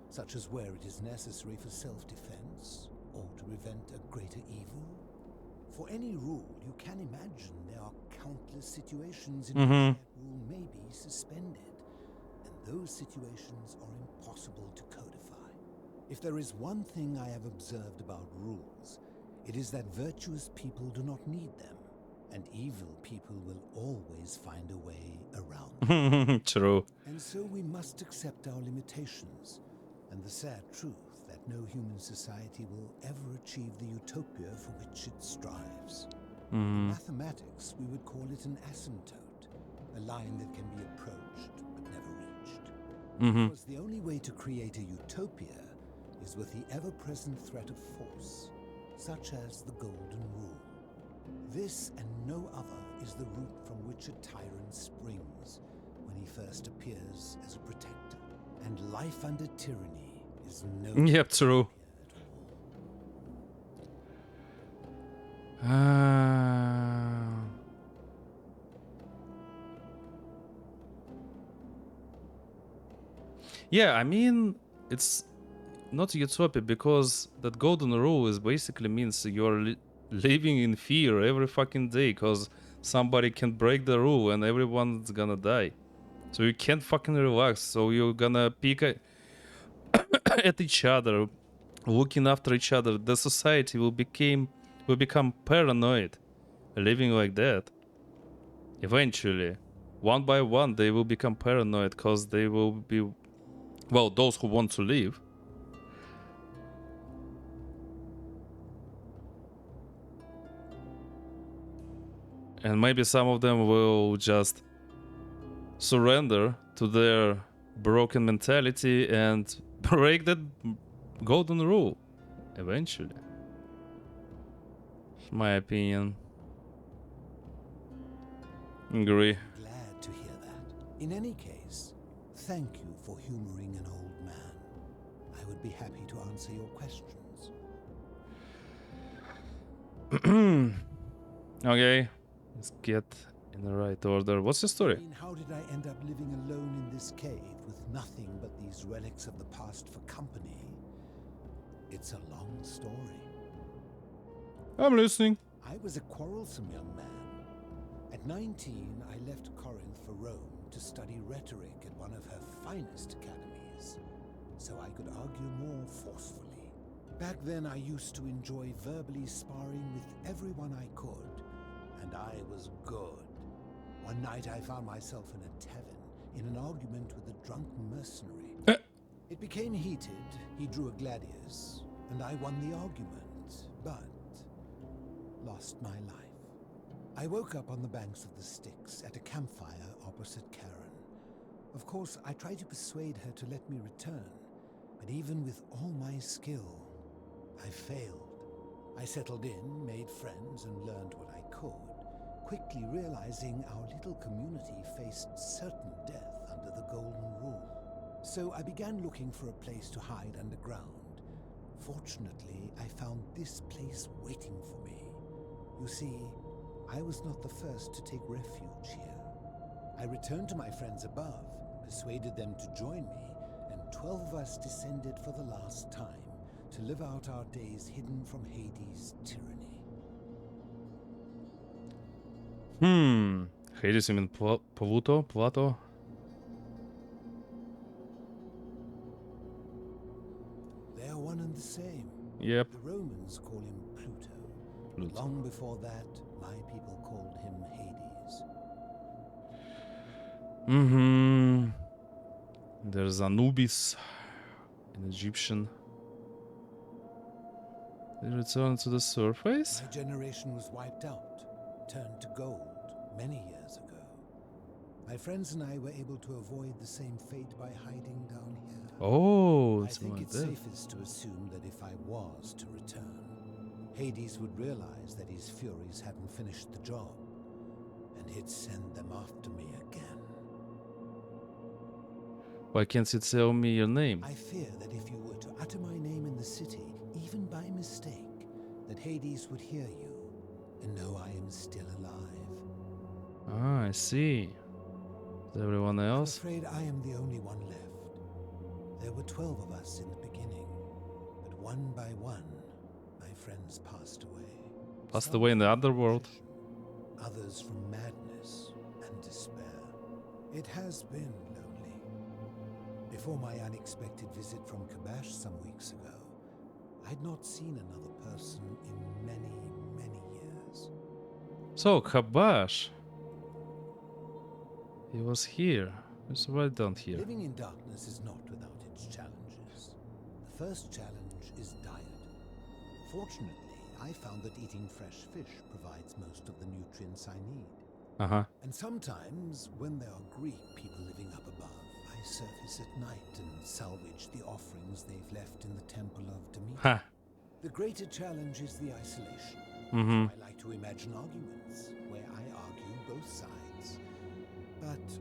such as where it is necessary for self-defense or to prevent a greater evil. For any rule, you can imagine there are countless situations in which that rule may be suspended, and those situations are impossible to codify. If there is one thing I have observed about rules, it is that virtuous people do not need them, and evil people will always find a way around them. True. And so we must accept our limitations, and the sad truth that no human society will ever achieve the utopia for which it strives. In mathematics, we would call it an asymptote, a line that can be approached but never reached. Because the only way to create a utopia is with the ever-present threat of force, such as the Golden Rule. This and no other is the root from which a tyrant springs when he first appears as a protector. And life under tyranny is no Yep, true. Yeah, I mean, it's not utopia because that golden rule is basically means you're living in fear every fucking day because somebody can break the rule and everyone's gonna die. So you can't fucking relax. So you're gonna pick at each other, looking after each other. The society will become paranoid, living like that. Eventually, one by one they will become paranoid because they will be, well, those who want to leave. And maybe some of them will just surrender to their broken mentality and break that golden rule eventually. My opinion. Agree. Glad to hear that. In any case, thank you for humoring an old man. I would be happy to answer your questions. Okay, let's get in the right order. What's your story? I mean, how did I end up living alone in this cave with nothing but these relics of the past for company? It's a long story. I'm listening. I was a quarrelsome young man. At 19, I left Corinth for Rome to study rhetoric at one of her finest academies, so I could argue more forcefully. Back then, I used to enjoy verbally sparring with everyone I could, and I was good. One night, I found myself in a tavern in an argument with a drunk mercenary. It became heated. He drew a gladius, and I won the argument, but lost my life. I woke up on the banks of the Styx at a campfire opposite Karen. Of course, I tried to persuade her to let me return, but even with all my skill, I failed. I settled in, made friends, and learned what I could, quickly realizing our little community faced certain death under the Golden Rule. So I began looking for a place to hide underground. Fortunately, I found this place waiting for me. You see, I was not the first to take refuge here. I returned to my friends above, persuaded them to join me, and 12 of us descended for the last time to live out our days hidden from Hades' tyranny. Hades, you mean Plato? They are one and the same. Yep. The Romans call him Pluto. Long before that, my people called him Hades. There's Anubis, an Egyptian. They return to the surface? My generation was wiped out, turned to gold, many years ago. My friends and I were able to avoid the same fate by hiding down here. Oh, I think it's safest to assume that if I was to return, Hades would realize that his furies hadn't finished the job, and he'd send them after me again. Why can't you tell me your name? I fear that if you were to utter my name in the city, even by mistake, that Hades would hear you and know I am still alive. Ah, I see. Is everyone else? I'm afraid I am the only one left. There were 12 of us in the beginning, but one by one, my friends passed away. Passed away in the underworld. Others from madness and despair. It has been lonely. Before my unexpected visit from Kabash some weeks ago, I'd not seen another person in many, many years. So, Kabash. He was here. It's right down here. Living in darkness is not without its challenges. The first challenge is diet. Fortunately, I found that eating fresh fish provides most of the nutrients I need. And sometimes, when there are Greek people living up above, I surface at night and salvage the offerings they've left in the temple of Demeter. The greater challenge is the isolation. I like to imagine arguments where I argue both sides. But,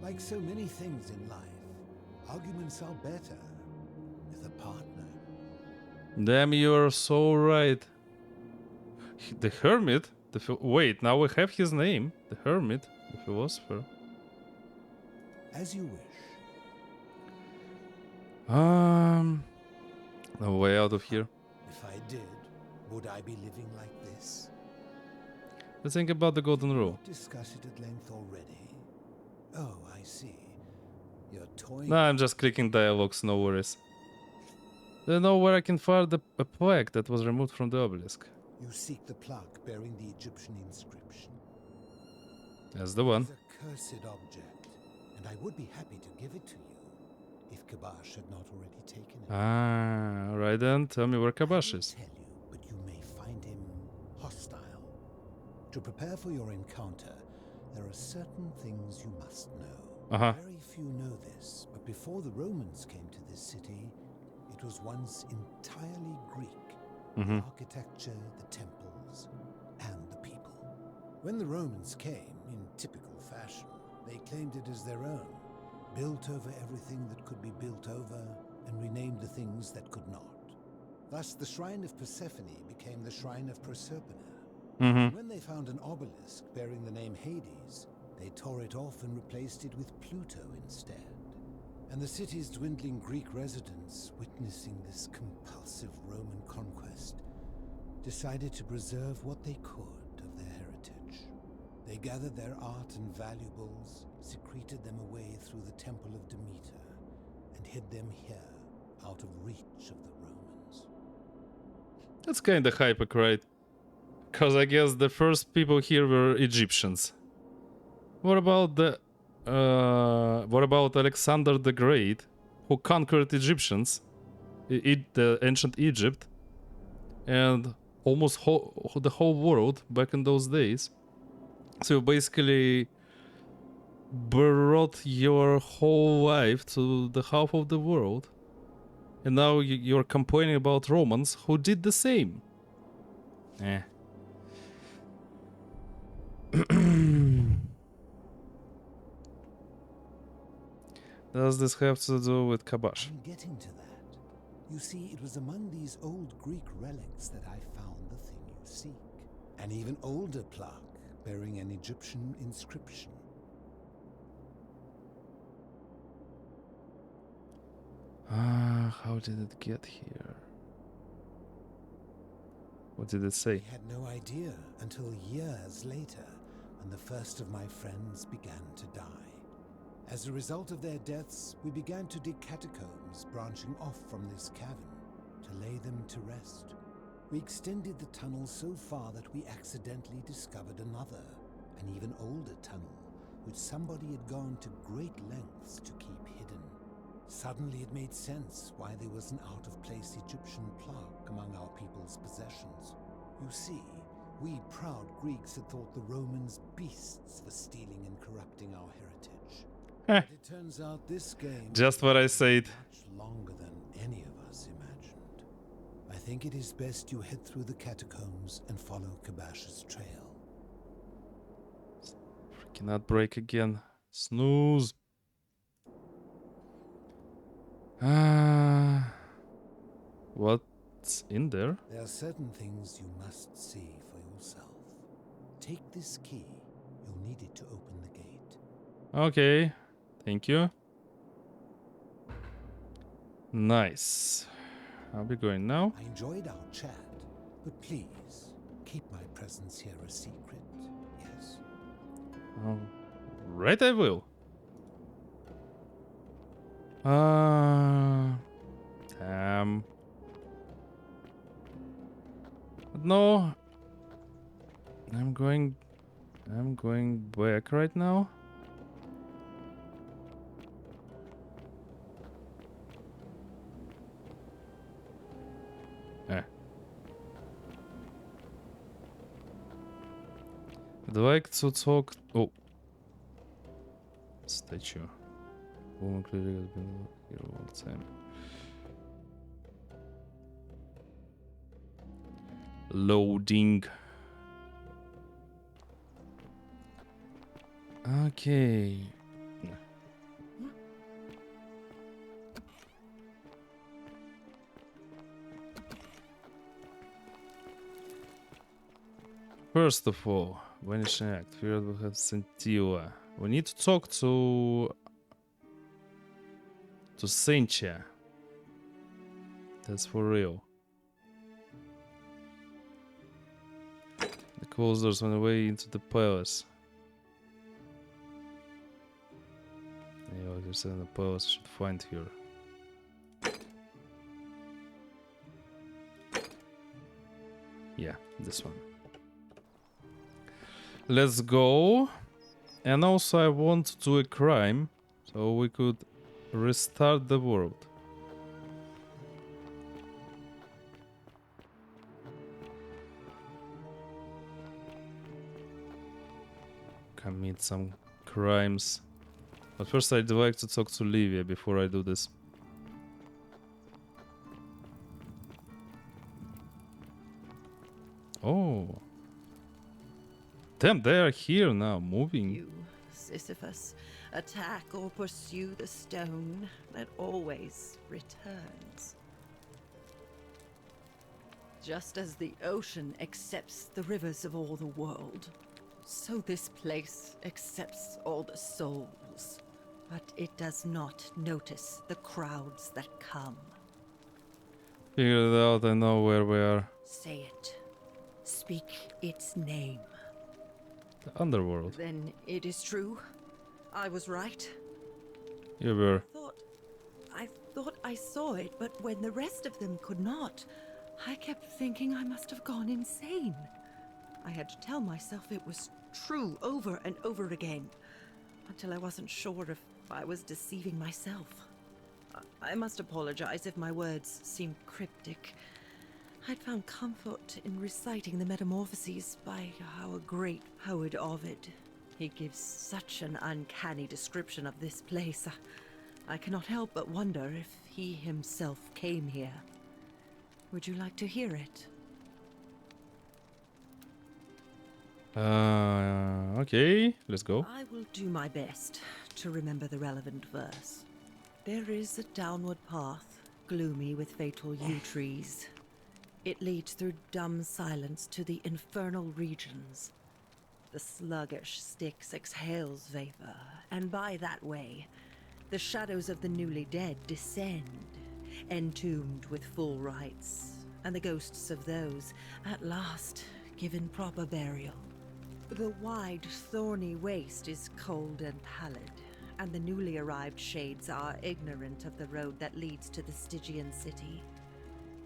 like so many things in life, arguments are better with a partner. Damn, you're so right. The Hermit? Wait, now we have his name. The Hermit, the philosopher. As you wish. No way out of here. If I did, would I be living like this? Let's think about the Golden Rule. Discuss it at length already. Oh, I see. You're toying. Nah, I'm just clicking dialogues, no worries. Do you know where I can find a plaque that was removed from the obelisk? You seek the plaque bearing the Egyptian inscription. That's the one. There's a cursed object, and I would be happy to give it to you if Kabash had not already taken it. Ah, right then. Tell me where Kabash is. Tell you, but you may find him hostile. To prepare for your encounter, there are certain things you must know. Very few know this, but before the Romans came to this city, it was once entirely Greek. The architecture, the temples, and the people. When the Romans came, in typical fashion, they claimed it as their own, built over everything that could be built over, and renamed the things that could not. Thus, the Shrine of Persephone became the Shrine of Proserpina. When they found an obelisk bearing the name Hades, they tore it off and replaced it with Pluto instead. And the city's dwindling Greek residents, witnessing this compulsive Roman conquest, decided to preserve what they could of their heritage. They gathered their art and valuables, secreted them away through the Temple of Demeter, and hid them here, out of reach of the Romans. That's kinda hypocrite. Because I guess the first people here were Egyptians. What about Alexander the Great, who conquered Egyptians, the ancient Egypt, and almost the whole world back in those days? So basically brought your whole life to the half of the world, and now you're complaining about Romans who did the same. Does this have to do with Kabash? I'm getting to that. You see, it was among these old Greek relics that I found the thing you seek. An even older plaque bearing an Egyptian inscription. How did it get here? What did it say? I had no idea until years later, when the first of my friends began to die. As a result of their deaths, we began to dig catacombs branching off from this cavern to lay them to rest. We extended the tunnel so far that we accidentally discovered another, an even older tunnel, which somebody had gone to great lengths to keep hidden. Suddenly it made sense why there was an out-of-place Egyptian plaque among our people's possessions. You see, we proud Greeks had thought the Romans beasts for stealing and corrupting our heritage. But it turns out this game Just what I said. much longer than any of us imagined. I think it is best you head through the catacombs and follow Kabash's trail. Cannot break again. Snooze. What's in there? There are certain things you must see for yourself. Take this key. You'll need it to open the gate. Okay, thank you. Nice. I'll be going now. I enjoyed our chat, but please keep my presence here a secret. Yes. Oh, right, I will. No. I'm going back right now. I'd like to talk. Oh, statue. Woman clearly has been here all the time. Loading. Okay. First of all, vanishing act. Feared will have Sentilla. We need to talk to Sencha. That's for real. The closed doors on the way into the palace. Yeah, what you're saying, the palace should find her. Yeah, this one. Let's go. And also I want to do a crime, so we could restart the world. Commit some crimes. But first I'd like to talk to Livia before I do this. Oh. Damn, they are here now, moving. You, Sisyphus, attack or pursue the stone that always returns. Just as the ocean accepts the rivers of all the world, so this place accepts all the souls. But it does not notice the crowds that come. Figured it out, I know where we are. Say it. Speak its name. The underworld. Then it is true. I was right. You were. I thought I saw it, but when the rest of them could not, I kept thinking I must have gone insane. I had to tell myself it was true over and over again, until I wasn't sure if I was deceiving myself. I must apologize if my words seem cryptic. I'd found comfort in reciting the Metamorphoses by our great poet Ovid. He gives such an uncanny description of this place. I cannot help but wonder if he himself came here. Would you like to hear it? Okay, let's go. I will do my best to remember the relevant verse. There is a downward path, gloomy with fatal yew trees. It leads through dumb silence to the infernal regions. The sluggish Styx exhales vapor, and by that way, the shadows of the newly dead descend, entombed with full rites, and the ghosts of those, at last, given proper burial. The wide, thorny waste is cold and pallid, and the newly arrived shades are ignorant of the road that leads to the Stygian city,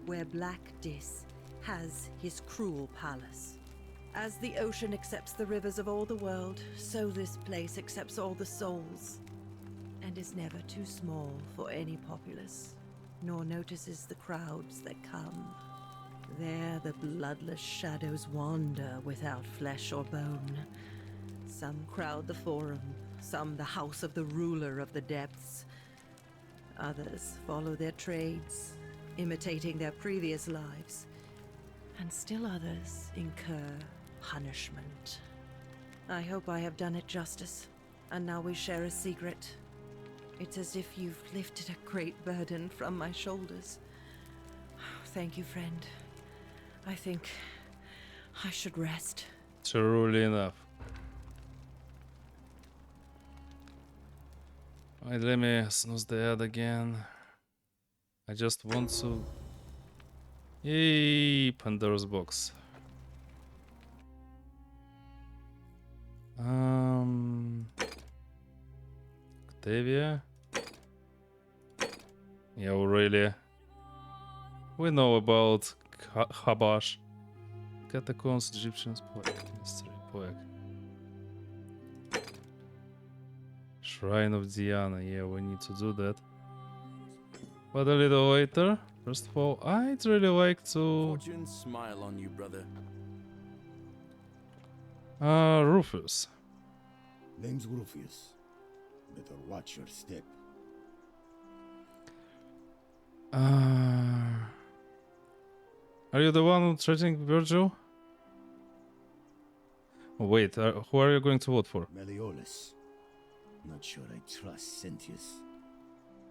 where Black Dis has his cruel palace. As the ocean accepts the rivers of all the world, so this place accepts all the souls, and is never too small for any populace, nor notices the crowds that come. There the bloodless shadows wander without flesh or bone. Some crowd the forum, some the house of the ruler of the depths. Others follow their trades, imitating their previous lives. And still others incur punishment. I hope I have done it justice, and now we share a secret. It's as if you've lifted a great burden from my shoulders. Thank you, friend. I think I should rest. Truly enough. Alright, let me snooze the ad again. I just want to... Yay, Pandora's box. Octavia? Yeah, Aurelia. We know about Habash. Catacombs, Egyptians, poet, mystery, poet. Shrine of Diana, yeah, we need to do that. But a little later. First of all, I'd really like to... Fortune smile on you, brother. Rufus. Name's Rufus. Better watch your step. Are you the one threatening Virgil? Oh, wait, who are you going to vote for? Malleolus. Not sure I trust Sentius.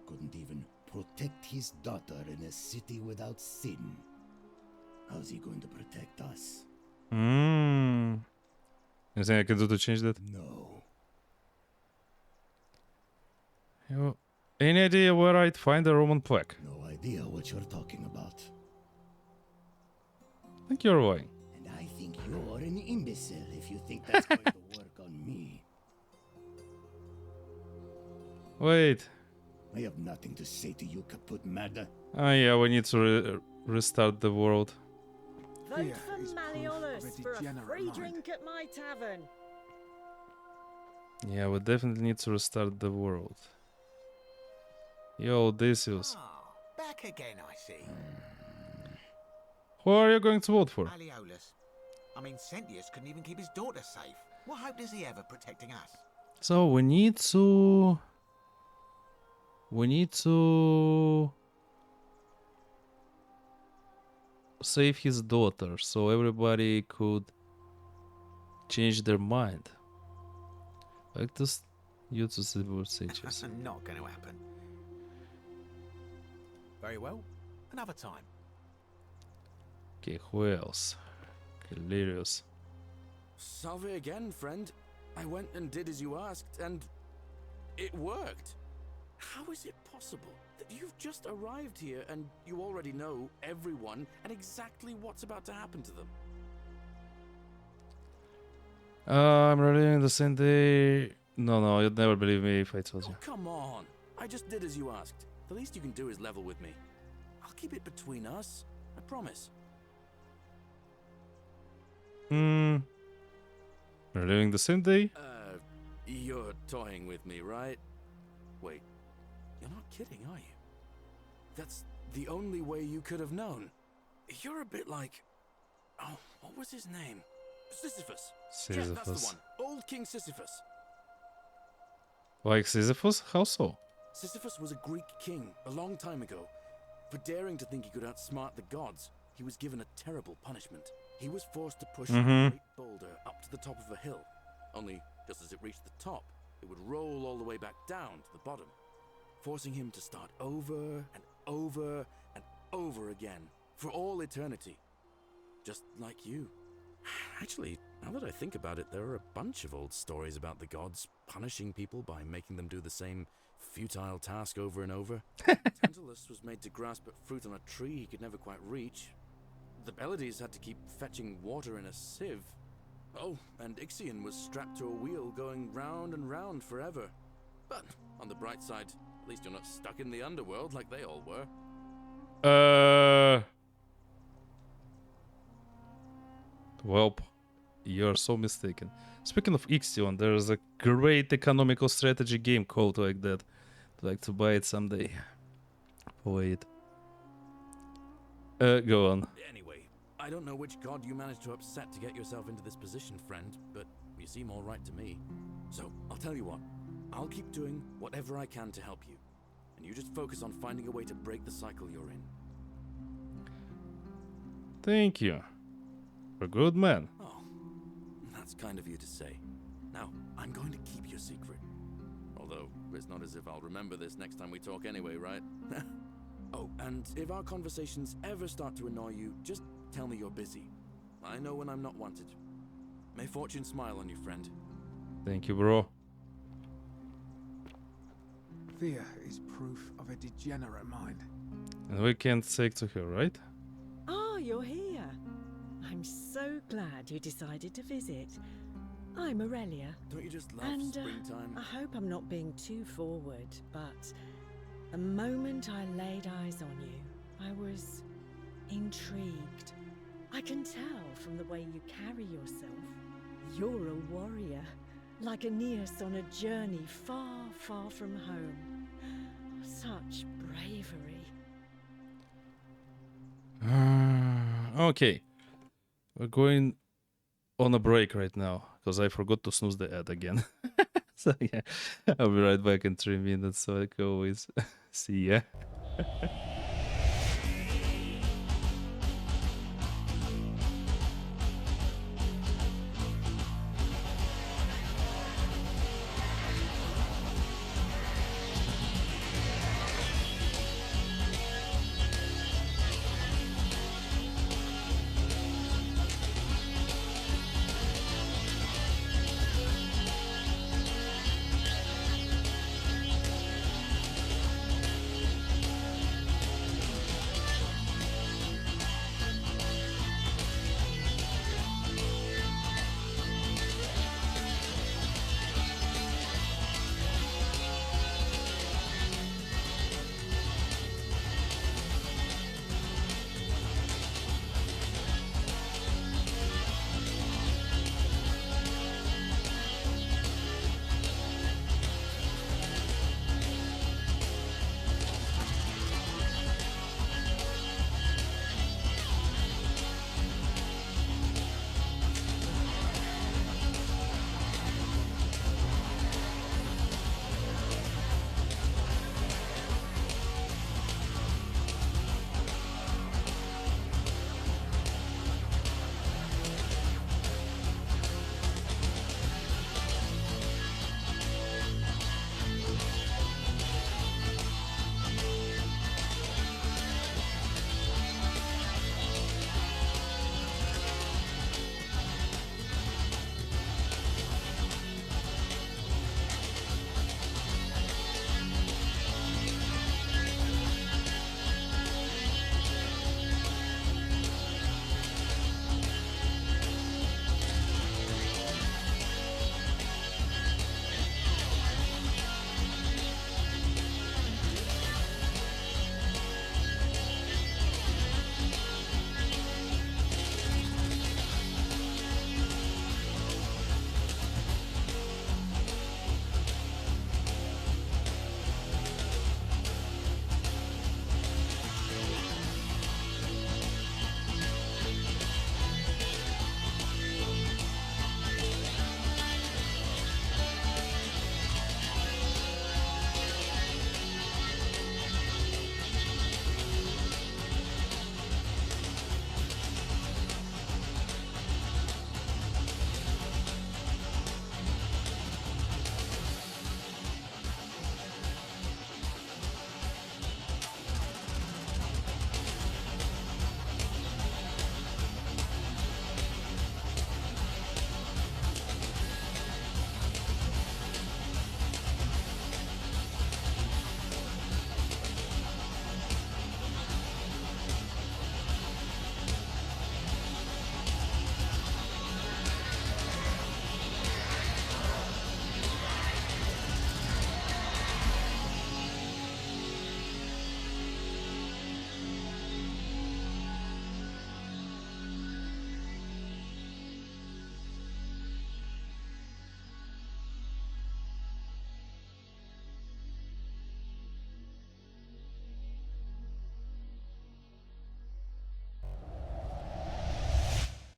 Couldn't even protect his daughter in a city without sin. How's he going to protect us? Anything I can do to change that? No. Any idea where I'd find a Roman plaque? No idea what you're talking about. I think you're lying. And I think you're an imbecile if you think that's going to work on me. Wait. I have nothing to say to you, Kaput Mada. Oh yeah, we need to restart the world. Vote Fear for is proof Malleolus of a for a degenerate free mind. drink at my tavern. Yeah, we definitely need to restart the world. Yo, Odysseus. Back again, I see. Who are you going to vote for? Malleolus. I mean, Sentius couldn't even keep his daughter safe. What hope does he have of protecting us? So we need to save his daughter so everybody could change their mind. Like this uses the word sages. Not going to happen. Very well. Another time. Okay, who else? Hilarious. Salve again, friend. I went and did as you asked, and it worked. How is it possible that you've just arrived here and you already know everyone and exactly what's about to happen to them? I'm reliving the same day. No, you'd never believe me if I told you. Come on. I just did as you asked. The least you can do is level with me. I'll keep it between us. I promise. Reliving the same day? You're toying with me, right? Wait, you're not kidding, are you? That's the only way you could have known. You're a bit like... Oh, what was his name? Sisyphus. Yeah, that's the one. Old King Sisyphus. Like Sisyphus? How so? Sisyphus was a Greek king a long time ago. For daring to think he could outsmart the gods, he was given a terrible punishment. He was forced to push a great boulder up to the top of a hill. Only, just as it reached the top, it would roll all the way back down to the bottom, forcing him to start over and over and over again for all eternity. Just like you. Actually, now that I think about it, there are a bunch of old stories about the gods punishing people by making them do the same futile task over and over. Tantalus was made to grasp at fruit on a tree he could never quite reach. The Pleiades had to keep fetching water in a sieve. Oh, and Ixion was strapped to a wheel going round and round forever. But on the bright side, at least you're not stuck in the underworld like they all were. Well, you're so mistaken. Speaking of Ixion, there's a great economical strategy game called like that. I'd like to buy it someday. Wait. Go on. Anyway, I don't know which god you managed to upset to get yourself into this position, friend, but you seem all right to me. So, I'll tell you what. I'll keep doing whatever I can to help you. And you just focus on finding a way to break the cycle you're in. Thank you. You're a good man. Oh, that's kind of you to say. Now, I'm going to keep your secret. Although, it's not as if I'll remember this next time we talk anyway, right? Oh, and if our conversations ever start to annoy you, just tell me you're busy. I know when I'm not wanted. May fortune smile on you, friend. Thank you, bro. Fear is proof of a degenerate mind. And we can't take to her, right? Ah, you're here. I'm so glad you decided to visit. I'm Aurelia. Don't you just love and, springtime? I hope I'm not being too forward, but the moment I laid eyes on you, I was intrigued. I can tell from the way you carry yourself. You're a warrior, like Aeneas on a journey far, far from home. Such bravery. Okay. We're going on a break right now, because I forgot to snooze the ad again. So yeah, I'll be right back in 3 minutes, so like always. See ya.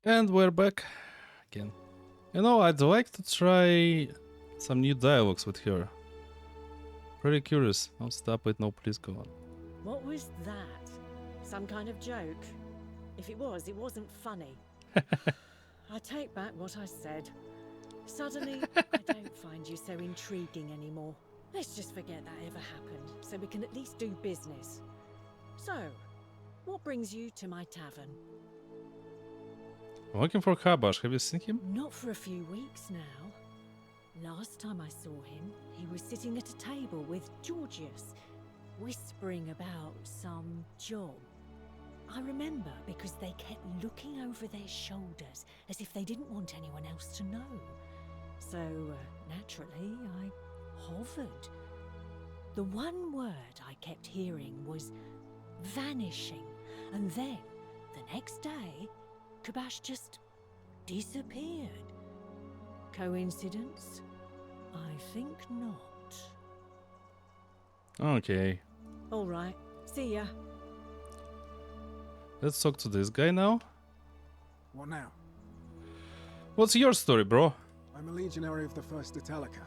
And we're back again. You know, I'd like to try some new dialogues with her. Pretty curious. Oh, stop it. No, please go on. What was that? Some kind of joke? If it was, it wasn't funny. I take back what I said. Suddenly, I don't find you so intriguing anymore. Let's just forget that ever happened, so we can at least do business. So, what brings you to my tavern? I'm looking for Habash. Have you seen him? Not for a few weeks now. Last time I saw him, he was sitting at a table with Georgius, whispering about some job. I remember because they kept looking over their shoulders as if they didn't want anyone else to know. So, naturally, I hovered. The one word I kept hearing was vanishing, and then, the next day, Kabash just disappeared. Coincidence? I think not. Okay. All right, see ya. Let's talk to this guy now. What now? What's your story, bro? I'm a legionary of the 1st Italica,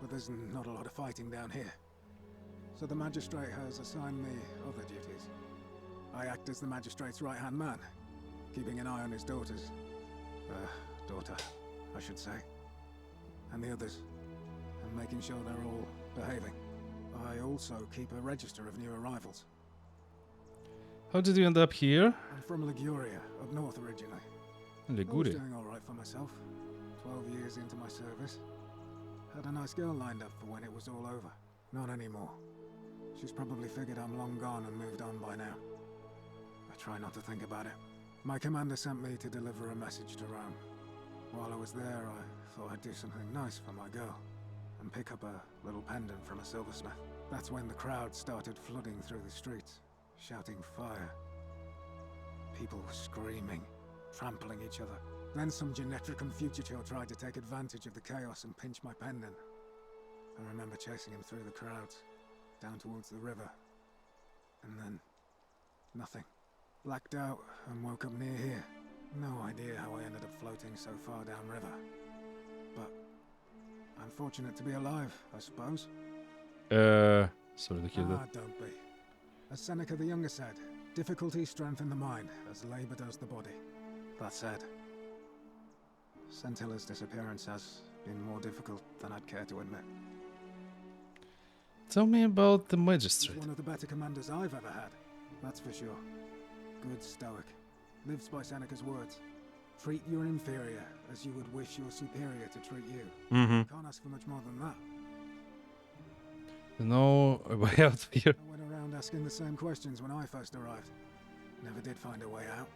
but there's not a lot of fighting down here. So the magistrate has assigned me other duties. I act as the magistrate's right-hand man, keeping an eye on his daughters. Daughter, I should say. And the others, and making sure they're all behaving. I also keep a register of new arrivals. How did you end up here? I'm from Liguria, up north originally. I was Liguria? doing alright for myself. 12 years into my service. Had a nice girl lined up for when it was all over. Not anymore. She's probably figured I'm long gone and moved on by now. I try not to think about it. My commander sent me to deliver a message to Rome. While I was there, I thought I'd do something nice for my girl. And pick up a little pendant from a silversmith. That's when the crowd started flooding through the streets, shouting fire. People were screaming, trampling each other. Then some Genetricum fugitive tried to take advantage of the chaos and pinch my pendant. I remember chasing him through the crowds, down towards the river. And then, nothing. Blacked out and woke up near here. No idea how I ended up floating so far downriver. But I'm fortunate to be alive, I suppose. Sorry to hear that. Don't be. As Seneca the Younger said, difficulty strengthens the mind, as labor does the body. That said, Centilla's disappearance has been more difficult than I'd care to admit. Tell me about the magistrate. He's one of the better commanders I've ever had, that's for sure. Good stoic. Lives by Seneca's words. Treat your inferior as you would wish your superior to treat you. Mm-hmm. Can't ask for much more than that. No way out here. I went around asking the same questions when I first arrived. Never did find a way out.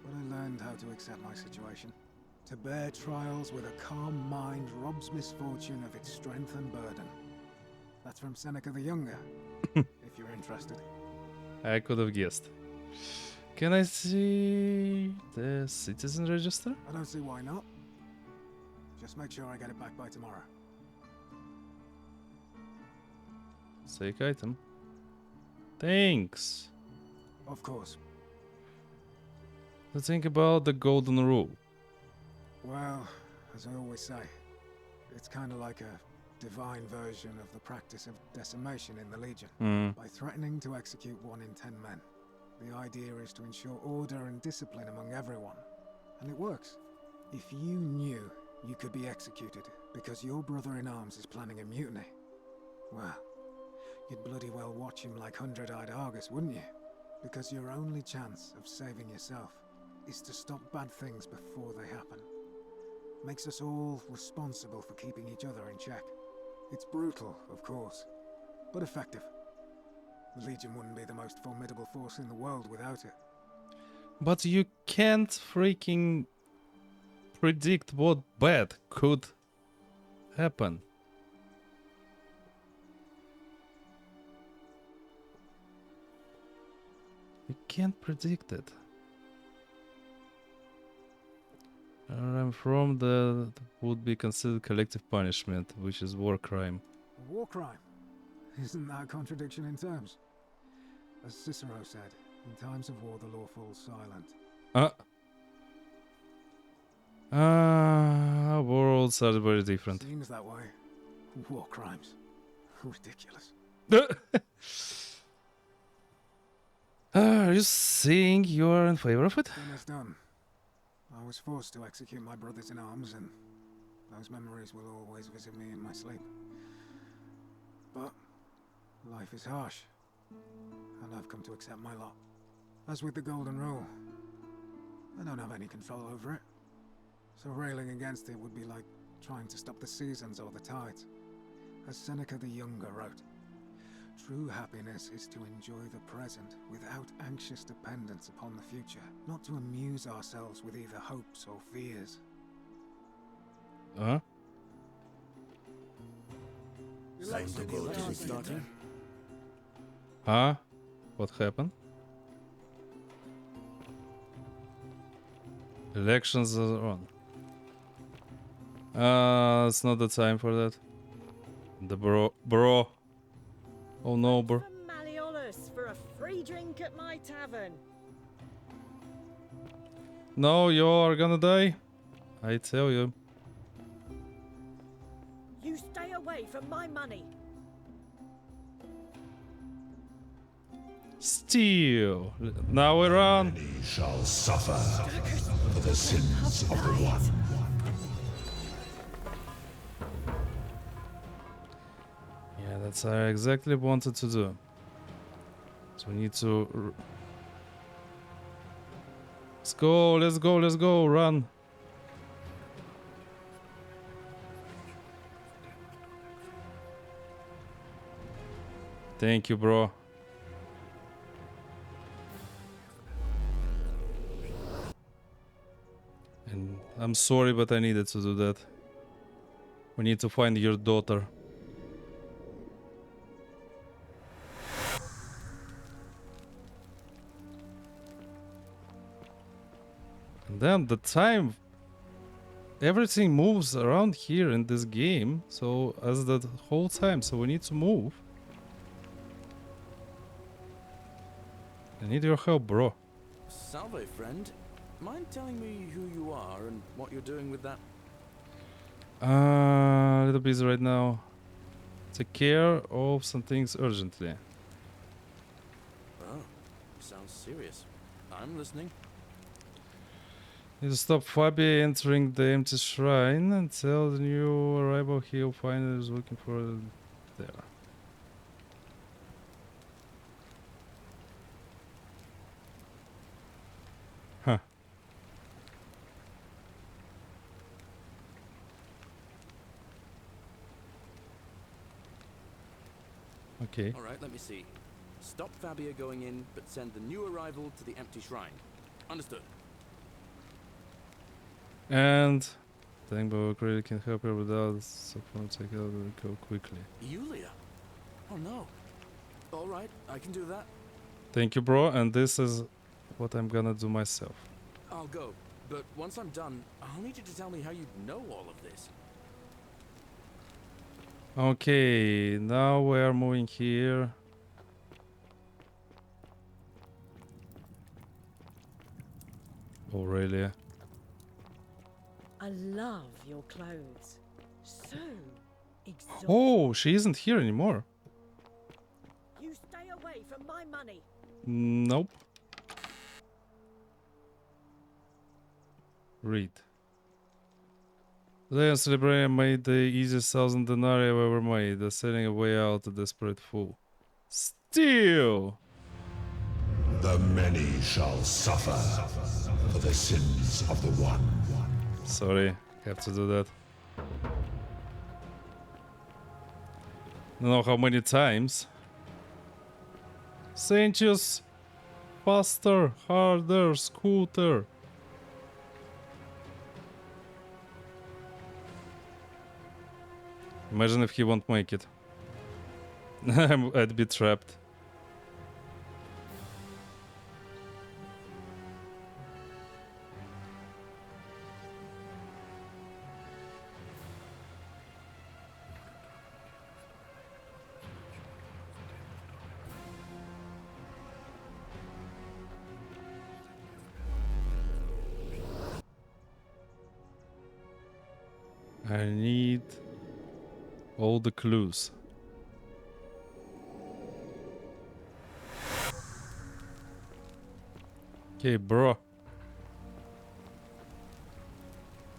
But I learned how to accept my situation. To bear trials with a calm mind robs misfortune of its strength and burden. That's from Seneca the Younger, if you're interested. I could have guessed. Can I see the citizen register? I don't see why not. Just make sure I get it back by tomorrow. Take item. Thanks. Of course. Let's think about the golden rule. Well, as I always say, it's kind of like a divine version of the practice of decimation in the Legion. By threatening to execute 1 in 10 men. The idea is to ensure order and discipline among everyone. And it works. If you knew you could be executed because your brother-in-arms is planning a mutiny, well, you'd bloody well watch him like 100-eyed Argus, wouldn't you? Because your only chance of saving yourself is to stop bad things before they happen. Makes us all responsible for keeping each other in check. It's brutal, of course, but effective. The Legion wouldn't be the most formidable force in the world without it. But you can't freaking predict what bad could happen. You can't predict it. I'm from the would be considered collective punishment, which is war crime. A war crime? Isn't that a contradiction in terms? As Cicero said, in times of war the law falls silent. Worlds are very different. Seems that way. War crimes. Ridiculous. Are you saying you are in favor of it? Done is done. I was forced to execute my brothers in arms, and those memories will always visit me in my sleep. But life is harsh, and I've come to accept my lot. As with the Golden Rule, I don't have any control over it. So railing against it would be like trying to stop the seasons or the tides. As Seneca the Younger wrote, true happiness is to enjoy the present without anxious dependence upon the future, not to amuse ourselves with either hopes or fears. Huh? Time to go to the starting. Huh? What happened? Elections are on. It's not the time for that. The bro. Oh no, bro. Malleolus for a free drink at my tavern. No, you're gonna die. I tell you. You stay away from my money. Steal. Now we run. Many shall suffer for the sins of the one. Yeah, that's what I exactly wanted to do. So we need to... Let's go, run. Thank you, bro. And I'm sorry, but I needed to do that. We need to find your daughter. And then the time, everything moves around here in this game, so as the whole time, so we need to move. I need your help, bro. Salve, friend. Mind telling me who you are and what you're doing with that? A little busy right now. Take care of some things urgently. Oh, sounds serious. I'm listening. Need to stop Fabi entering the empty shrine and tell the new arrival he'll find is looking for there. Huh. Okay. Alright, let me see. Stop Fabia going in, but send the new arrival to the empty shrine. Understood. And thank but really can help her without support. Take out and go quickly. Yulia? Oh no. Alright, I can do that. Thank you, bro. And this is what I'm gonna do myself. I'll go, but once I'm done, I'll need you to tell me how you know all of this. Okay, now we are moving here. Aurelia. I love your clothes. So exotic. Oh, she isn't here anymore. You stay away from my money. Nope. Read. Today I'm celebrating I made the easiest 1,000 denarii I've ever made. They're selling a way out to desperate fool. Steal! The many shall suffer for the sins of the one. Sorry, have to do that. Don't know how many times. Saintius, faster, harder, scooter. Imagine if he won't make it. I'd be trapped. I need all the clues. Okay, bro.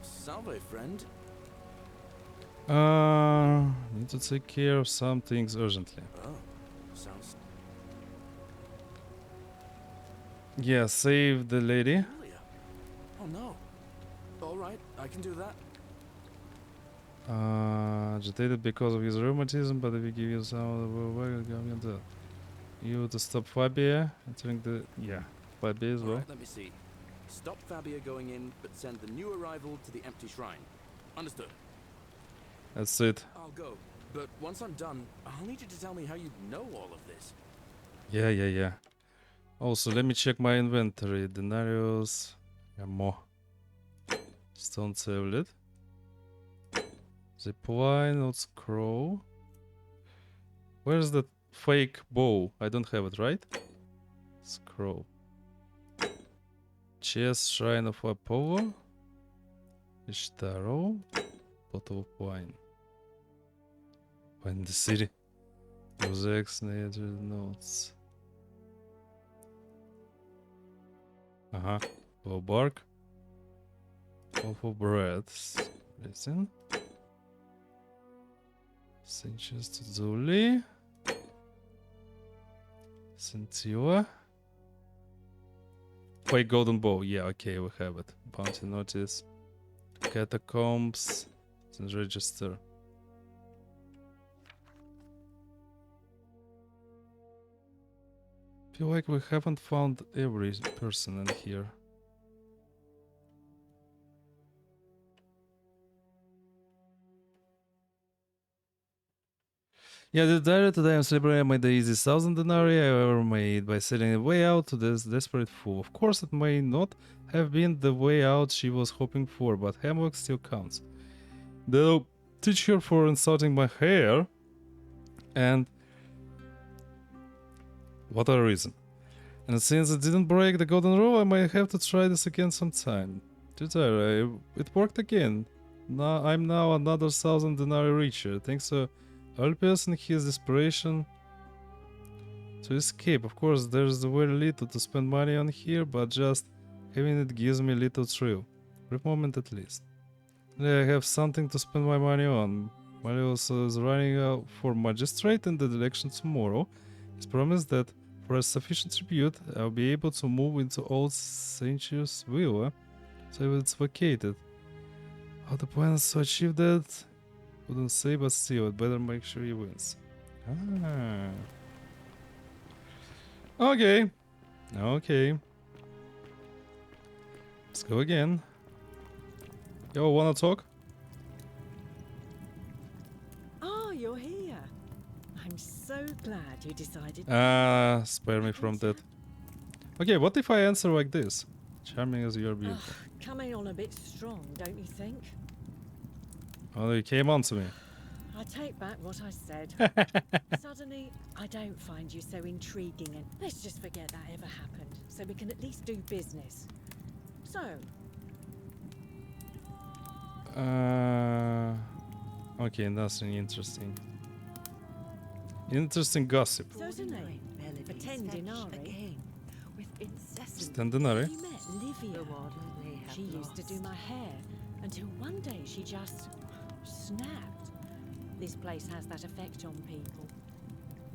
Salve, friend. Need to take care of some things urgently. Oh, sounds... Yeah, save the lady. Julia. Oh no. Alright, I can do that. Agitated because of his rheumatism, but if we give you some of the you to stop Fabia entering the Fabia as well. Alright, let me see. Stop Fabia going in, but send the new arrival to the empty shrine. Understood. That's it. I'll go, but once I'm done, I'll need you to tell me how you know all of this. Yeah. Also, let me check my inventory. Denarius. Yeah, more. Stone tablet. Zipline, not scroll. Where's that fake bow? I don't have it, right? Scroll. Chest, Shrine of Apollo. Ishtaro. Bottle of wine. Wine in the city. Mosaics, nature notes. Low bark. Awful breaths. Listen. Sanctions to Zuli. Sentua. Fake golden bow. Yeah, okay, we have it. Bounty notice. Catacombs. And register. Feel like we haven't found every person in here. Yeah, the diary today I'm celebrating I made the easiest 1,000 denarii I ever made by selling a way out to this desperate fool. Of course, it may not have been the way out she was hoping for, but hemlock still counts. They'll teach her for insulting my hair, and what a reason. And since it didn't break the golden rule, I might have to try this again sometime. It worked again. I'm now another 1,000 denarii richer, thanks to Alpius and his desperation to escape. Of course, there's very little to spend money on here, but just having it gives me a little thrill. For a moment at least. I have something to spend my money on. Marius is running out for magistrate in the election tomorrow. He's promised that for a sufficient tribute, I'll be able to move into old Sanctuous Villa, so it's vacated. How the plans to achieve that? Wouldn't say, but still, I'd better make sure he wins. Okay. Let's go again. Yo, wanna talk? Oh, you're here. I'm so glad you decided. Spare me from that. Okay, what if I answer like this? Charming as you're beautiful. Coming on a bit strong, don't you think? Oh, you came on to me. I take back what I said. Suddenly, I don't find you so intriguing, and let's just forget that ever happened, so we can at least do business. So. Okay, nothing interesting. Interesting gossip. Certainly. For 10 denarii. With incessant. 10 denarii? You met Livia. She used to do my hair until one day she just snapped. This place has that effect on people.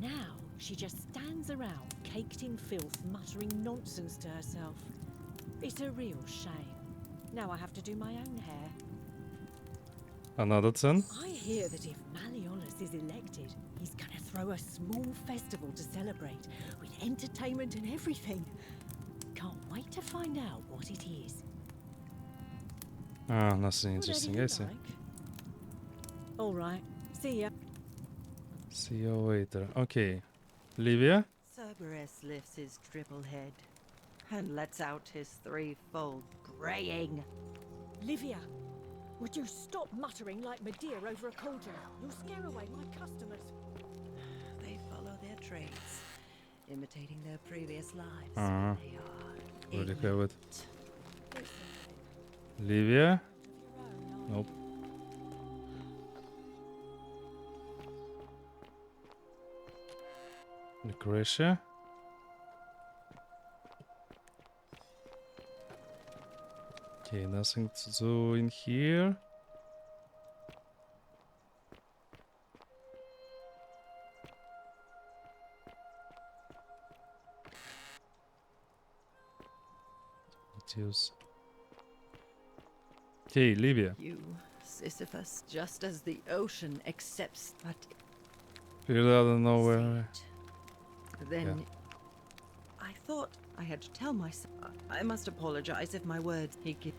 Now she just stands around, caked in filth, muttering nonsense to herself. It's a real shame. Now I have to do my own hair. Another 10? I hear that if Malleolus is elected, he's gonna throw a small festival to celebrate, with entertainment and everything. Can't wait to find out what it is. Nothing interesting, I see. All right, see ya. See you later. Okay. Livia? Cyberos lifts his triple head and lets out his threefold braying. Livia, would you stop muttering like Medea over a cauldron? You'll scare away my customers. They follow their trades, imitating their previous lives. They are Already have it. Livia? Nope. Gracia. Okay, nothing to do in here. Details. Okay, Livia. You, Sisyphus, just as the ocean accepts, but Figured out of nowhere. then I thought I had to tell myself. I must apologize if my words he give.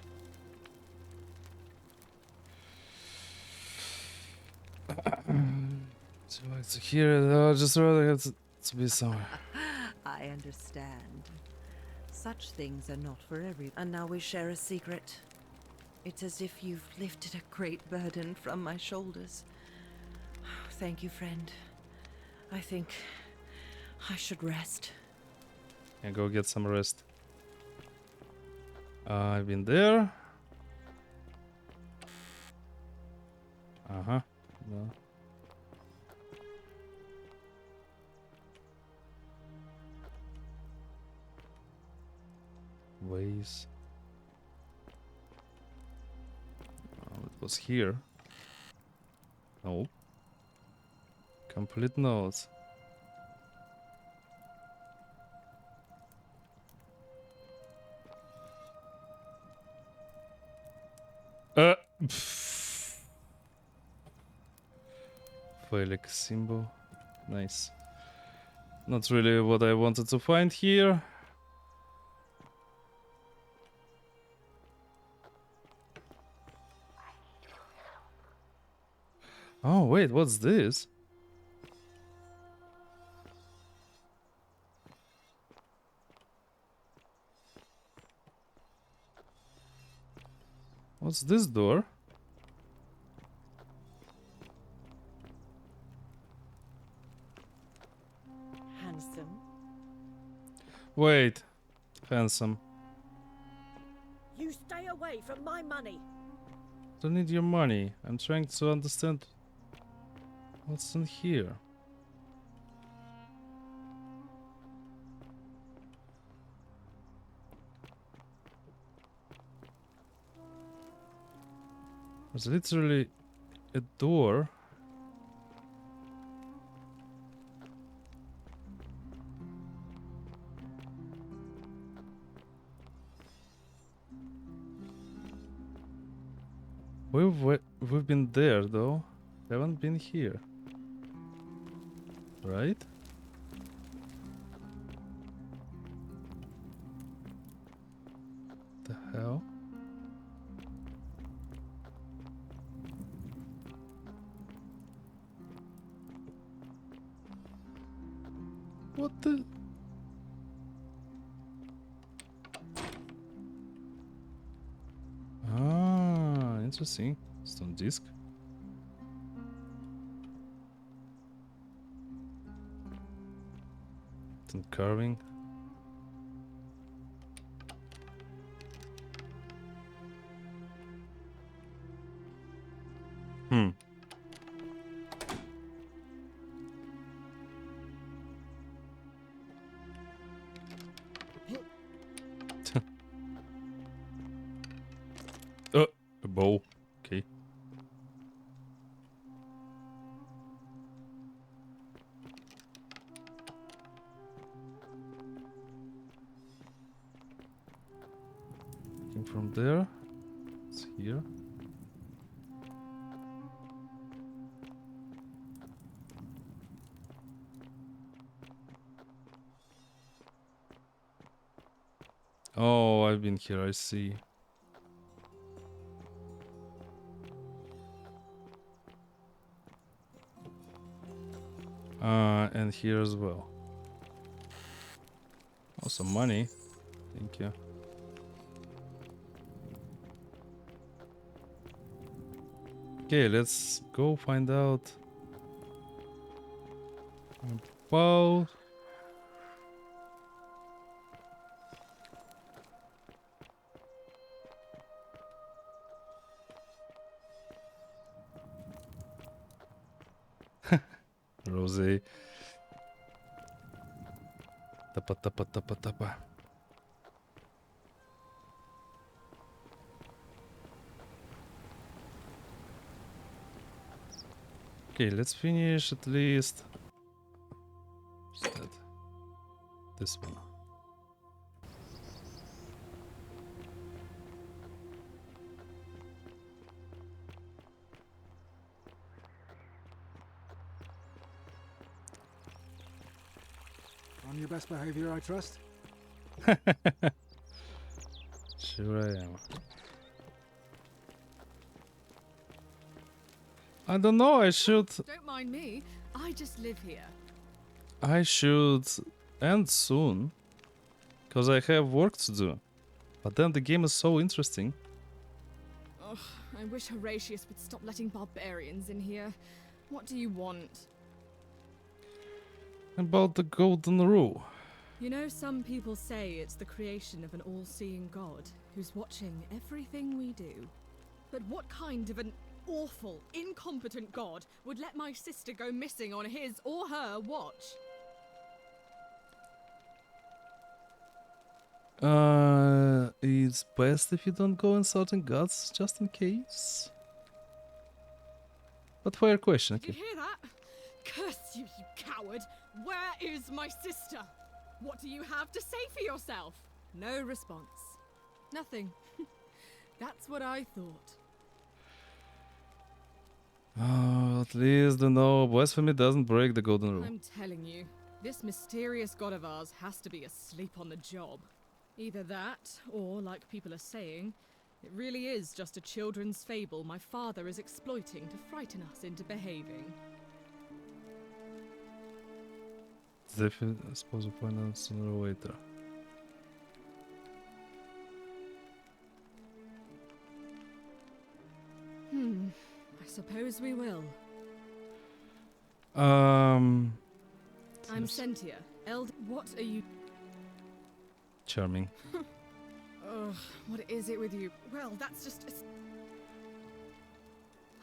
So I like to hear it. I just rather have to be somewhere. I understand. Such things are not for every. And now we share a secret. It's as if you've lifted a great burden from my shoulders. Thank you, friend. I think I should rest. And go get some rest. I've been there. Uh-huh. No. Ways. Oh, it was here. No. Complete notes. Felix symbol. Nice. Not really what I wanted to find here. Oh, wait, what's this? What's this door? Handsome. Wait, handsome. You stay away from my money. Don't need your money. I'm trying to understand what's in here. There's literally a door. We've been there though. Haven't been here. Right? The hell? What the? Ah, interesting. Stone disc. Some carving. Hmm. A bow. Okay. Looking from there. It's here. Oh, I've been here, I see. And here as well. Oh, some money. Thank you. Okay, let's go find out about Rosé. Тапа. Okay, let's finish at least this one. On your best behavior, I trust? Sure I am. I don't know, I should Don't mind me. I just live here. end soon. Because I have work to do. But then the game is so interesting. Ugh, I wish Horatius would stop letting barbarians in here. What do you want? About the golden rule. You know, some people say it's the creation of an all-seeing god who's watching everything we do. But what kind of an awful, incompetent god would let my sister go missing on his or her watch? It's best if you don't go insulting gods, just in case. But fair question, Did you okay. hear that? Curse you, you coward! Where is my sister? What do you have to say for yourself? No response. Nothing. That's what I thought. At least blasphemy doesn't break the golden rule. I'm telling you, this mysterious god of ours has to be asleep on the job. Either that, or, like people are saying, it really is just a children's fable my father is exploiting to frighten us into behaving. I suppose we'll find out sooner or later. I suppose we will. I'm I'm Sentia. What are you? Charming. Ugh, what is it with you? Well, that's just...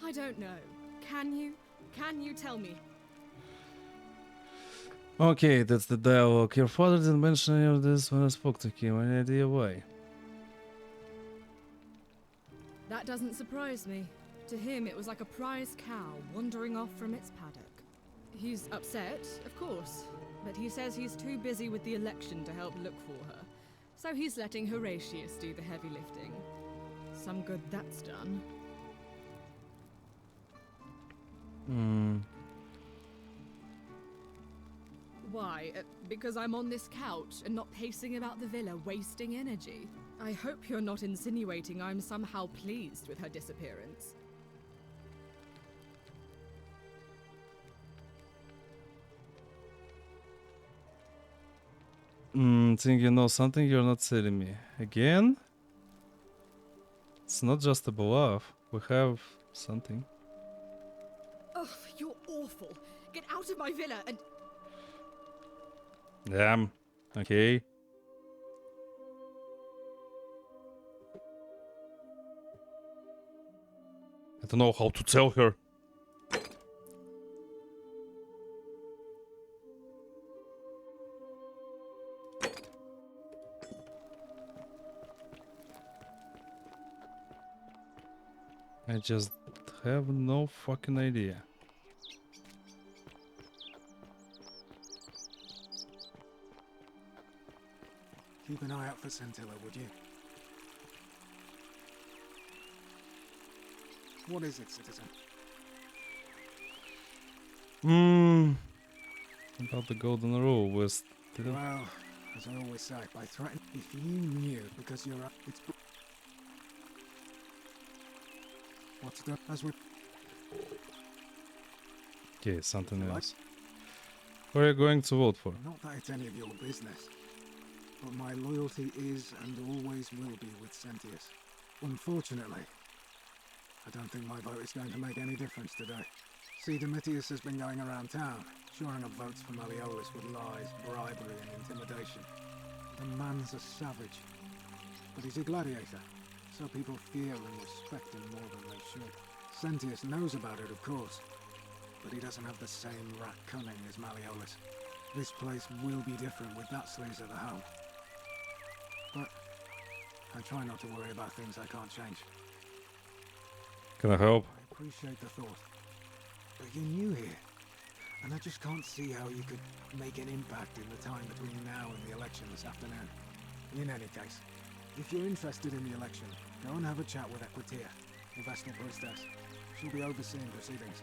I don't know. Can you? Can you tell me? Okay, that's the dialogue. Your father didn't mention any of this when I spoke to him. Any idea why? That doesn't surprise me. To him, it was like a prize cow wandering off from its paddock. He's upset, of course, but he says he's too busy with the election to help look for her. So he's letting Horatius do the heavy lifting. Some good that's done. Why? Because I'm on this couch and not pacing about the villa, wasting energy? I hope you're not insinuating I'm somehow pleased with her disappearance. Think you know something you're not telling me. Again? It's not just a bluff. We have something. Ugh, you're awful. Get out of my villa and... Damn. Okay. I don't know how to tell her. I just have no fucking idea. Keep an eye out for Scintilla, would you? What is it, citizen? About the golden rule was... Well, as I always say, by threatening... If you knew, because you're up... It's... What's done as we... Okay, something else. Who are you going to vote for? Not that it's any of your business, but my loyalty is and always will be with Sentius. Unfortunately, I don't think my vote is going to make any difference today. See, Domitius has been going around town, shoring up votes for Malleolus with lies, bribery and intimidation. The man's a savage, but he's a gladiator, so people fear and respect him more than they should. Sentius knows about it, of course, but he doesn't have the same rat cunning as Malleolus. This place will be different with that sleaze at the helm. But I try not to worry about things I can't change. Can I help? I appreciate the thought. But you're new here, and I just can't see how you could make an impact in the time between now and the election this afternoon. In any case, if you're interested in the election, go and have a chat with Equitia, the Vestal Priestess. She'll be overseeing proceedings.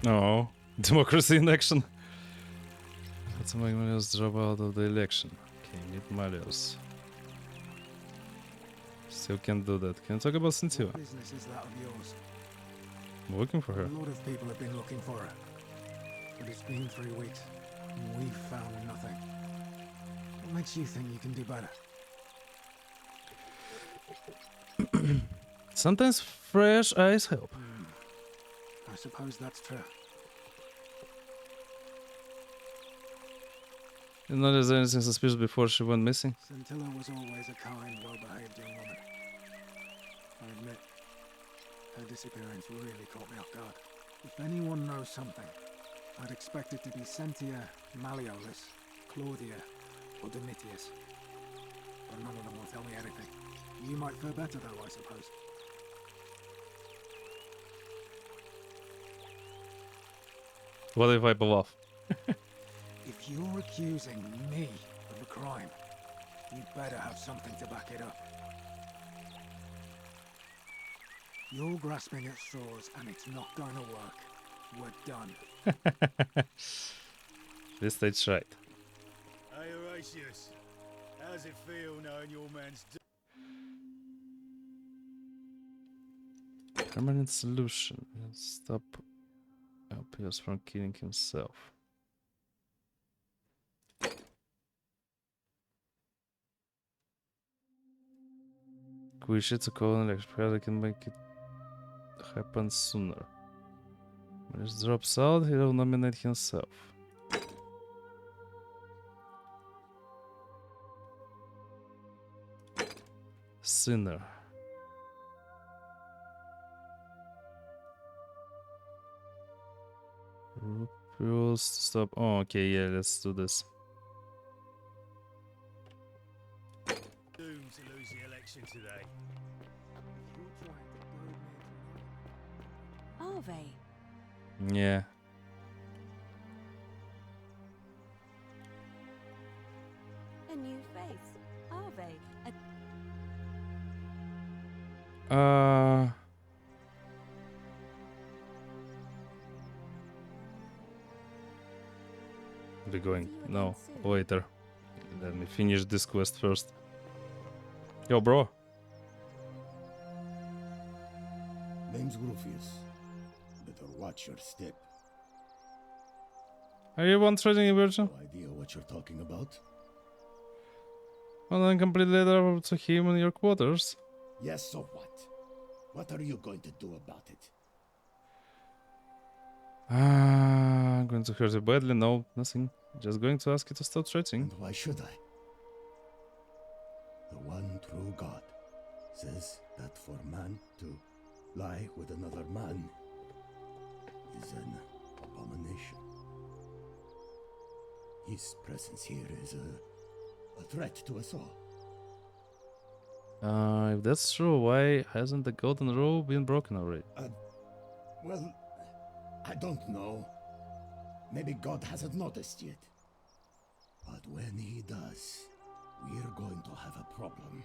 No. Democracy in action. Let's make Malios drop out of the election. Okay, meet Malios. Still can't do that. Can you talk about Cynthia? What business is that of yours? I'm looking for her. A lot of people have been looking for her. But it's been 3 weeks, and we've found nothing. What makes you think you can do better? Sometimes fresh eyes help. I suppose that's true. You know there's anything suspicious before she went missing? Scintilla was always a kind, well-behaved young woman. I admit, her disappearance really caught me off guard. If anyone knows something, I'd expect it to be Sentia, Malleolus, Claudia, or Domitius. But none of them will tell me anything. You might fare better though, I suppose. What if I pull off? If you're accusing me of a crime, you better have something to back it up. You're grasping at straws and it's not going to work. We're done. This state's right. Hey Horatius, how's it feel knowing your man's Permanent solution. Stop Alpius from killing himself. Wish it's a call and express can make it happen sooner. When he drops out, he will nominate himself. Sinner. Rules stop. Oh, okay, yeah, let's do this. doomed to lose the election today? Are they? Yeah. A new face. Are they? We're going. No, later. Let me finish this quest first. Yo, bro. Name's Rufius. Better watch your step. Are you one trading in Virgin? No idea what you're talking about. Well, then complete letter to him in your quarters. Yes, so what? What are you going to do about it? I'm going to hurt you badly. No, nothing. Just going to ask you to stop threatening. And why should I? The one true God says that for man to lie with another man is an abomination. His presence here is a threat to us all. If that's true, why hasn't the golden rule been broken already? Well, I don't know. Maybe God hasn't noticed yet. But when he does, we're going to have a problem.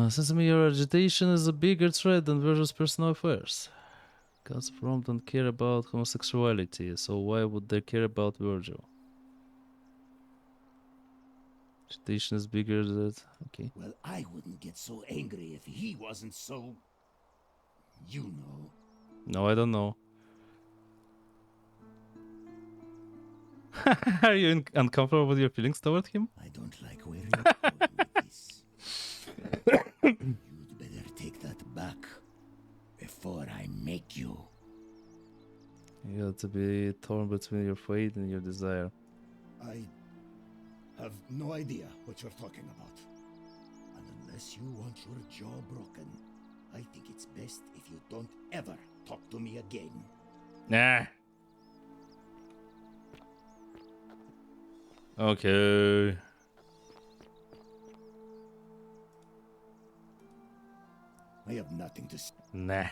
Seems to me your agitation is a bigger threat than Virgil's personal affairs. Gods of Rome don't care about homosexuality, so why would they care about Virgil? Agitation is bigger than... Okay. Well, I wouldn't get so angry if he wasn't so... You know. No, I don't know. Are you uncomfortable with your feelings toward him? I don't like where you're going with this. You'd better take that back before I make you. You got to be torn between your fate and your desire. I have no idea what you're talking about. And unless you want your jaw broken, I think it's best if you don't ever talk to me again. Nah. Okay. I have nothing to say. Nah.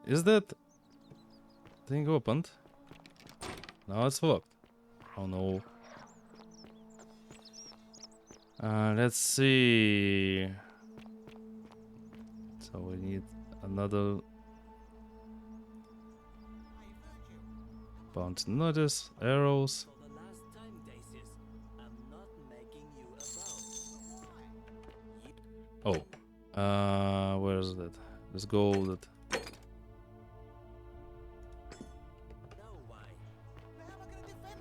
Is that thing opened? No, it's locked. Oh no. Let's see. So we need another bounty notice, arrows. Oh, where is that? Let's go. That.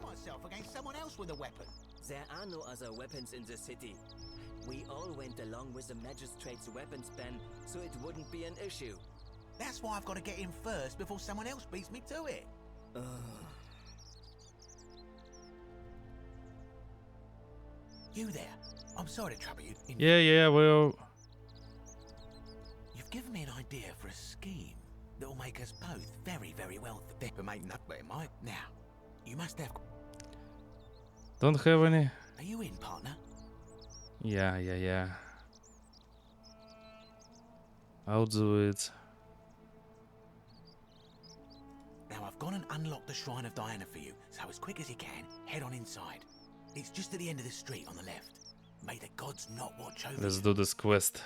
Myself against someone else with a weapon. There are no other weapons in the city. We all went along with the magistrate's weapons ban, so it wouldn't be an issue. That's why I've got to get in first before someone else beats me to it. You there? I'm sorry to trouble you. Yeah, well... You've given me an idea for a scheme that will make us both very, very wealthy. But make nothing it might. Now, you must have... Don't have any... Are you in, partner? Yeah. I'll do it. Now, I've gone and unlocked the Shrine of Diana for you, so as quick as you can, head on inside. It's just at the end of the street on the left. May the gods not watch over Let's you. do this quest.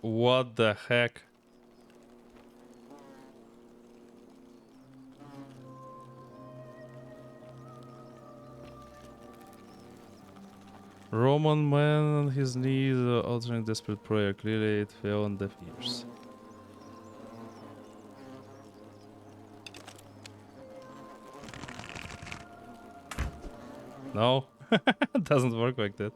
What the heck? Roman man on his knees, uttering desperate prayer. Clearly it fell on deaf ears. No, it doesn't work like that.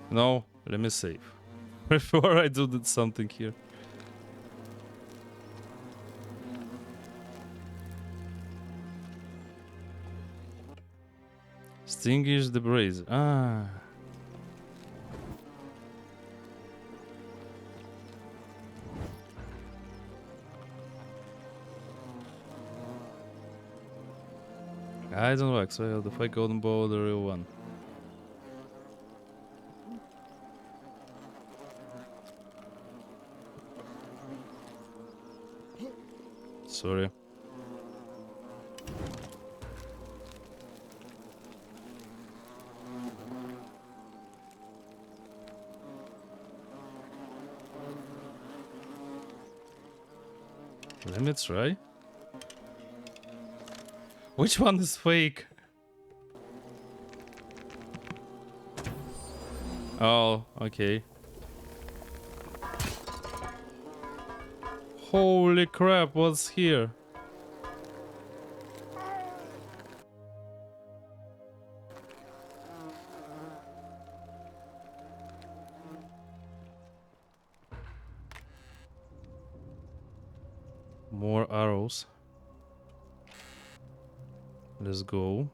No, let me save. Before I do something here. Extinguish the brazier. Ah. I don't like, so I have the fake golden bow, the real one. Sorry. Let me try. Which one is fake? Oh, okay. Holy crap, what's here? More arrows. Let's go.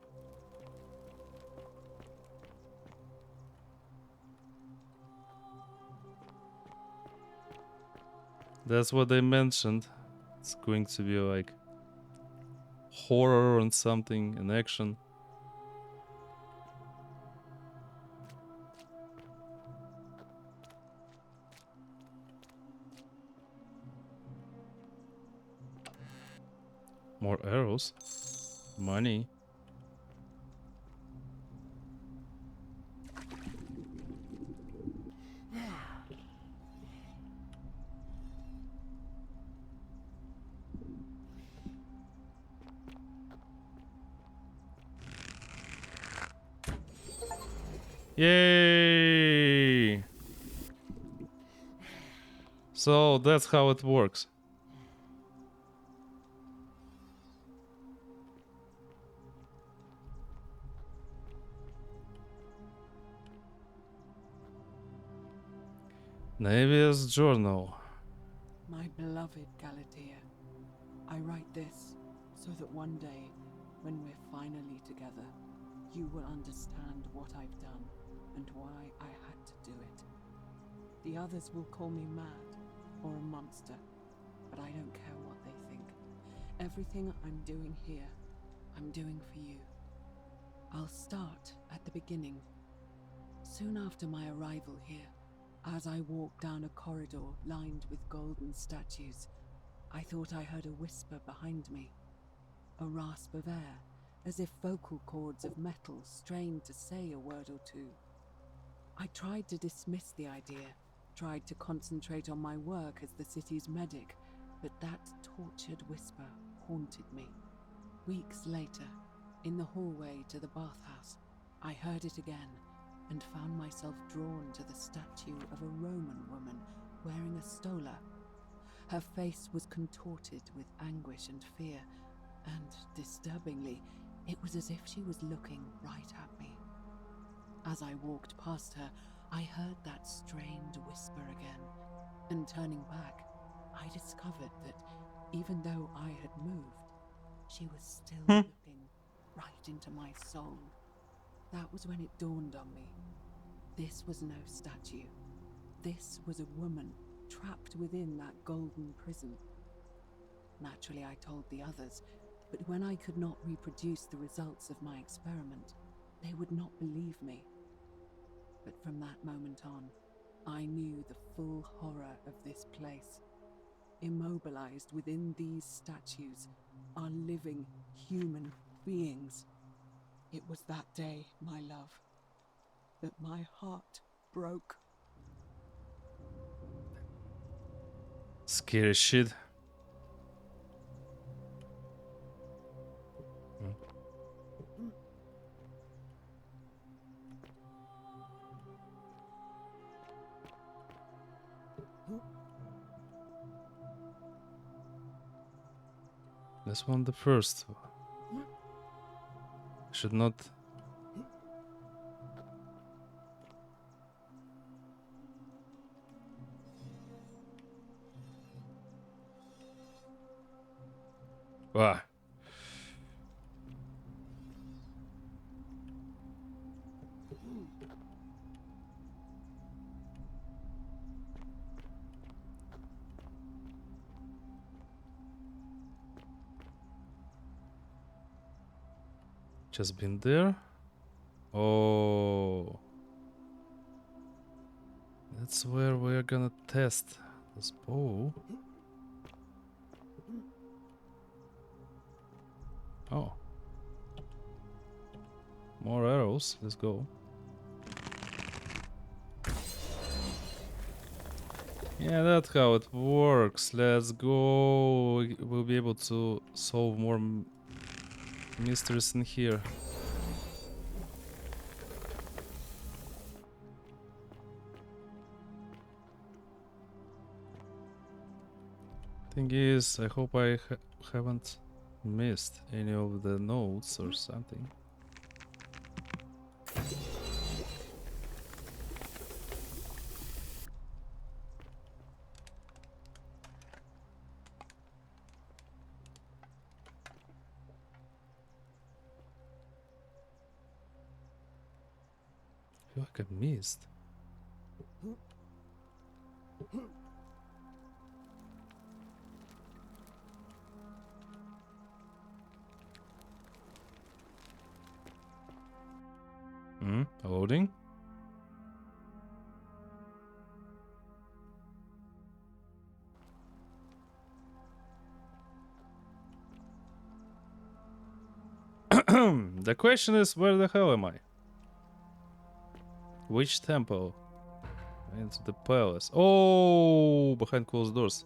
That's what they mentioned. It's going to be like horror and something in action. More arrows. Money. Yay! So that's how it works. Navia's journal. My beloved Galatea, I write this so that one day, when we're finally together, you will understand what I've done and why I had to do it. The others will call me mad or a monster, but I don't care what they think. Everything I'm doing here, I'm doing for you. I'll start at the beginning. Soon after my arrival here, as I walked down a corridor lined with golden statues, I thought I heard a whisper behind me. A rasp of air, as if vocal cords of metal strained to say a word or two. I tried to dismiss the idea, tried to concentrate on my work as the city's medic, but that tortured whisper haunted me. Weeks later, in the hallway to the bathhouse, I heard it again and found myself drawn to the statue of a Roman woman wearing a stola. Her face was contorted with anguish and fear, and disturbingly, it was as if she was looking right at me. As I walked past her, I heard that strained whisper again, and turning back, I discovered that even though I had moved, she was still looking right into my soul. That was when it dawned on me. This was no statue. This was a woman trapped within that golden prison. Naturally, I told the others, but when I could not reproduce the results of my experiment, they would not believe me. But from that moment on, I knew the full horror of this place. Immobilized within these statues are living human beings. It was that day, my love, that my heart broke. Scary shit. This one the first. Should not. Ah. Just been there. Oh, that's where we're gonna test this bow. Oh, more arrows. Let's go. Yeah, that's how it works. Let's go. We'll be able to solve more mysteries in here. Thing is, I hope I haven't missed any of the notes or something. I feel like I missed. Loading. The question is, where the hell am I? Which temple? Into the palace. Oh, behind closed doors.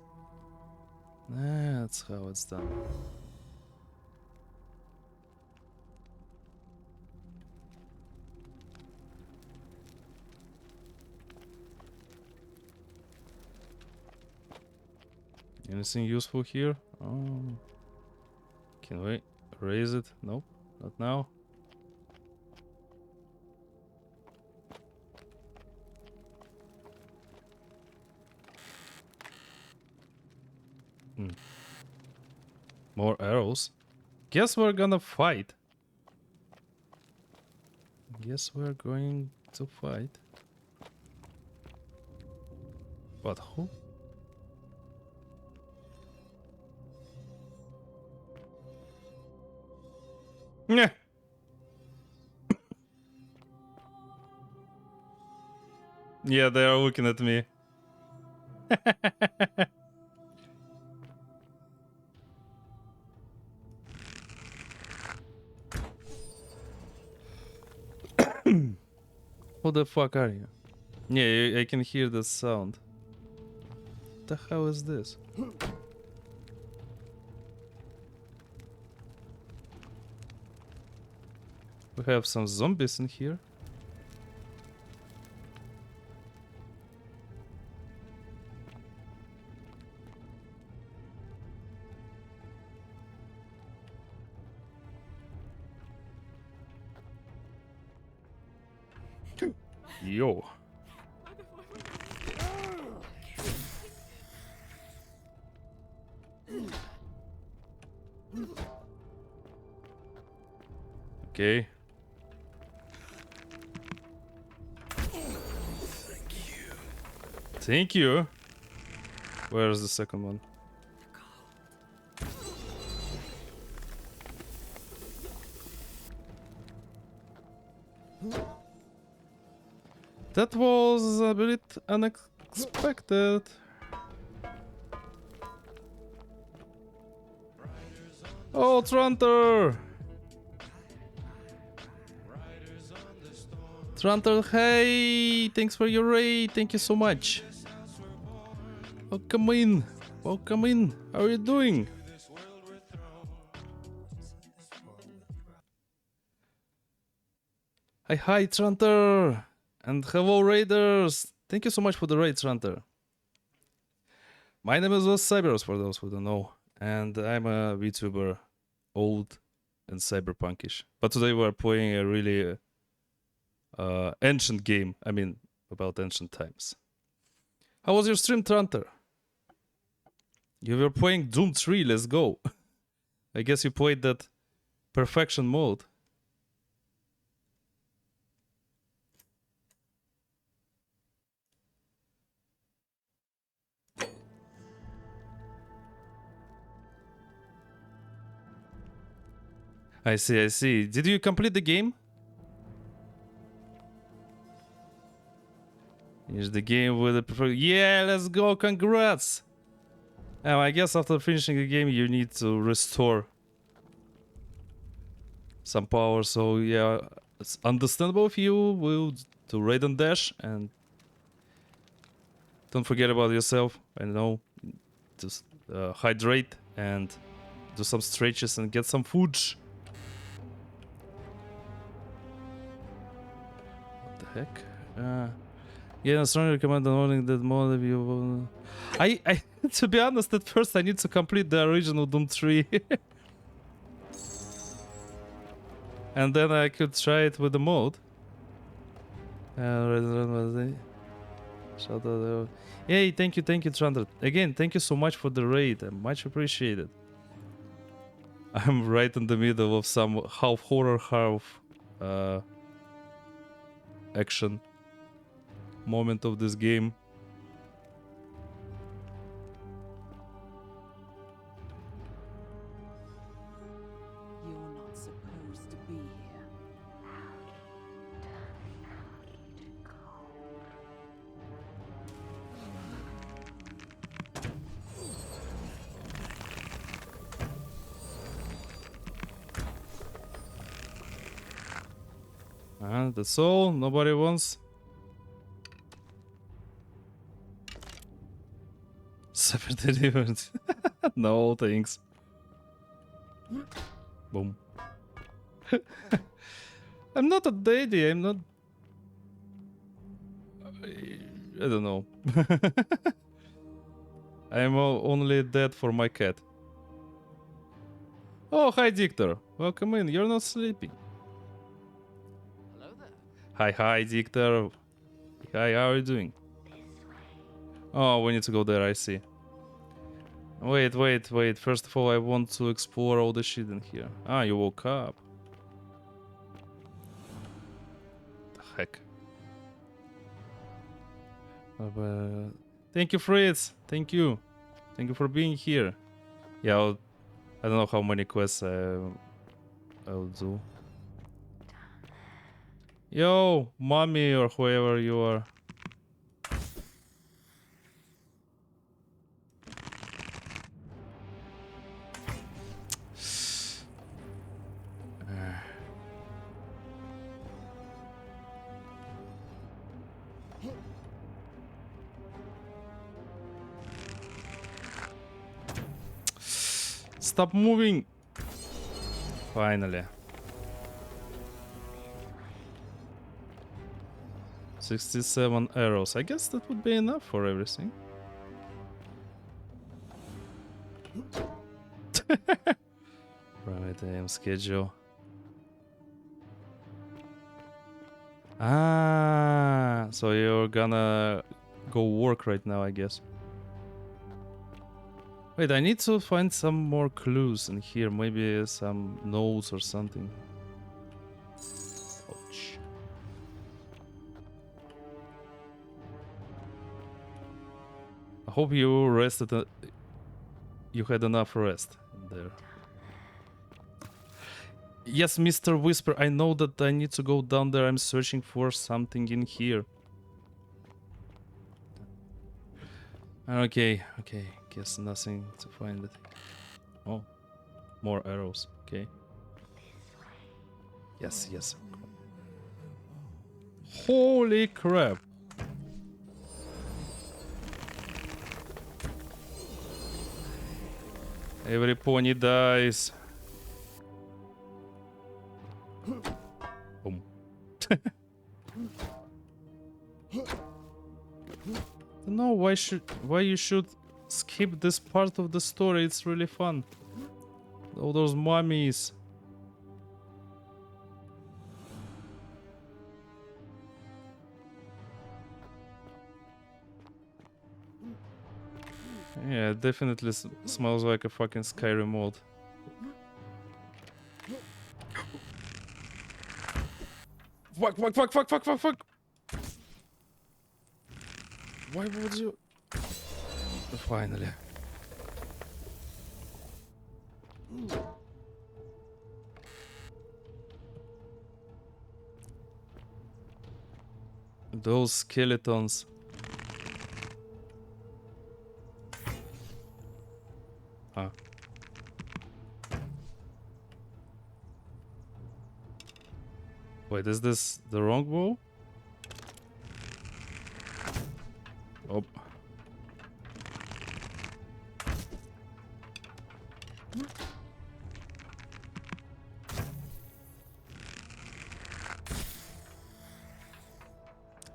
That's how it's done. Anything useful here? Oh, can we raise it? Nope, not now. More arrows. Guess we're gonna fight. Guess we're going to fight. But who? Yeah. Yeah, they are looking at me. Who the fuck are you? Yeah, I can hear the sound. What the hell is this? We have some zombies in here. Yo. Okay. Thank you. Where's the second one? That was a bit unexpected. Oh, Trunter! Trunter, hey! Thanks for your raid. Thank you so much. Welcome in. Welcome in. How are you doing? Hi, Trunter! And hello, raiders! Thank you so much for the raid, Trunter. My name is Cyberos, for those who don't know. And I'm a VTuber, old and cyberpunkish. But today we're playing a really ancient game. I mean, about ancient times. How was your stream, Trunter? You were playing Doom 3, let's go. I guess you played that perfection mode. I see, I see. Did you complete the game? Here's the game with the perfect... Yeah, let's go, congrats! I guess after finishing the game you need to restore some power, so yeah, it's understandable if you will do raid and dash, and don't forget about yourself. I know, just hydrate and do some stretches and get some food. What the heck? Yeah, I strongly recommend downloading that mod if you... I to be honest, at first I need to complete the original Doom 3. And then I could try it with the mod. Shout out. Hey, thank you, Trundle. Again, thank you so much for the raid. Much appreciated. I'm right in the middle of some half horror, half action moment of this game. You're not supposed to be here. That's all. Nobody wants. 7 events. No thanks. Boom. I'm not a daddy. I'm not. I don't know. I'm only dead for my cat. Oh, hi, Dictor. Welcome in. You're not sleeping. Hello there. Hi, Dictor. Hi, how are you doing? Oh, we need to go there, I see. Wait, wait, wait. First of all, I want to explore all the shit in here. Ah, you woke up. The heck. Thank you, Fritz. Thank you. Thank you for being here. Yeah, I don't know how many quests I'll do. Yo, mommy or whoever you are. Stop moving! Finally. 67 arrows. I guess that would be enough for everything. Right, I am schedule. Ah, so you're gonna go work right now, I guess. Wait, I need to find some more clues in here. Maybe some notes or something. Ouch. I hope you rested. You had enough rest in there. Yes, Mr. Whisper, I know that I need to go down there. I'm searching for something in here. Okay, okay. Guess nothing to find it. Oh, more arrows. Okay. Yes, yes. Holy crap. Every pony dies. Boom. Don't know why you should skip this part of the story. It's really fun. All those mummies. Yeah, it definitely smells like a fucking Skyrim mod. Fuck, fuck, fuck, fuck, fuck, fuck, fuck! Why would you... Finally. Those skeletons. Ah. Wait, is this the wrong bow? Oh.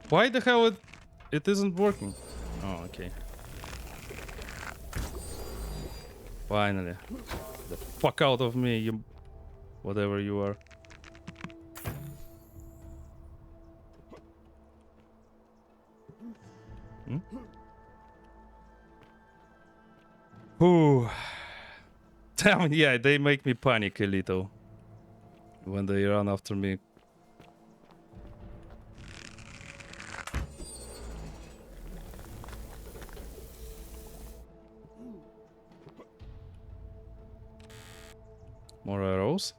Why the hell it isn't working? Oh, okay. Finally. The fuck out of me, you... whatever you are. Hmm? Ooh. Damn, yeah, they make me panic a little when they run after me. More arrows.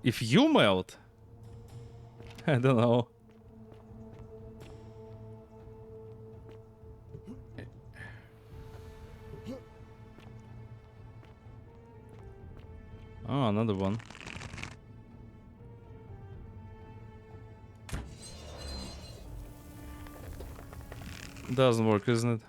If you melt, I don't know. Oh, another one. Doesn't work, isn't it?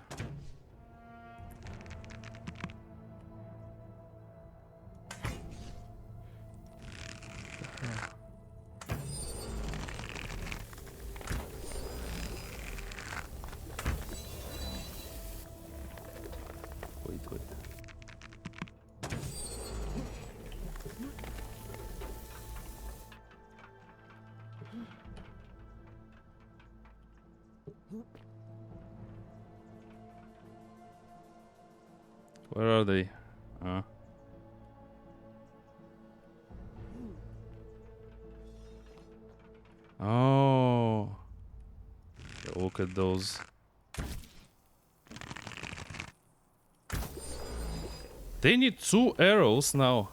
Wait. Where are they? Oh. Look at those. They need 2 arrows now.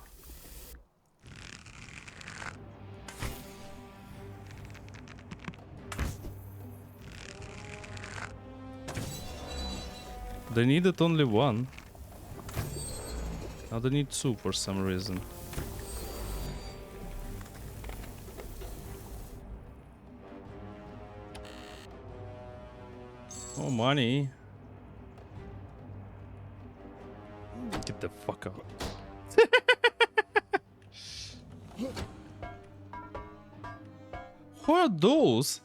They needed only 1. Now they need 2 for some reason. Oh, money. Get the fuck out. Who are those?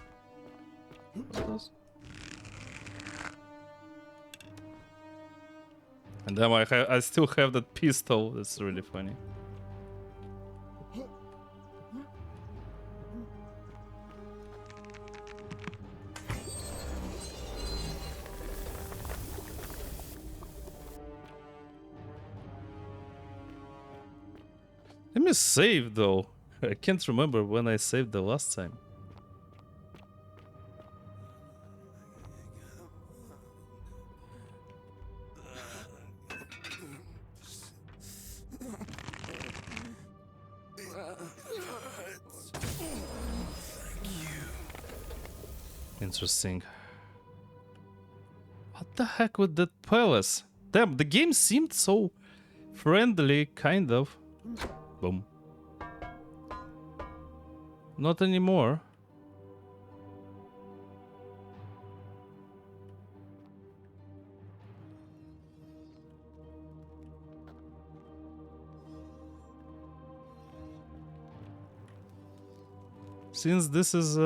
And then I still have that pistol. That's really funny. Let me save though. I can't remember when I saved the last time. Interesting. What the heck with that palace? Damn, the game seemed so friendly, kind of. Boom. Not anymore. Since this is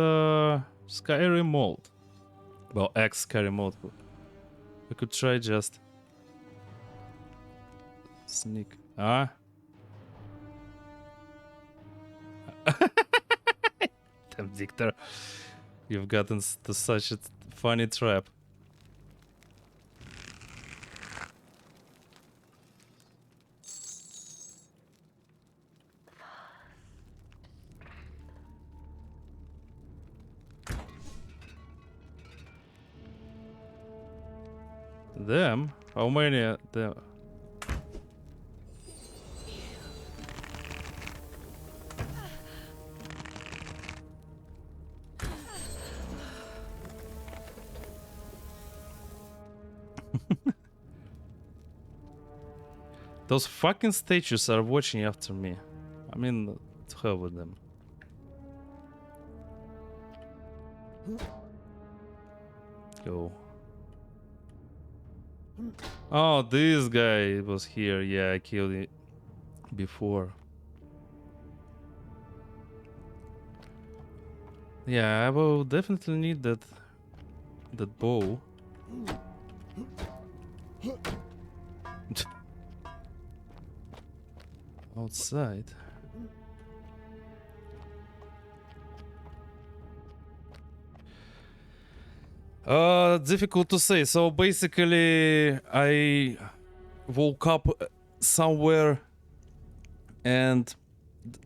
Skyrim mode. Well, Skyrim mode. We could try just sneak. Ah. Damn, Victor. You've gotten to such a funny trap. Them? How many are there? Those fucking statues are watching after me. I mean, to hell with them. Go. Oh, this guy was here. Yeah, I killed it before. Yeah, I will definitely need that bow. Outside. Difficult to say. So basically, I woke up somewhere and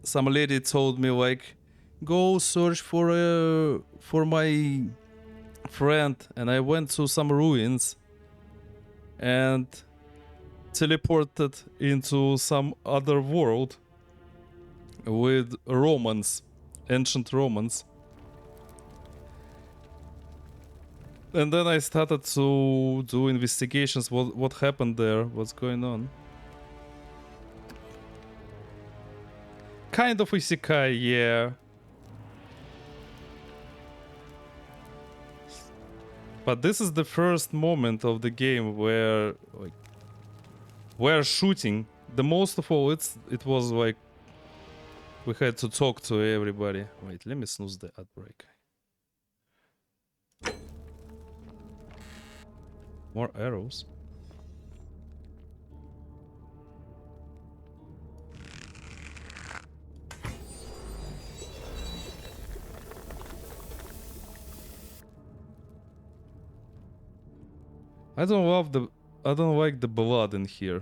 some lady told me like, go search for my friend, and I went to some ruins and teleported into some other world with Romans, ancient Romans. And then I started to do investigations, what happened there, what's going on. Kind of isekai, yeah. But this is the first moment of the game where like we're shooting. The most of all, it was like we had to talk to everybody. Wait, let me snooze the ad break. More arrows. I don't love I don't like the blood in here.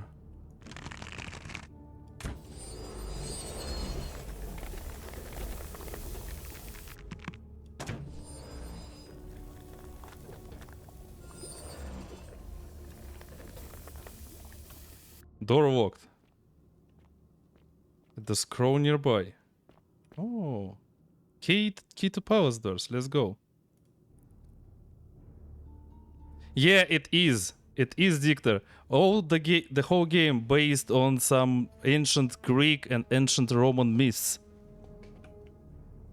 Door locked. The scroll nearby. Oh. Key to palace doors. Let's go. Yeah, it is. It is, Dictor. All the whole game based on some ancient Greek and ancient Roman myths.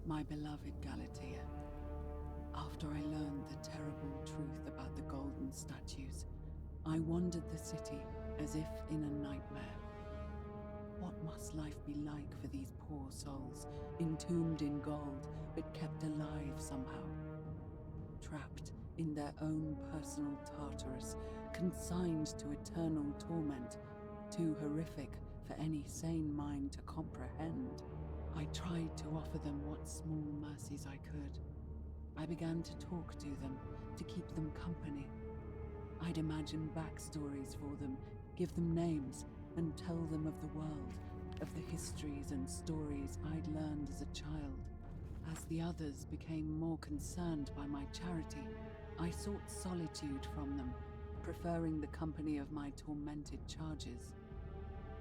My beloved Galatea, after I learned the terrible truth about the golden statues, I wandered the city as if in a nightmare. What must life be like for these poor souls, entombed in gold, but kept alive somehow? Trapped in their own personal Tartarus, consigned to eternal torment, too horrific for any sane mind to comprehend. I tried to offer them what small mercies I could. I began to talk to them, to keep them company. I'd imagine backstories for them, give them names, and tell them of the world, of the histories and stories I'd learned as a child. As the others became more concerned by my charity, I sought solitude from them, preferring the company of my tormented charges.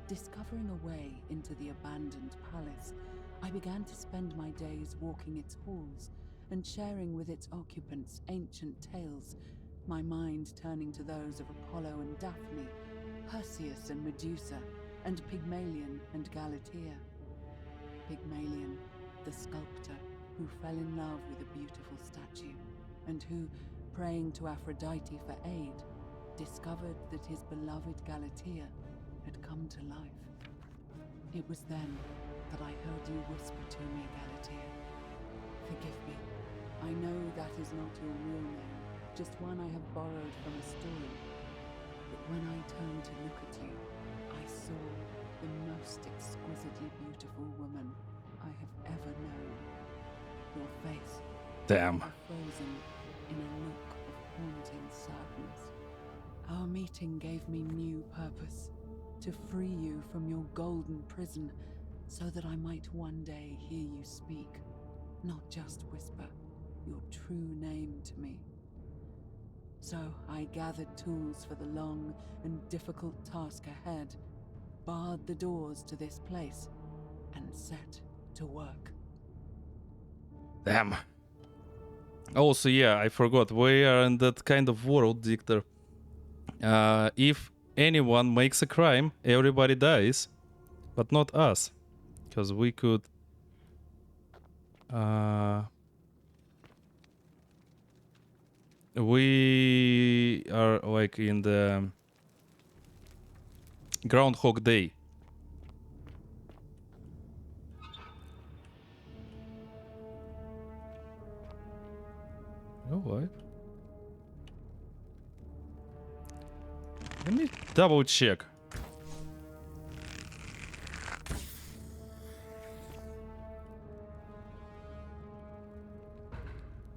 Discovering a way into the abandoned palace, I began to spend my days walking its halls and sharing with its occupants ancient tales, my mind turning to those of Apollo and Daphne, Perseus and Medusa, and Pygmalion and Galatea. Pygmalion, the sculptor, who fell in love with a beautiful statue, and who, praying to Aphrodite for aid, discovered that his beloved Galatea had come to life. It was then that I heard you whisper to me, Galatea. Forgive me. I know that is not your real name, just one I have borrowed from a story. But when I turned to look at you, I saw the most exquisitely beautiful woman I have ever known. Your face. Damn. Frozen in a look of haunting sadness. Our meeting gave me new purpose. To free you from your golden prison, so that I might one day hear you speak, not just whisper your true name to me. So I gathered tools for the long and difficult task ahead, barred the doors to this place, and set to work. Damn. Also, yeah, I forgot. We are in that kind of world, Dictor. If anyone makes a crime, everybody dies. But not us. Because we could... we are like in the Groundhog Day. Oh, what? Let me double check.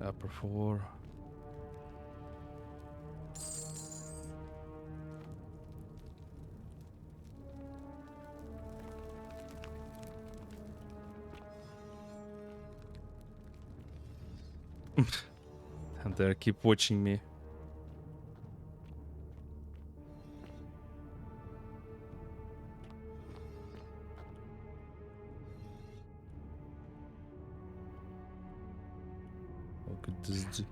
Upper floor. And they keep watching me. Look at this.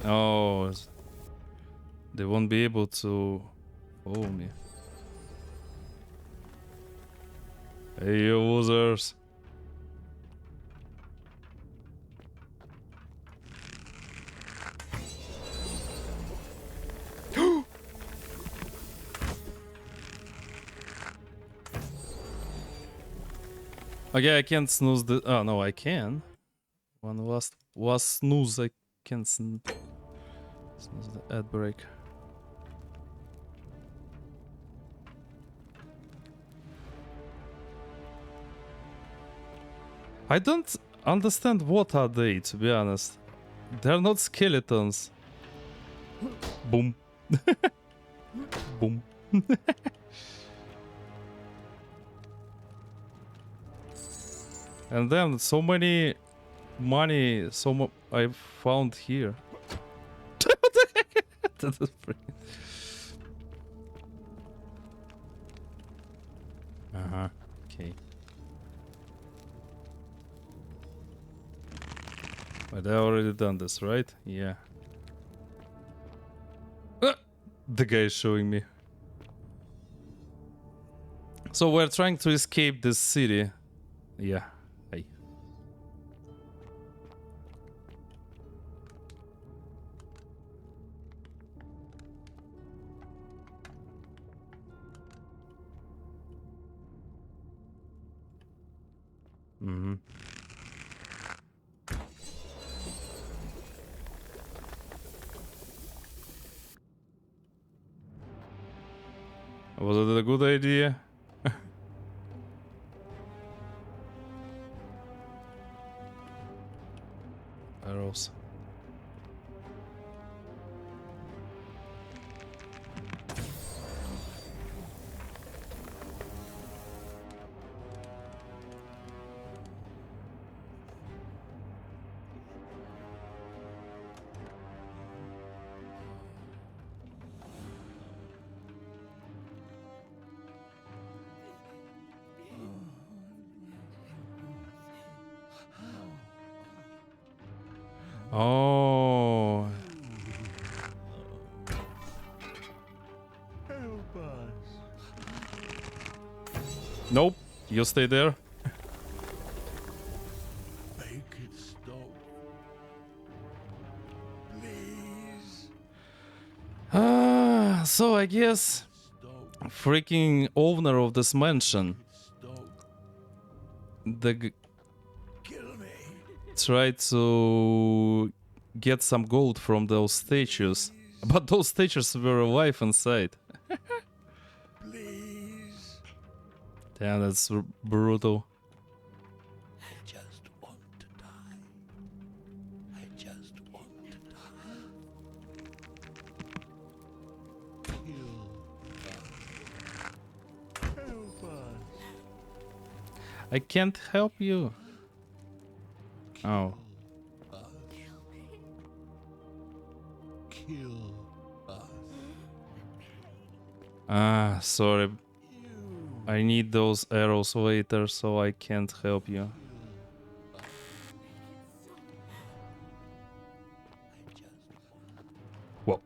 Oh, they won't be able to follow me. Hey, you losers. Okay, I can't snooze the... Oh, no, I can. One last snooze, I can snooze the ad break. understand what are they, to be honest. They're not skeletons. Boom. Boom. And then so many money, I found here. What the heck? That is uh-huh. Okay. But I already done this, right? Yeah. The guy is showing me. So we're trying to escape this city. Yeah. Hey. Mm-hmm. Was it a good idea? Arrows. Oh. Help us. Nope. You stay there. Make it stop. Please. So I guess freaking owner of this mansion, tried to get some gold from those statues, but those statues were alive inside. Please. Damn, that's brutal. I just want to die. I just want to die. Kill us. Help us. I can't help you. Oh. Kill us. Ah, sorry. I need those arrows later, so I can't help you. Whoa.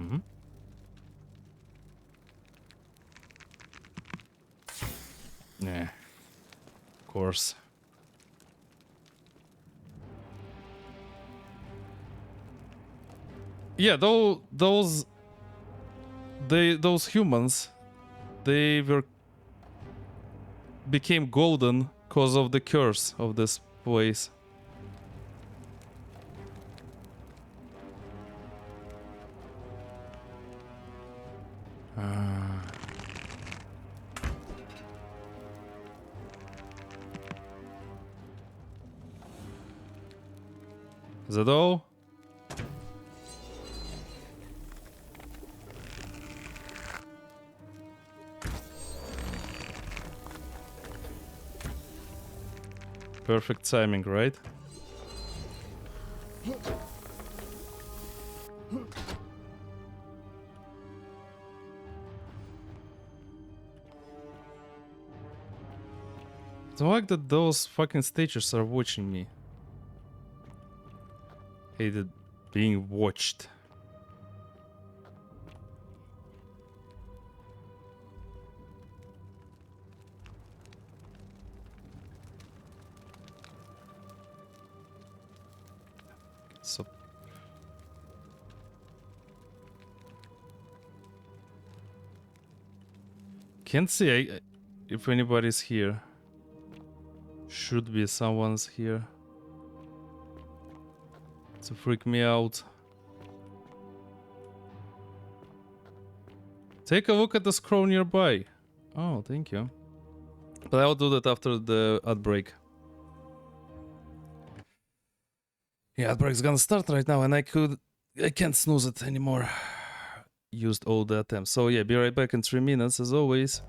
Mm-hmm. Yeah. Of course. Yeah, though those humans, they became golden because of the curse of this place. Is that all? Perfect timing, right? It's like that those fucking statues are watching me. Hated being watched. So can't see if anybody's here. Should be someone's here to freak me out. Take a look at the scroll nearby. Oh, thank you. But I'll do that after the ad break. Yeah, ad break's gonna start right now, and I can't snooze it anymore. Used all the attempts. So yeah, be right back in 3 minutes as always.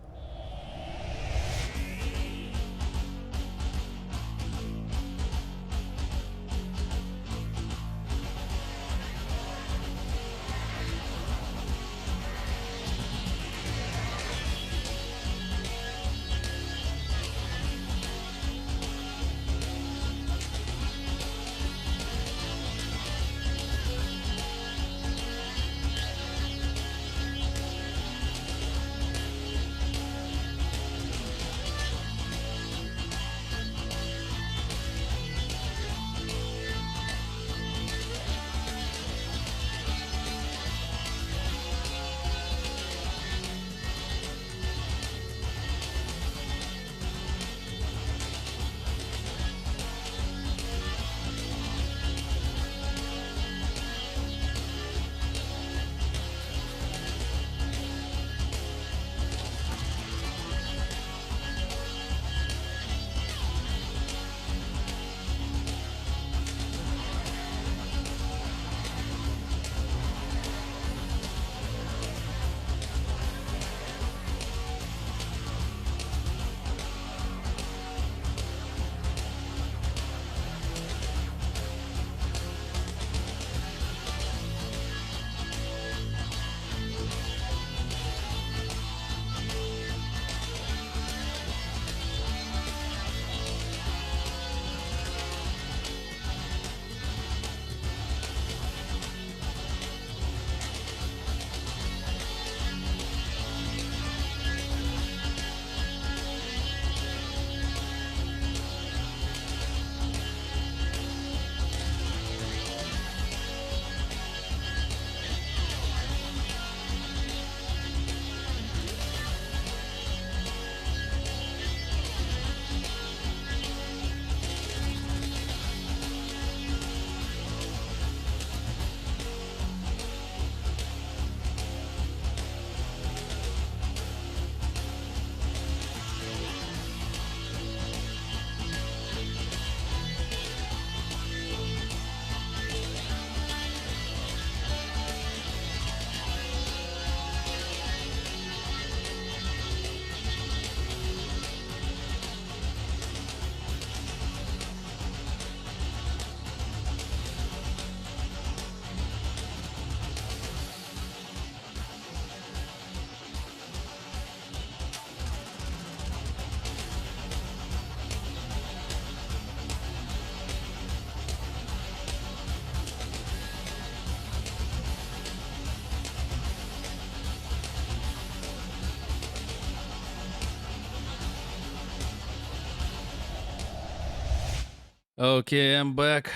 Okay, I'm back.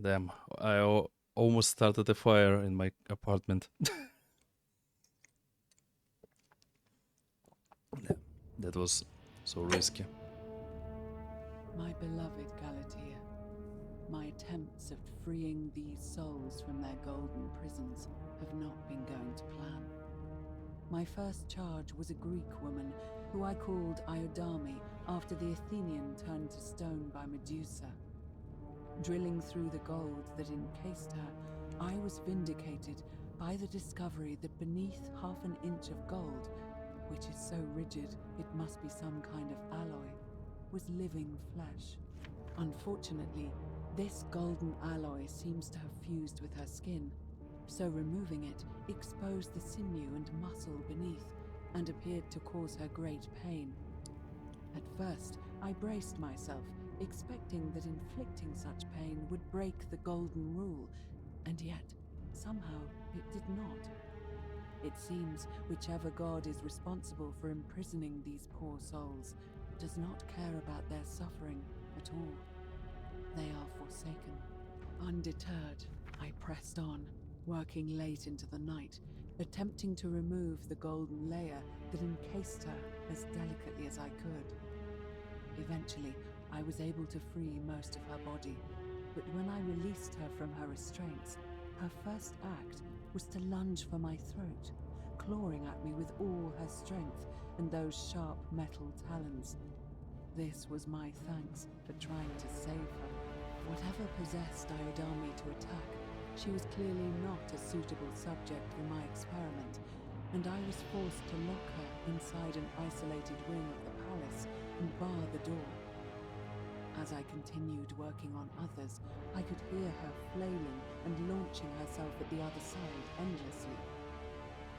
Damn, I almost started a fire in my apartment. That was so risky. My beloved Galatea, my attempts at freeing these souls from their golden prisons have not been going to plan. My first charge was a Greek woman who I called Iodame after the Athenian turned to stone by Medusa. Drilling through the gold that encased her, I was vindicated by the discovery that beneath half an inch of gold, which is so rigid it must be some kind of alloy, was living flesh. Unfortunately, this golden alloy seems to have fused with her skin, so removing it exposed the sinew and muscle beneath and appeared to cause her great pain. At first, I braced myself, expecting that inflicting such pain would break the golden rule, and yet, somehow, it did not. It seems whichever god is responsible for imprisoning these poor souls does not care about their suffering at all. They are forsaken. Undeterred, I pressed on, working late into the night, attempting to remove the golden layer that encased her as delicately as I could. Eventually, I was able to free most of her body, but when I released her from her restraints, her first act was to lunge for my throat, clawing at me with all her strength and those sharp metal talons. This was my thanks for trying to save her. Whatever possessed Iodami to attack, she was clearly not a suitable subject for my experiment, and I was forced to lock her inside an isolated wing of the palace and bar the door. As I continued working on others, I could hear her flailing and launching herself at the other side endlessly.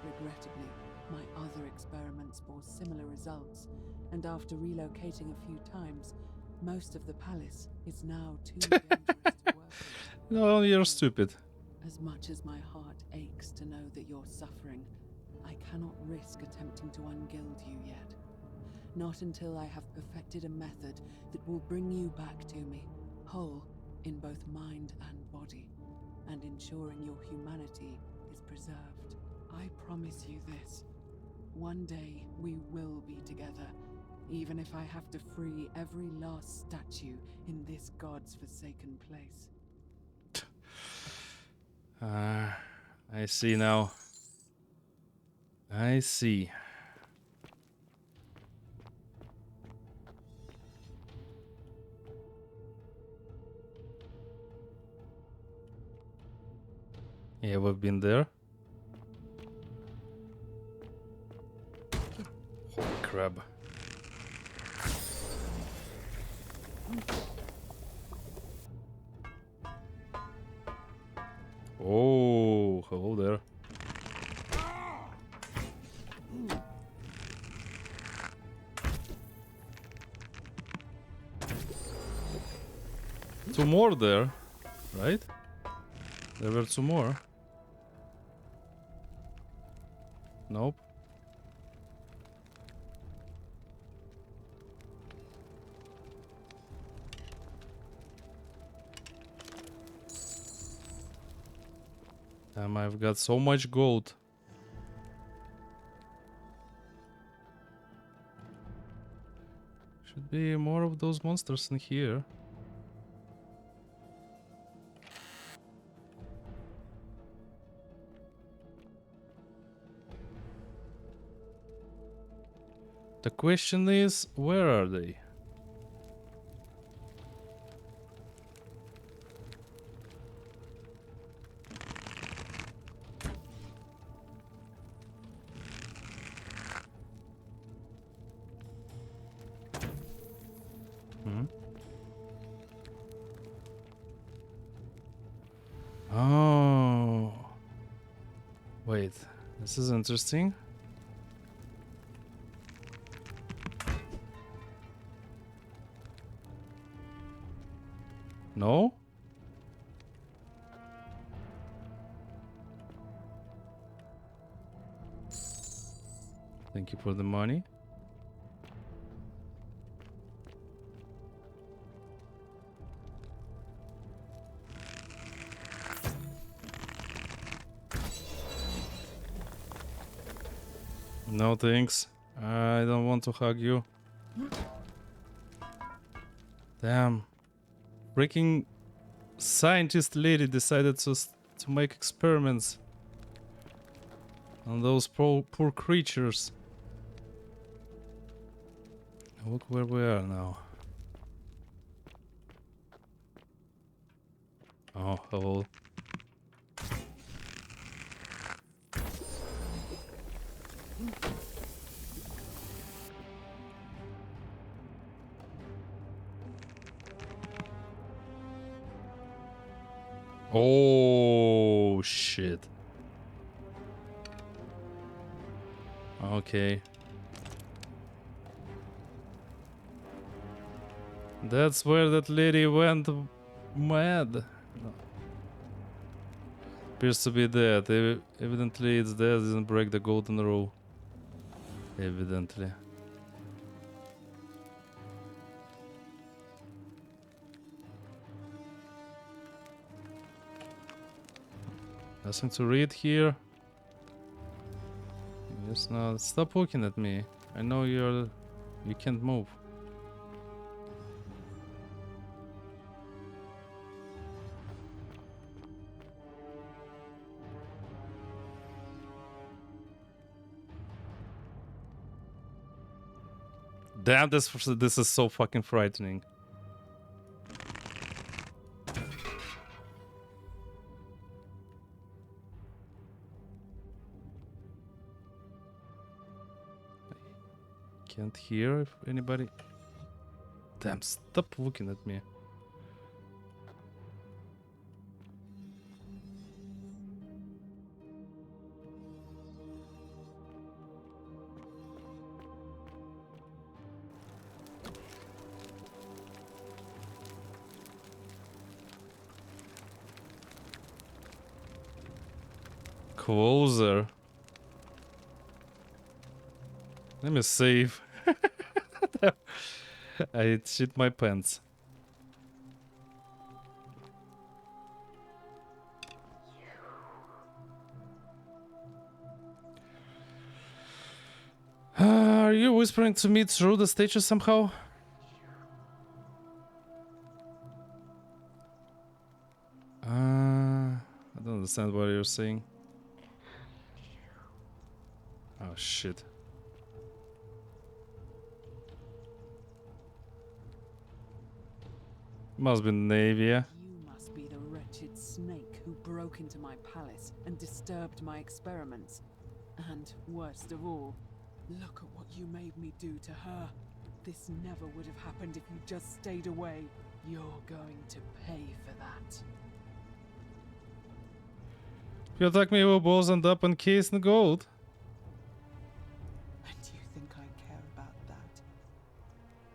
Regrettably, my other experiments bore similar results, and after relocating a few times, most of the palace is now too dangerous to work in. No, you're stupid. As much as my heart aches to know that you're suffering, I cannot risk attempting to ungild you yet. Not until I have perfected a method that will bring you back to me, whole in both mind and body, and ensuring your humanity is preserved. I promise you this. One day we will be together, even if I have to free every last statue in this god's forsaken place. I see now. I see. Yeah, we've been there. Holy crap. Oh, hello there. Two more there, right? There were two more. Nope. Damn, I've got so much gold. Should be more of those monsters in here. The question is, where are they? Oh. Wait, this is interesting. No? Thank you for the money. No thanks. I don't want to hug you. Damn. Freaking scientist lady decided to make experiments on those poor creatures. Look where we are now. Oh, hello. Oh shit. Okay. That's where that lady went mad. Appears to be dead. Evidently it's dead. Didn't break the golden rule. Evidently. Nothing to read here. Yes, no. Stop looking at me. I know you can't move. Damn, this is so fucking frightening. Can't hear if anybody. Damn, stop looking at me. Closer. Let me save. I shit my pants. Are you whispering to me through the stages somehow? I don't understand what you're saying. Oh shit. Must be Navia. You must be the wretched snake who broke into my palace and disturbed my experiments. And worst of all, look at what you made me do to her. This never would have happened if you just stayed away. You're going to pay for that. If you attack me with balls and up and case in gold. And you think I care about that?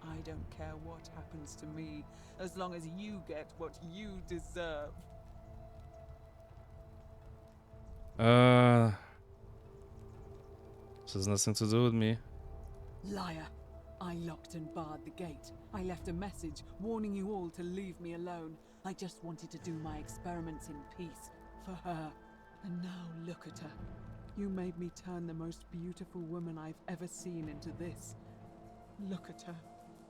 I don't care what happens to me, as long as you get what you deserve. This has nothing to do with me. Liar! I locked and barred the gate. I left a message warning you all to leave me alone. I just wanted to do my experiments in peace, for her. And now look at her. You made me turn the most beautiful woman I've ever seen into this. Look at her.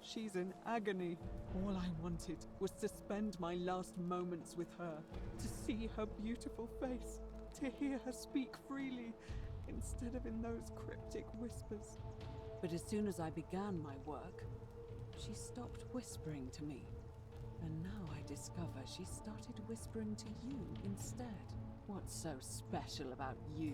She's in agony. All I wanted was to spend my last moments with her, to see her beautiful face, to hear her speak freely, instead of in those cryptic whispers. But as soon as I began my work, she stopped whispering to me. And now I discover she started whispering to you instead. What's so special about you?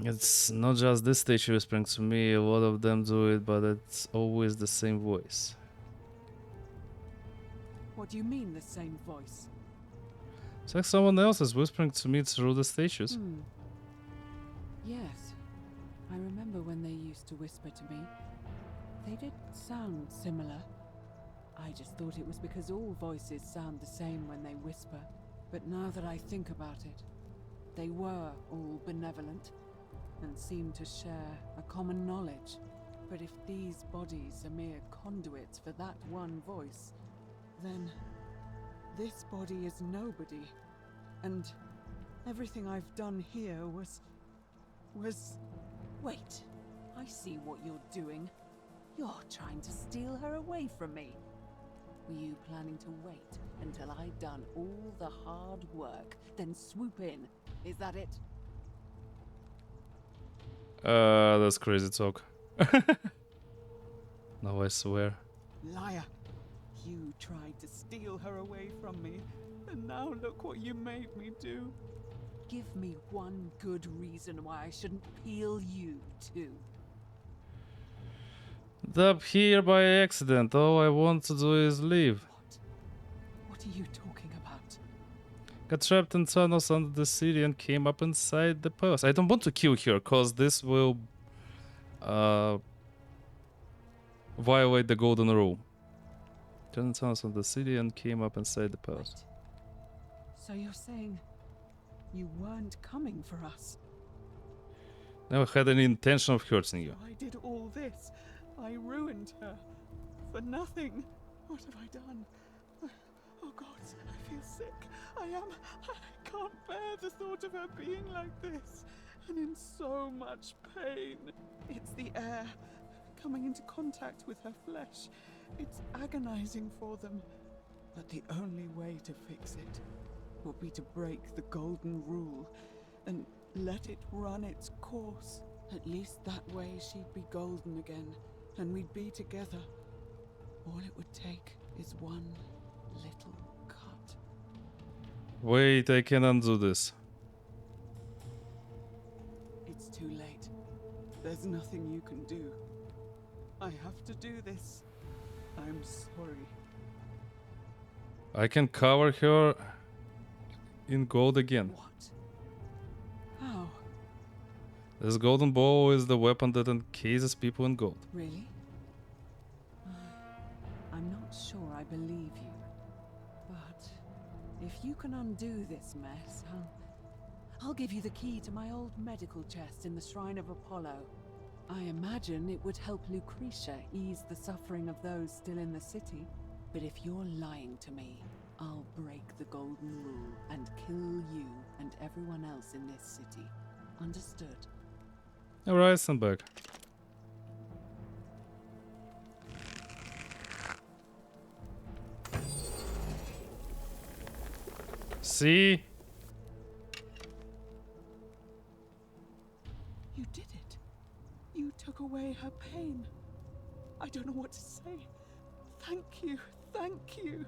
It's not just this stage whispering to me, a lot of them do it, but it's always the same voice. What do you mean, the same voice? It's like someone else is whispering to me through the stages. Yes. I remember when they used to whisper to me. They did sound similar. I just thought it was because all voices sound the same when they whisper. But now that I think about it, they were all benevolent and seemed to share a common knowledge. But if these bodies are mere conduits for that one voice, then this body is nobody. And everything I've done here was... Wait, I see what you're doing. You're trying to steal her away from me. Were you planning to wait until I'd done all the hard work, then swoop in? Is that it? That's crazy talk. No, I swear. Liar! You tried to steal her away from me, and now look what you made me do. Give me one good reason why I shouldn't peel you too. Up here by accident. All I want to do is leave. What are you talking about? Got trapped in tunnels under the city and came up inside the palace. I don't want to kill her, cause this will violate the golden rule. Trapped in tunnels under the city and came up inside the palace. So you're saying you weren't coming for us? Never had any intention of hurting you. I did all this. I ruined her. For nothing. What have I done? Oh God, I feel sick. I can't bear the thought of her being like this. And in so much pain. It's the air. Coming into contact with her flesh. It's agonizing for them. But the only way to fix it will be to break the golden rule and let it run its course. At least that way she'd be golden again, and we'd be together. All it would take is one little cut. Wait, I can undo this. It's too late. There's nothing you can do. I have to do this. I'm sorry. I can cover her in gold again. What? How? This golden bow is the weapon that encases people in gold. Really? I'm not sure I believe you. But if you can undo this mess, I'll give you the key to my old medical chest in the Shrine of Apollo. I imagine it would help Lucretia ease the suffering of those still in the city. But if you're lying to me, I'll break the golden rule and kill you and everyone else in this city. Understood? Alright, stand back. See? You did it. You took away her pain. I don't know what to say. Thank you. Thank you.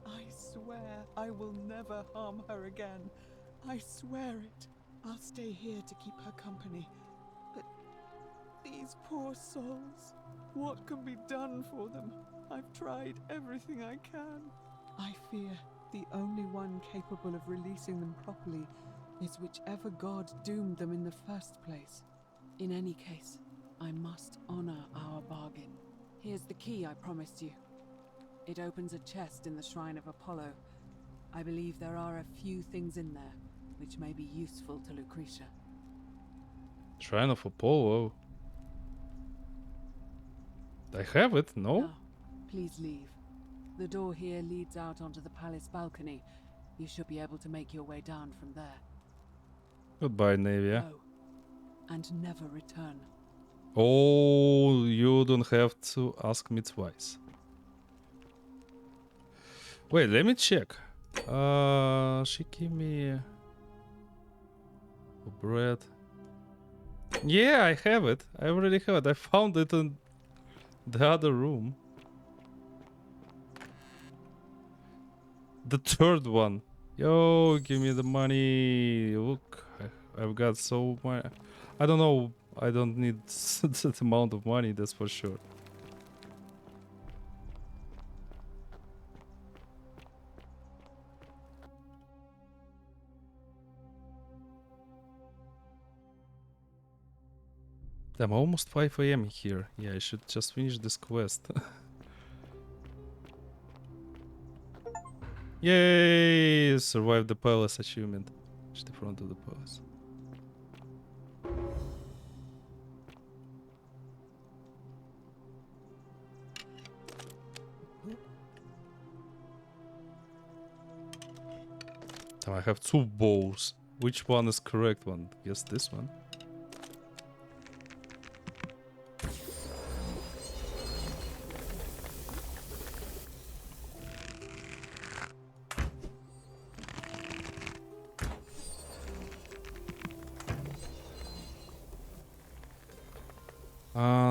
I swear I will never harm her again. I swear it. I'll stay here to keep her company. But these poor souls, what can be done for them? I've tried everything I can. I fear the only one capable of releasing them properly is whichever god doomed them in the first place. In any case, I must honor our bargain. Here's the key I promised you. It opens a chest in the Shrine of Apollo. I believe there are a few things in there which may be useful to Lucretia. Shrine of Apollo. I have it, no? Now, please leave. The door here leads out onto the palace balcony. You should be able to make your way down from there. Goodbye, Navia. Go, and never return. Oh, you don't have to ask me twice. Wait, let me check. She gave me bread. Yeah, I have it. I already have it. I found it in the other room. The third one. Yo, give me the money. Look, I've got so much. I don't know. I don't need that amount of money, that's for sure. I'm almost 5 AM here. Yeah, I should just finish this quest. Yay! Survived the palace achievement. Reach the front of the palace. Now I have 2 bows. Which one is correct one? Guess this one.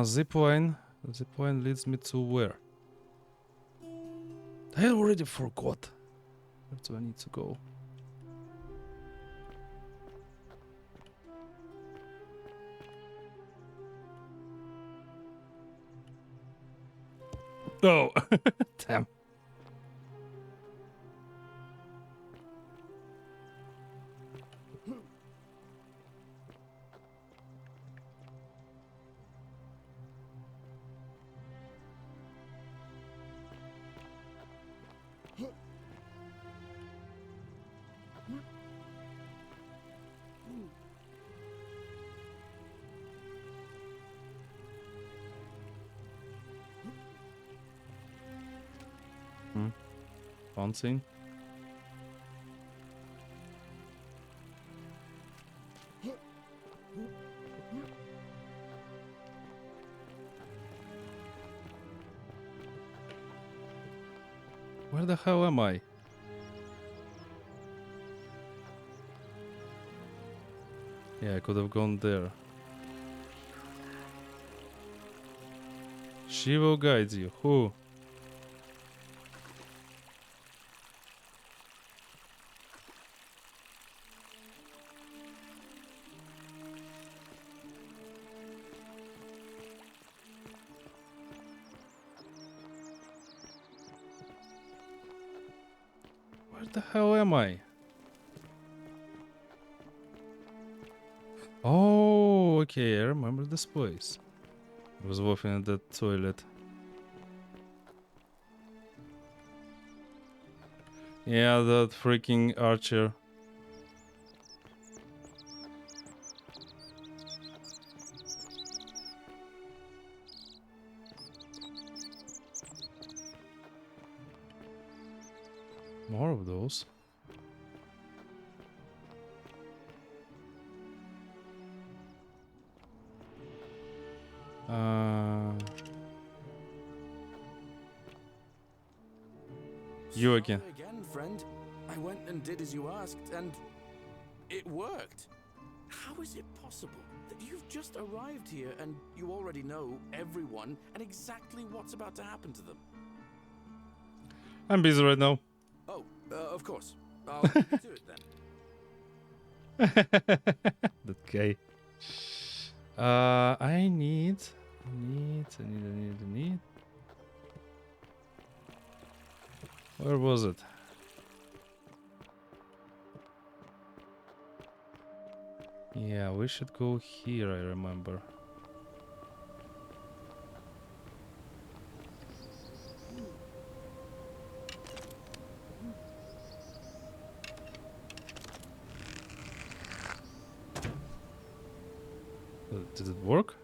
Zipline. Zipline leads me to where? I already forgot. Where do I need to go? Oh, damn. Bouncing. Where the hell am I? Yeah, I could have gone there. She will guide you. Who? Where the hell am I? Oh, okay, I remember this place. I was walking in the toilet. Yeah, that freaking archer. More of those. You again. Sorry again, friend. I went and did as you asked, and it worked. How is it possible that you've just arrived here and you already know everyone and exactly what's about to happen to them? I'm busy right now. Oh, of course. I'll do it then. That guy. I need. Where was it? Yeah, we should go here, I remember. Did it work?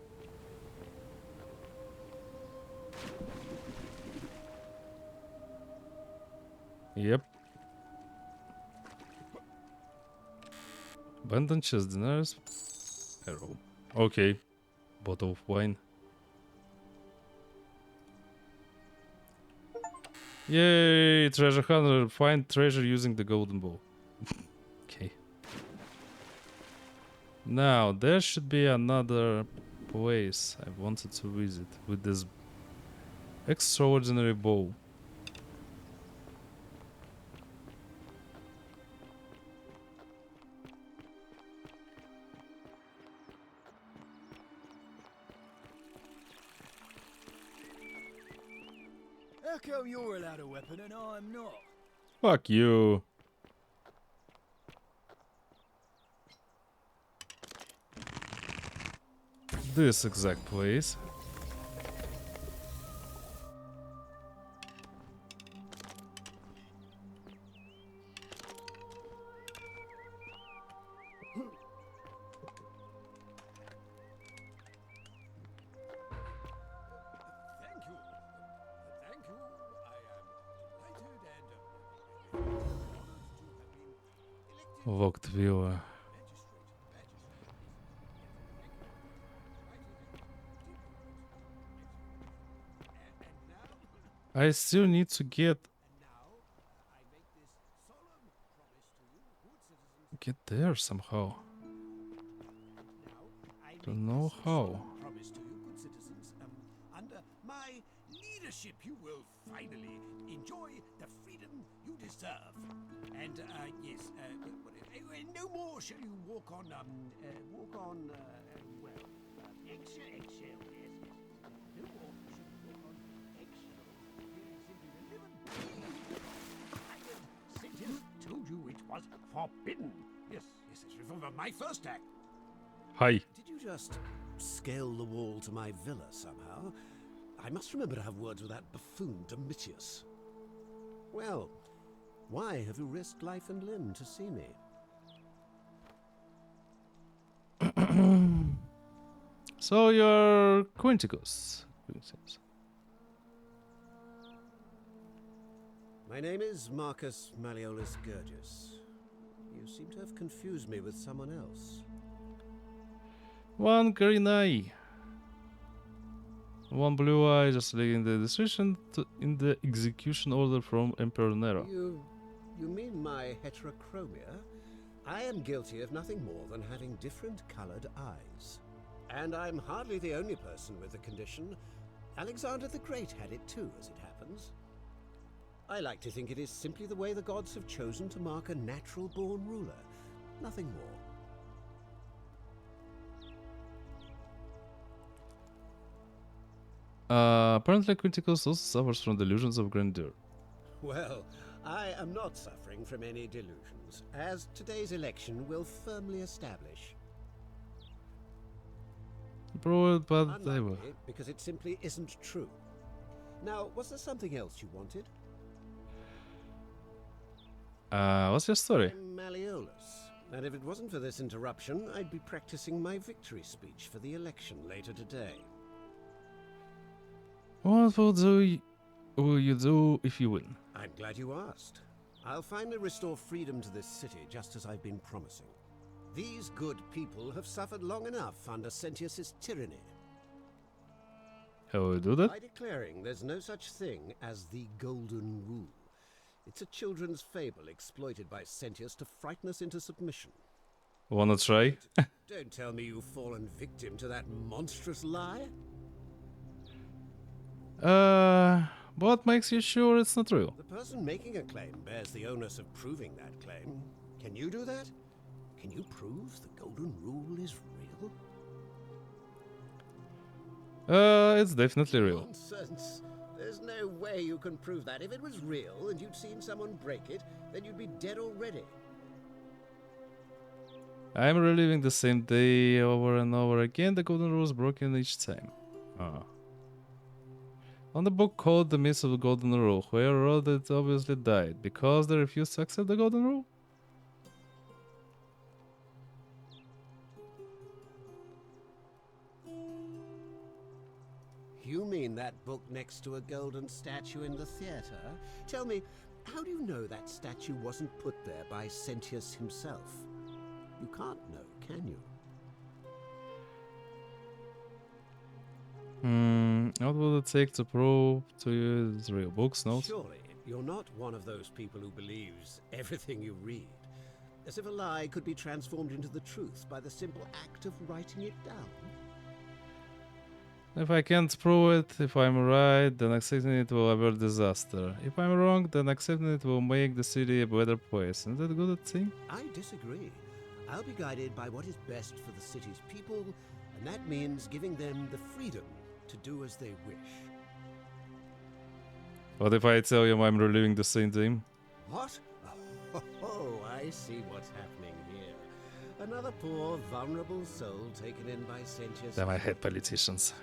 Yep. Abandoned chest dinners. Arrow. Okay. Bottle of wine. Yay! Treasure hunter. Find treasure using the golden bow. Okay. Now, there should be another place I wanted to visit with this extraordinary bow. How come you're allowed a weapon and I'm not? Fuck you. This exact place. Locked villa. I still need to get there somehow. Don't know how. Promise to you, good citizens. Under my leadership, you will finally enjoy the freedom you deserve. And yes, no more shall you walk on eggshell. Yes. No more shall you walk on eggshells. Simply to live and breathe. Saint told you it was forbidden. Yes, remember my first act. Hi. Did you just scale the wall to my villa somehow? I must remember to have words with that buffoon Domitius. Well, why have you risked life and limb to see me? So you're Quinticus. My name is Marcus Malleolus Gurgis. You seem to have confused me with someone else. One green eye. One blue eye, just leading the decision in the execution order from Emperor Nero. You mean my heterochromia? I am guilty of nothing more than having different colored eyes. And I'm hardly the only person with the condition. Alexander the Great had it too, as it happens. I like to think it is simply the way the gods have chosen to mark a natural-born ruler. Nothing more. Apparently, Criticus also suffers from delusions of grandeur. Well, I am not suffering from any delusions, as today's election will firmly establish. Bro, but they were. Unlikely, because it simply isn't true. Now, was there something else you wanted? What's your story? I'm Malleolus, and if it wasn't for this interruption, I'd be practicing my victory speech for the election later today. What will you do if you win? I'm glad you asked. I'll finally restore freedom to this city, just as I've been promising. These good people have suffered long enough under Sentius's tyranny. How will you do that? By declaring there's no such thing as the Golden Rule. It's a children's fable exploited by Sentius to frighten us into submission. Wanna try? Don't tell me you've fallen victim to that monstrous lie. What makes you sure it's not real? The person making a claim bears the onus of proving that claim. Can you do that? Can you prove the Golden Rule is real? It's definitely real. Nonsense. There's no way you can prove that. If it was real and you'd seen someone break it, then you'd be dead already. I'm reliving the same day over and over again. The Golden Rule is broken each time. On the book called The Myth of the Golden Rule, whoever wrote it obviously died because they refused to accept the Golden Rule? You mean that book next to a golden statue in the theater? Tell me, how do you know that statue wasn't put there by Sentius himself? You can't know, can you? What will it take to prove to you it's real? Books, notes? Surely, you're not one of those people who believes everything you read. As if a lie could be transformed into the truth by the simple act of writing it down. If I can't prove it, if I'm right, then accepting it will avert disaster. If I'm wrong, then accepting it will make the city a better place. Isn't that a good thing? I disagree. I'll be guided by what is best for the city's people, and that means giving them the freedom to do as they wish. What if I tell you I'm reliving the same dream? What? Oh, I see what's happening here. Another poor, vulnerable soul taken in by Sentius. Damn, I hate politicians.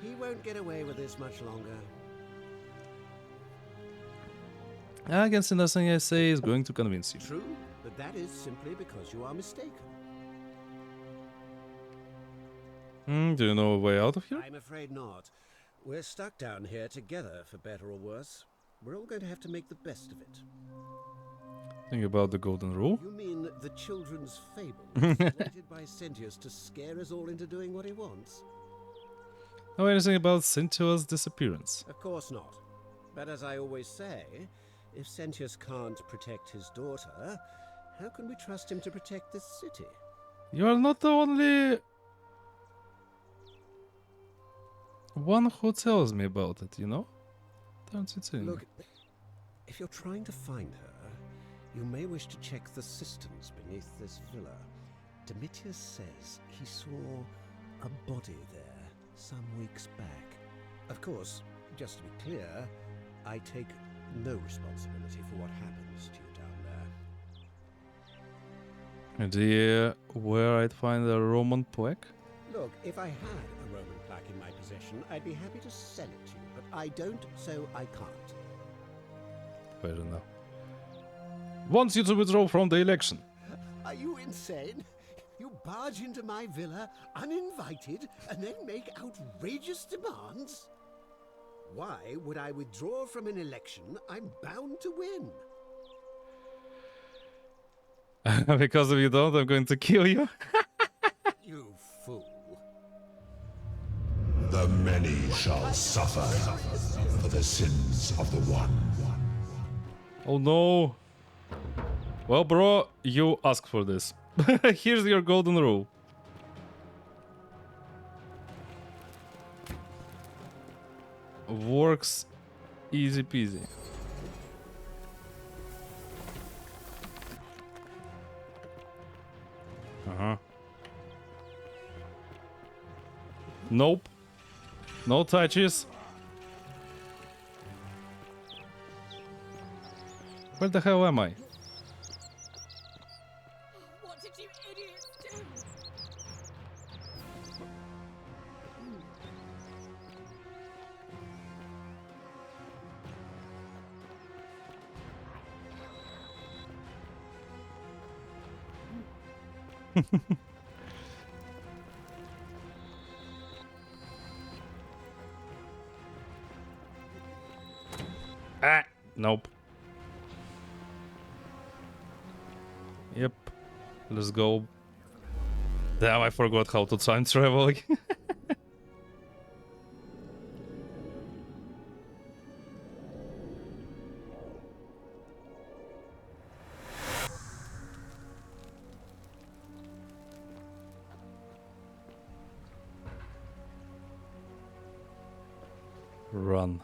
He won't get away with this much longer. I guess nothing I say is going to convince you. True, but that is simply because you are mistaken. Do you know a way out of here? I'm afraid not. We're stuck down here together, for better or worse. We're all going to have to make the best of it. Think about the Golden Rule? You mean the children's fable, exploited by Sentius to scare us all into doing what he wants? Know anything about Sentius' disappearance? Of course not. But as I always say, if Sentius can't protect his daughter, how can we trust him to protect this city? You are not the only one who tells me about it, you know? Don't you think? Look, if you're trying to find her, you may wish to check the cisterns beneath this villa. Domitius says he saw a body there some weeks back. Of course, just to be clear, I take no responsibility for what happens to you down there. Idea where I'd find a Roman plaque? Look, if I had a Roman plaque in my possession, I'd be happy to sell it to you, but I don't, so I can't. Fair enough. Wants you to withdraw from the election. Are you insane? You barge into my villa uninvited and then make outrageous demands? Why would I withdraw from an election I'm bound to win? Because if you don't, I'm going to kill you. You fool. The many shall suffer for the sins of the one. Oh no. Well, bro, you asked for this. Here's your Golden Rule. works easy peasy. Uh-huh. Nope. No touches. Where the hell am I? What did you idiots do? Ah, nope. Yep. Let's go. Damn, I forgot how to time travel. Run.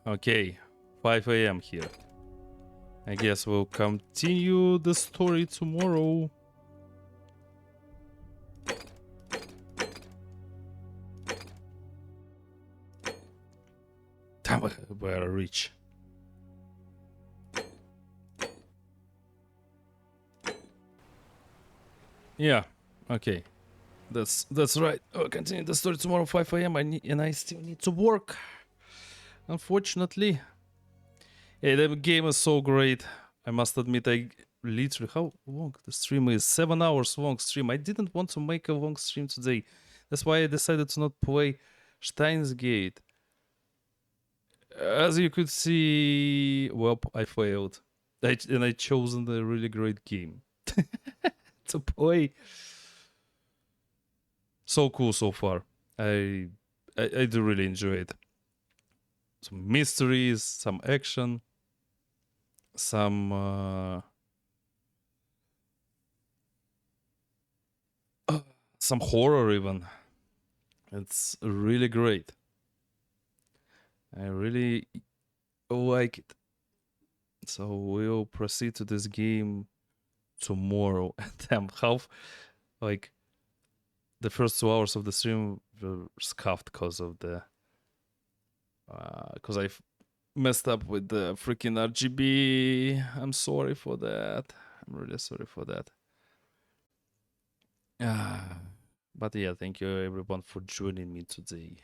Okay. 5 a.m. here. I guess we'll continue the story tomorrow. Damn, we're rich. Yeah, okay. That's right. I'll continue the story tomorrow 5 a.m. and I still need to work. Unfortunately. Yeah, the game is so great. I must admit, I literally, how long the stream is? 7 hours long stream. I didn't want to make a long stream today. That's why I decided to not play Steins Gate. As you could see, well, I failed. And I chosen a really great game to play. So cool so far. I do really enjoy it. Some mysteries, some action, some some horror even. It's really great. I really like it. So we'll proceed to this game tomorrow. Damn, half like the first 2 hours of the stream were scuffed because of the because I messed up with the freaking RGB. I'm sorry for that. I'm really sorry for that. But yeah, thank you everyone for joining me today.